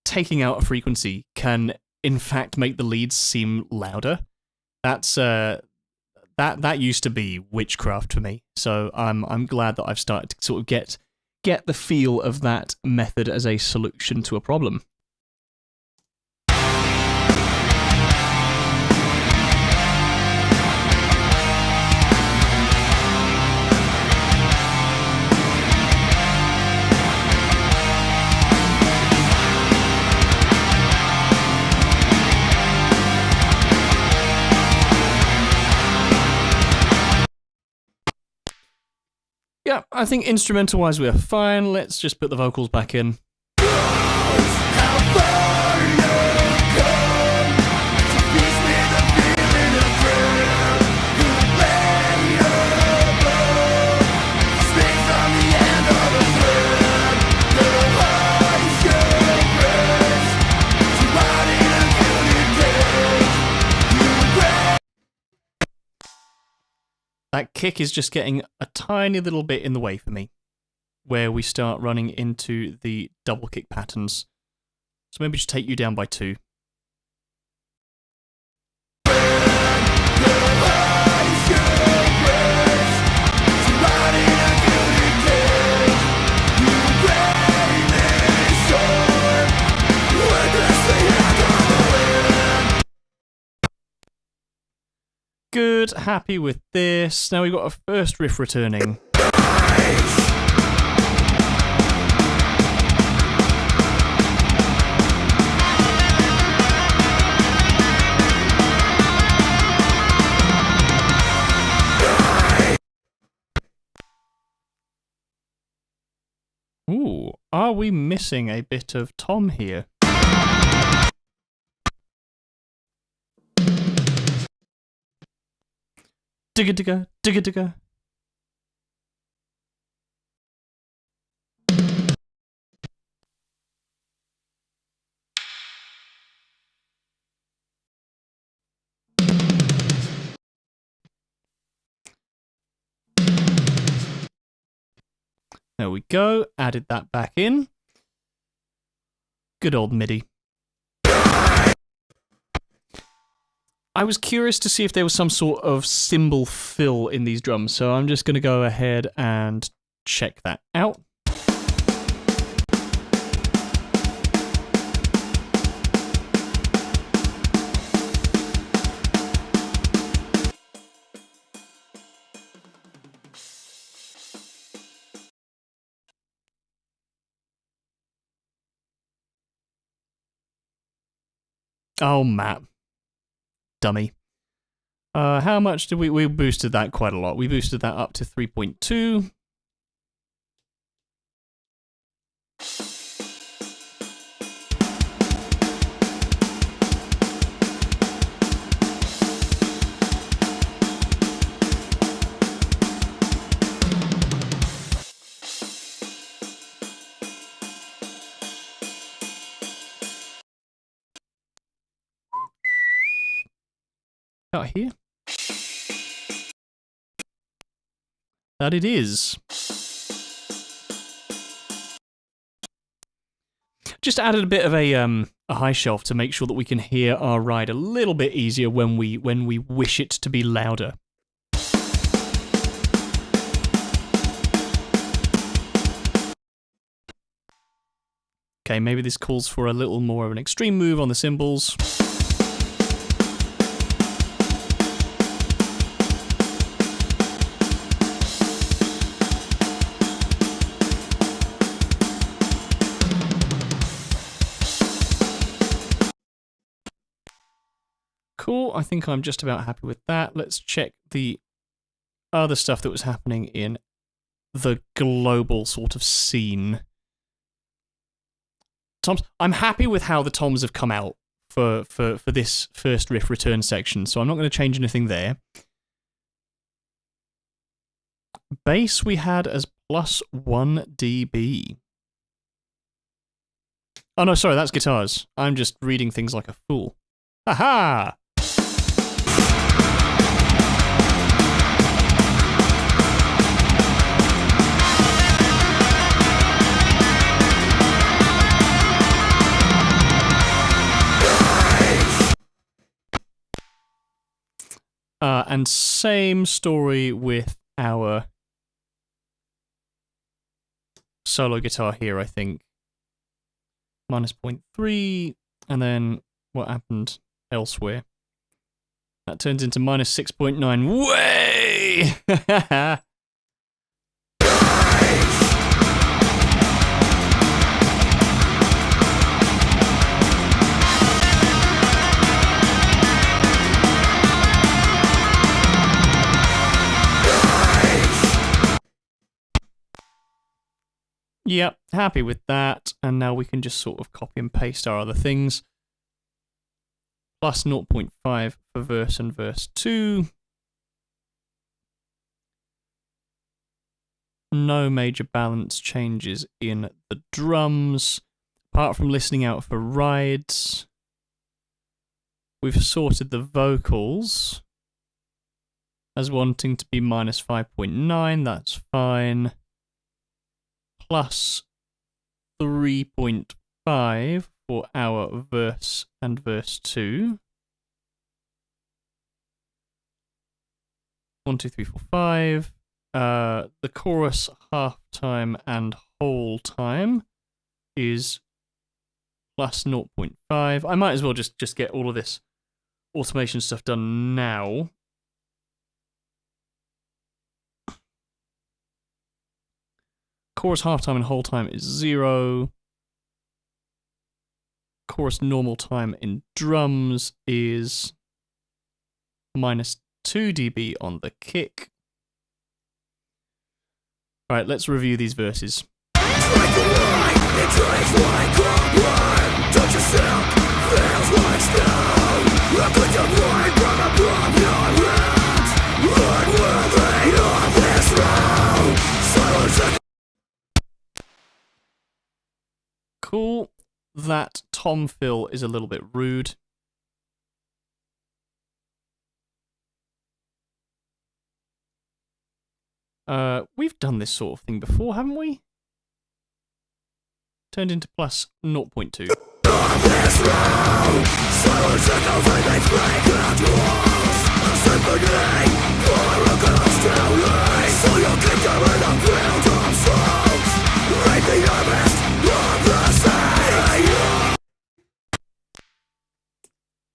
taking out a frequency can, in fact, make the leads seem louder. That's that used to be witchcraft for me. So I'm glad that I've started to sort of get the feel of that method as a solution to a problem. Yeah, I think instrumental-wise we are fine. Let's just put the vocals back in. That kick is just getting a tiny little bit in the way for me, where we start running into the double kick patterns. So maybe just take you down by 2. Good, happy with this. Now we've got a first riff returning. Ooh, are we missing a bit of tom here? Digga digga, digga digga. There we go, added that back in. Good old MIDI. I was curious to see if there was some sort of cymbal fill in these drums, so I'm just going to go ahead and check that out. Oh, Matt. Dummy. How much did we boosted that quite a lot. We boosted that up to 3.2. Out here. That it is. Just added a bit of a high shelf to make sure that we can hear our ride a little bit easier when we wish it to be louder. Okay, maybe this calls for a little more of an extreme move on the cymbals. Cool, I think I'm just about happy with that. Let's check the other stuff that was happening in the global sort of scene. Toms, I'm happy with how the toms have come out for this first riff return section, so I'm not going to change anything there. Bass we had as +1 dB. Oh no, sorry, that's guitars. I'm just reading things like a fool. Haha! And same story with our solo guitar here, I think. -0.3, and then what happened elsewhere? That turns into -6.9. Way! Yep, happy with that. And now we can just sort of copy and paste our other things. +0.5 for verse and verse 2. No major balance changes in the drums, apart from listening out for rides. We've sorted the vocals as wanting to be -5.9, that's fine. +3.5 for our verse and verse 2. 1, 2, 3, 4, 5. The chorus half time and whole time is +0.5. I might as well just get all of this automation stuff done now. Chorus half time and whole time is 0. Chorus normal time in drums is -2 dB on the kick. Alright, let's review these verses. Cool. That tom fill is a little bit rude. We've done this sort of thing before, haven't we? Turned into +0.2.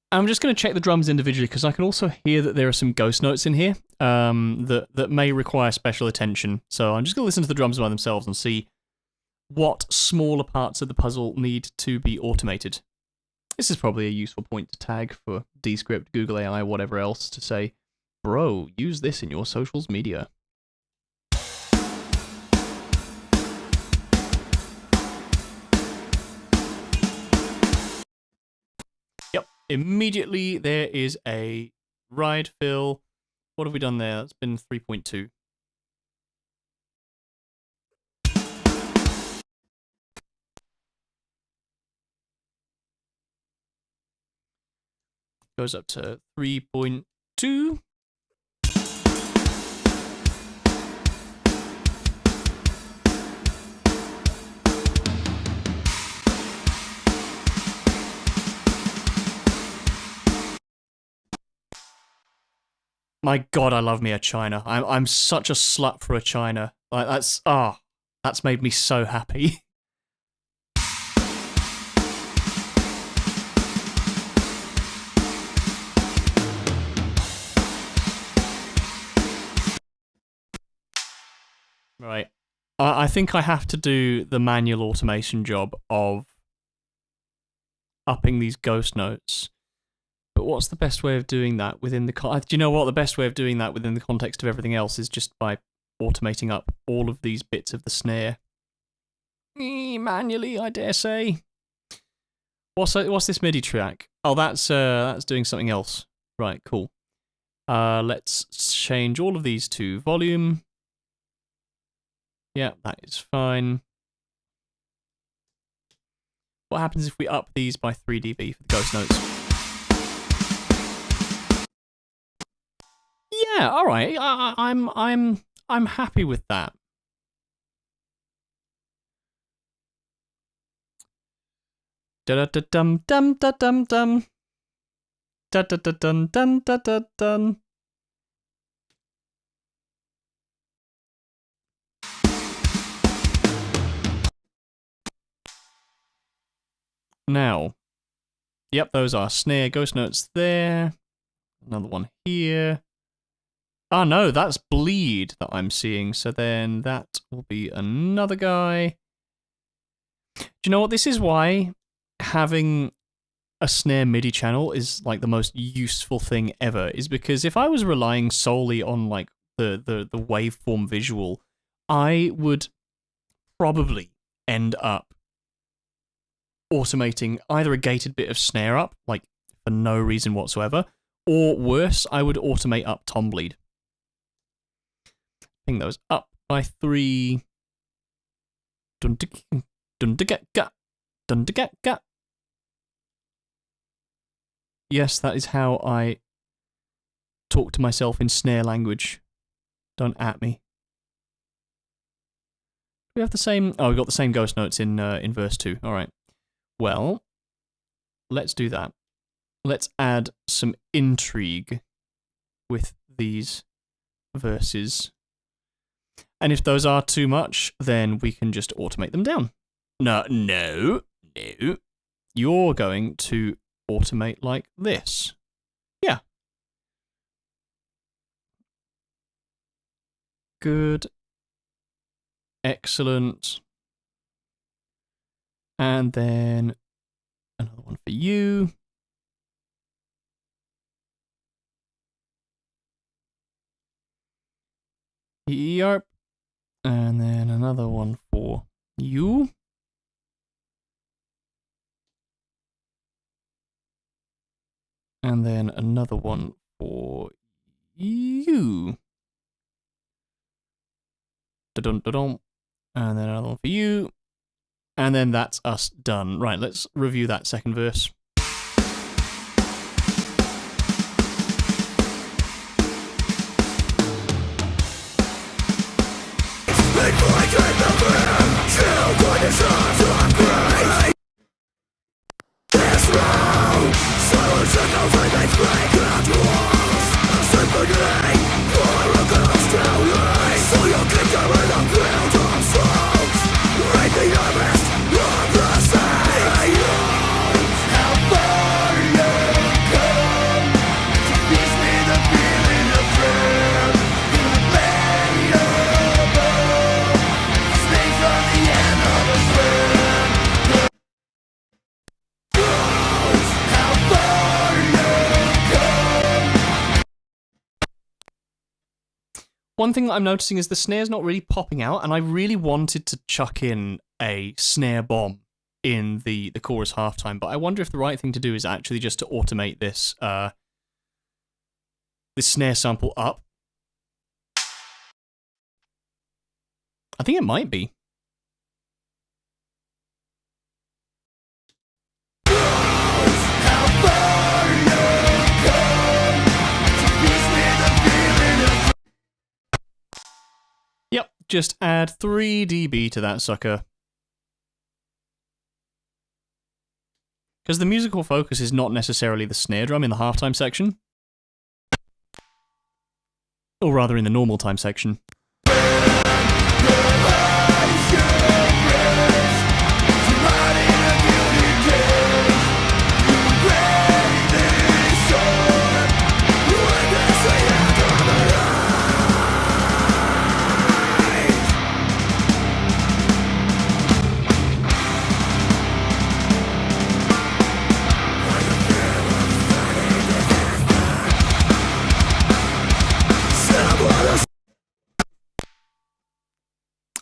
I'm just going to check the drums individually because I can also hear that there are some ghost notes in here that may require special attention. So I'm just going to listen to the drums by themselves and see what smaller parts of the puzzle need to be automated. This is probably a useful point to tag for Descript, Google AI, whatever else, to say, bro, use this in your socials media. Immediately, there is a ride fill. What have we done there? That's been 3.2. Goes up to 3.2. My God, I love me a China. I'm such a slut for a China. Like that's made me so happy. Right. I think I have to do the manual automation job of upping these ghost notes. But what's the best way of doing that within the... Do you know what? The best way of doing that within the context of everything else is just by automating up all of these bits of the snare. Manually, I dare say. What's this MIDI track? Oh, that's doing something else. Right, cool. Let's change all of these to volume. Yeah, that is fine. What happens if we up these by 3 dB for the ghost notes? Yeah, all right. I'm happy with that. Da da da dum dum da dum dum. Da da da dum dum da da dum. Now, yep, those are snare ghost notes there. Another one here. Ah, no, that's bleed that I'm seeing. So then that will be another guy. Do you know what? This is why having a snare MIDI channel is like the most useful thing ever. Is because if I was relying solely on like the waveform visual, I would probably end up automating either a gated bit of snare up, like for no reason whatsoever, or worse, I would automate up tom bleed. Ping those up by 3. Yes, that is how I talk to myself in snare language. Don't at me. We have the same... Oh, we got the same ghost notes in verse 2. All right. Well, let's do that. Let's add some intrigue with these verses. And if those are too much, then we can just automate them down. No. You're going to automate like this. Yeah. Good. Excellent. And then another one for you. Yarp. And then another one for you. And then another one for you. Da-dum-da-dum. And then another one for you. And then that's us done. Right, let's review that second verse. One thing that I'm noticing is the snare's not really popping out, and I really wanted to chuck in a snare bomb in the chorus halftime, but I wonder if the right thing to do is actually just to automate this this snare sample up. I think it might be. Yep, just add 3 dB to that sucker. Because the musical focus is not necessarily the snare drum in the halftime section. or rather in the normal time section.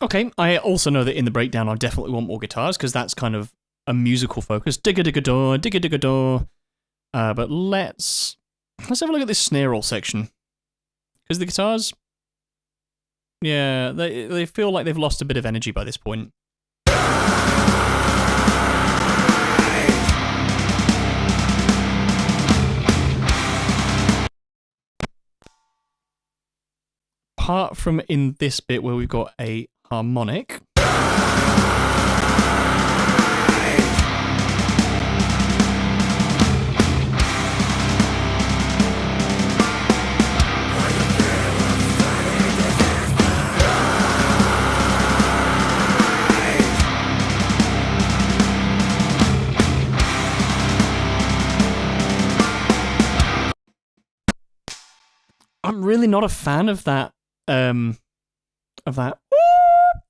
Okay, I also know that in the breakdown I definitely want more guitars, because that's kind of a musical focus. Digga-digga-daw, digga-digga-daw. But let's have a look at this snare roll section. Because the guitars, yeah, they feel like they've lost a bit of energy by this point. Apart from in this bit where we've got a harmonic. I'm really not a fan of that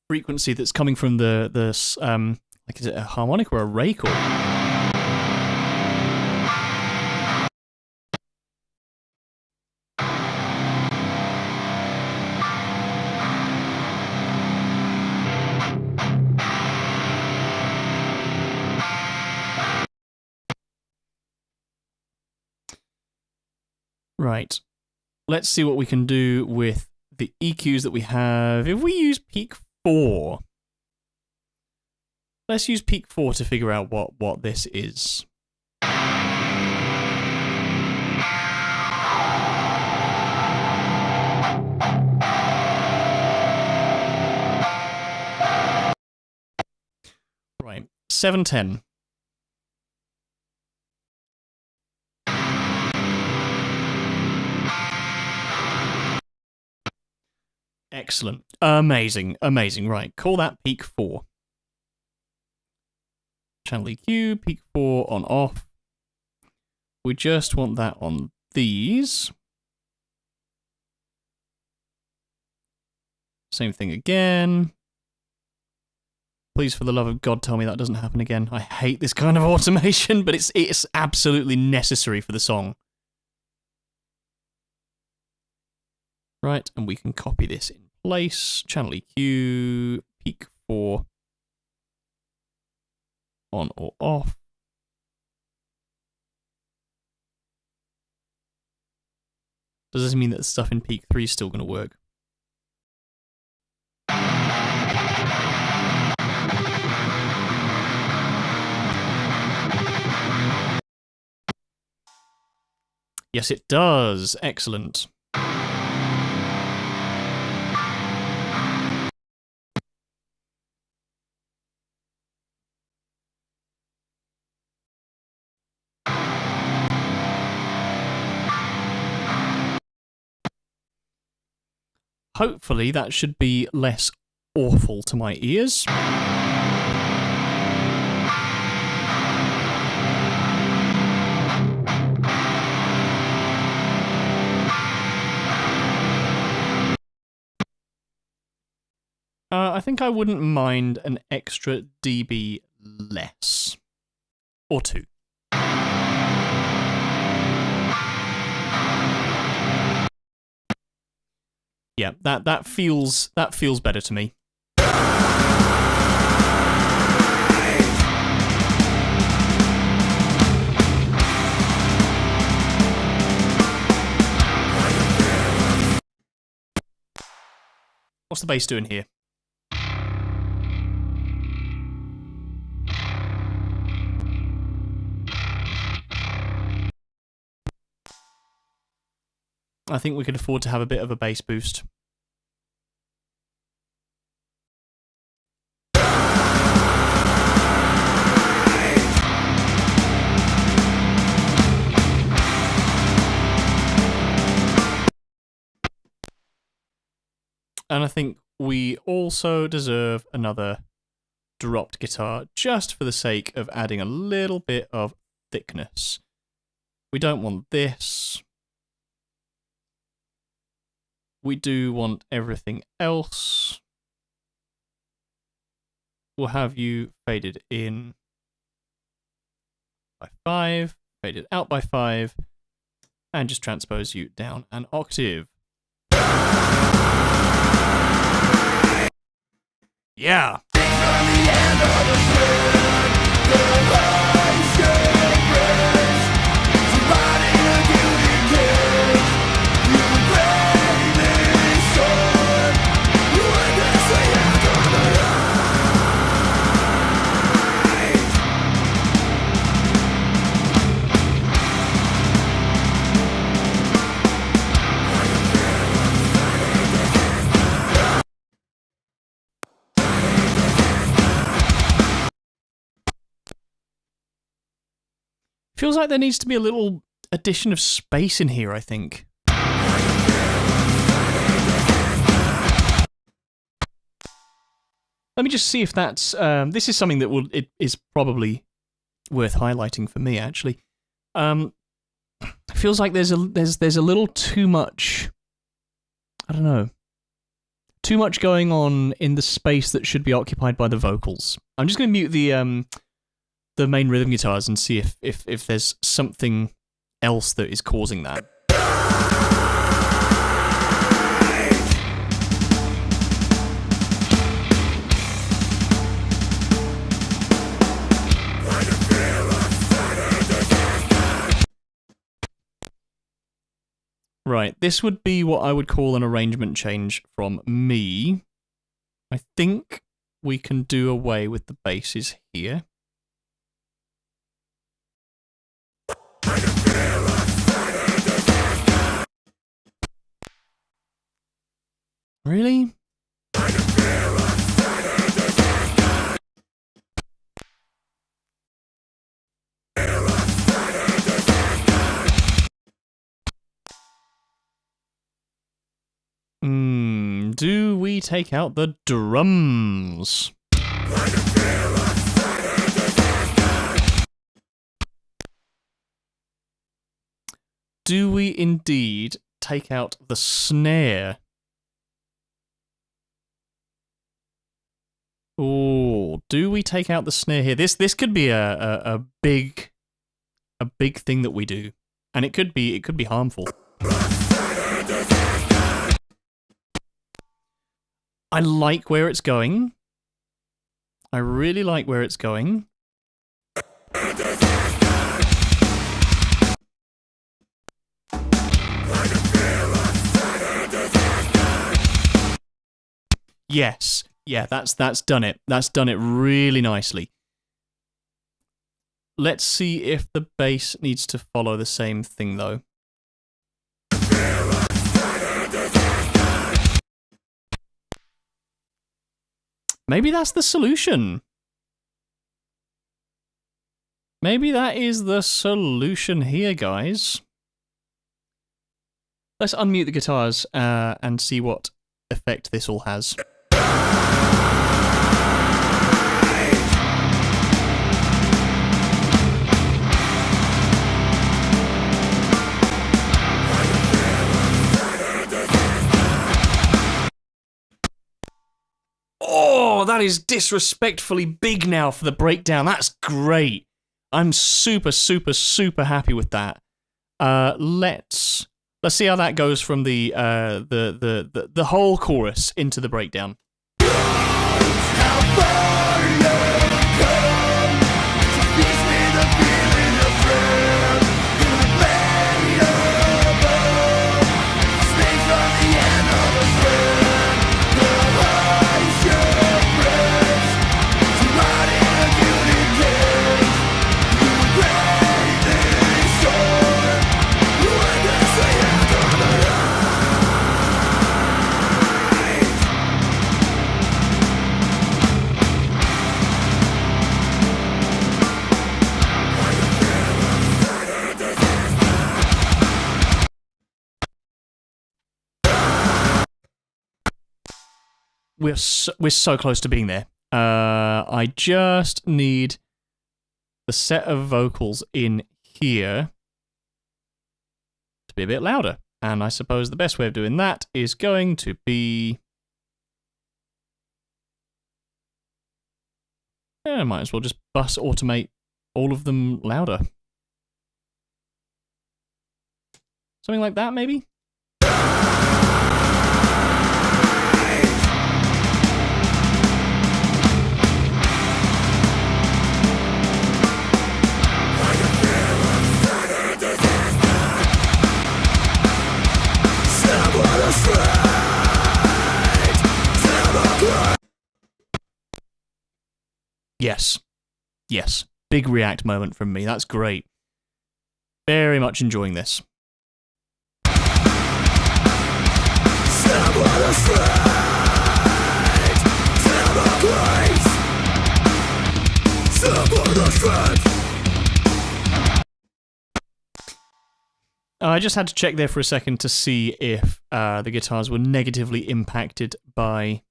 frequency that's coming from the like, is it a harmonic or a rake or? Right. Let's see what we can do with the EQs that we have. If we use peak 4, let's use peak 4 to figure out what this is. Right, 710. Excellent. Amazing. Amazing. Right. Call that peak 4. Channel EQ, peak 4 on off. We just want that on these. Same thing again. Please, for the love of God, tell me that doesn't happen again. I hate this kind of automation, but it's absolutely necessary for the song. Right, and we can copy this in place. Channel EQ, peak 4, on or off. Does this mean that the stuff in peak 3 is still going to work? Yes, it does. Excellent. Hopefully that should be less awful to my ears. I think I wouldn't mind an extra dB less. Or 2. Yeah, that feels better to me. What's the bass doing here? I think we could afford to have a bit of a bass boost. And I think we also deserve another dropped guitar just for the sake of adding a little bit of thickness. We don't want this. We do want everything else. We'll have you faded in by 5, faded out by 5, and just transpose you down an octave. Yeah. Feels like there needs to be a little addition of space in here, I think. Let me just see if that's... this is something that it is probably worth highlighting for me, actually. It feels like there's a little too much... I don't know. Too much going on in the space that should be occupied by the vocals. I'm just going to mute the main rhythm guitars and see if there's something else that is causing that. Right, this would be what I would call an arrangement change from me. I think we can do away with the basses here. Really? Do we take out the drums? Do we indeed take out the snare? Oh, do we take out the snare here? This could be a big thing that we do, and it could be harmful. I like where it's going. I really like where it's going. Yes. Yeah, that's done it. That's done it really nicely. Let's see if the bass needs to follow the same thing, though. Maybe that's the solution. Maybe that is the solution here, guys. Let's unmute the guitars and see what effect this all has. Oh, that is disrespectfully big now for the breakdown. That's great. I'm super, super, super happy with that. Let's see how that goes from the whole chorus into the breakdown. we're so close to being there. I just need the set of vocals in here to be a bit louder. And I suppose the best way of doing that is going to be... I might as well just bus automate all of them louder. Something like that, maybe? Yes. Yes. Big react moment from me. That's great. Very much enjoying this. I just had to check there for a second to see if the guitars were negatively impacted by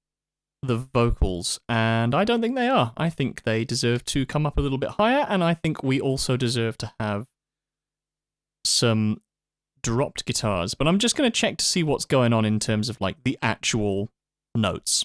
the vocals, and I don't think they are. I think they deserve to come up a little bit higher, and I think we also deserve to have some dropped guitars, but I'm just going to check to see what's going on in terms of like the actual notes.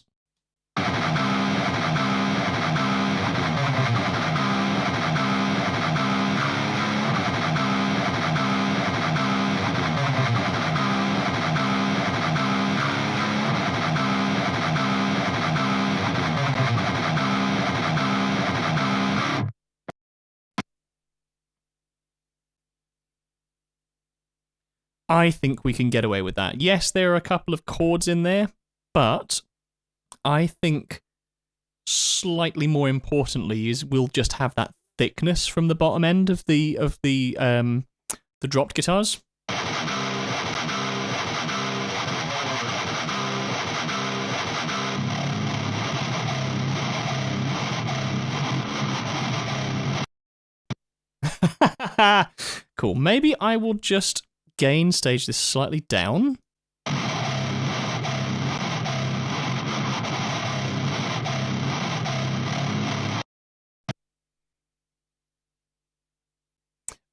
I think we can get away with that. Yes, there are a couple of chords in there, but I think slightly more importantly is we'll just have that thickness from the bottom end of the dropped guitars. Cool. Maybe I will just gain stage this slightly down.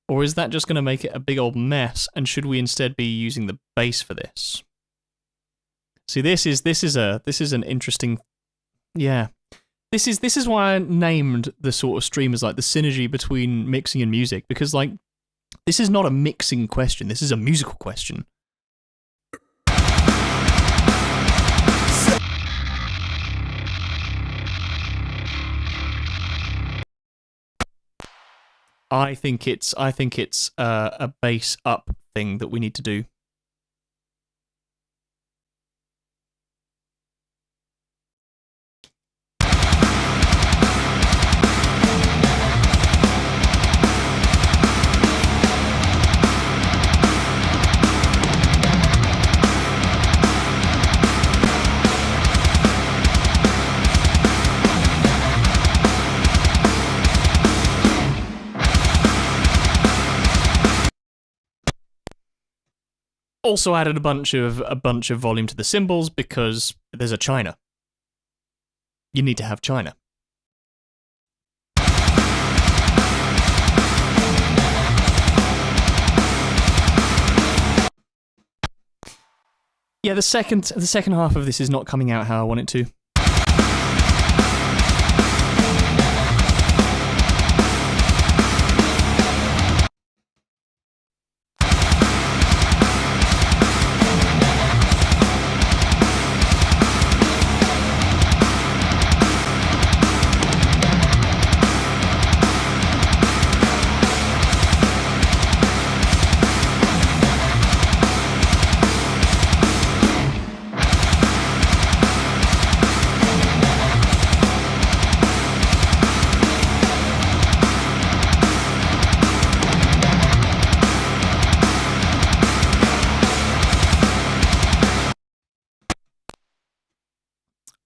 Or is that just going to make it a big old mess, and should we instead be using the bass for this? See, this is an interesting, yeah. This is why I named the sort of stream as like the synergy between mixing and music, because like this is not a mixing question, this is a musical question. I think it's a bass up thing that we need to do. Also added a bunch of volume to the cymbals because there's a China. You need to have China. Yeah, the second half of this is not coming out how I want it to.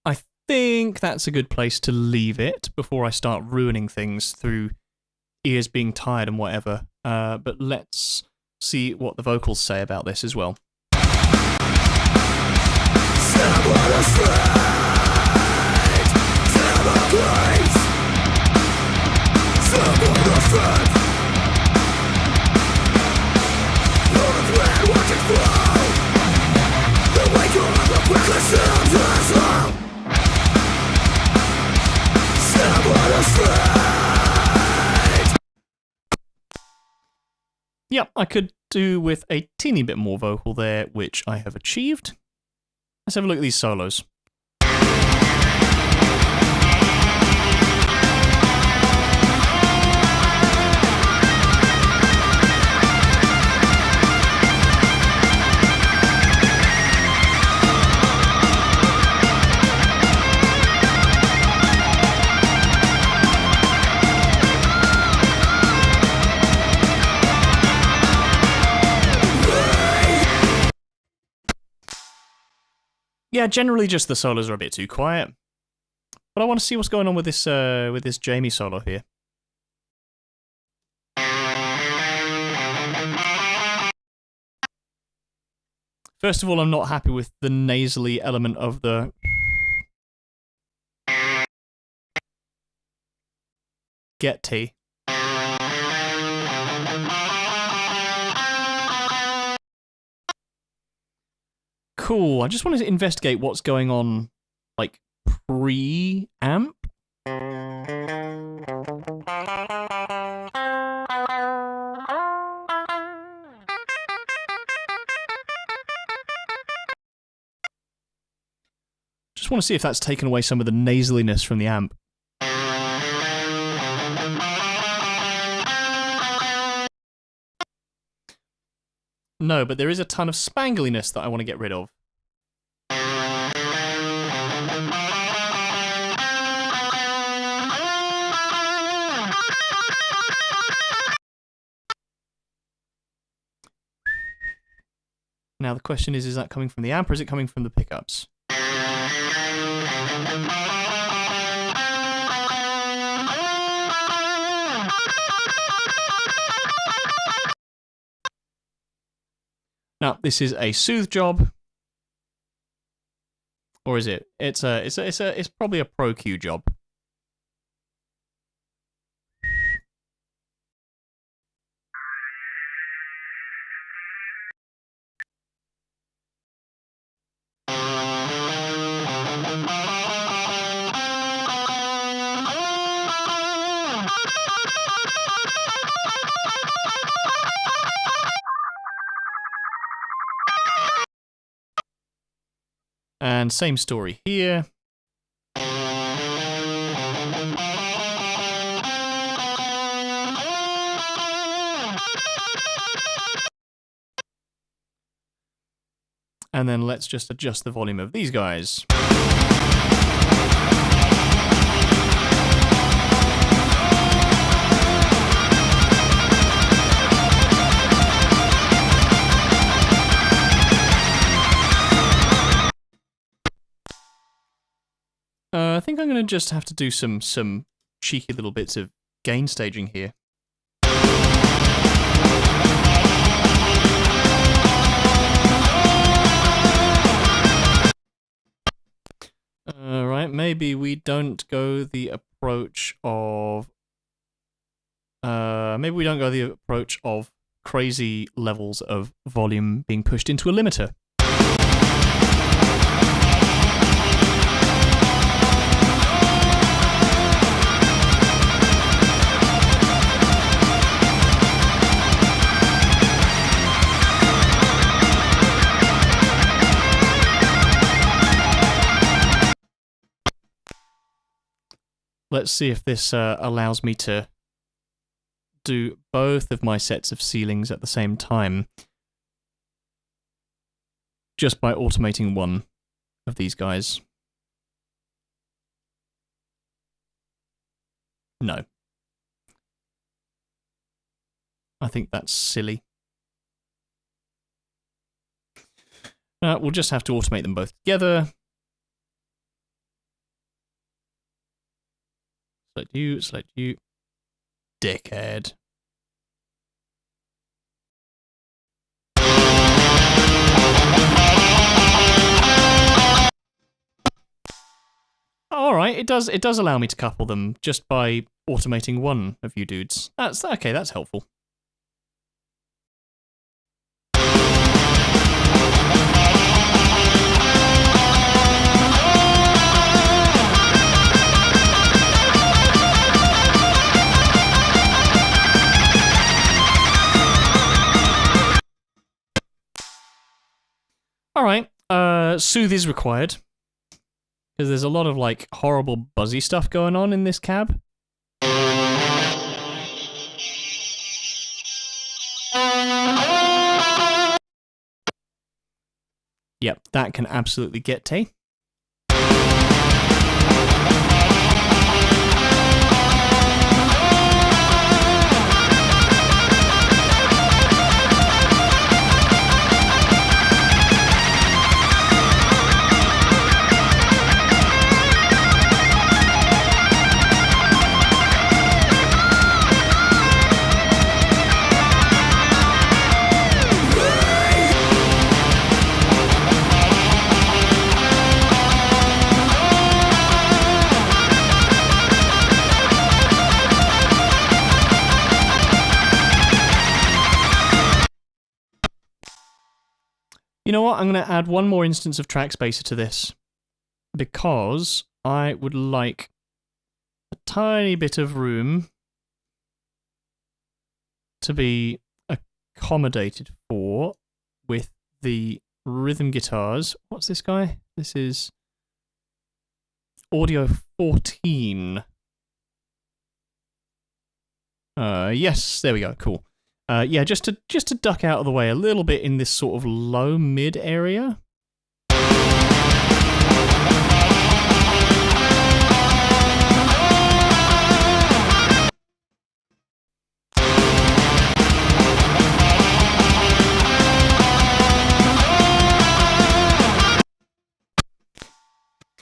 I think that's a good place to leave it before I start ruining things through ears being tired and whatever. But let's see what the vocals say about this as well. Damocles, someone to friend. Earth red watching flow. The wake of the quickest sound Nasal. Someone to friend. Yep, I could do with a teeny bit more vocal there, which I have achieved. Let's have a look at these solos. Yeah, generally just the solos are a bit too quiet. But I want to see what's going on with this Jamie solo here. First of all, I'm not happy with the nasally element of the... Get T. Cool, I just wanted to investigate what's going on, like, pre-amp? Just want to see if that's taken away some of the nasaliness from the amp. No, but there is a ton of spangliness that I want to get rid of. Now the question is that coming from the amp or is it coming from the pickups? Now, this is a Soothe job, or is it? It's probably a Pro Q job. And same story here. And then let's just adjust the volume of these guys. I think I'm going to just have to do some cheeky little bits of gain staging here. Right, maybe we don't go the approach of... crazy levels of volume being pushed into a limiter. Let's see if this allows me to do both of my sets of ceilings at the same time, just by automating one of these guys. No. I think that's silly. We'll just have to automate them both together. Select you. Dickhead. Alright, it does allow me to couple them just by automating one of you dudes. That's okay. That's helpful. All right, soothe is required because there's a lot of like horrible buzzy stuff going on in this cab. Yep, that can absolutely get Tay. You know what? I'm going to add one more instance of Trackspacer to this because I would like a tiny bit of room to be accommodated for with the rhythm guitars. What's this guy? This is Audio 14. Yes, there we go. Cool. Yeah, just to duck out of the way a little bit in this sort of low mid area.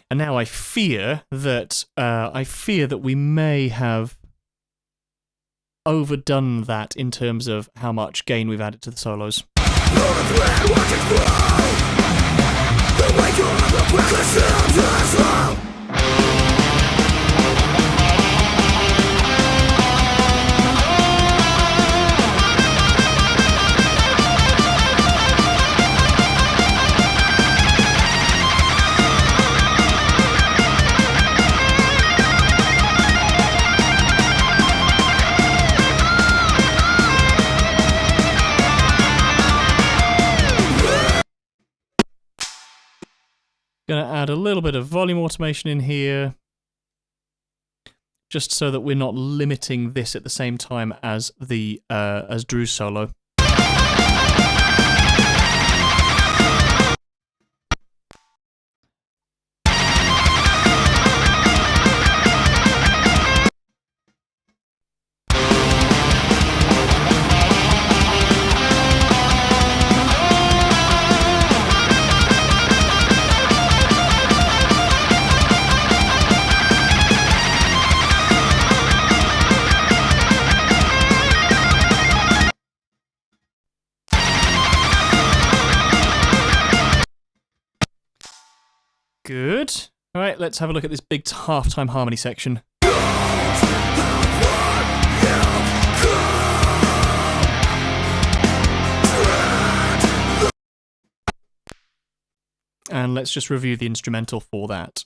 And now I fear that we may have overdone that in terms of how much gain we've added to the solos. Going to add a little bit of volume automation in here, just so that we're not limiting this at the same time as the as Drew's solo. Good. All right, let's have a look at this big halftime harmony section. And let's just review the instrumental for that.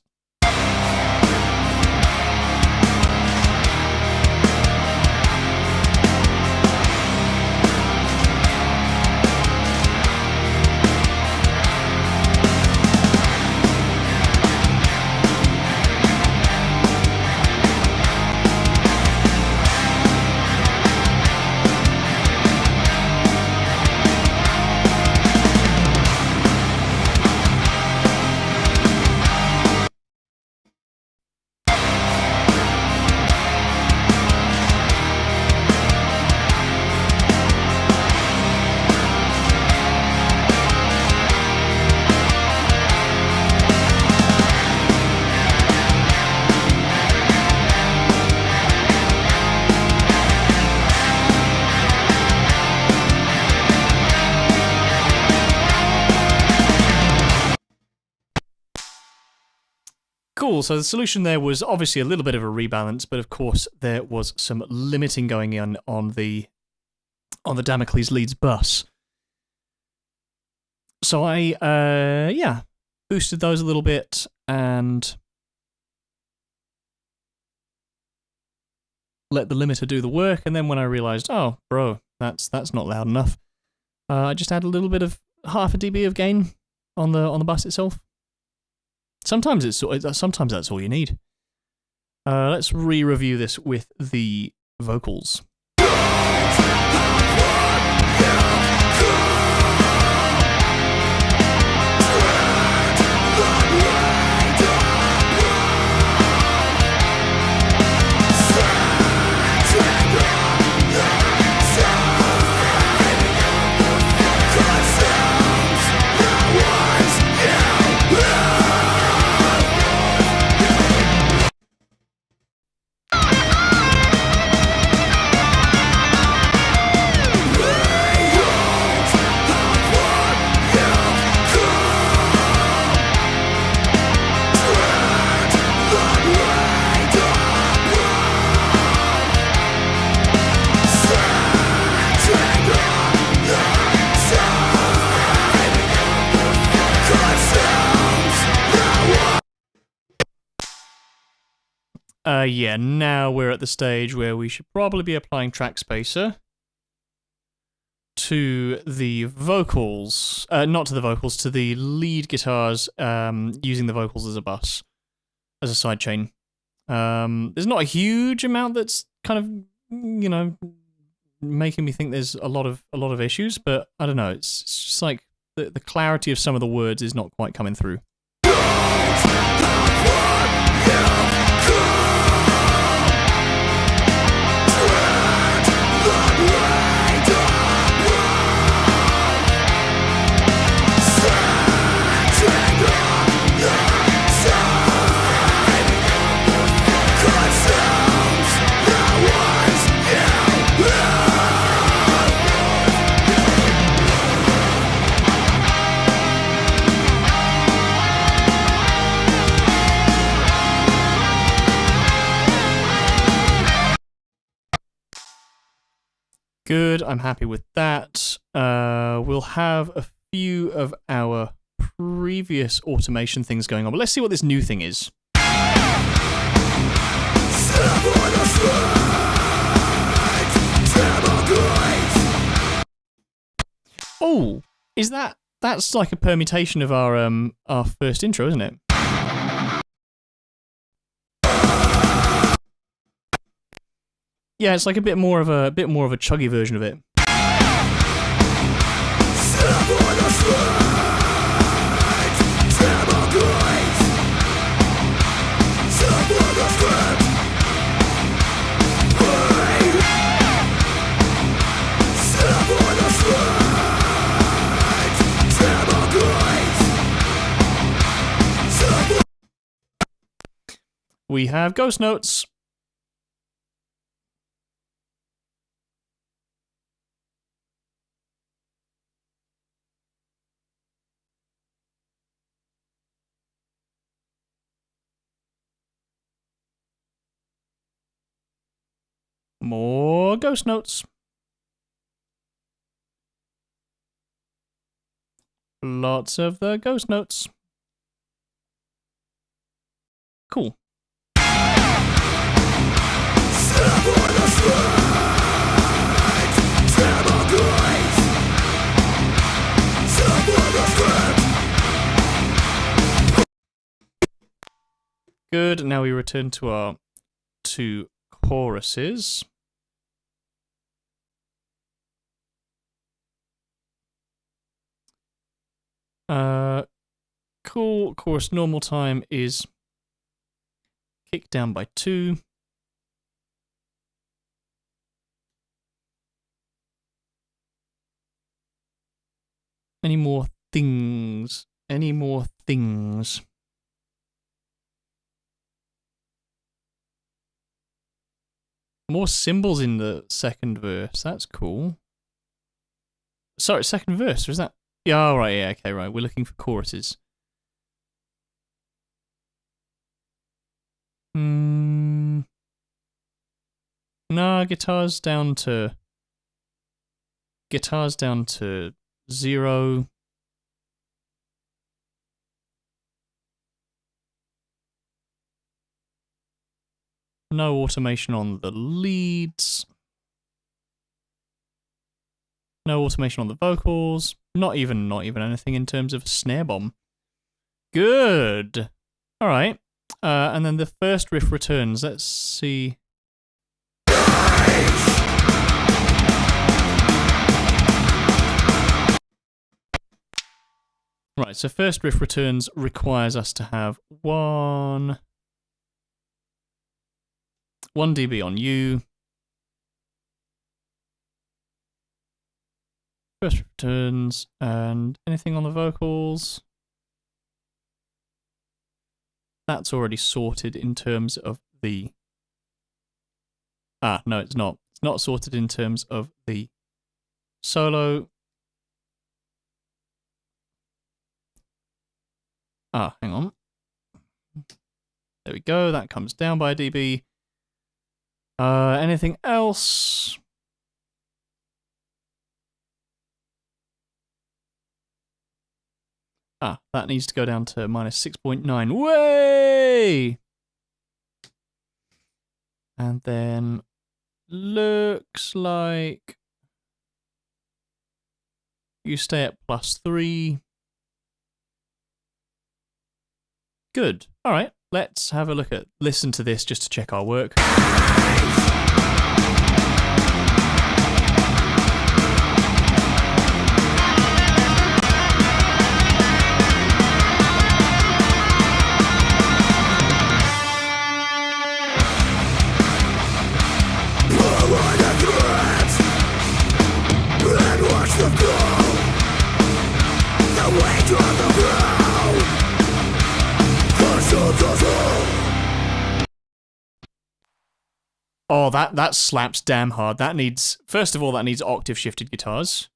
Cool, so the solution there was obviously a little bit of a rebalance, but of course there was some limiting going on the Damocles leads bus. So I, yeah, boosted those a little bit and let the limiter do the work, and then when I realized, oh, bro, that's not loud enough, I just add a little bit of half a dB of gain on the bus itself. Sometimes that's all you need. Let's re-review this with the vocals. Yeah, now we're at the stage where we should probably be applying Trackspacer to the vocals, not to the vocals, to the lead guitars, using the vocals as a bus, as a sidechain. There's not a huge amount that's kind of, you know, making me think there's a lot of issues, but I don't know, it's just like the clarity of some of the words is not quite coming through. Good, I'm happy with that. We'll have a few of our previous automation things going on, but let's see what this new thing is. Oh, that's like a permutation of our first intro, isn't it? Yeah, it's like a bit more of a chuggy version of it. We have ghost notes. More ghost notes. Lots of the ghost notes. Cool. Good. Now we return to our two choruses. Cool. Chorus normal time is kicked down by 2. Any more things? Any more things? More cymbals in the second verse. That's cool. Sorry, second verse, or is that? Yeah, all right, yeah, okay, right. We're looking for choruses. No, guitar's down to 0. No automation on the leads. No automation on the vocals. Not even anything in terms of a snare bomb. Good. All right. And then the first riff returns. Let's see. Right, so first riff returns requires us to have 1 dB on U. First returns, and anything on the vocals. That's already sorted in terms of the... no, it's not. It's not sorted in terms of the solo. Hang on. There we go. That comes down by a dB. Anything else? That needs to go down to -6.9. Way! And then looks like you stay at +3. Good. All right. Let's have a listen to this just to check our work. Oh, that slaps damn hard. That needs, first of all, that needs octave shifted guitars.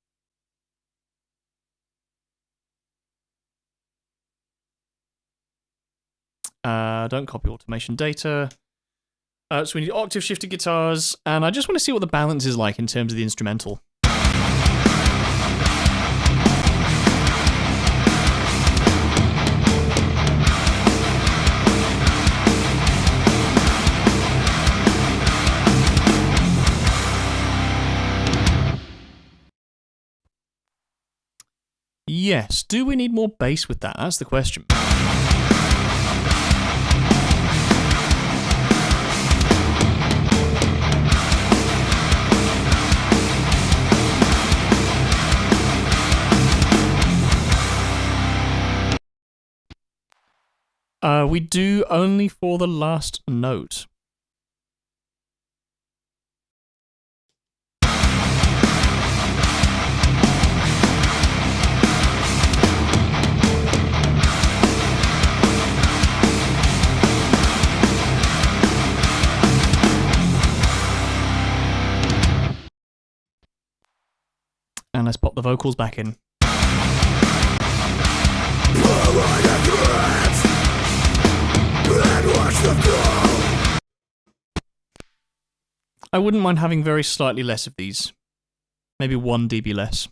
Don't copy automation data. So we need octave shifted guitars, and I just want to see what the balance is like in terms of the instrumental. Yes, do we need more bass with that? That's the question. We do only for the last note. And let's pop the vocals back in. I wouldn't mind having very slightly less of these. Maybe 1 dB less.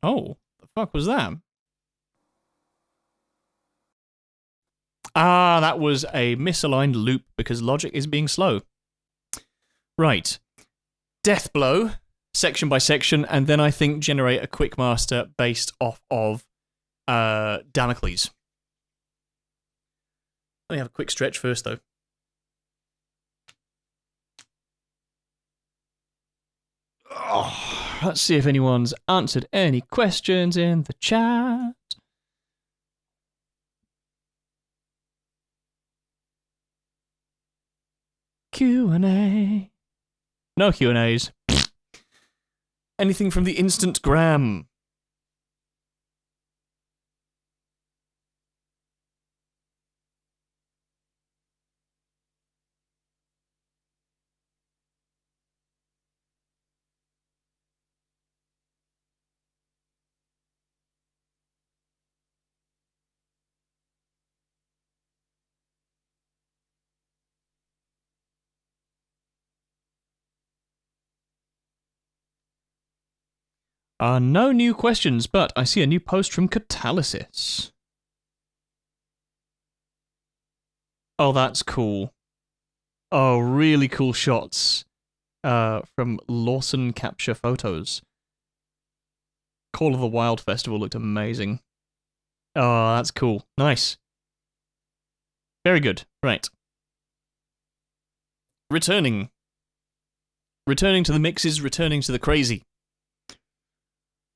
Oh, the fuck was that? Ah, that was a misaligned loop because Logic is being slow. Right. Death blow, section by section, and then I think generate a quick master based off of Damocles. Let me have a quick stretch first, though. Oh, let's see if anyone's answered any questions in the chat. Q&A. No Q&As. Anything from the Instantgram? No new questions, but I see a new post from Catalysis. Oh, that's cool. Oh, really cool shots from Lawson Capture Photos. Call of the Wild Festival looked amazing. Oh, that's cool. Nice. Very good. Right. Returning. Returning to the mixes, returning to the crazy.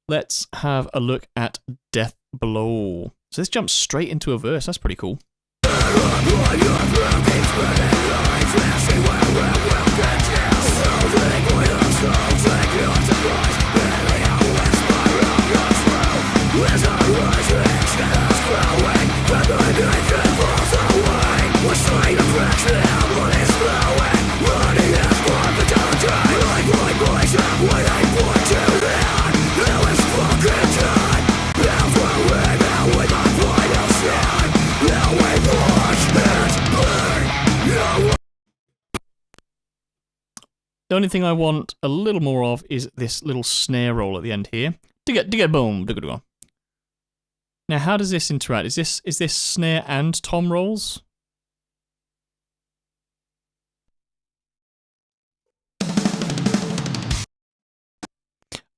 Let's have a look at Death Below. So this jumps straight into a verse. That's pretty cool. The only thing I want a little more of is this little snare roll at the end here. Digga boom, digga digga. Now, how does this interact? Is this snare and tom rolls?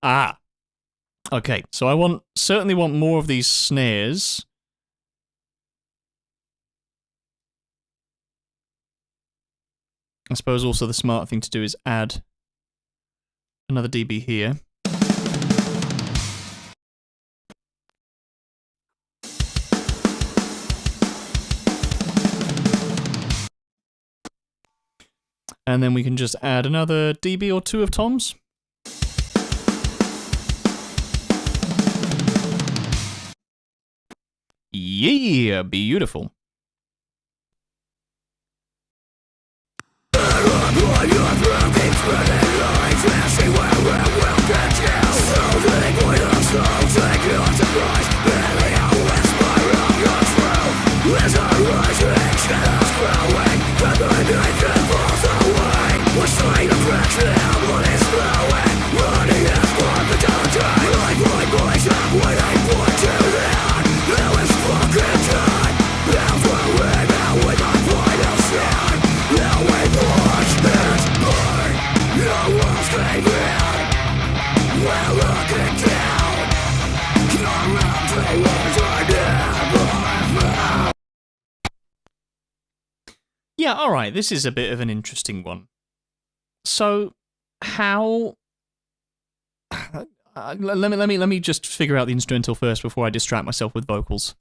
Ah, okay. So I certainly want more of these snares. I suppose also the smart thing to do is add another dB here. And then we can just add another dB or two of toms. Yeah, beautiful. Yeah, alright, this is a bit of an interesting one. So, how... let me just figure out the instrumental first before I distract myself with vocals.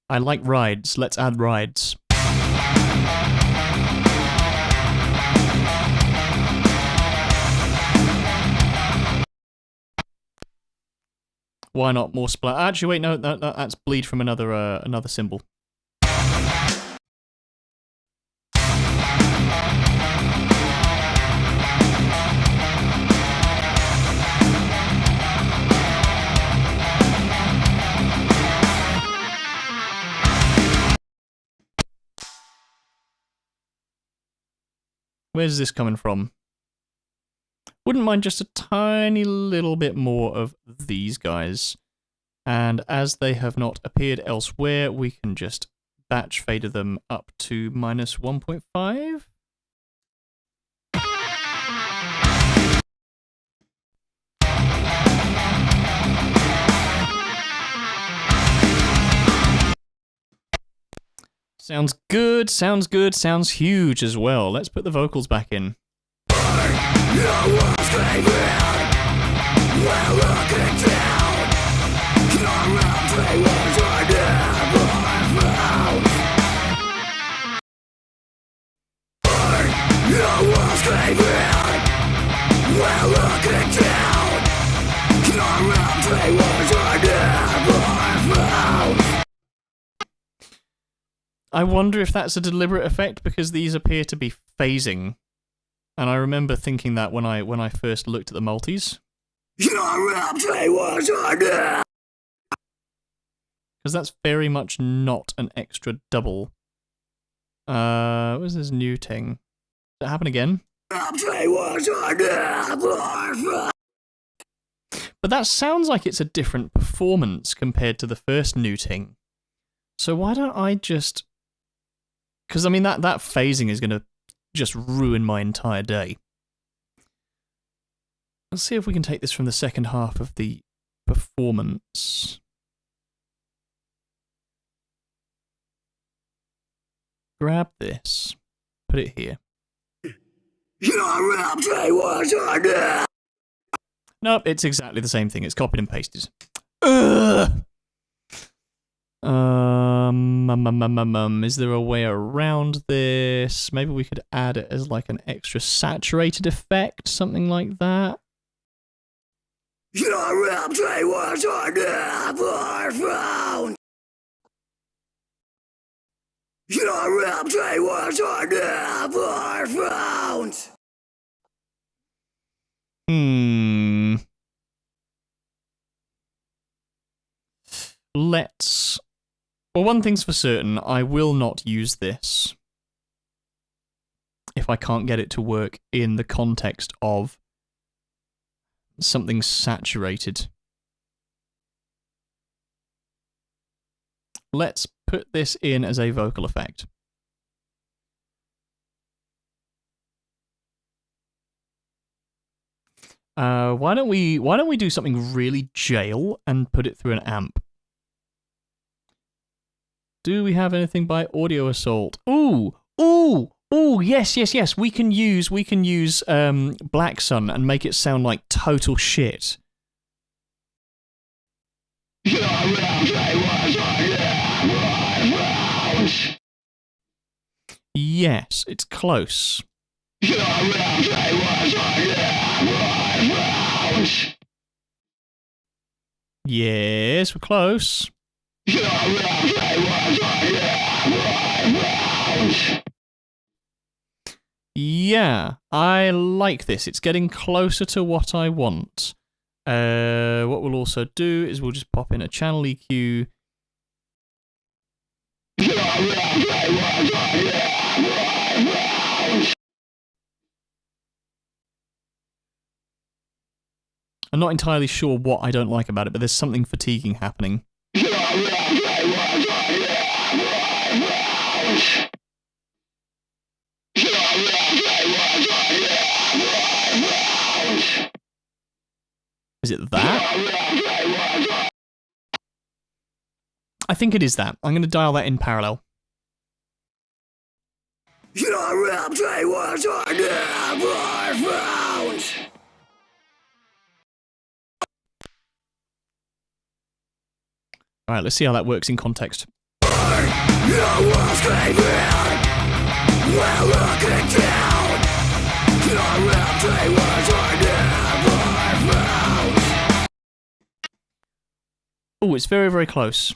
I like rides. Let's add rides. Why not more splat? Actually, wait, no, that's bleed from another cymbal. Where's this coming from? Wouldn't mind just a tiny little bit more of these guys. And as they have not appeared elsewhere, we can just batch fader them up to -1.5. Sounds good, sounds good, sounds huge as well. Let's put the vocals back in. I wonder if that's a deliberate effect because these appear to be phasing. And I remember thinking that when I first looked at the multis. Because that's very much not an extra double. What's this new thing? Does it happen again? But that sounds like it's a different performance compared to the first muting. So why don't I just... Because, I mean, that phasing is going to just ruin my entire day. Let's see if we can take this from the second half of the performance. Grab this. Put it here. Nope, it's exactly the same thing. It's copied and pasted. Ugh! Is there a way around this? Maybe we could add it as like an extra saturated effect, something like that. Let's... Well, one thing's for certain, I will not use this if I can't get it to work in the context of something saturated. Let's put this in as a vocal effect. Why don't we do something really jail and put it through an amp? Do we have anything by Audio Assault? Ooh, yes. We can use Black Sun and make it sound like total shit. Yes, it's close. Yes, we're close. Yeah, I like this. It's getting closer to what I want. What we'll also do is we'll just pop in a channel EQ. I'm not entirely sure what I don't like about it, but there's something fatiguing happening. Is it that? I think it is that. I'm going to dial that in parallel. Alright, let's see how that works in context. Oh, it's very, very close.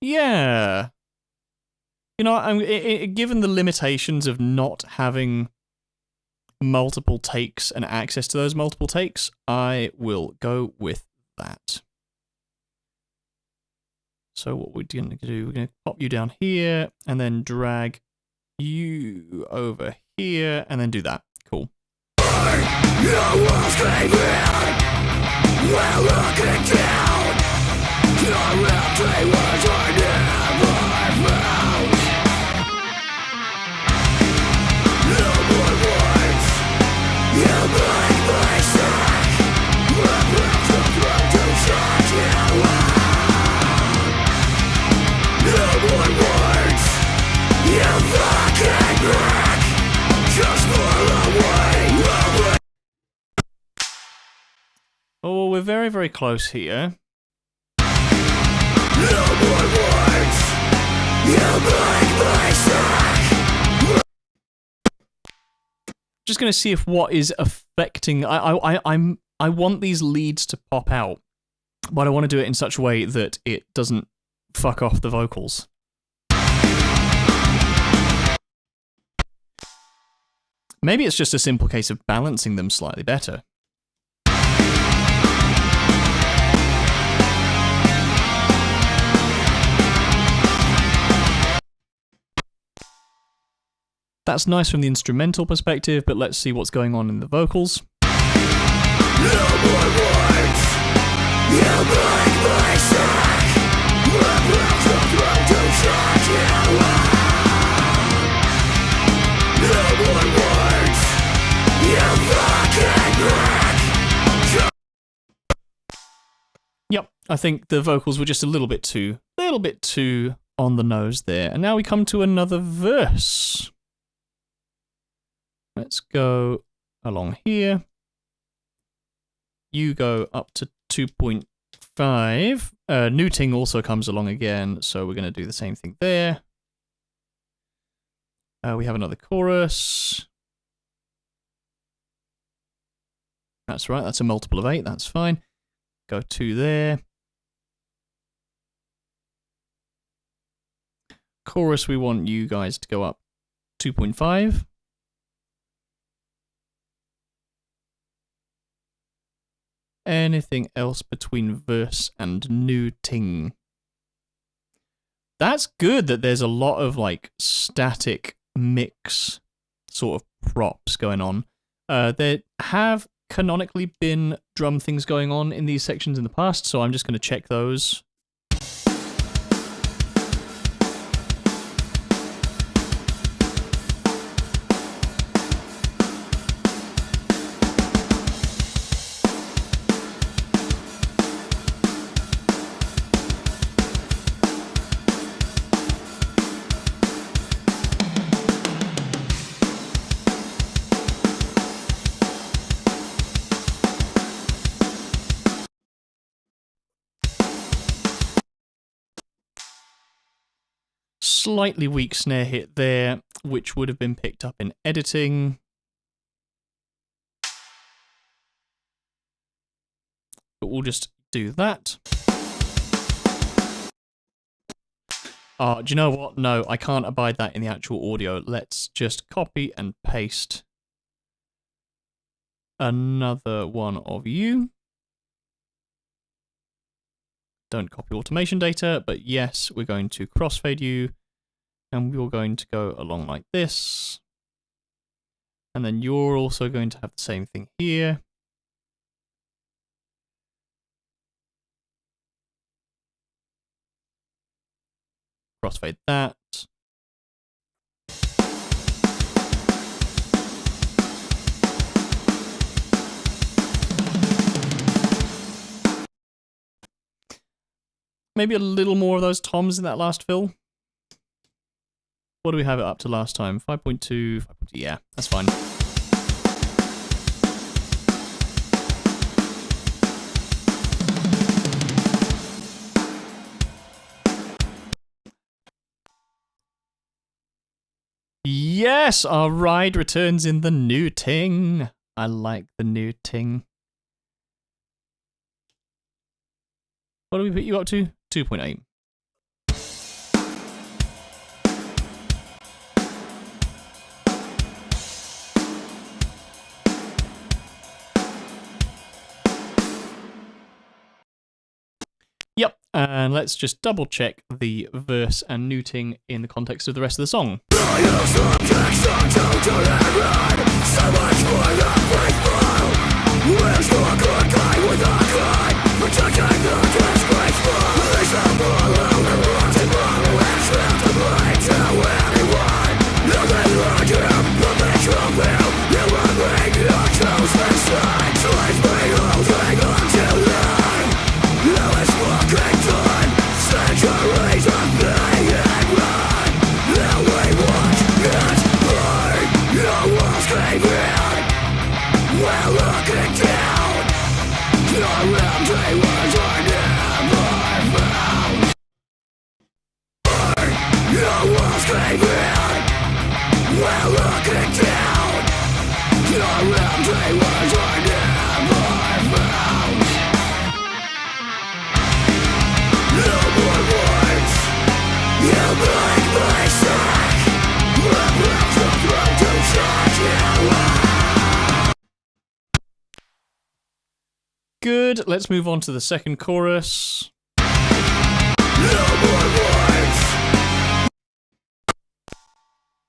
Yeah. You know, given the limitations of not having multiple takes and access to those multiple takes, I will go with that. So what we're going to do, we're going to pop you down here, and then drag you over here, and then do that. Cool. Oh, we're very, very close here. Just going to see if what is affecting... I want these leads to pop out. but I want to do it in such a way that it doesn't fuck off the vocals. Maybe it's just a simple case of balancing them slightly better. That's nice from the instrumental perspective, but let's see what's going on in the vocals. Yep, I think the vocals were just a little bit too on the nose there. And now we come to another verse. Let's go along here. You go up to 2.5. Neuting also comes along again, so we're going to do the same thing there. We have another chorus. That's right, that's a multiple of 8, that's fine. Go 2 there. Chorus, we want you guys to go up 2.5. Anything else between verse and neuting? That's good that there's a lot of like static mix sort of props going on. There have canonically been drum things going on in these sections in the past, so I'm just going to check those. Slightly weak snare hit there, which would have been picked up in editing. But we'll just do that. Do you know what? No, I can't abide that in the actual audio. Let's just copy and paste another one of you. Don't copy automation data, but yes, we're going to crossfade you. And we're going to go along like this. And then you're also going to have the same thing here. Crossfade that. Maybe a little more of those toms in that last fill. What do we have it up to last time? 5.2, 5.2, yeah, that's fine. Yes, our ride returns in the neuting. I like the neuting. What do we put you up to? 2.8. Yep, and let's just double check the verse and neuting in the context of the rest of the song. We're looking down. Your empty words are now. Good. Let's move on to the second chorus.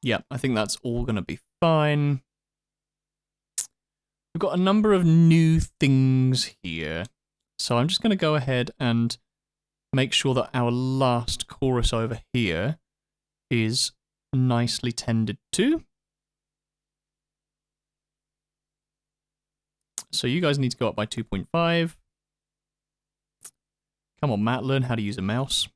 Yeah, I think that's all going to be fine. We've got a number of new things here. So I'm just going to go ahead and make sure that our last chorus over here is nicely tended to. So you guys need to go up by 2.5. Come on, Matt, learn how to use a mouse.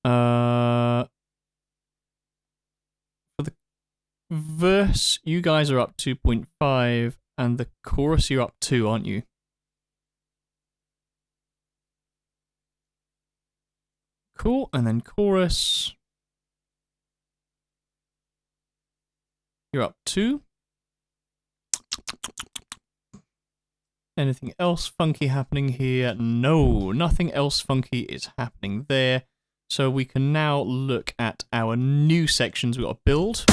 For the verse, you guys are up 2.5, and the chorus you're up 2, aren't you? Cool, and then chorus. You're up 2. Anything else funky happening here? No, nothing else funky is happening there. So we can now look at our new sections we've got to build.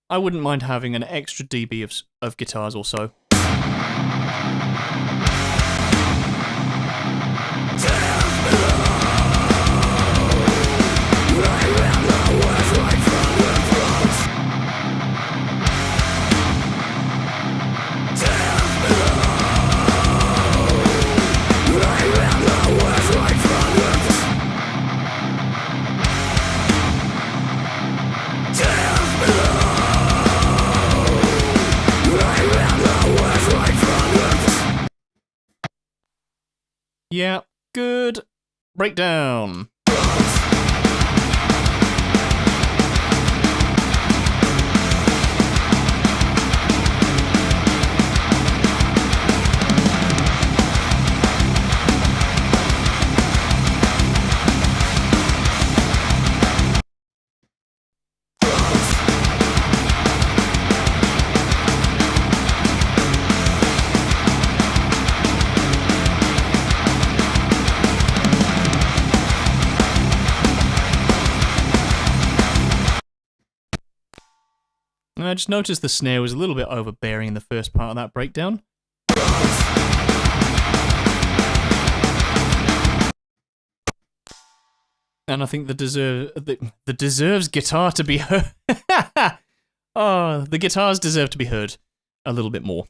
I wouldn't mind having an extra dB of guitars or so. Yeah, good. Breakdown. And I just noticed the snare was a little bit overbearing in the first part of that breakdown. And I think the deserves guitar to be heard. Oh, the guitars deserve to be heard a little bit more.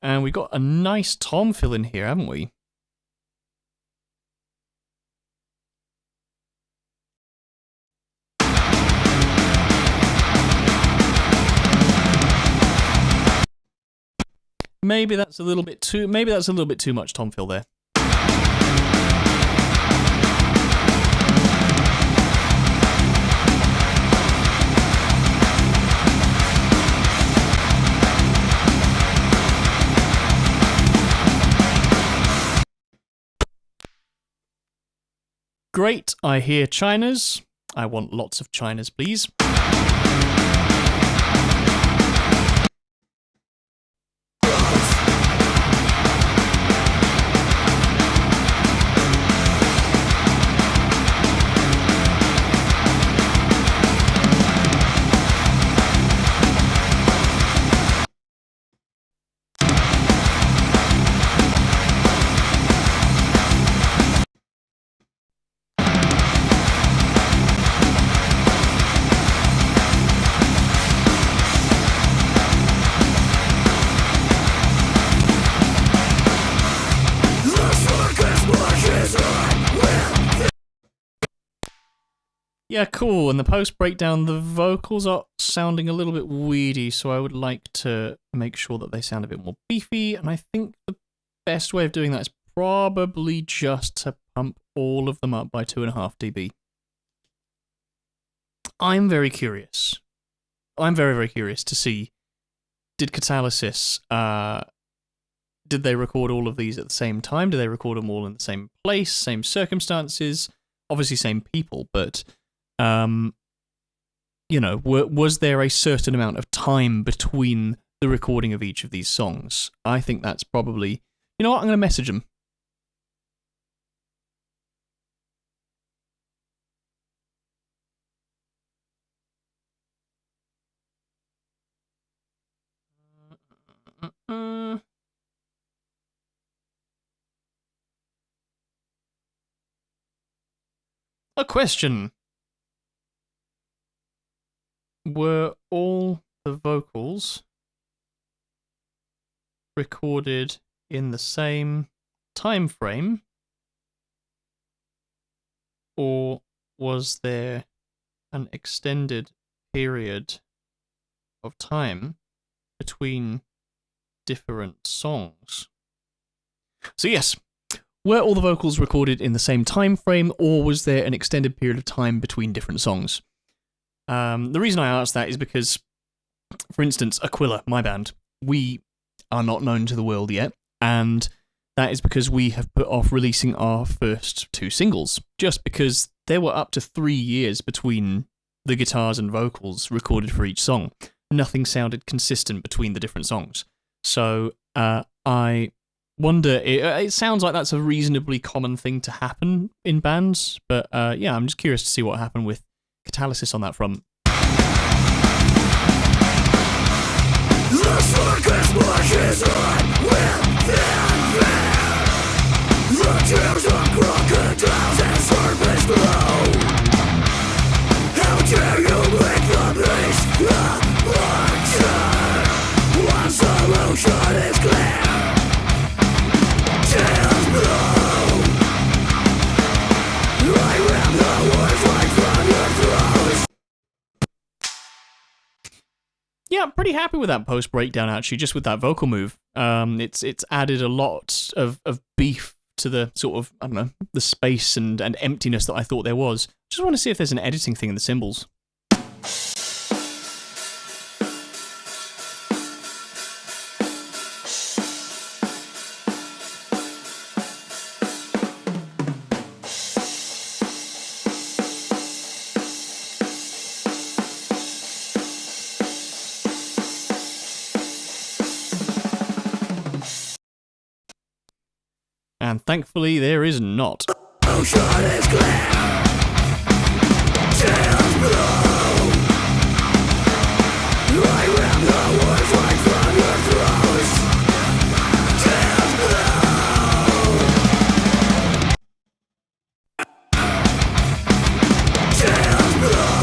And we got a nice tom fill in here, haven't we? Maybe that's a little bit too much tom fill there. Great, I hear chinas. I want lots of chinas, please. Yeah, cool. And the post breakdown, the vocals are sounding a little bit weedy, so I would like to make sure that they sound a bit more beefy. And I think the best way of doing that is probably just to pump all of them up by 2.5 dB. I'm very curious. I'm very, very curious to see, did Catalysis did they record all of these at the same time? Did they record them all in the same place, same circumstances? Obviously, same people, but was there a certain amount of time between the recording of each of these songs? I think that's probably. You know what? I'm going to message them. A question. Were all the vocals recorded in the same time frame, or was there an extended period of time between different songs? So yes, were all the vocals recorded in the same time frame, or was there an extended period of time between different songs? The reason I asked that is because, for instance, Aquila, my band, we are not known to the world yet, and that is because we have put off releasing our first 2 singles, just because there were up to 3 years between the guitars and vocals recorded for each song. Nothing sounded consistent between the different songs. So I wonder, it sounds like that's a reasonably common thing to happen in bands, but yeah, I'm just curious to see what happened with Catalysis on that front. The circus marches on within there. The tears of crocodiles and serpents flow. How dare you make the beast the monster? One solution is clear. Tears blow. I ram the words right from your throat. Yeah, I'm pretty happy with that post breakdown actually, just with that vocal move. It's added a lot of beef to the sort of, I don't know, the space and emptiness that I thought there was. Just want to see if there's an editing thing in the cymbals. And thankfully, there is not. Ocean is clear. Tears blow. I ram the words right from your throat. Tears blow. Tears blow.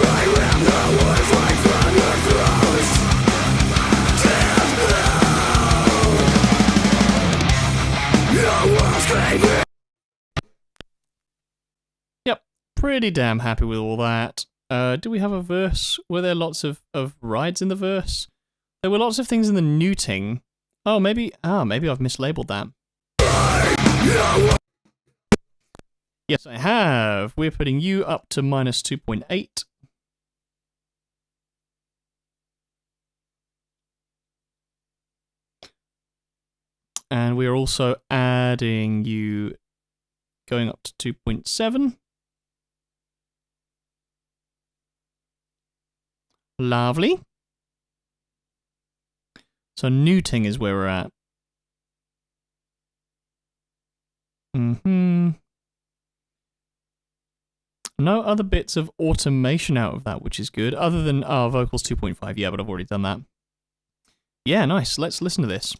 I ram the words right from your throat. Tears blow. Yep, pretty damn happy with all that. Do we have a verse? Were there lots of rides in the verse? There were lots of things in the neuting. Oh, maybe I've mislabeled that. Yes, I have. We're putting you up to -2.8. And we're also adding you going up to 2.7. Lovely. So neuting is where we're at. No other bits of automation out of that, which is good, other than vocals 2.5. Yeah, but I've already done that. Yeah, nice. Let's listen to this.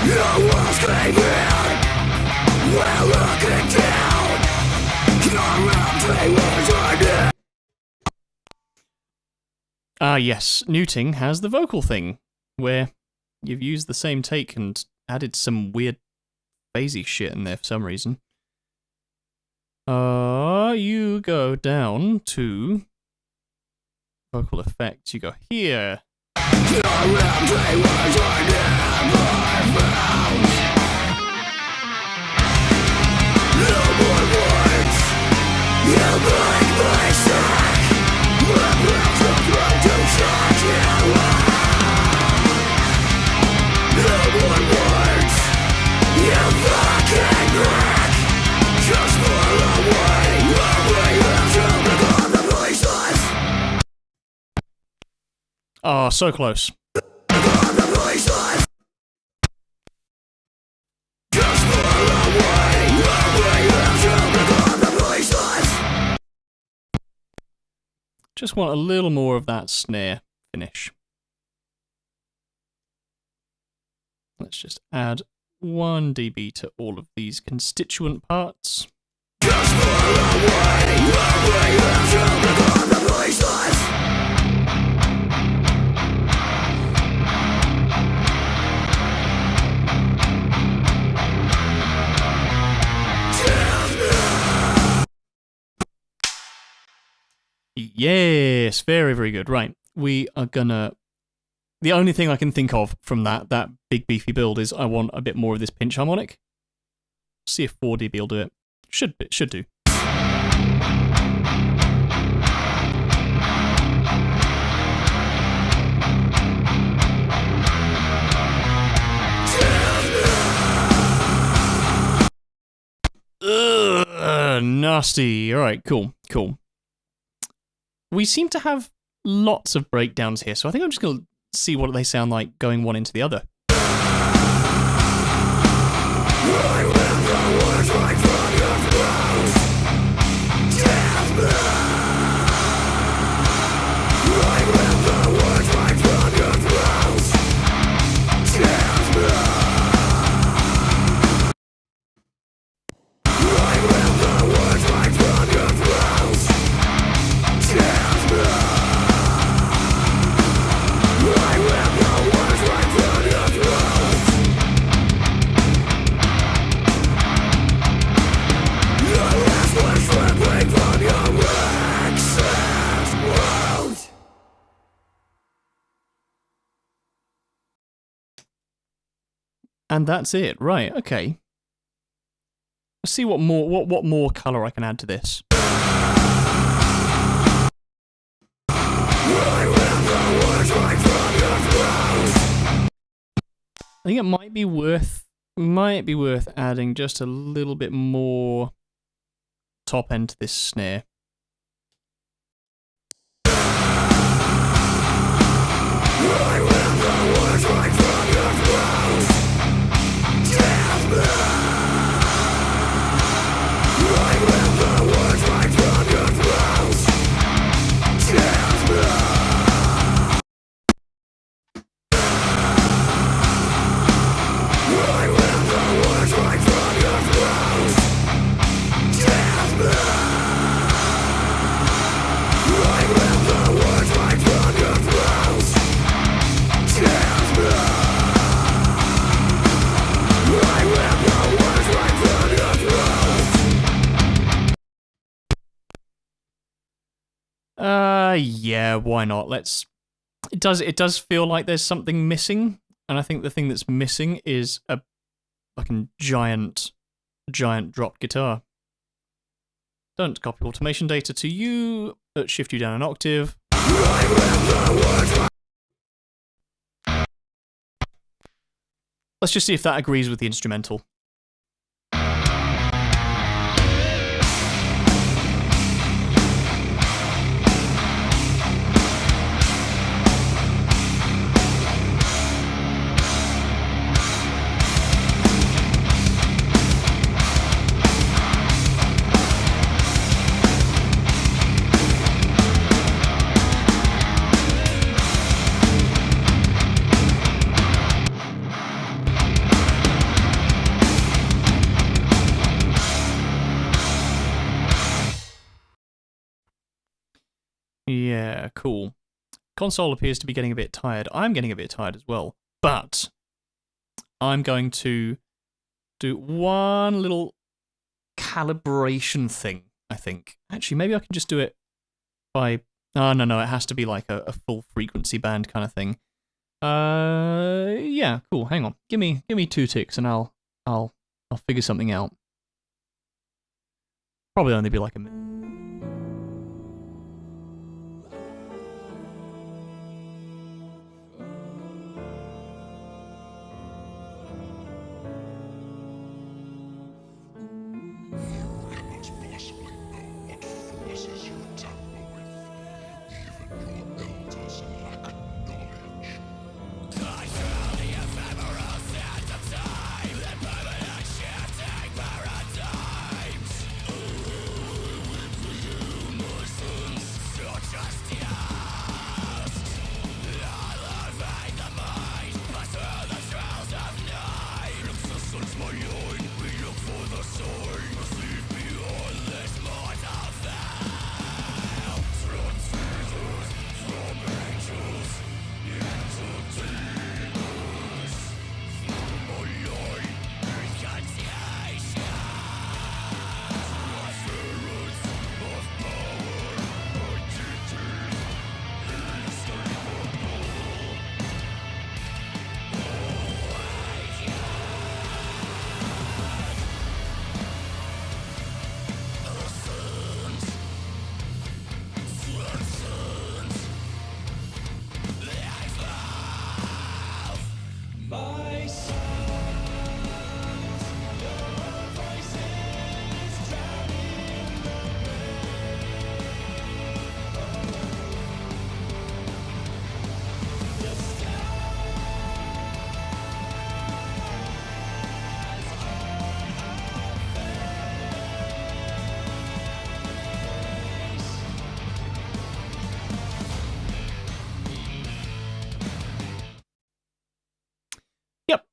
Your walls cave in. We're looking down. Your round tables are dead. Yes, neuting has the vocal thing, where you've used the same take and added some weird phasey shit in there for some reason. You go down to vocal effects. You go here. Your round tables are never found. No more words. You break my sack. My blows will throw to shut you out. Oh, so close. Just want a little more of that snare finish. Let's just add 1 dB to all of these constituent parts. Yes, very, very good. Right, we are gonna... The only thing I can think of from that big beefy build is I want a bit more of this pinch harmonic. See if 4 dB will do it. Should do. Ugh, nasty. All right, cool. We seem to have lots of breakdowns here, so I think I'm just going to see what they sound like going one into the other. And that's it, right? Okay. Let's see what more color I can add to this. I think it might be worth adding just a little bit more top end to this snare. Yeah, why not? It does feel like there's something missing, and I think the thing that's missing is a fucking giant drop guitar. Don't copy automation data to you. Let's shift you down an octave. Let's just see if that agrees with the instrumental. Yeah, cool. Console appears to be getting a bit tired. I'm getting a bit tired as well. But I'm going to do one little calibration thing, I think. Actually, maybe I can just do it by... Oh, no, it has to be like a full frequency band kind of thing. Yeah, cool. Hang on. Give me 2 ticks and I'll figure something out. Probably only be like a minute.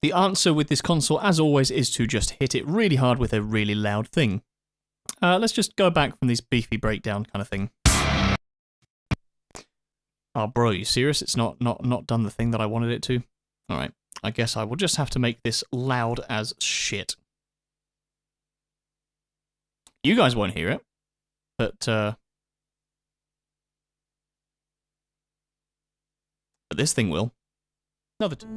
The answer with this console, as always, is to just hit it really hard with a really loud thing. Let's just go back from this beefy breakdown kind of thing. Oh, bro, are you serious? It's not done the thing that I wanted it to? Alright, I guess I will just have to make this loud as shit. You guys won't hear it, but this thing will. Another two.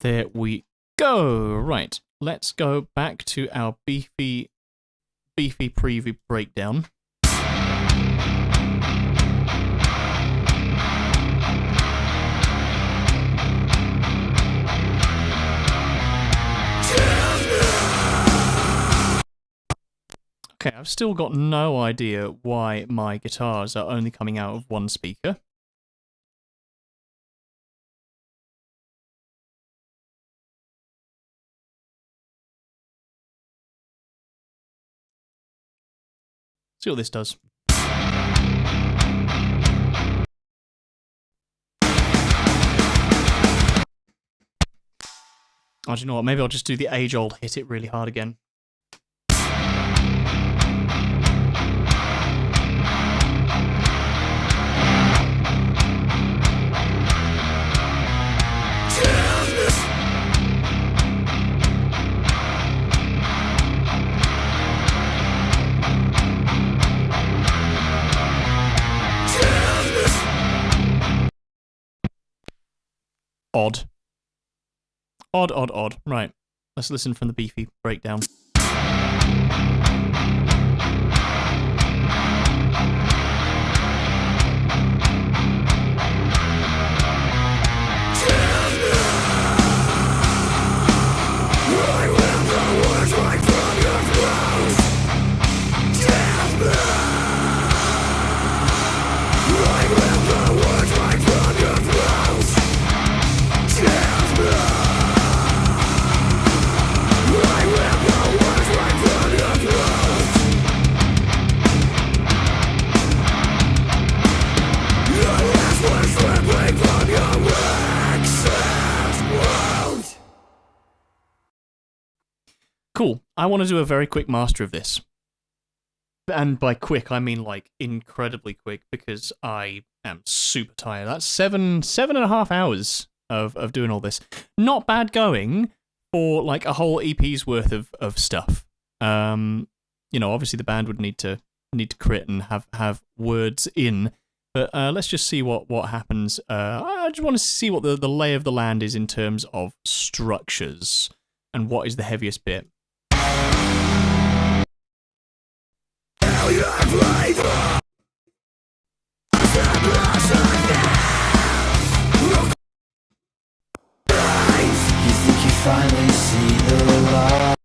There we go. Right, let's go back to our beefy preview breakdown. Okay, I've still got no idea why my guitars are only coming out of one speaker. See what this does. Oh, do you know what? Maybe I'll just do the age-old hit it really hard again. Odd. Odd. Right. Let's listen from the beefy breakdown. Cool. I want to do a very quick master of this. And by quick, I mean like incredibly quick because I am super tired. That's seven and a half hours of doing all this. Not bad going for like a whole EP's worth of stuff. You know, obviously the band would need to crit and have words in. But let's just see what happens. I just want to see what the lay of the land is in terms of structures and what is the heaviest bit. Finally see the light.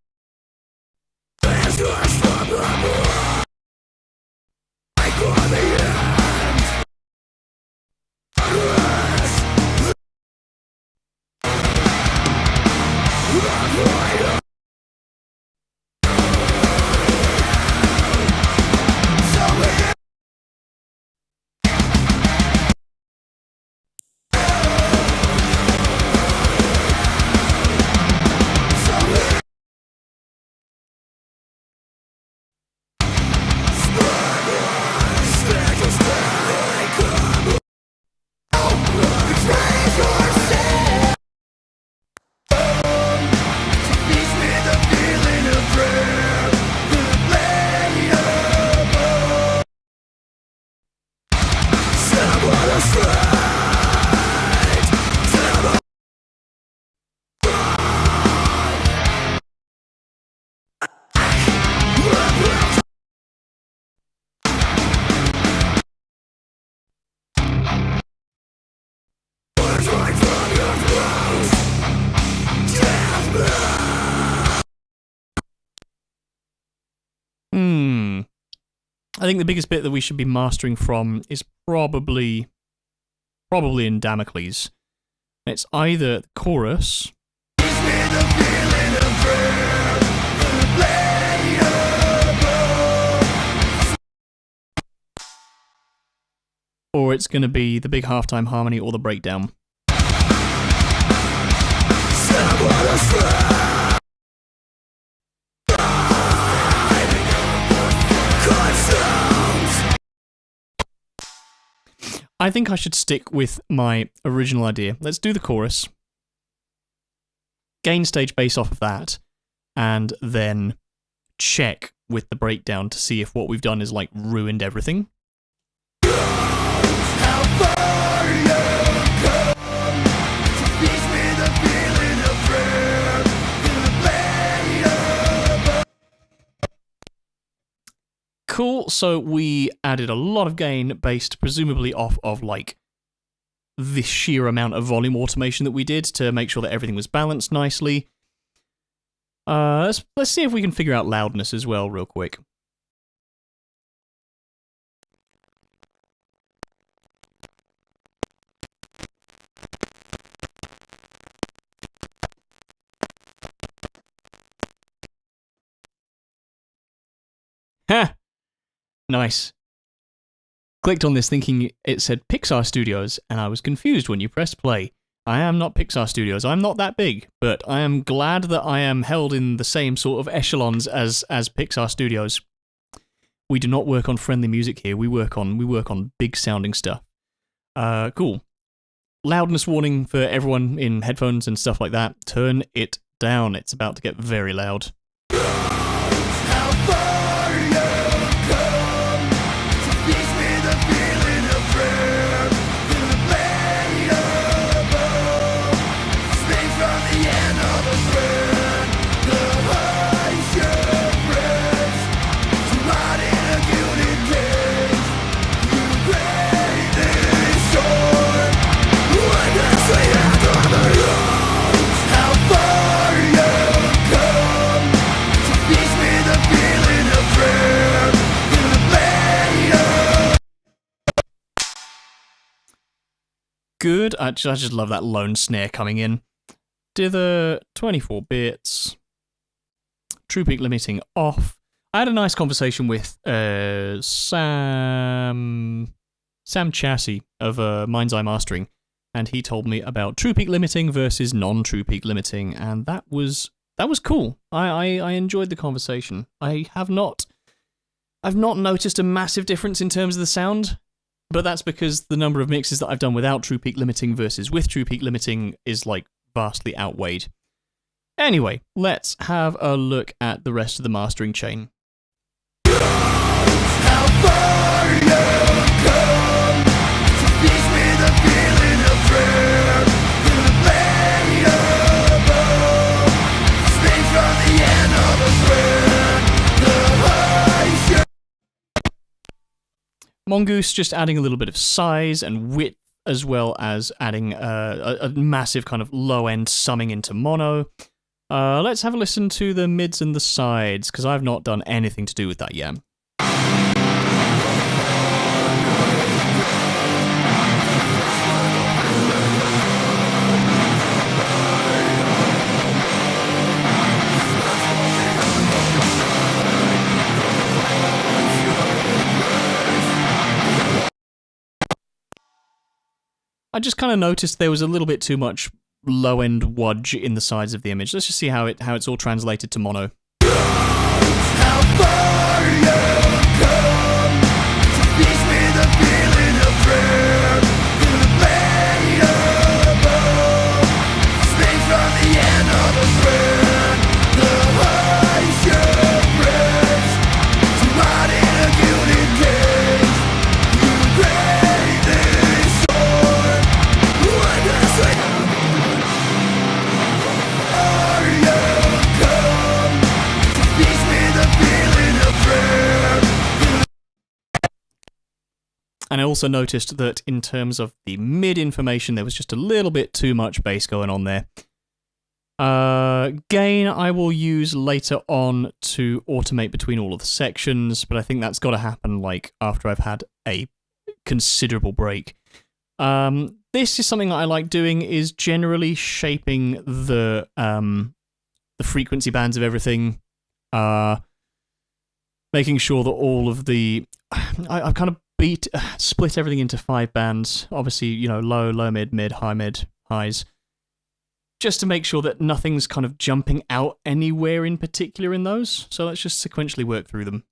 I think the biggest bit that we should be mastering from is probably in Damocles. It's either the chorus or it's going to be the big halftime harmony or the breakdown. I think I should stick with my original idea. Let's do the chorus, gain stage bass off of that, and then check with the breakdown to see if what we've done is like ruined everything. Cool, so we added a lot of gain based presumably off of like the sheer amount of volume automation that we did to make sure that everything was balanced nicely. Let's see if we can figure out loudness as well real quick. Ha! Nice. Clicked on this thinking it said Pixar Studios, and I was confused when you pressed play. I am not Pixar Studios, I'm not that big, but I am glad that I am held in the same sort of echelons as Pixar Studios. We do not work on friendly music here, we work on big sounding stuff. Cool. Loudness warning for everyone in headphones and stuff like that. Turn it down, it's about to get very loud. Good. I just love that lone snare coming in. Dither, 24 bits. True peak limiting off. I had a nice conversation with Sam Chassis of Mind's Eye Mastering, and he told me about true peak limiting versus non-true peak limiting, and that was cool. I enjoyed the conversation. I've not noticed a massive difference in terms of the sound. But that's because the number of mixes that I've done without true peak limiting versus with true peak limiting is like vastly outweighed. Anyway, let's have a look at the rest of the mastering chain. How far you come to teach me the feeling of prayer. Speak from the end of a prayer. Mongoose just adding a little bit of size and width, as well as adding a massive kind of low-end summing into mono. Let's have a listen to the mids and the sides, because I've not done anything to do with that yet. I just kind of noticed there was a little bit too much low-end wudge in the sides of the image. Let's just see how it's all translated to mono. How far you come to teach me the feeling of prayer. Speak from the end of a prayer. The highs your breath to rot in a gilded cage. You crave this sword. When does it are you come to teach me the feeling of prayer. And I also noticed that in terms of the mid information, there was just a little bit too much bass going on there. Gain I will use later on to automate between all of the sections, but I think that's got to happen like after I've had a considerable break. This is something that I like doing, is generally shaping the frequency bands of everything, making sure that all of the I've kind of split everything into 5 bands. Obviously, you know, low, low, mid, high, highs, just to make sure that nothing's kind of jumping out anywhere in particular in those. So let's just sequentially work through them.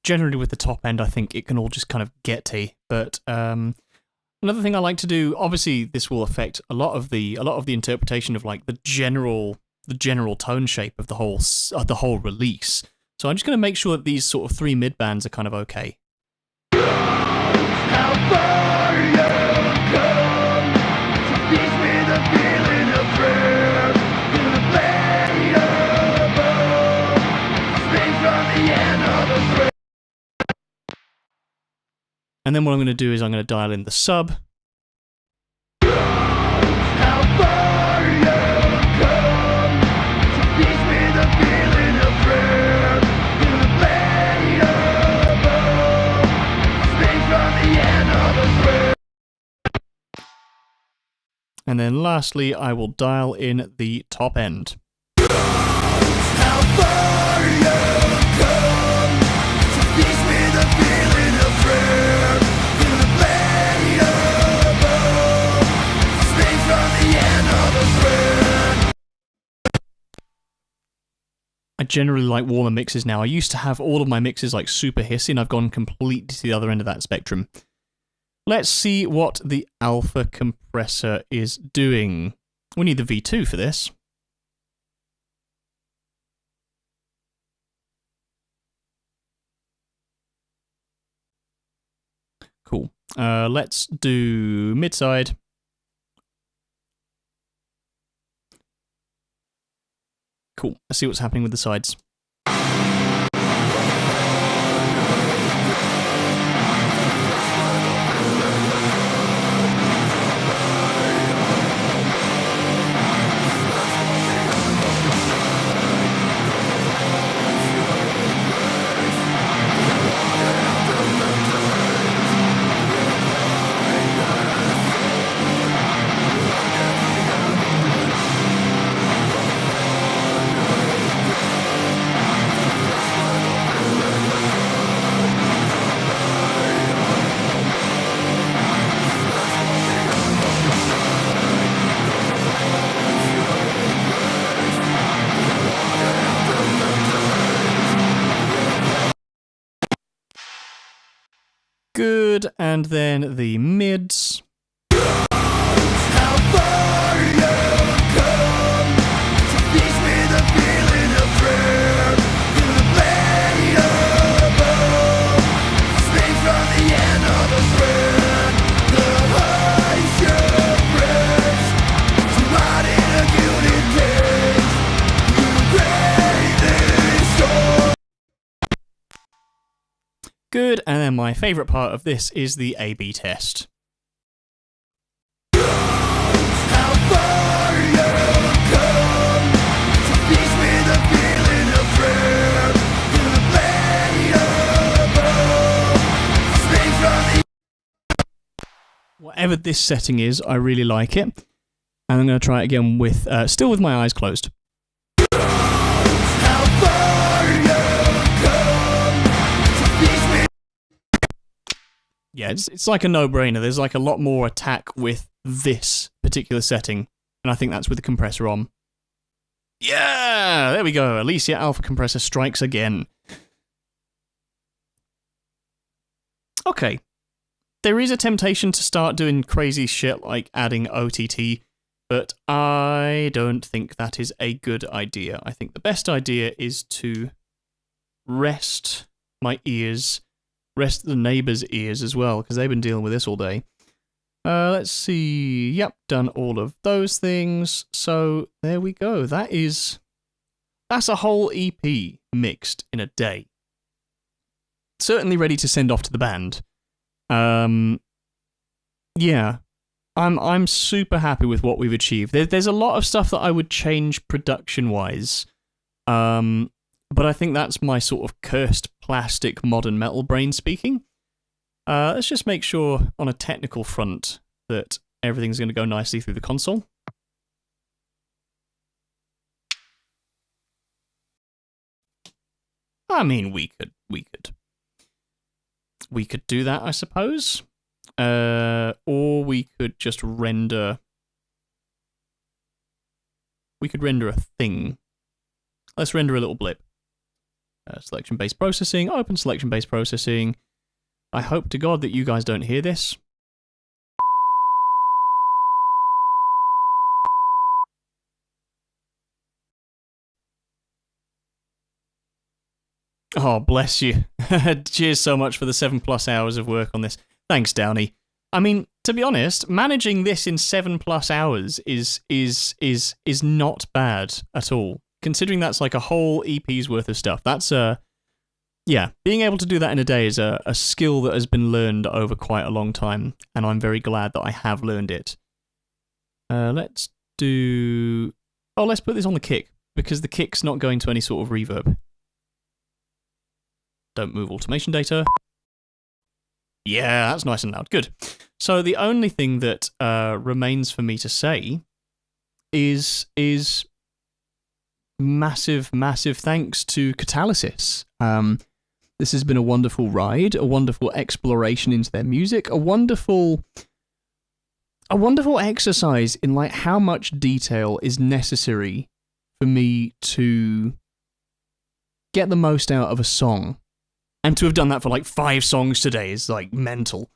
Generally with the top end, I think it can all just kind of get to. But another thing I like to do, obviously this will affect a lot of the interpretation of like the general tone shape of the whole release. So I'm just going to make sure that these sort of 3 mid bands are kind of okay. How far you come to teach me the feeling of prayer to the play above, straight from the end of the prayer. And then what I'm going to do is I'm going to dial in the sub. How far you come to teach me the feeling of prayer to the play above, straight from the end of the prayer. And then lastly, I will dial in the top end. How far you come to teach me the feeling of prayer to the play above, straight from the end of the prayer. I generally like warmer mixes now. I used to have all of my mixes like super hissy, and I've gone completely to the other end of that spectrum. Let's see what the alpha compressor is doing. We need the V2 for this. Cool. Let's do mid-side. Cool. Let's see what's happening with the sides. Good, and then the mids. How far you come to teach me the feeling of prayer to the play above, straight from the end of the prayer. The heights you press to ride in a gilded cage. You brave this soul. Good, and then my favourite part of this is the A/B test. How far you come to teach me the feeling of prayer to the play above, straight from the. Whatever this setting is, I really like it. And I'm going to try it again with still with my eyes closed. Yeah, it's like a no-brainer. There's like a lot more attack with this particular setting, and I think that's with the compressor on. Yeah, there we go. Elysia Alpha Compressor strikes again. Okay. There is a temptation to start doing crazy shit like adding OTT, but I don't think that is a good idea. I think the best idea is to rest my ears, rest the neighbors' ears as well, because they've been dealing with this all day. Let's see. Yep, done all of those things. So there we go. That's a whole EP mixed in a day. Certainly ready to send off to the band. Yeah, I'm super happy with what we've achieved. There's a lot of stuff that I would change production-wise, but I think that's my sort of cursed plastic modern metal brain speaking. Let's just make sure on a technical front that everything's going to go nicely through the console. I mean, we could do that, I suppose. Or we could just render... We could render a thing. Let's render a little blip. Selection-based processing, open selection-based processing. I hope to God that you guys don't hear this. Oh, bless you. Cheers so much for the 7+ hours of work on this. Thanks, Downey. I mean, to be honest, managing this in 7+ hours is not bad at all. Considering that's like a whole EP's worth of stuff. That's yeah, being able to do that in a day is a skill that has been learned over quite a long time, and I'm very glad that I have learned it. Let's do... Oh, let's put this on the kick, because the kick's not going to any sort of reverb. Don't move automation data. Yeah, that's nice and loud. Good. So the only thing that remains for me to say is massive thanks to Catalysis. This has been a wonderful ride, a wonderful exploration into their music, a wonderful exercise in like how much detail is necessary for me to get the most out of a song. And to have done that for like 5 songs today is like mental.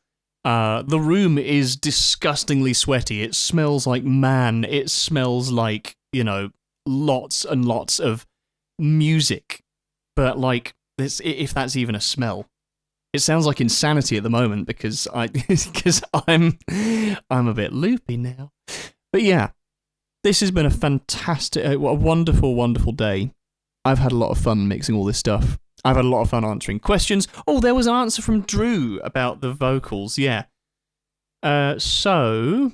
The room is disgustingly sweaty. It smells like man. It smells like, you know, lots and lots of music. But like, if that's even a smell. It sounds like insanity at the moment because I'm a bit loopy now. But yeah, this has been a fantastic, a wonderful day. I've had a lot of fun mixing all this stuff. I've had a lot of fun answering questions. Oh, there was an answer from Drew about the vocals, yeah. So,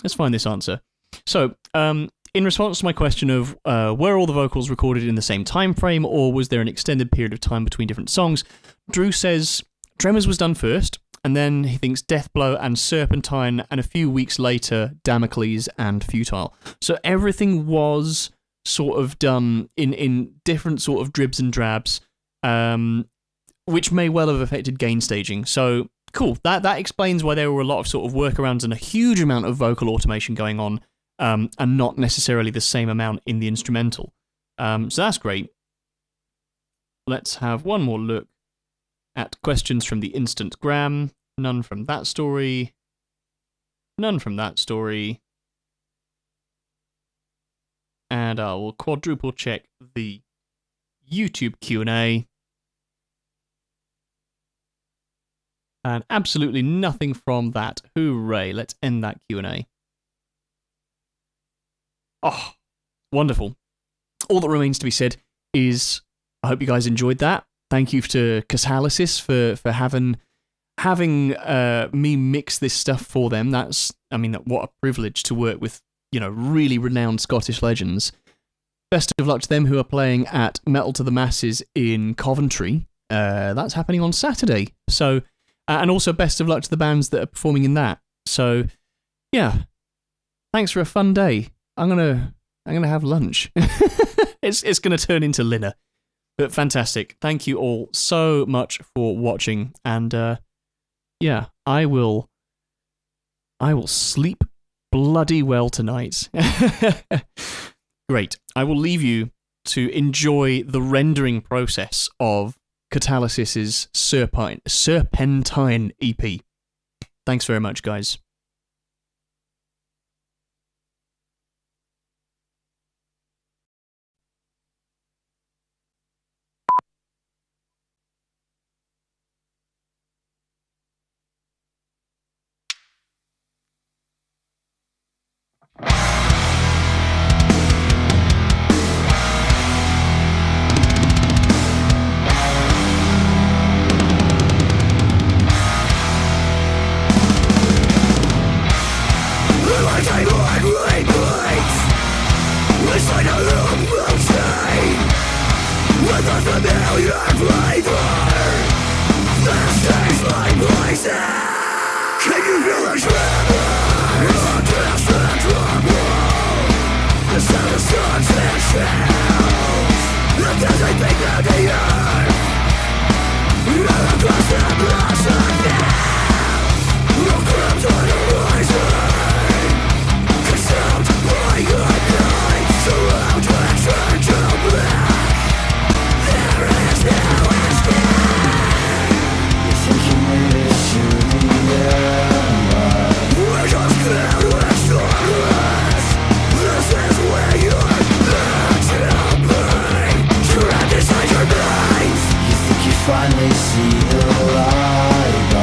let's find this answer. So, in response to my question of were all the vocals recorded in the same time frame, or was there an extended period of time between different songs, Drew says Tremors was done first, and then he thinks Deathblow and Serpentine, and a few weeks later, Damocles and Futile. So everything was sort of done in different sort of dribs and drabs, which may well have affected gain staging. So cool, that explains why there were a lot of sort of workarounds and a huge amount of vocal automation going on, and not necessarily the same amount in the instrumental. So that's great. Let's have one more look at questions from the Instantgram. None from that story. None from that story. And I will quadruple check the YouTube Q&A. And absolutely nothing from that. Hooray, let's end that Q&A. Oh, wonderful. All that remains to be said is I hope you guys enjoyed that. Thank you to Catalysis for having me mix this stuff for them. What a privilege to work with, you know, really renowned Scottish legends. Best of luck to them who are playing at Metal to the Masses in Coventry. That's happening on Saturday. So, and also best of luck to the bands that are performing in that. So, yeah. Thanks for a fun day. I'm gonna have lunch. It's gonna turn into dinner. But fantastic. Thank you all so much for watching. And yeah, I will sleep bloody well tonight. Great. I will leave you to enjoy the rendering process of Catalysis's Serpentine EP. Thanks very much, guys. Finally see the light.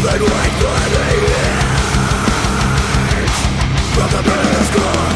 and wait for the end from the past core.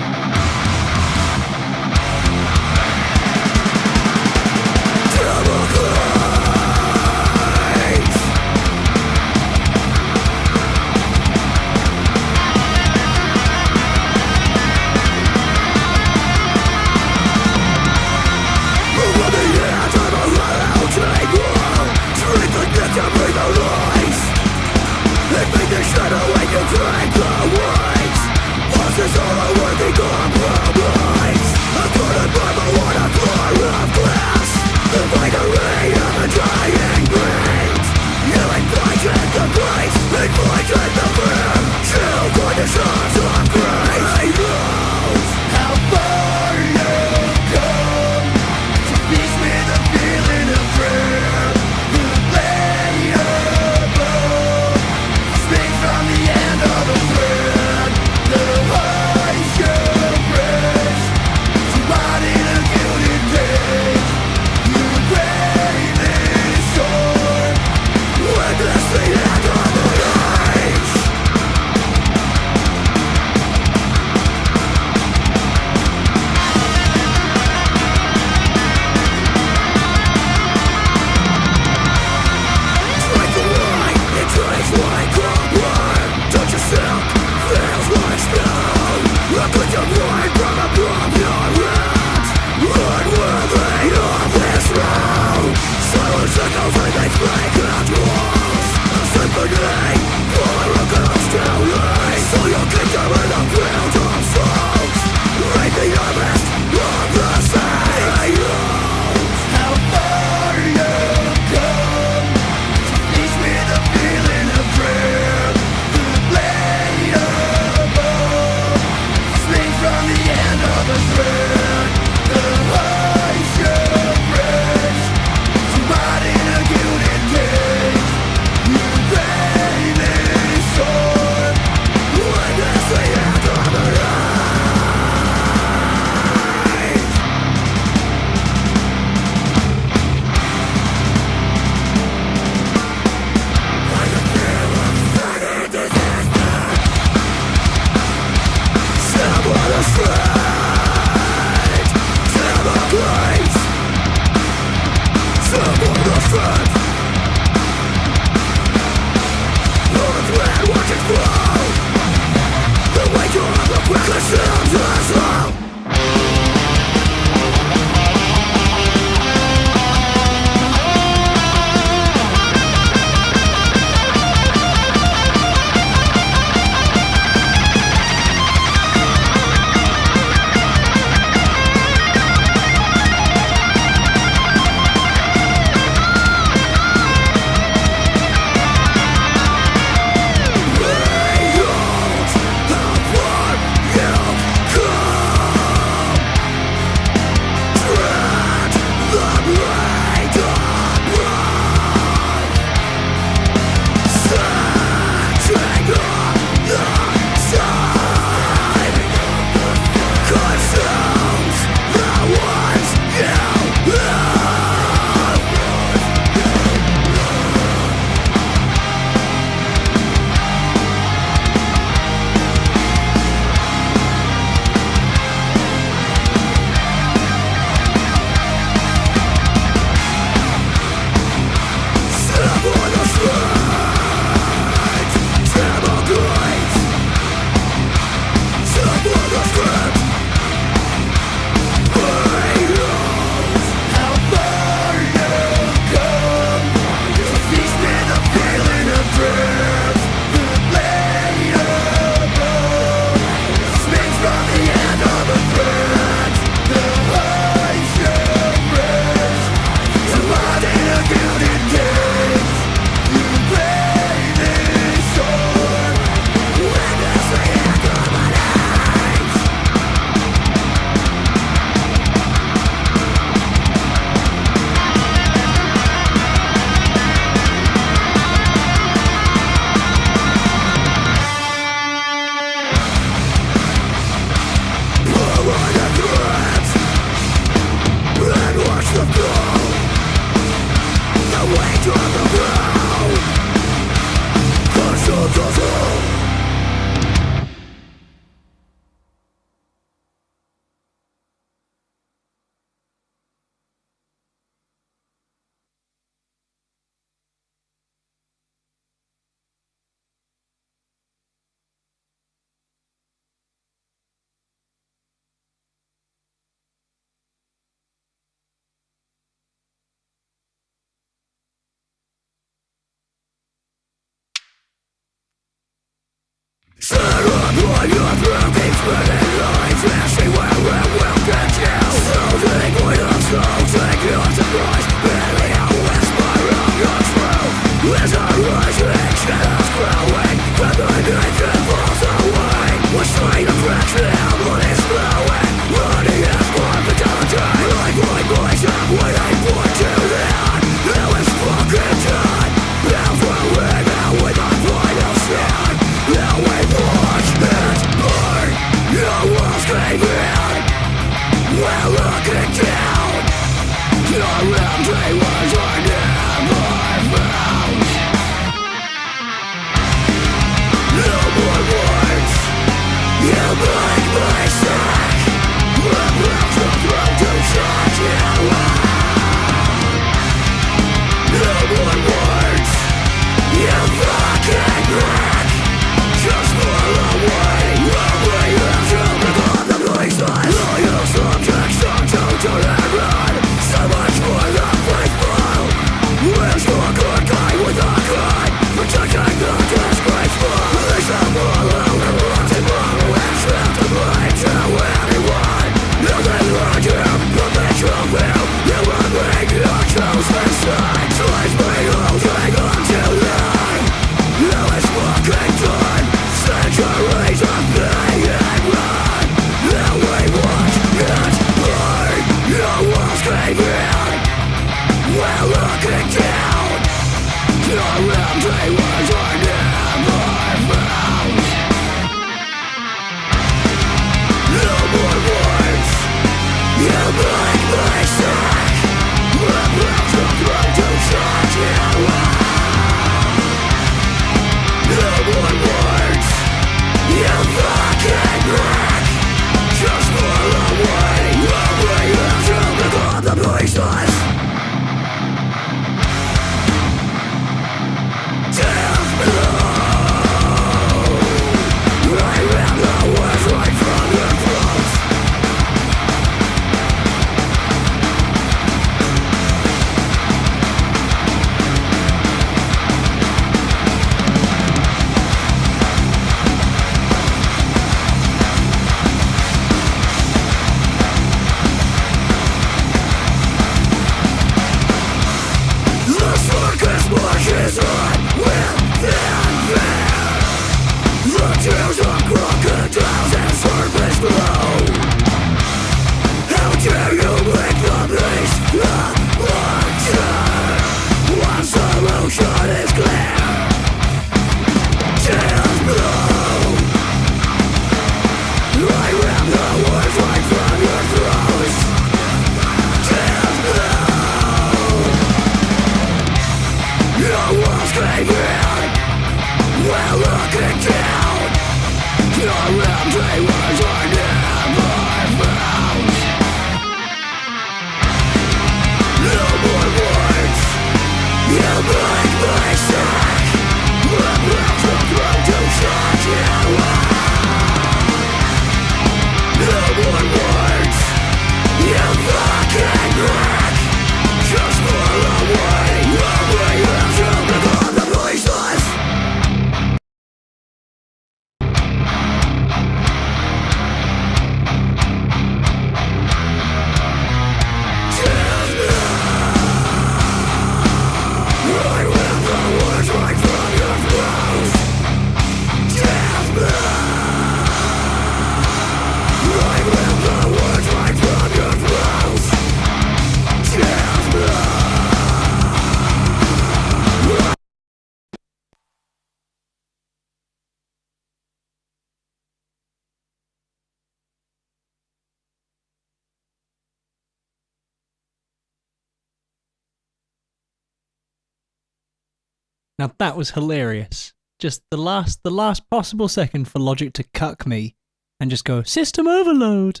Now that was hilarious. Just the last possible second for Logic to cuck me and just go, system overload.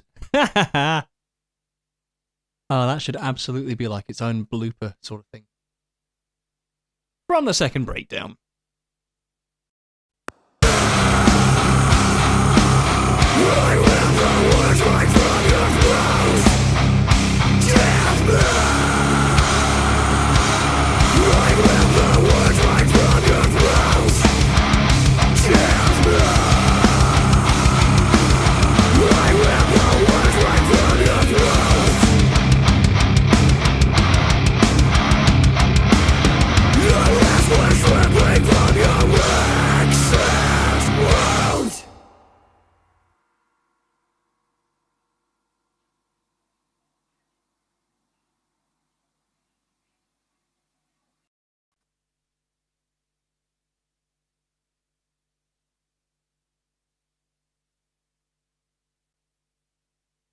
Oh, that should absolutely be like its own blooper sort of thing. From the second breakdown. I